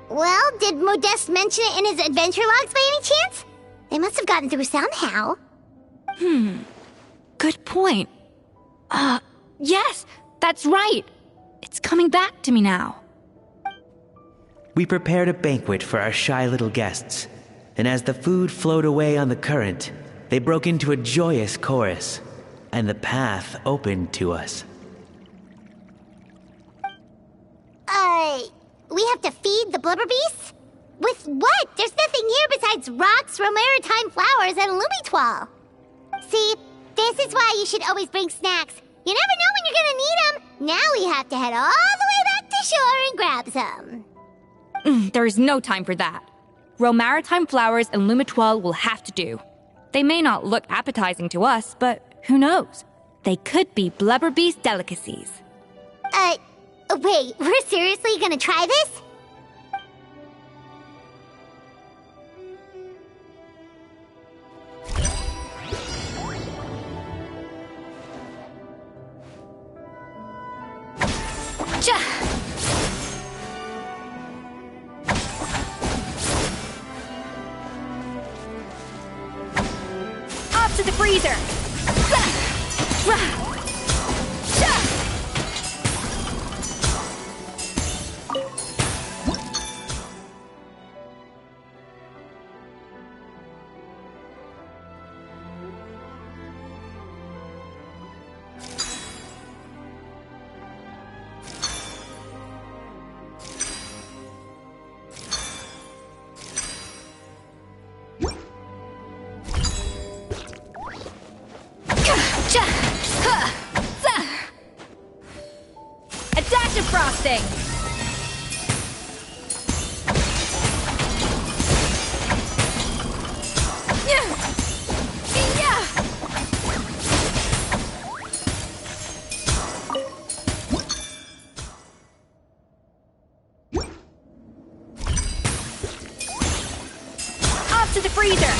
A: Well, did Modeste mention it in his adventure logs by any chance? They must have gotten through somehow.
D: Good point. Yes, that's right. It's coming back to me now.
B: We prepared a banquet for our shy little guests, and as the food flowed away on the current, they broke into a joyous chorus, and the path opened to us.
A: We have to feed the blubber beasts? With what? There's nothing here besides rocks, romaritime flowers, and lumitoile. See, this is why you should always bring snacks. You never know when you're gonna need them. Now we have to head all the way back to shore and grab some.
D: There is no time for that. Romaritime flowers and lumitoile will have to do. They may not look appetizing to us, but who knows? They could be blubber beast delicacies.
A: Wait, we're seriously gonna try this?
D: Off to the freezer!
I: A dash of frosting!
D: Off to the freezer!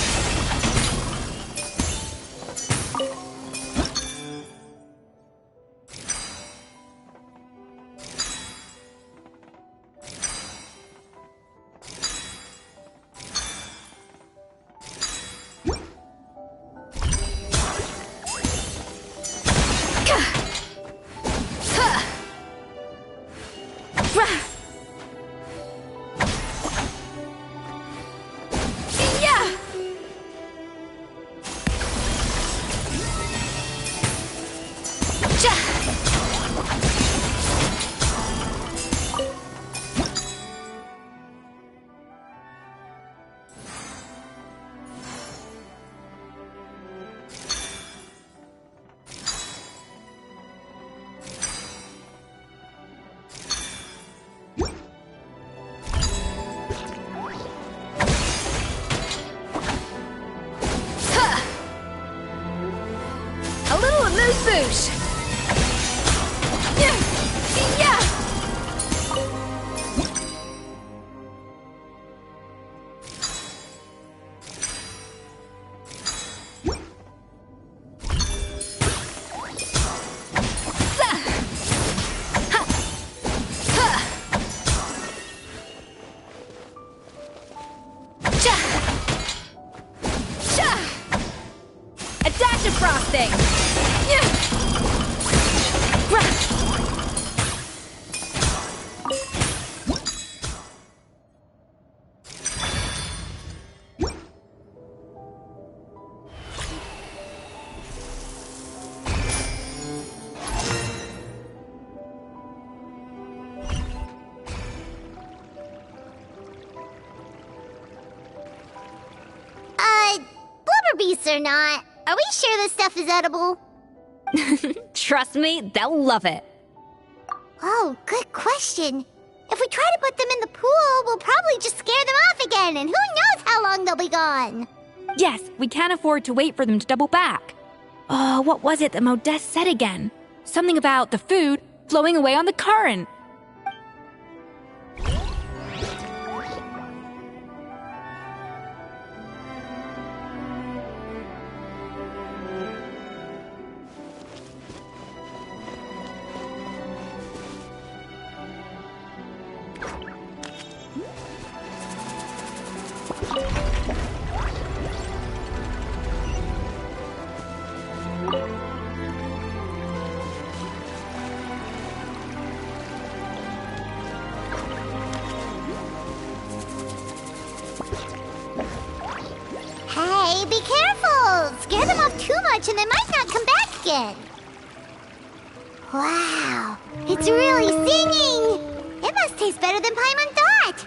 I: Boosh!
D: A dash of frosting!
A: Blubber beasts or not, Are we sure this stuff is edible?
I: Trust me, they'll love it.
A: Oh, good question. If we try to put them in the pool, we'll probably just scare them off again, and who knows how long they'll be gone.
I: Yes, we can't afford to wait for them to double back. Oh, what was it that Modeste said again? Something about the food flowing away on the current.
A: Hey, be careful! Scare them off too much and they might not come back again. Wow, it's really singing! It must taste better than Paimon thought!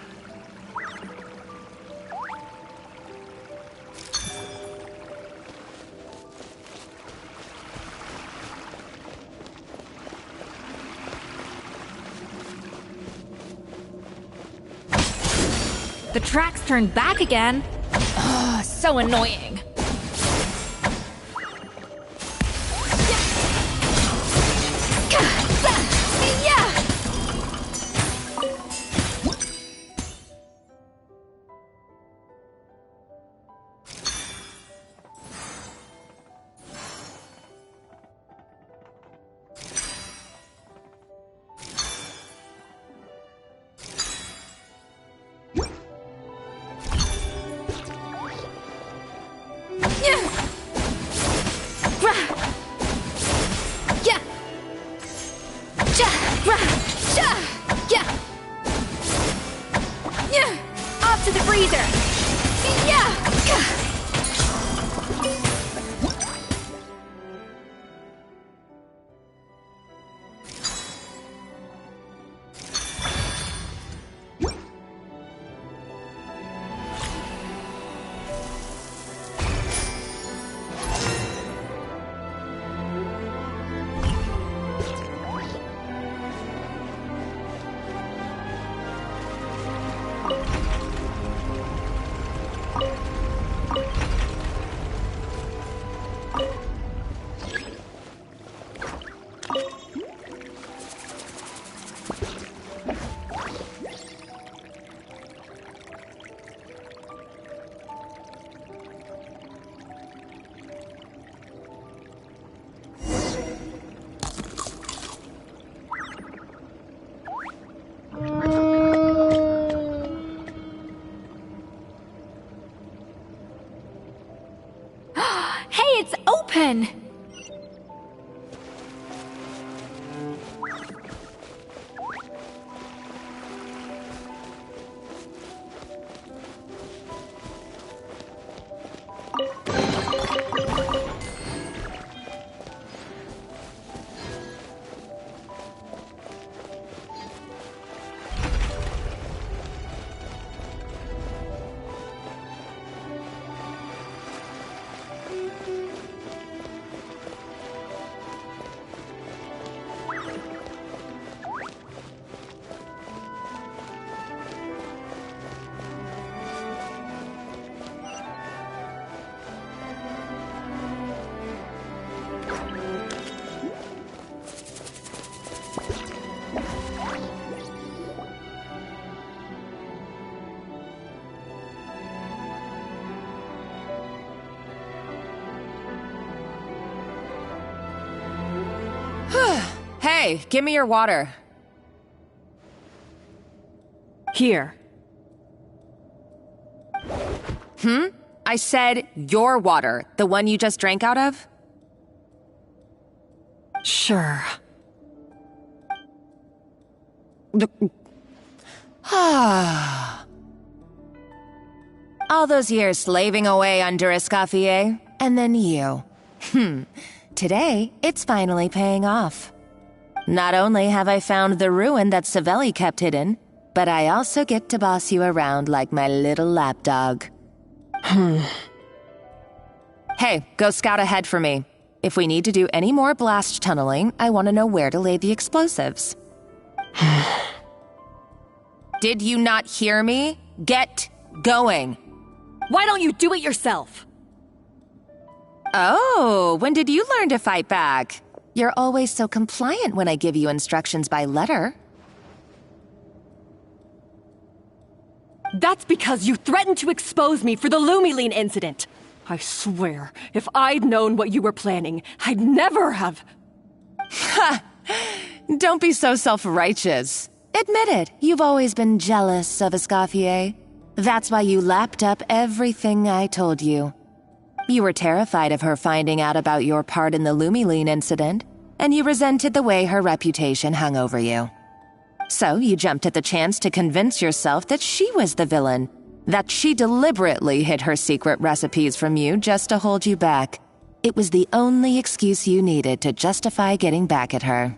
I: The tracks turned back again. Ugh, so annoying. Off to the freezer! Yeah! Hey, it's open!
P: Hey, give me your water.
I: Here.
P: I said your water, the one you just drank out of?
I: Sure.
P: All those years slaving away under Escoffier, and then you. Today, it's finally paying off. Not only have I found the ruin that Savelli kept hidden, but I also get to boss you around like my little lapdog.
C: Hey, go scout ahead for me. If we need to do any more blast tunneling, I want to know where to lay the explosives. Did you not hear me? Get going.
G: Why don't you do it yourself?
C: Oh, when did you learn to fight back? You're always so compliant when I give you instructions by letter.
G: That's because you threatened to expose me for the Lumiline incident. I swear, if I'd known what you were planning, I'd never have...
C: Ha! Don't be so self-righteous. Admit it, you've always been jealous of Escoffier. That's why you lapped up everything I told you. You were terrified of her finding out about your part in the Lumiline incident, and you resented the way her reputation hung over you. So you jumped at the chance to convince yourself that she was the villain, that she deliberately hid her secret recipes from you just to hold you back. It was the only excuse you needed to justify getting back at her.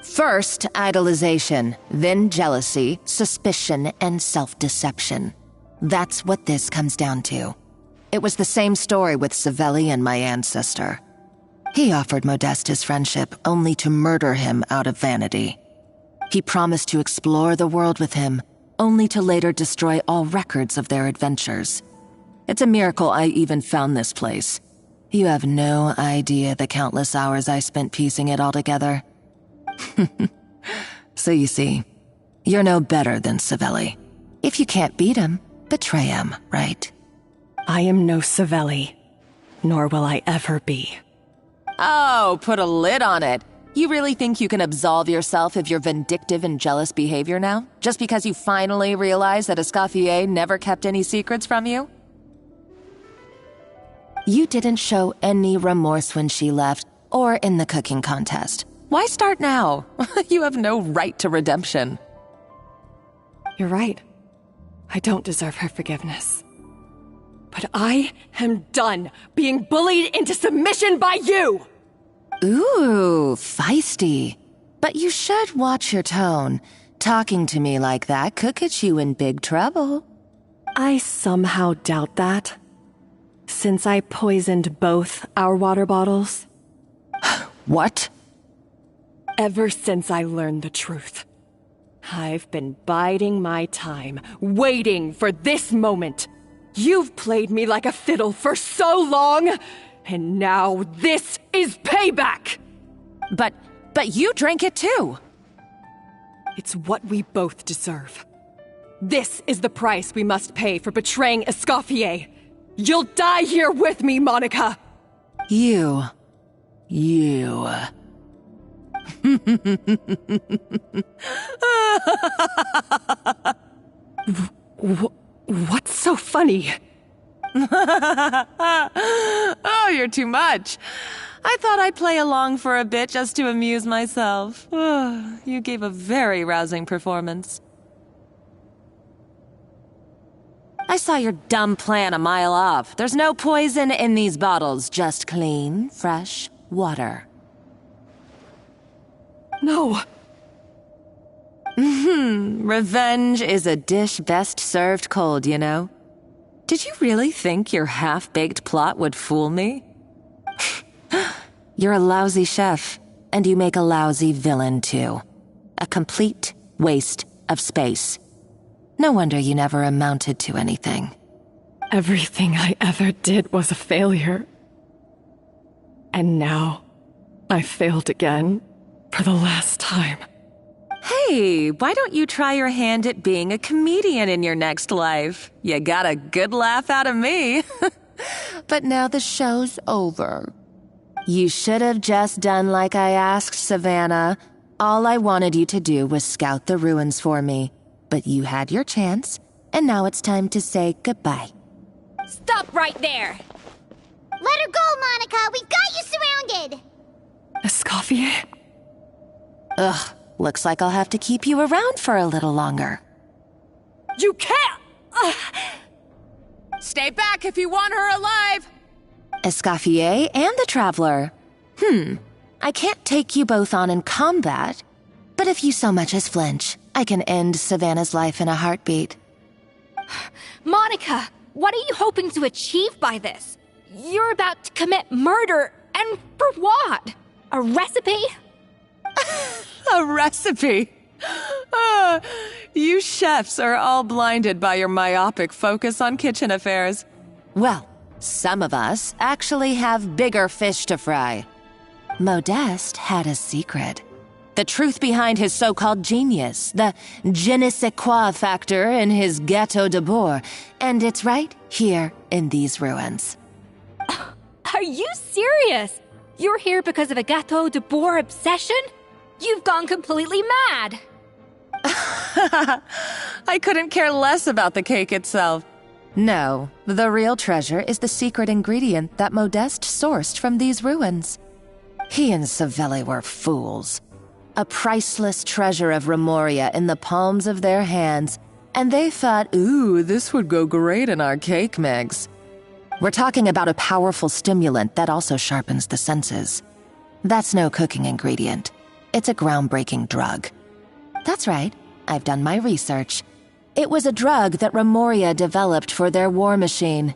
C: First, idolization, then jealousy, suspicion, and self-deception. That's what this comes down to. It was the same story with Savelli and my ancestor. He offered Modeste his friendship only to murder him out of vanity. He promised to explore the world with him, only to later destroy all records of their adventures. It's a miracle I even found this place. You have no idea the countless hours I spent piecing it all together. So you see, you're no better than Savelli. If you can't beat him, betray him, right?
G: I am no Savelli, nor will I ever be.
C: Oh, put a lid on it. You really think you can absolve yourself of your vindictive and jealous behavior now? Just because you finally realized that Escoffier never kept any secrets from you? You didn't show any remorse when she left, or in the cooking contest. Why start now? You have no right to redemption.
G: You're right. I don't deserve her forgiveness. But I am done being bullied into submission by you!
C: Ooh, feisty. But you should watch your tone. Talking to me like that could get you in big trouble.
G: I somehow doubt that. Since I poisoned both our water bottles.
C: What?
G: Ever since I learned the truth, I've been biding my time, waiting for this moment. You've played me like a fiddle for so long, and now this is payback!
C: But you drank it too!
G: It's what we both deserve. This is the price we must pay for betraying Escoffier. You'll die here with me, Monica!
C: You.
G: What's so funny?
C: Oh, you're too much. I thought I'd play along for a bit just to amuse myself. You gave a very rousing performance. I saw your dumb plan a mile off. There's no poison in these bottles, just clean, fresh water.
G: No.
C: Revenge is a dish best served cold, you know. Did you really think your half-baked plot would fool me? You're a lousy chef, and you make a lousy villain, too. A complete waste of space. No wonder you never amounted to anything.
G: Everything I ever did was a failure. And now, I failed again, for the last time.
C: Hey, why don't you try your hand at being a comedian in your next life? You got a good laugh out of me. But now the show's over. You should have just done like I asked, Savannah. All I wanted you to do was scout the ruins for me. But you had your chance, and now it's time to say goodbye.
I: Stop right there!
A: Let her go, Monica! We've got you surrounded!
G: Escoffier?
C: Ugh, looks like I'll have to keep you around for a little longer.
G: You can't!
C: Stay back if you want her alive! Escoffier and the Traveler. I can't take you both on in combat, but if you so much as flinch, I can end Savannah's life in a heartbeat.
I: Monica, what are you hoping to achieve by this? you're about to commit murder, and for what? A recipe?
C: A recipe? Ah, you chefs are all blinded by your myopic focus on kitchen affairs. Well, some of us actually have bigger fish to fry. Modeste had a secret. The truth behind his so-called genius, the je ne sais quoi factor in his Gâteau de Bourg, and it's right here in these ruins.
I: Are you serious? You're here because of a Gâteau de Bourg obsession? You've gone completely mad!
C: I couldn't care less about the cake itself. No, the real treasure is the secret ingredient that Modeste sourced from these ruins. He and Savelli were fools. A priceless treasure of Remoria in the palms of their hands, and they thought, ooh, this would go great in our cake mix. We're talking about a powerful stimulant that also sharpens the senses. That's no cooking ingredient. It's a groundbreaking drug. That's right, I've done my research. It was a drug that Remoria developed for their war machine.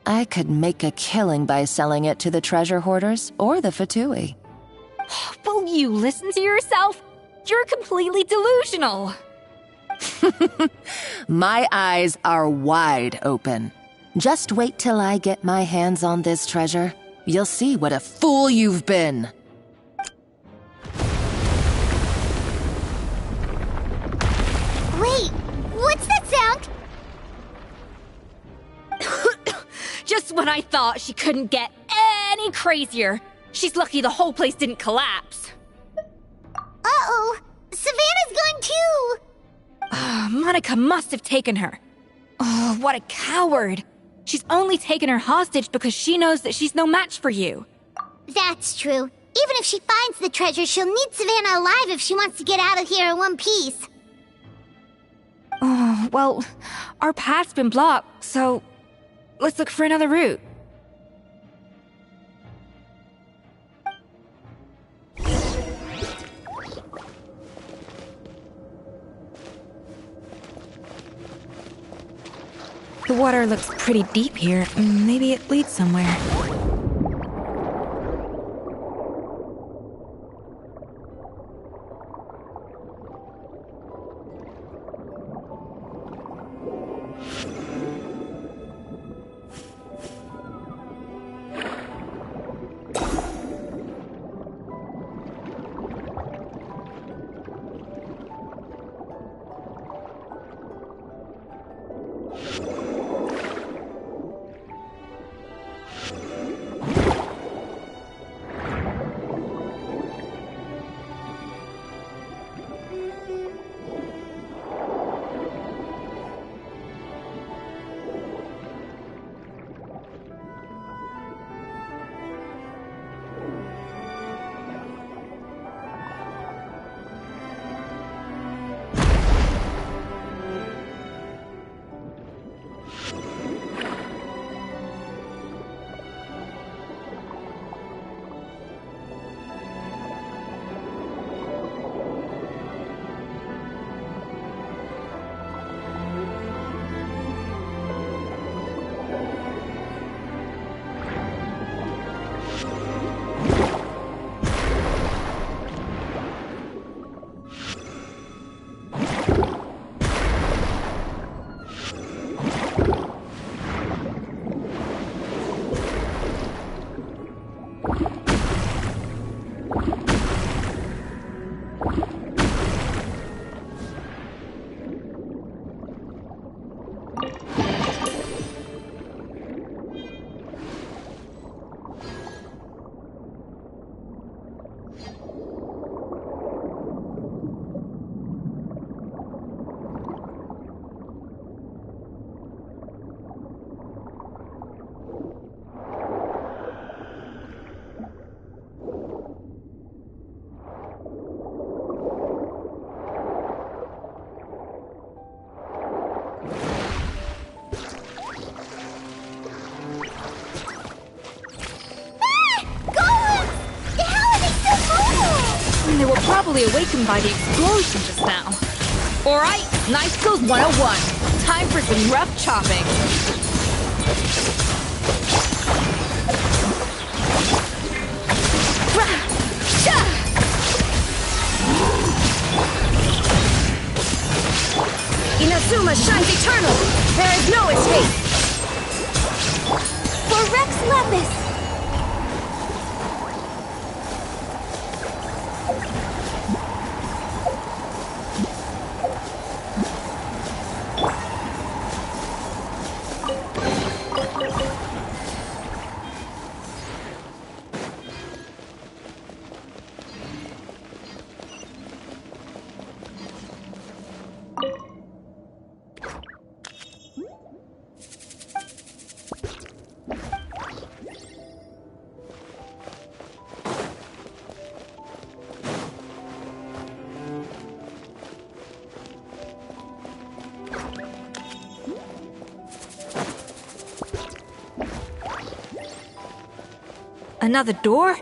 C: I could make a killing by selling it to the treasure hoarders or the Fatui.
I: Will you listen to yourself? You're completely delusional.
C: My eyes are wide open. Just wait till I get my hands on this treasure. You'll see what a fool you've been.
A: Wait, what's that sound?
I: Just when I thought she couldn't get any crazier. She's lucky the whole place didn't collapse.
A: Uh-oh, Savannah's gone too!
I: Monica must have taken her. Oh, what a coward. She's only taken her hostage because she knows that she's no match for you.
A: That's true. Even if she finds the treasure, she'll need Savannah alive if she wants to get out of here in one piece.
I: Oh, well, our path's been blocked, so let's look for another route. The water looks pretty deep here. Maybe it leads somewhere. They were probably awakened by the explosion just now. Alright, Knife Skills 101. Time for some rough chopping.
G: Suma shines eternal! There is no escape!
A: For Rex Lepus!
I: Another door?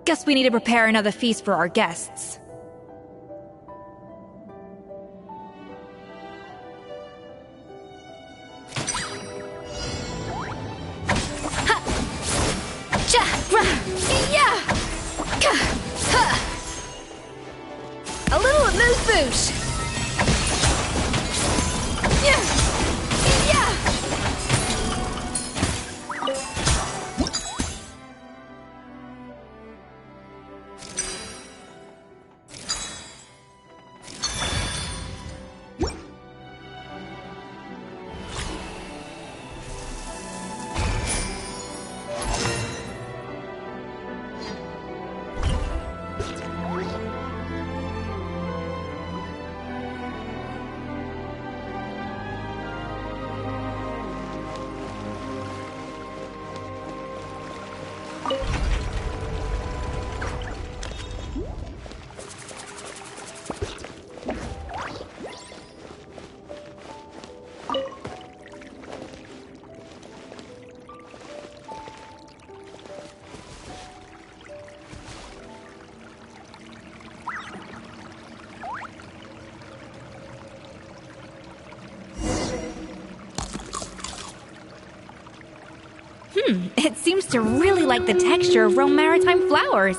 I: Guess we need to prepare another feast for our guests.
G: A little amuse-bouche!
I: It seems to really like the texture of Rome Maritime flowers.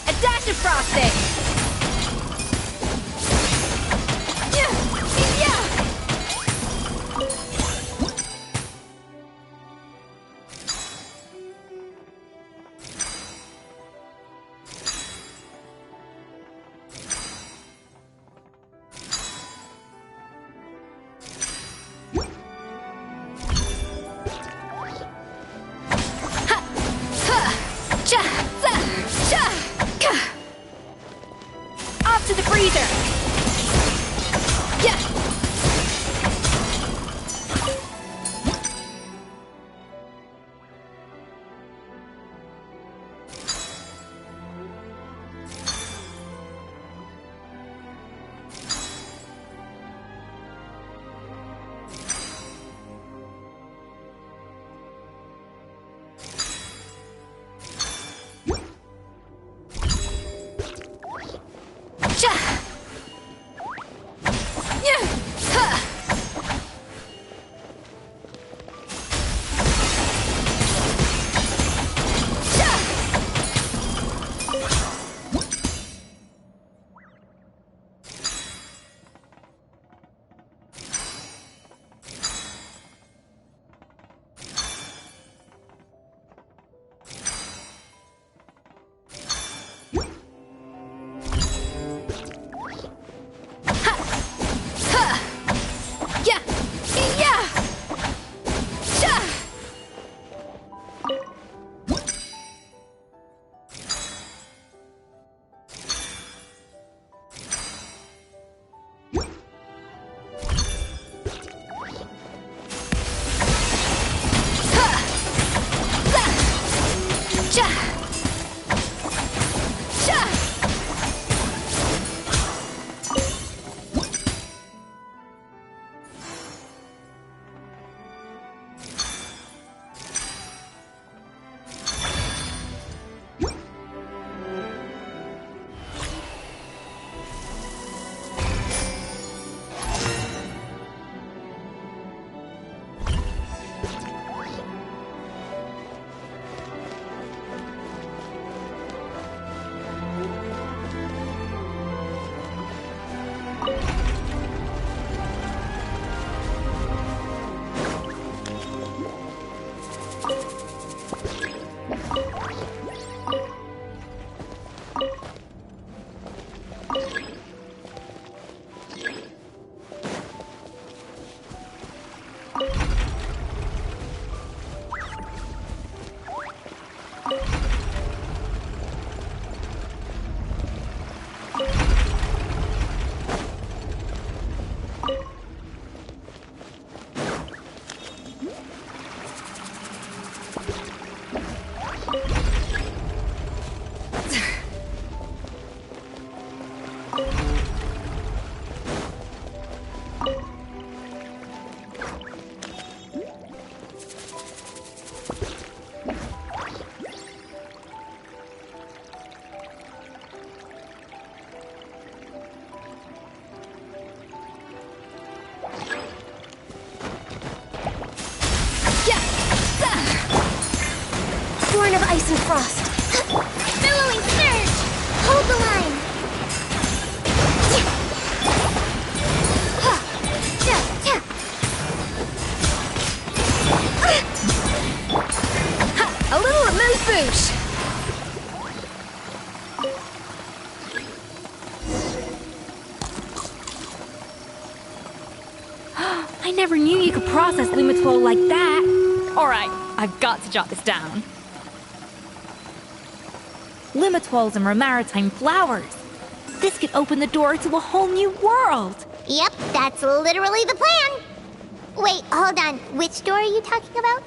G: A dash of frosting! Off to the freezer! Yeah!
S: ice and frost.
A: Billowing surge! Hold the line!
S: A little amuse-bouche.
I: I never knew you could process Lumitol like that. Alright, I've got to jot this down. Limitols and Romaritime flowers. This could open the door to a whole new world.
A: Yep, that's literally the plan. Wait, hold on. Which door are you talking about?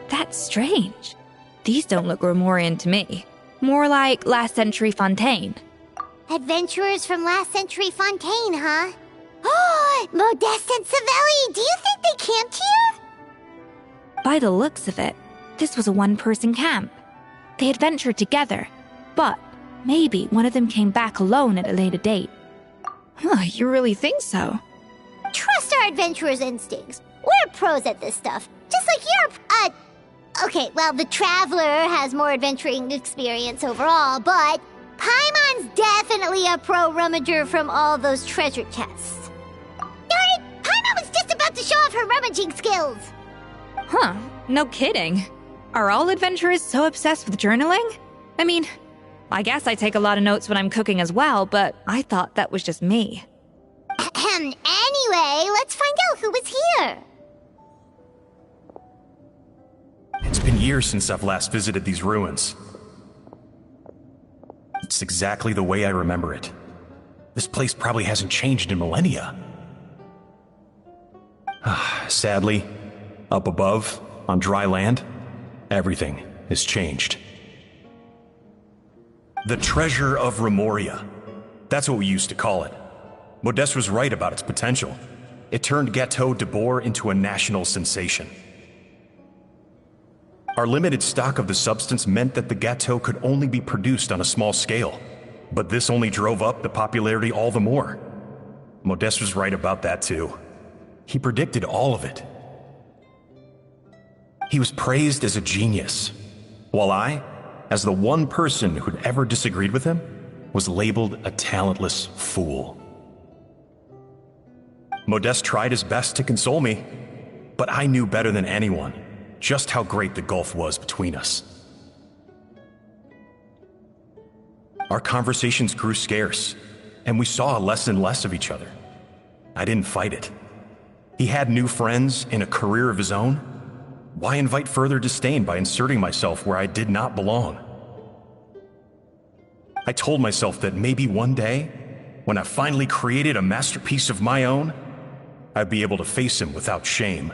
I: That's strange. These don't look Romorian to me. More like last century Fontaine.
A: Adventurers from last century Fontaine, huh? Oh, Modeste and Savelli, do you think they camped here?
I: By the looks of it, this was a one-person camp. They adventured together, but maybe one of them came back alone at a later date. Huh, you really think so?
A: Trust our adventurers' instincts. We're pros at this stuff, just like you're, Okay, well, the Traveler has more adventuring experience overall, but Paimon's definitely a pro rummager from all those treasure chests. Darn it! Paimon was just about to show off her rummaging skills!
I: Huh, no kidding. Are all adventurers so obsessed with journaling? I mean, I guess I take a lot of notes when I'm cooking as well, but I thought that was just me.
A: Anyway, let's find out who was here.
K: It's been years since I've last visited these ruins. It's exactly the way I remember it. This place probably hasn't changed in millennia. Sadly, up above, on dry land, everything has changed. The treasure of Remoria. That's what we used to call it. Modeste was right about its potential. It turned Gâteau de Bourg into a national sensation. Our limited stock of the substance meant that the gâteau could only be produced on a small scale, but this only drove up the popularity all the more. Modeste was right about that too. He predicted all of it. He was praised as a genius, while I, as the one person who'd ever disagreed with him, was labeled a talentless fool. Modeste tried his best to console me, but I knew better than anyone just how great the gulf was between us. Our conversations grew scarce, and we saw less and less of each other. I didn't fight it. He had new friends and a career of his own. Why invite further disdain by inserting myself where I did not belong? I told myself that maybe one day, when I finally created a masterpiece of my own, I'd be able to face him without shame.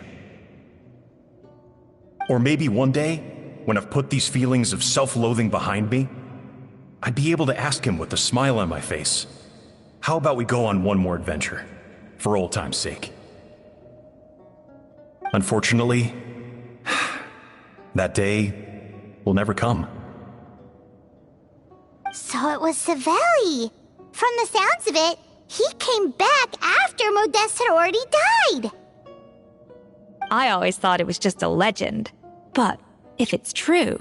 K: Or maybe one day, when I've put these feelings of self-loathing behind me, I'd be able to ask him with a smile on my face, how about we go on one more adventure, for old time's sake? Unfortunately, that day will never come.
A: So it was Savelli. From the sounds of it, he came back after Modeste had already died.
I: I always thought it was just a legend. But if it's true,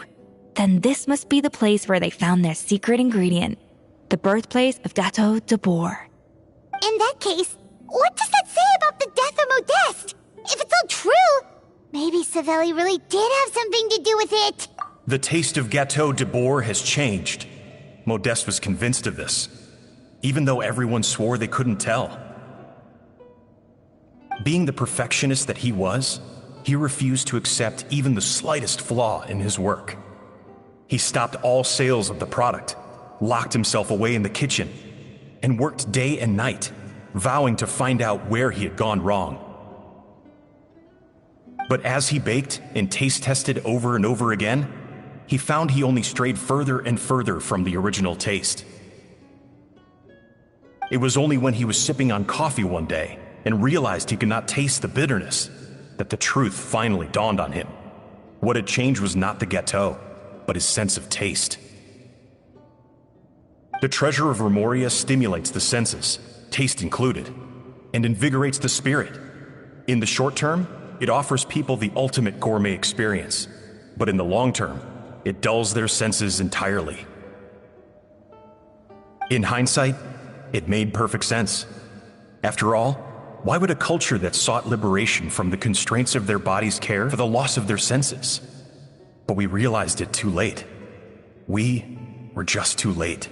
I: then this must be the place where they found their secret ingredient, the birthplace of Gâteau de Bourg.
A: In that case, what does that say about the death of Modeste? If it's all true, maybe Savelli really did have something to do with it.
K: The taste of Gâteau de Bourg has changed. Modeste was convinced of this, even though everyone swore they couldn't tell. Being the perfectionist that he was, he refused to accept even the slightest flaw in his work. He stopped all sales of the product, locked himself away in the kitchen, and worked day and night, vowing to find out where he had gone wrong. But as he baked and taste tested over and over again, he found he only strayed further and further from the original taste. It was only when he was sipping on coffee one day and realized he could not taste the bitterness that the truth finally dawned on him. What had changed was not the gâteau, but his sense of taste. The treasure of Remoria stimulates the senses, taste included, and invigorates the spirit. In the short term, it offers people the ultimate gourmet experience, but in the long term, it dulls their senses entirely. In hindsight, it made perfect sense. After all, why would a culture that sought liberation from the constraints of their bodies care for the loss of their senses? But we realized it too late. We were just too late.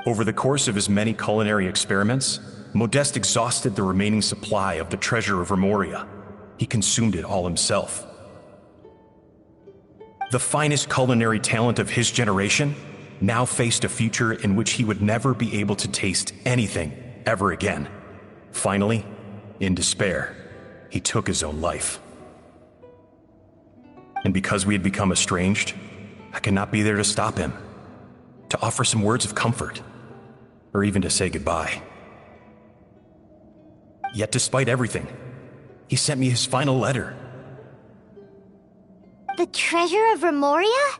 K: Over the course of his many culinary experiments, Modeste exhausted the remaining supply of the treasure of Remoria. He consumed it all himself. The finest culinary talent of his generation now faced a future in which he would never be able to taste anything ever again. Finally, in despair, he took his own life. And because we had become estranged, I could not be there to stop him, to offer some words of comfort, or even to say goodbye. Yet despite everything, he sent me his final letter.
A: The treasure of Remoria?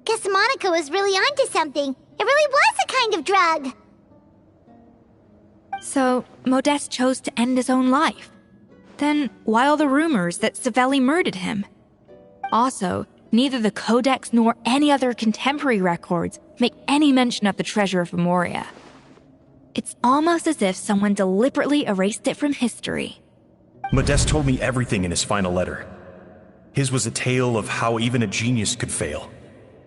A: Guess Monica was really onto something. It really was a kind of drug.
D: So, Modeste chose to end his own life. Then, why all the rumors that Savelli murdered him? Also, neither the Codex nor any other contemporary records make any mention of the treasure of Remoria. It's almost as if someone deliberately erased it from history.
K: Modeste told me everything in his final letter. His was a tale of how even a genius could fail,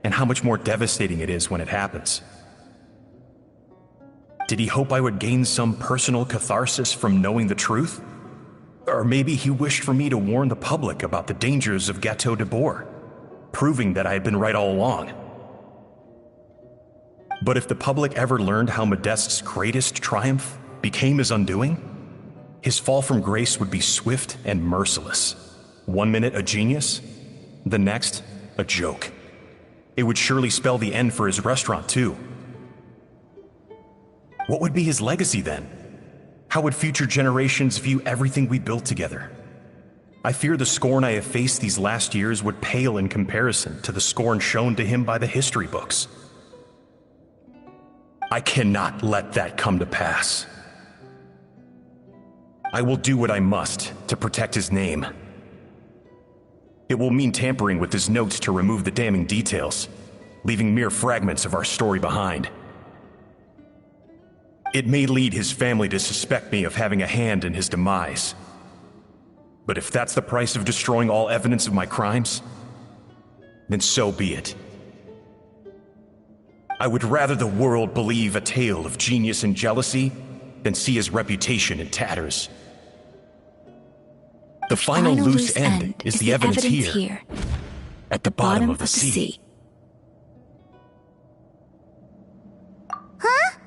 K: and how much more devastating it is when it happens. Did he hope I would gain some personal catharsis from knowing the truth? Or maybe he wished for me to warn the public about the dangers of Gâteau de Bourg, proving that I had been right all along. But if the public ever learned how Modeste's greatest triumph became his undoing, his fall from grace would be swift and merciless. 1 minute a genius, the next a joke. It would surely spell the end for his restaurant, too. What would be his legacy then? How would future generations view everything we built together? I fear the scorn I have faced these last years would pale in comparison to the scorn shown to him by the history books. I cannot let that come to pass. I will do what I must to protect his name. It will mean tampering with his notes to remove the damning details, leaving mere fragments of our story behind. It may lead his family to suspect me of having a hand in his demise. But if that's the price of destroying all evidence of my crimes, then so be it. I would rather the world believe a tale of genius and jealousy than see his reputation in tatters. The final loose end is the evidence here, at the bottom of the sea.
A: Huh?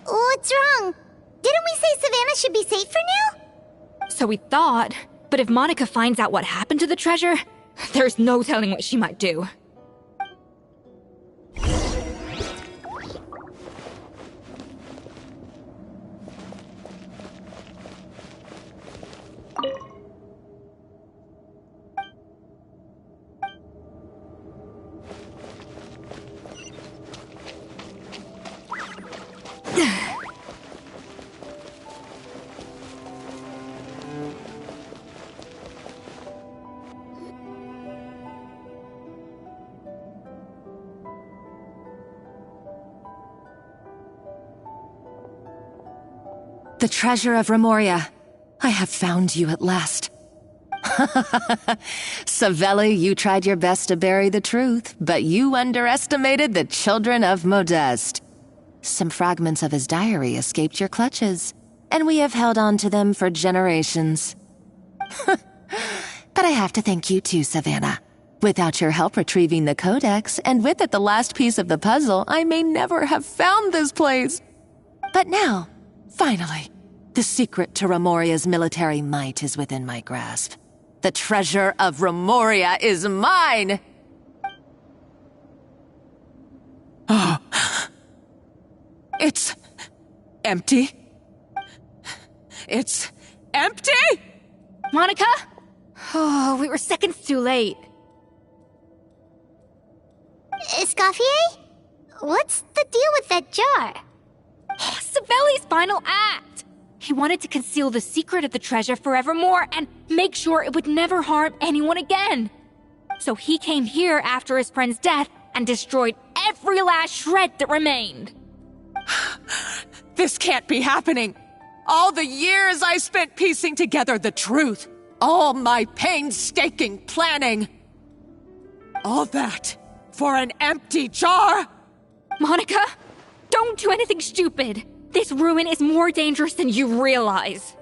A: What's wrong? Didn't we say Savannah should be safe for now?
D: So we thought, but if Monica finds out what happened to the treasure, there's no telling what she might do.
C: The treasure of Remoria. I have found you at last. Savelli, you tried your best to bury the truth, but you underestimated the children of Modeste. Some fragments of his diary escaped your clutches, and we have held on to them for generations. But I have to thank you too, Savannah. Without your help retrieving the Codex, and with it the last piece of the puzzle, I may never have found this place. But now, finally, the secret to Remoria's military might is within my grasp. The treasure of Remoria is mine!
P: It's empty. It's empty?
I: Monica? Oh, we were seconds too late.
A: Escoffier? What's the deal with that jar?
I: Savelli's final act! He wanted to conceal the secret of the treasure forevermore and make sure it would never harm anyone again. So he came here after his friend's death and destroyed every last shred that remained.
P: This can't be happening. All the years I spent piecing together the truth. All my painstaking planning. All that for an empty jar?
I: Monica, don't do anything stupid. This ruin is more dangerous than you realize.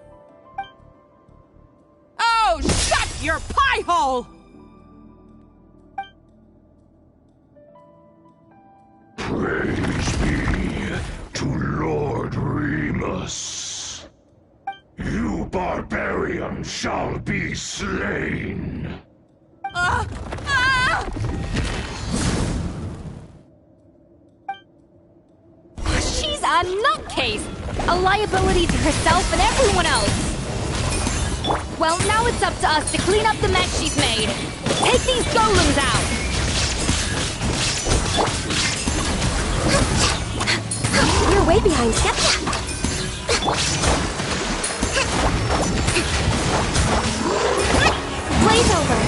P: Oh, shut your pie hole!
F: Praise be to Lord Remus. You barbarian shall be slain.
I: She's a nutcase! A liability to herself and everyone else! Well, now it's up to us to clean up the mess she's made. Take these golems out!
G: You're way behind schedule.
A: Blaze over.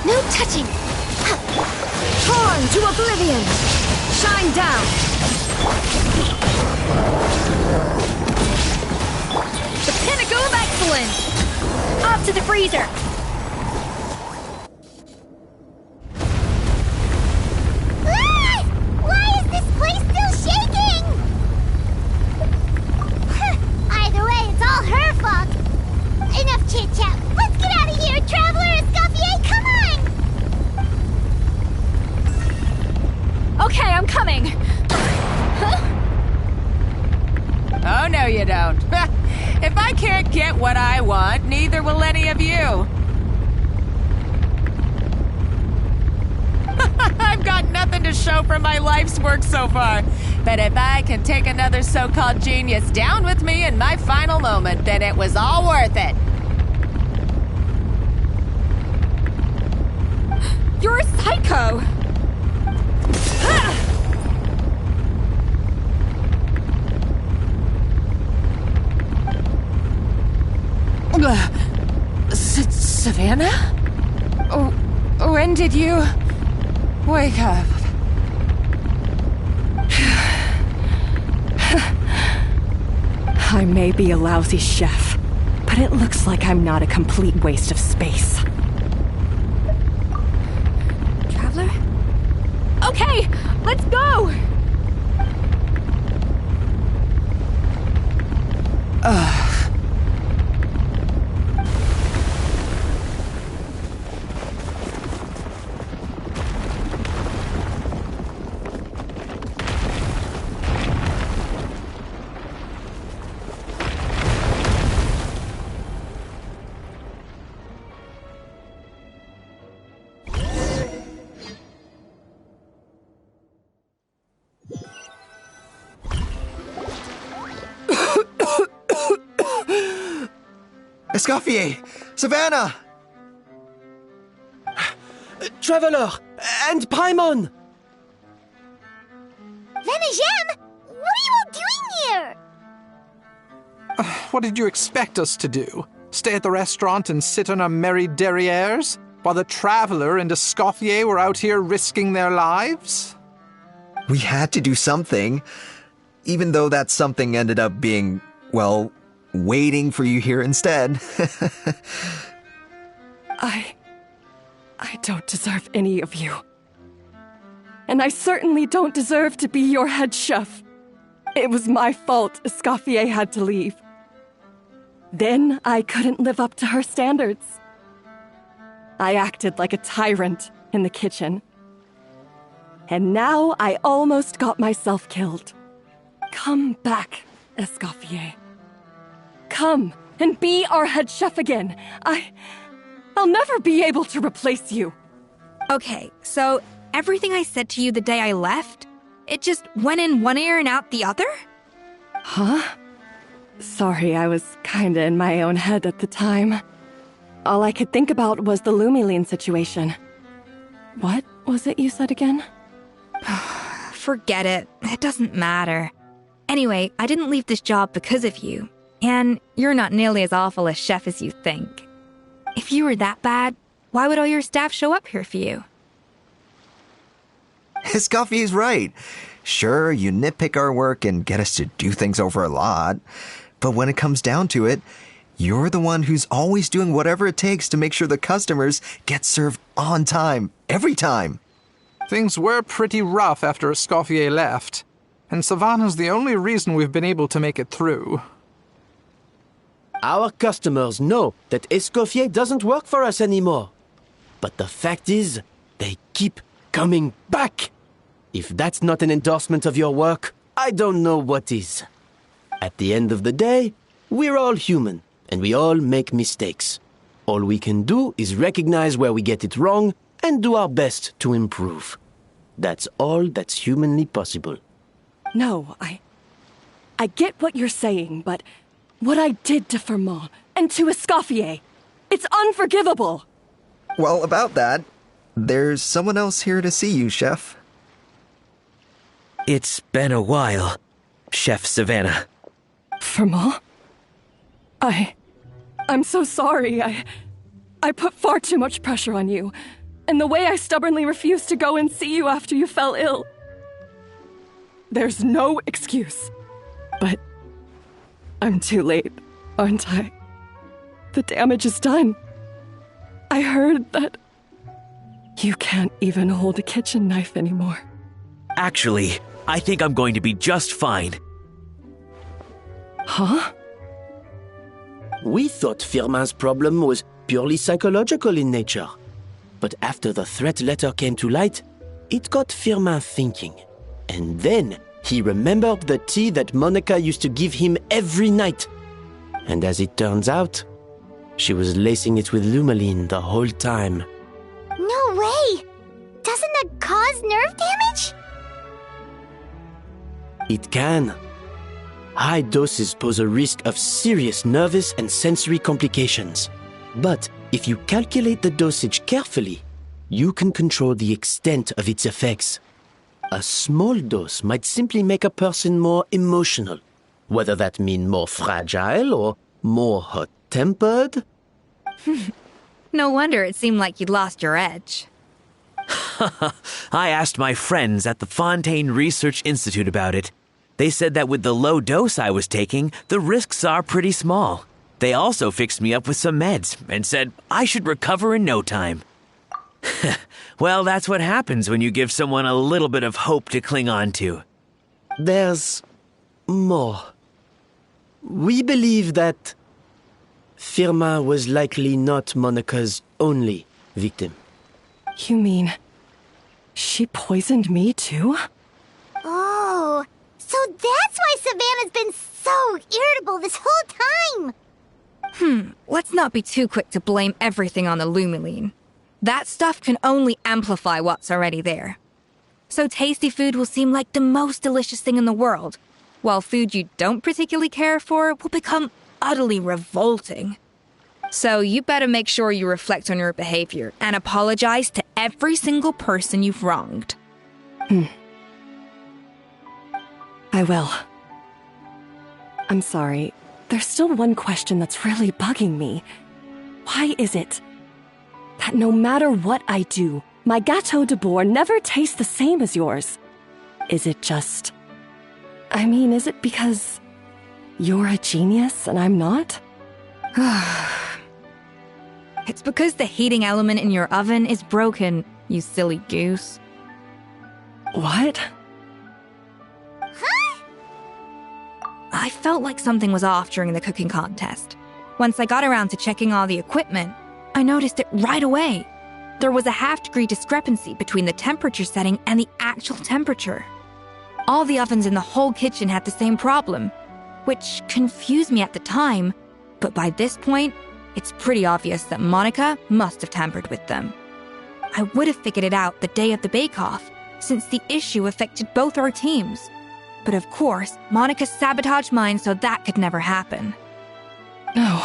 A: No touching.
G: Torn to oblivion. Shine down.
I: The pinnacle of excellence! Off to the freezer!
A: Why is this place still shaking? Either way, it's all her fault. Enough chit-chat. Let's get out of here, Traveler Escoffier, come on!
I: Okay, I'm coming.
P: Oh, no you don't. If I can't get what I want, neither will any of you. I've got nothing to show for my life's work so far. But if I can take another so-called genius down with me in my final moment, then it was all worth it.
I: You're a psycho!
P: Savannah? When did you wake up?
G: I may be a lousy chef, but it looks like I'm not a complete waste of space.
I: Traveler? Okay, let's go!
L: Escoffier! Savannah!
R: Traveler! And Paimon!
A: Venegem! What are you all doing here?
E: What did you expect us to do? Stay at the restaurant and sit on our merry derrieres? While the Traveler and Escoffier were out here risking their lives?
L: We had to do something. Even though that something ended up being, well, waiting for you here instead.
G: I don't deserve any of you. And I certainly don't deserve to be your head chef. It was my fault Escoffier had to leave. Then I couldn't live up to her standards. I acted like a tyrant in the kitchen. And now I almost got myself killed. Come back, Escoffier. Come and be our head chef again. I'll never be able to replace you.
D: Okay, so everything I said to you the day I left,
I: It just went in one ear and out the other?
G: Huh? Sorry, I was kinda in my own head at the time. All I could think about was the Lumiline situation. What was it you said again?
I: Forget it. It doesn't matter. Anyway, I didn't leave this job because of you. And you're not nearly as awful a chef as you think. If you were that bad, why would all your staff show up here for you?
L: Escoffier's right. Sure, you nitpick our work and get us to do things over a lot. But when it comes down to it, you're the one who's always doing whatever it takes to make sure the customers get served on time, every time.
E: Things were pretty rough after Escoffier left, and Savannah's the only reason we've been able to make it through.
R: Our customers know that Escoffier doesn't work for us anymore. But the fact is, they keep coming back. If that's not an endorsement of your work, I don't know what is. At the end of the day, we're all human, and we all make mistakes. All we can do is recognize where we get it wrong and do our best to improve. That's all that's humanly possible.
G: No, I get what you're saying, but what I did to Firmin and to Escoffier, it's unforgivable.
L: Well, about that, there's someone else here to see you, Chef.
B: It's been a while, Chef Savannah.
G: Firmin? I'm so sorry. I put far too much pressure on you. And the way I stubbornly refused to go and see you after you fell ill. There's no excuse. But I'm too late, aren't I? The damage is done. I heard that you can't even hold a kitchen knife anymore.
B: Actually, I think I'm going to be just fine.
G: Huh?
R: We thought Firmin's problem was purely psychological in nature. But after the threat letter came to light, it got Firmin thinking. And then he remembered the tea that Monica used to give him every night. And as it turns out, she was lacing it with Lumiline the whole time.
A: No way! Doesn't that cause nerve damage?
R: It can. High doses pose a risk of serious nervous and sensory complications. But if you calculate the dosage carefully, you can control the extent of its effects. A small dose might simply make a person more emotional, whether that means more fragile or more hot-tempered.
I: No wonder it seemed like you'd lost your edge.
B: I asked my friends at the Fontaine Research Institute about it. They said that with the low dose I was taking, the risks are pretty small. They also fixed me up with some meds and said I should recover in no time. Well, that's what happens when you give someone a little bit of hope to cling on to.
R: There's more. We believe that Firmin was likely not Monica's only victim.
G: You mean she poisoned me too?
A: Oh, so that's why Savannah's been so irritable this whole time.
I: Let's not be too quick to blame everything on the Lumiline. That stuff can only amplify what's already there. So tasty food will seem like the most delicious thing in the world, while food you don't particularly care for will become utterly revolting. So you better make sure you reflect on your behavior and apologize to every single person you've wronged.
G: I will. I'm sorry. There's still one question that's really bugging me. Why is it that no matter what I do, my Gâteau de Bourg never tastes the same as yours? Is it just... is it because you're a genius and I'm not?
I: It's because the heating element in your oven is broken, you silly goose.
G: What?
I: I felt like something was off during the cooking contest. Once I got around to checking all the equipment, I noticed it right away. There was a half-degree discrepancy between the temperature setting and the actual temperature. All the ovens in the whole kitchen had the same problem, which confused me at the time, but by this point, it's pretty obvious that Monica must have tampered with them. I would have figured it out the day of the bake-off, since the issue affected both our teams. But of course, Monica sabotaged mine so that could never happen.
G: No.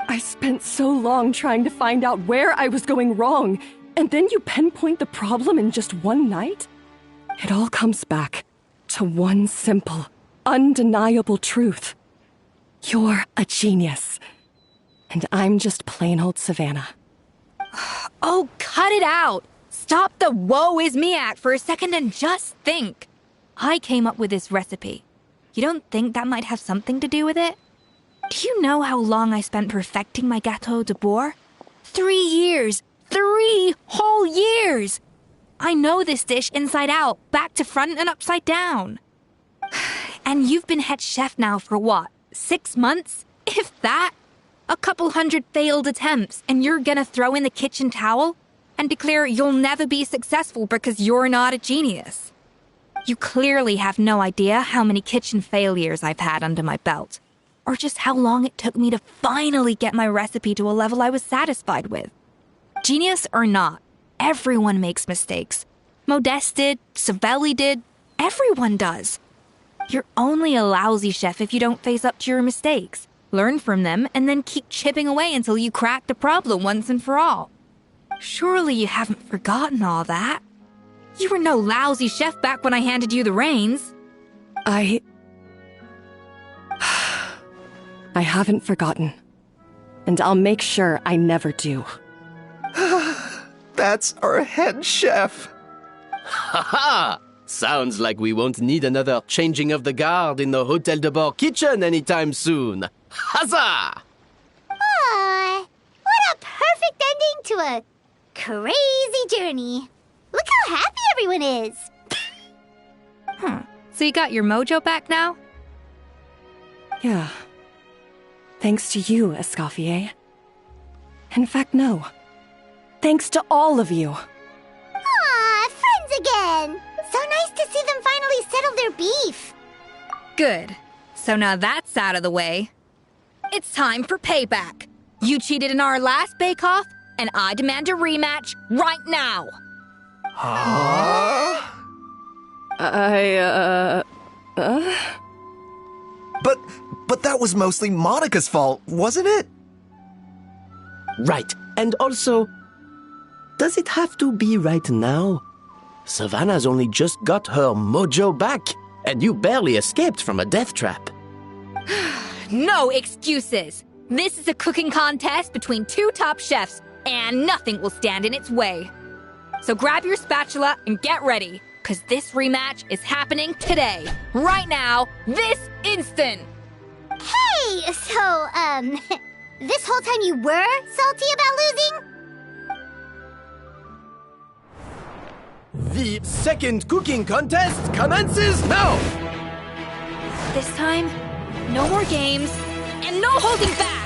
G: I spent so long trying to find out where I was going wrong, and then you pinpoint the problem in just one night? It all comes back to one simple, undeniable truth. You're a genius. And I'm just plain old Savannah.
I: Oh, cut it out! Stop the woe is me act for a second and just think. I came up with this recipe. You don't think that might have something to do with it? Do you know how long I spent perfecting my Gâteau de Bourg? 3 years! 3 whole years! I know this dish inside out, back to front and upside down. And you've been head chef now for what, 6 months? If that? A couple hundred failed attempts, and you're gonna throw in the kitchen towel and declare you'll never be successful because you're not a genius. You clearly have no idea how many kitchen failures I've had under my belt, or just how long it took me to finally get my recipe to a level I was satisfied with. Genius or not, everyone makes mistakes. Modeste did, Savelli did, everyone does. You're only a lousy chef if you don't face up to your mistakes, learn from them, and then keep chipping away until you crack the problem once and for all. Surely you haven't forgotten all that. You were no lousy chef back when I handed you the reins.
G: I haven't forgotten. And I'll make sure I never do.
L: That's our head chef.
R: Ha ha! Sounds like we won't need another changing of the guard in the Hôtel de Bord kitchen anytime soon. Huzzah!
A: Aw, what a perfect ending to a crazy journey. Look how happy everyone is.
I: So you got your mojo back now?
G: Yeah. Thanks to you, Escoffier. In fact, no. Thanks to all of you.
A: Aw, friends again. So nice to see them finally settle their beef.
I: Good. So now that's out of the way. It's time for payback. You cheated in our last bake-off, and I demand a rematch right now.
L: Huh? But that was mostly Monica's fault, wasn't it?
R: Right. And also, does it have to be right now? Savannah's only just got her mojo back, and you barely escaped from a death trap.
I: No excuses. This is a cooking contest between 2 top chefs, and nothing will stand in its way. So grab your spatula and get ready, because this rematch is happening today, right now, this instant.
A: Hey, so, this whole time you were salty about losing?
R: The second cooking contest commences now!
I: This time, no more games, and no holding back!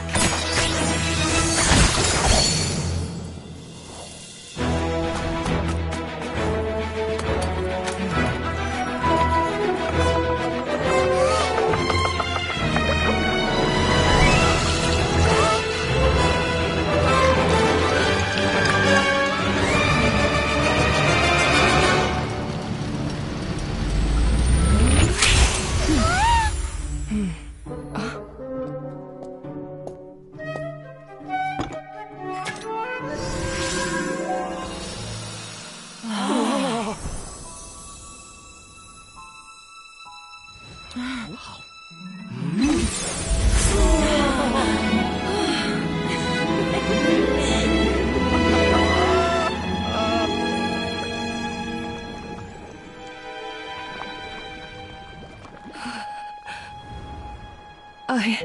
G: I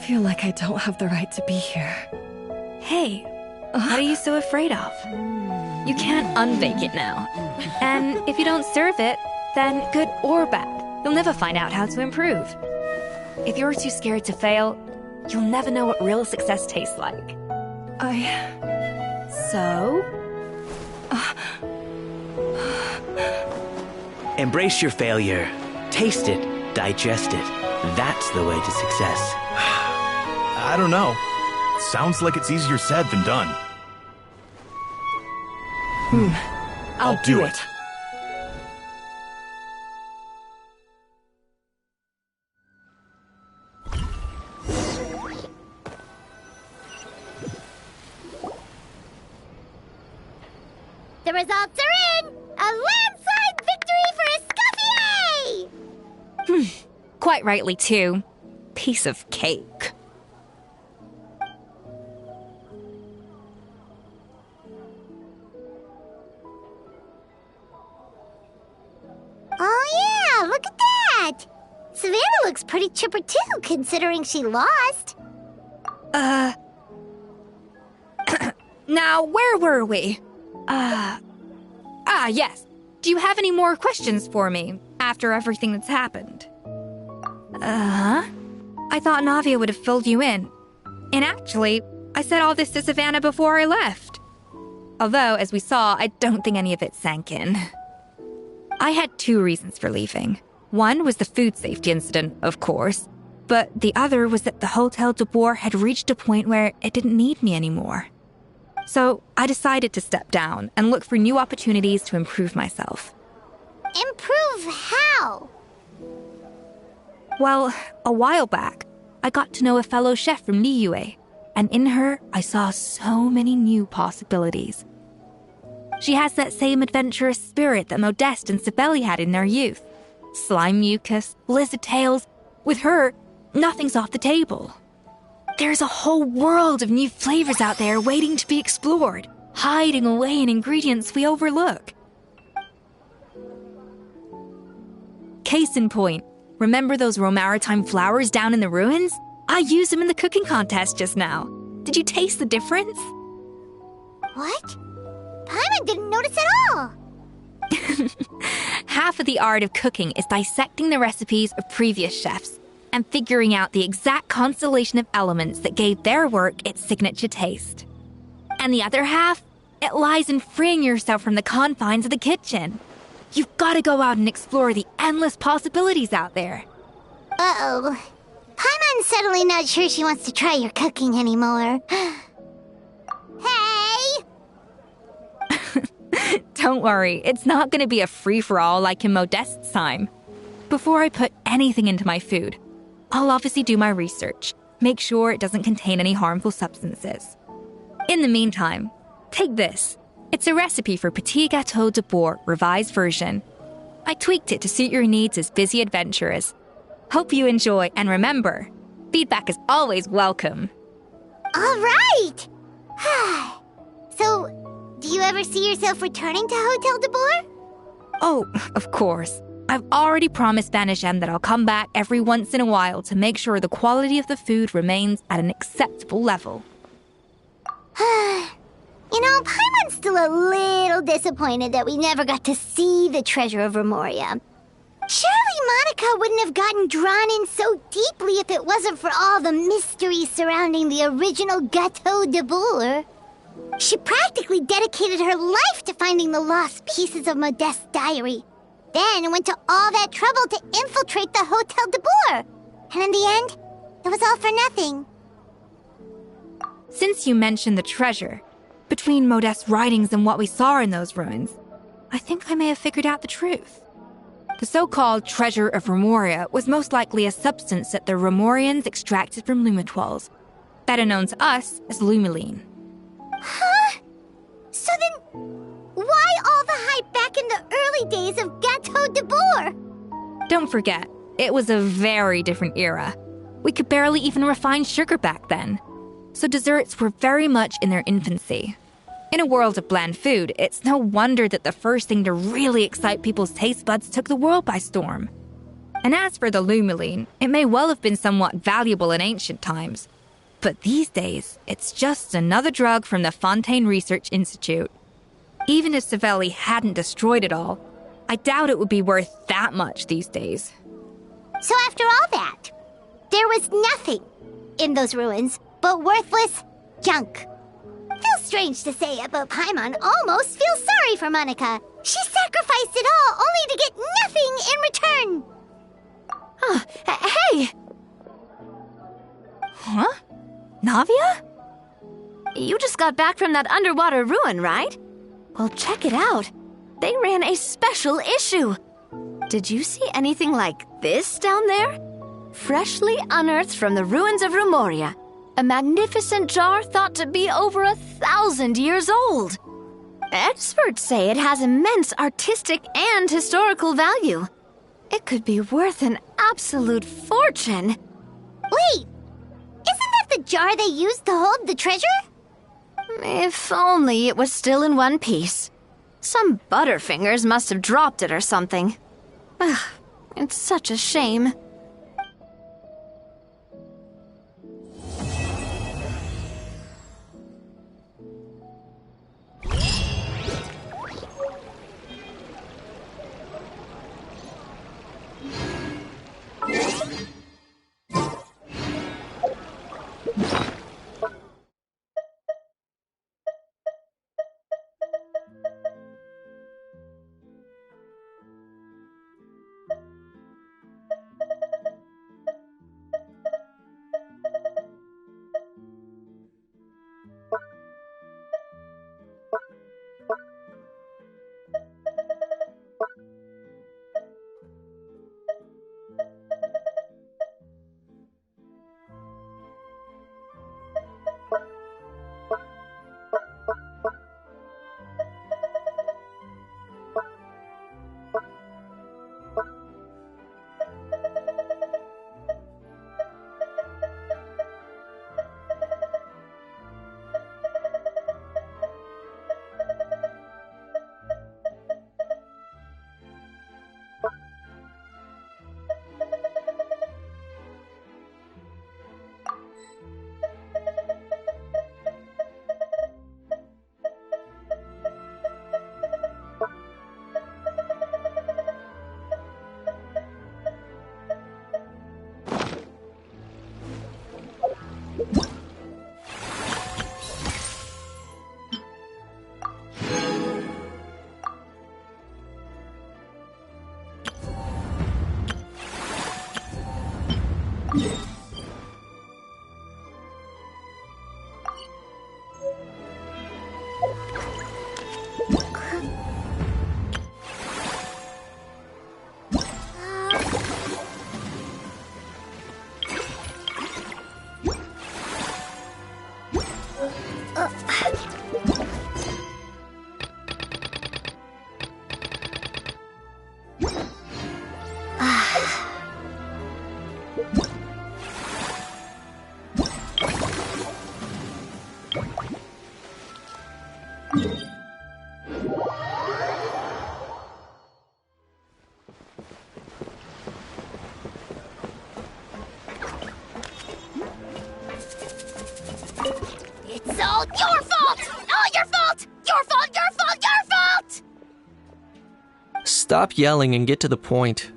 G: feel like I don't have the right to be here.
I: Hey, what are you so afraid of? You can't unbake it now. And if you don't serve it, then good or bad, you'll never find out how to improve. If you're too scared to fail, you'll never know what real success tastes like. So?
B: Embrace your failure. Taste it. Digest it. That's the way to success.
K: I don't know. Sounds like it's easier said than done. I'll do it.
A: The results are in! A landslide victory for Escoffier!
I: Quite rightly, too. Piece of cake.
A: Oh yeah, look at that! Savannah looks pretty chipper too, considering she lost.
I: Now, where were we? Yes. Do you have any more questions for me after everything that's happened? I thought Navia would have filled you in. And actually, I said all this to Savannah before I left. Although, as we saw, I don't think any of it sank in. I had 2 reasons for leaving. One was the food safety incident, of course, but the other was that the Hotel de Boer had reached a point where it didn't need me anymore. So I decided to step down and look for new opportunities to improve myself.
A: Improve how?
I: Well, a while back, I got to know a fellow chef from Liyue, and in her, I saw so many new possibilities. She has that same adventurous spirit that Modeste and Sibeli had in their youth. Slime mucus, lizard tails. With her, nothing's off the table. There's a whole world of new flavors out there waiting to be explored, hiding away in ingredients we overlook. Case in point, remember those Romaritime flowers down in the ruins? I used them in the cooking contest just now. Did you taste the difference?
A: What? Paimon didn't notice at all.
I: Half of the art of cooking is dissecting the recipes of previous chefs and figuring out the exact constellation of elements that gave their work its signature taste. And the other half, it lies in freeing yourself from the confines of the kitchen. You've got to go out and explore the endless possibilities out there.
A: Uh-oh. Paimon's suddenly not sure she wants to try your cooking anymore. Hey!
I: Don't worry, it's not going to be a free-for-all like in Modeste's time. Before I put anything into my food, I'll obviously do my research, make sure it doesn't contain any harmful substances. In the meantime, take this. It's a recipe for Petit Gâteau de Boer revised version. I tweaked it to suit your needs as busy adventurers. Hope you enjoy, and remember, feedback is always welcome.
A: All right! So, do you ever see yourself returning to Hotel de Boer?
I: Oh, of course. I've already promised Banishem that I'll come back every once in a while to make sure the quality of the food remains at an acceptable level.
A: You know, Paimon's still a little disappointed that we never got to see the treasure of Remoria. Surely Monica wouldn't have gotten drawn in so deeply if it wasn't for all the mystery surrounding the original Gâteau de Boer. She practically dedicated her life to finding the lost pieces of Modeste's diary. Then went to all that trouble to infiltrate the Hotel de Boer. And in the end, it was all for nothing.
I: Since you mentioned the treasure, between Modeste's writings and what we saw in those ruins, I think I may have figured out the truth. The so-called treasure of Remoria was most likely a substance that the Remorians extracted from Lumitoiles, better known to us as Lumiline.
A: Huh? So then, why all the hype back in the early days of Gâteau de Boer?
I: Don't forget, it was a very different era. We could barely even refine sugar back then. So desserts were very much in their infancy. In a world of bland food, it's no wonder that the first thing to really excite people's taste buds took the world by storm. And as for the Lumiline, it may well have been somewhat valuable in ancient times. But these days, it's just another drug from the Fontaine Research Institute. Even if Sibeli hadn't destroyed it all, I doubt it would be worth that much these days.
A: So after all that, there was nothing in those ruins but worthless junk. Feels strange to say it, but Paimon almost feels sorry for Monica. She sacrificed it all only to get nothing in return.
H: Hey!
I: Huh? Navia?
H: You just got back from that underwater ruin, right? Well, check it out.
S: they ran a special issue. Did you see anything like this down there? Freshly unearthed from the ruins of Rumoria, a magnificent jar thought to be over 1,000 years old. Experts say it has immense artistic and historical value. It could be worth an absolute fortune.
A: Wait, isn't that the jar they used to hold the treasure?
S: If only it was still in one piece. Some butterfingers must have dropped it or something. Ugh, it's such a shame.
A: It's all your fault! All your fault! Your fault, your fault, your fault!
U: Stop yelling and get to the point.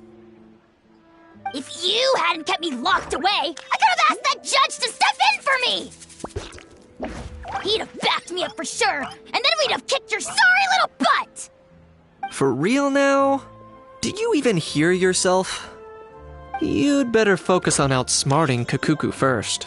A: If you hadn't kept me locked away, I could have asked that judge to step in for me! He'd have backed me up for sure, and then we'd have kicked your sorry little butt!
U: For real now? Did you even hear yourself? You'd better focus on outsmarting Kakuku first.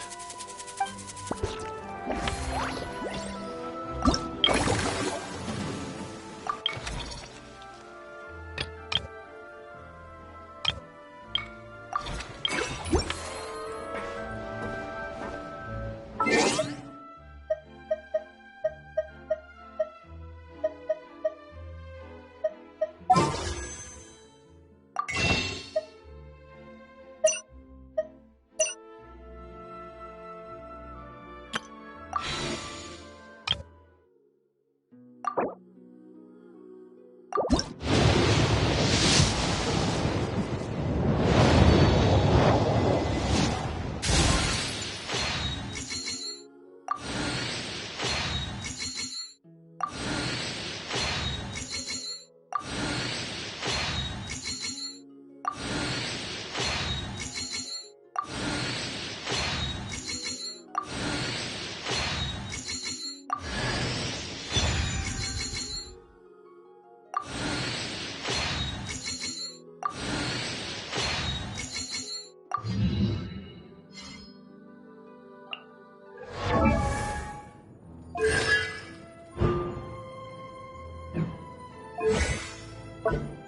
A: Bye.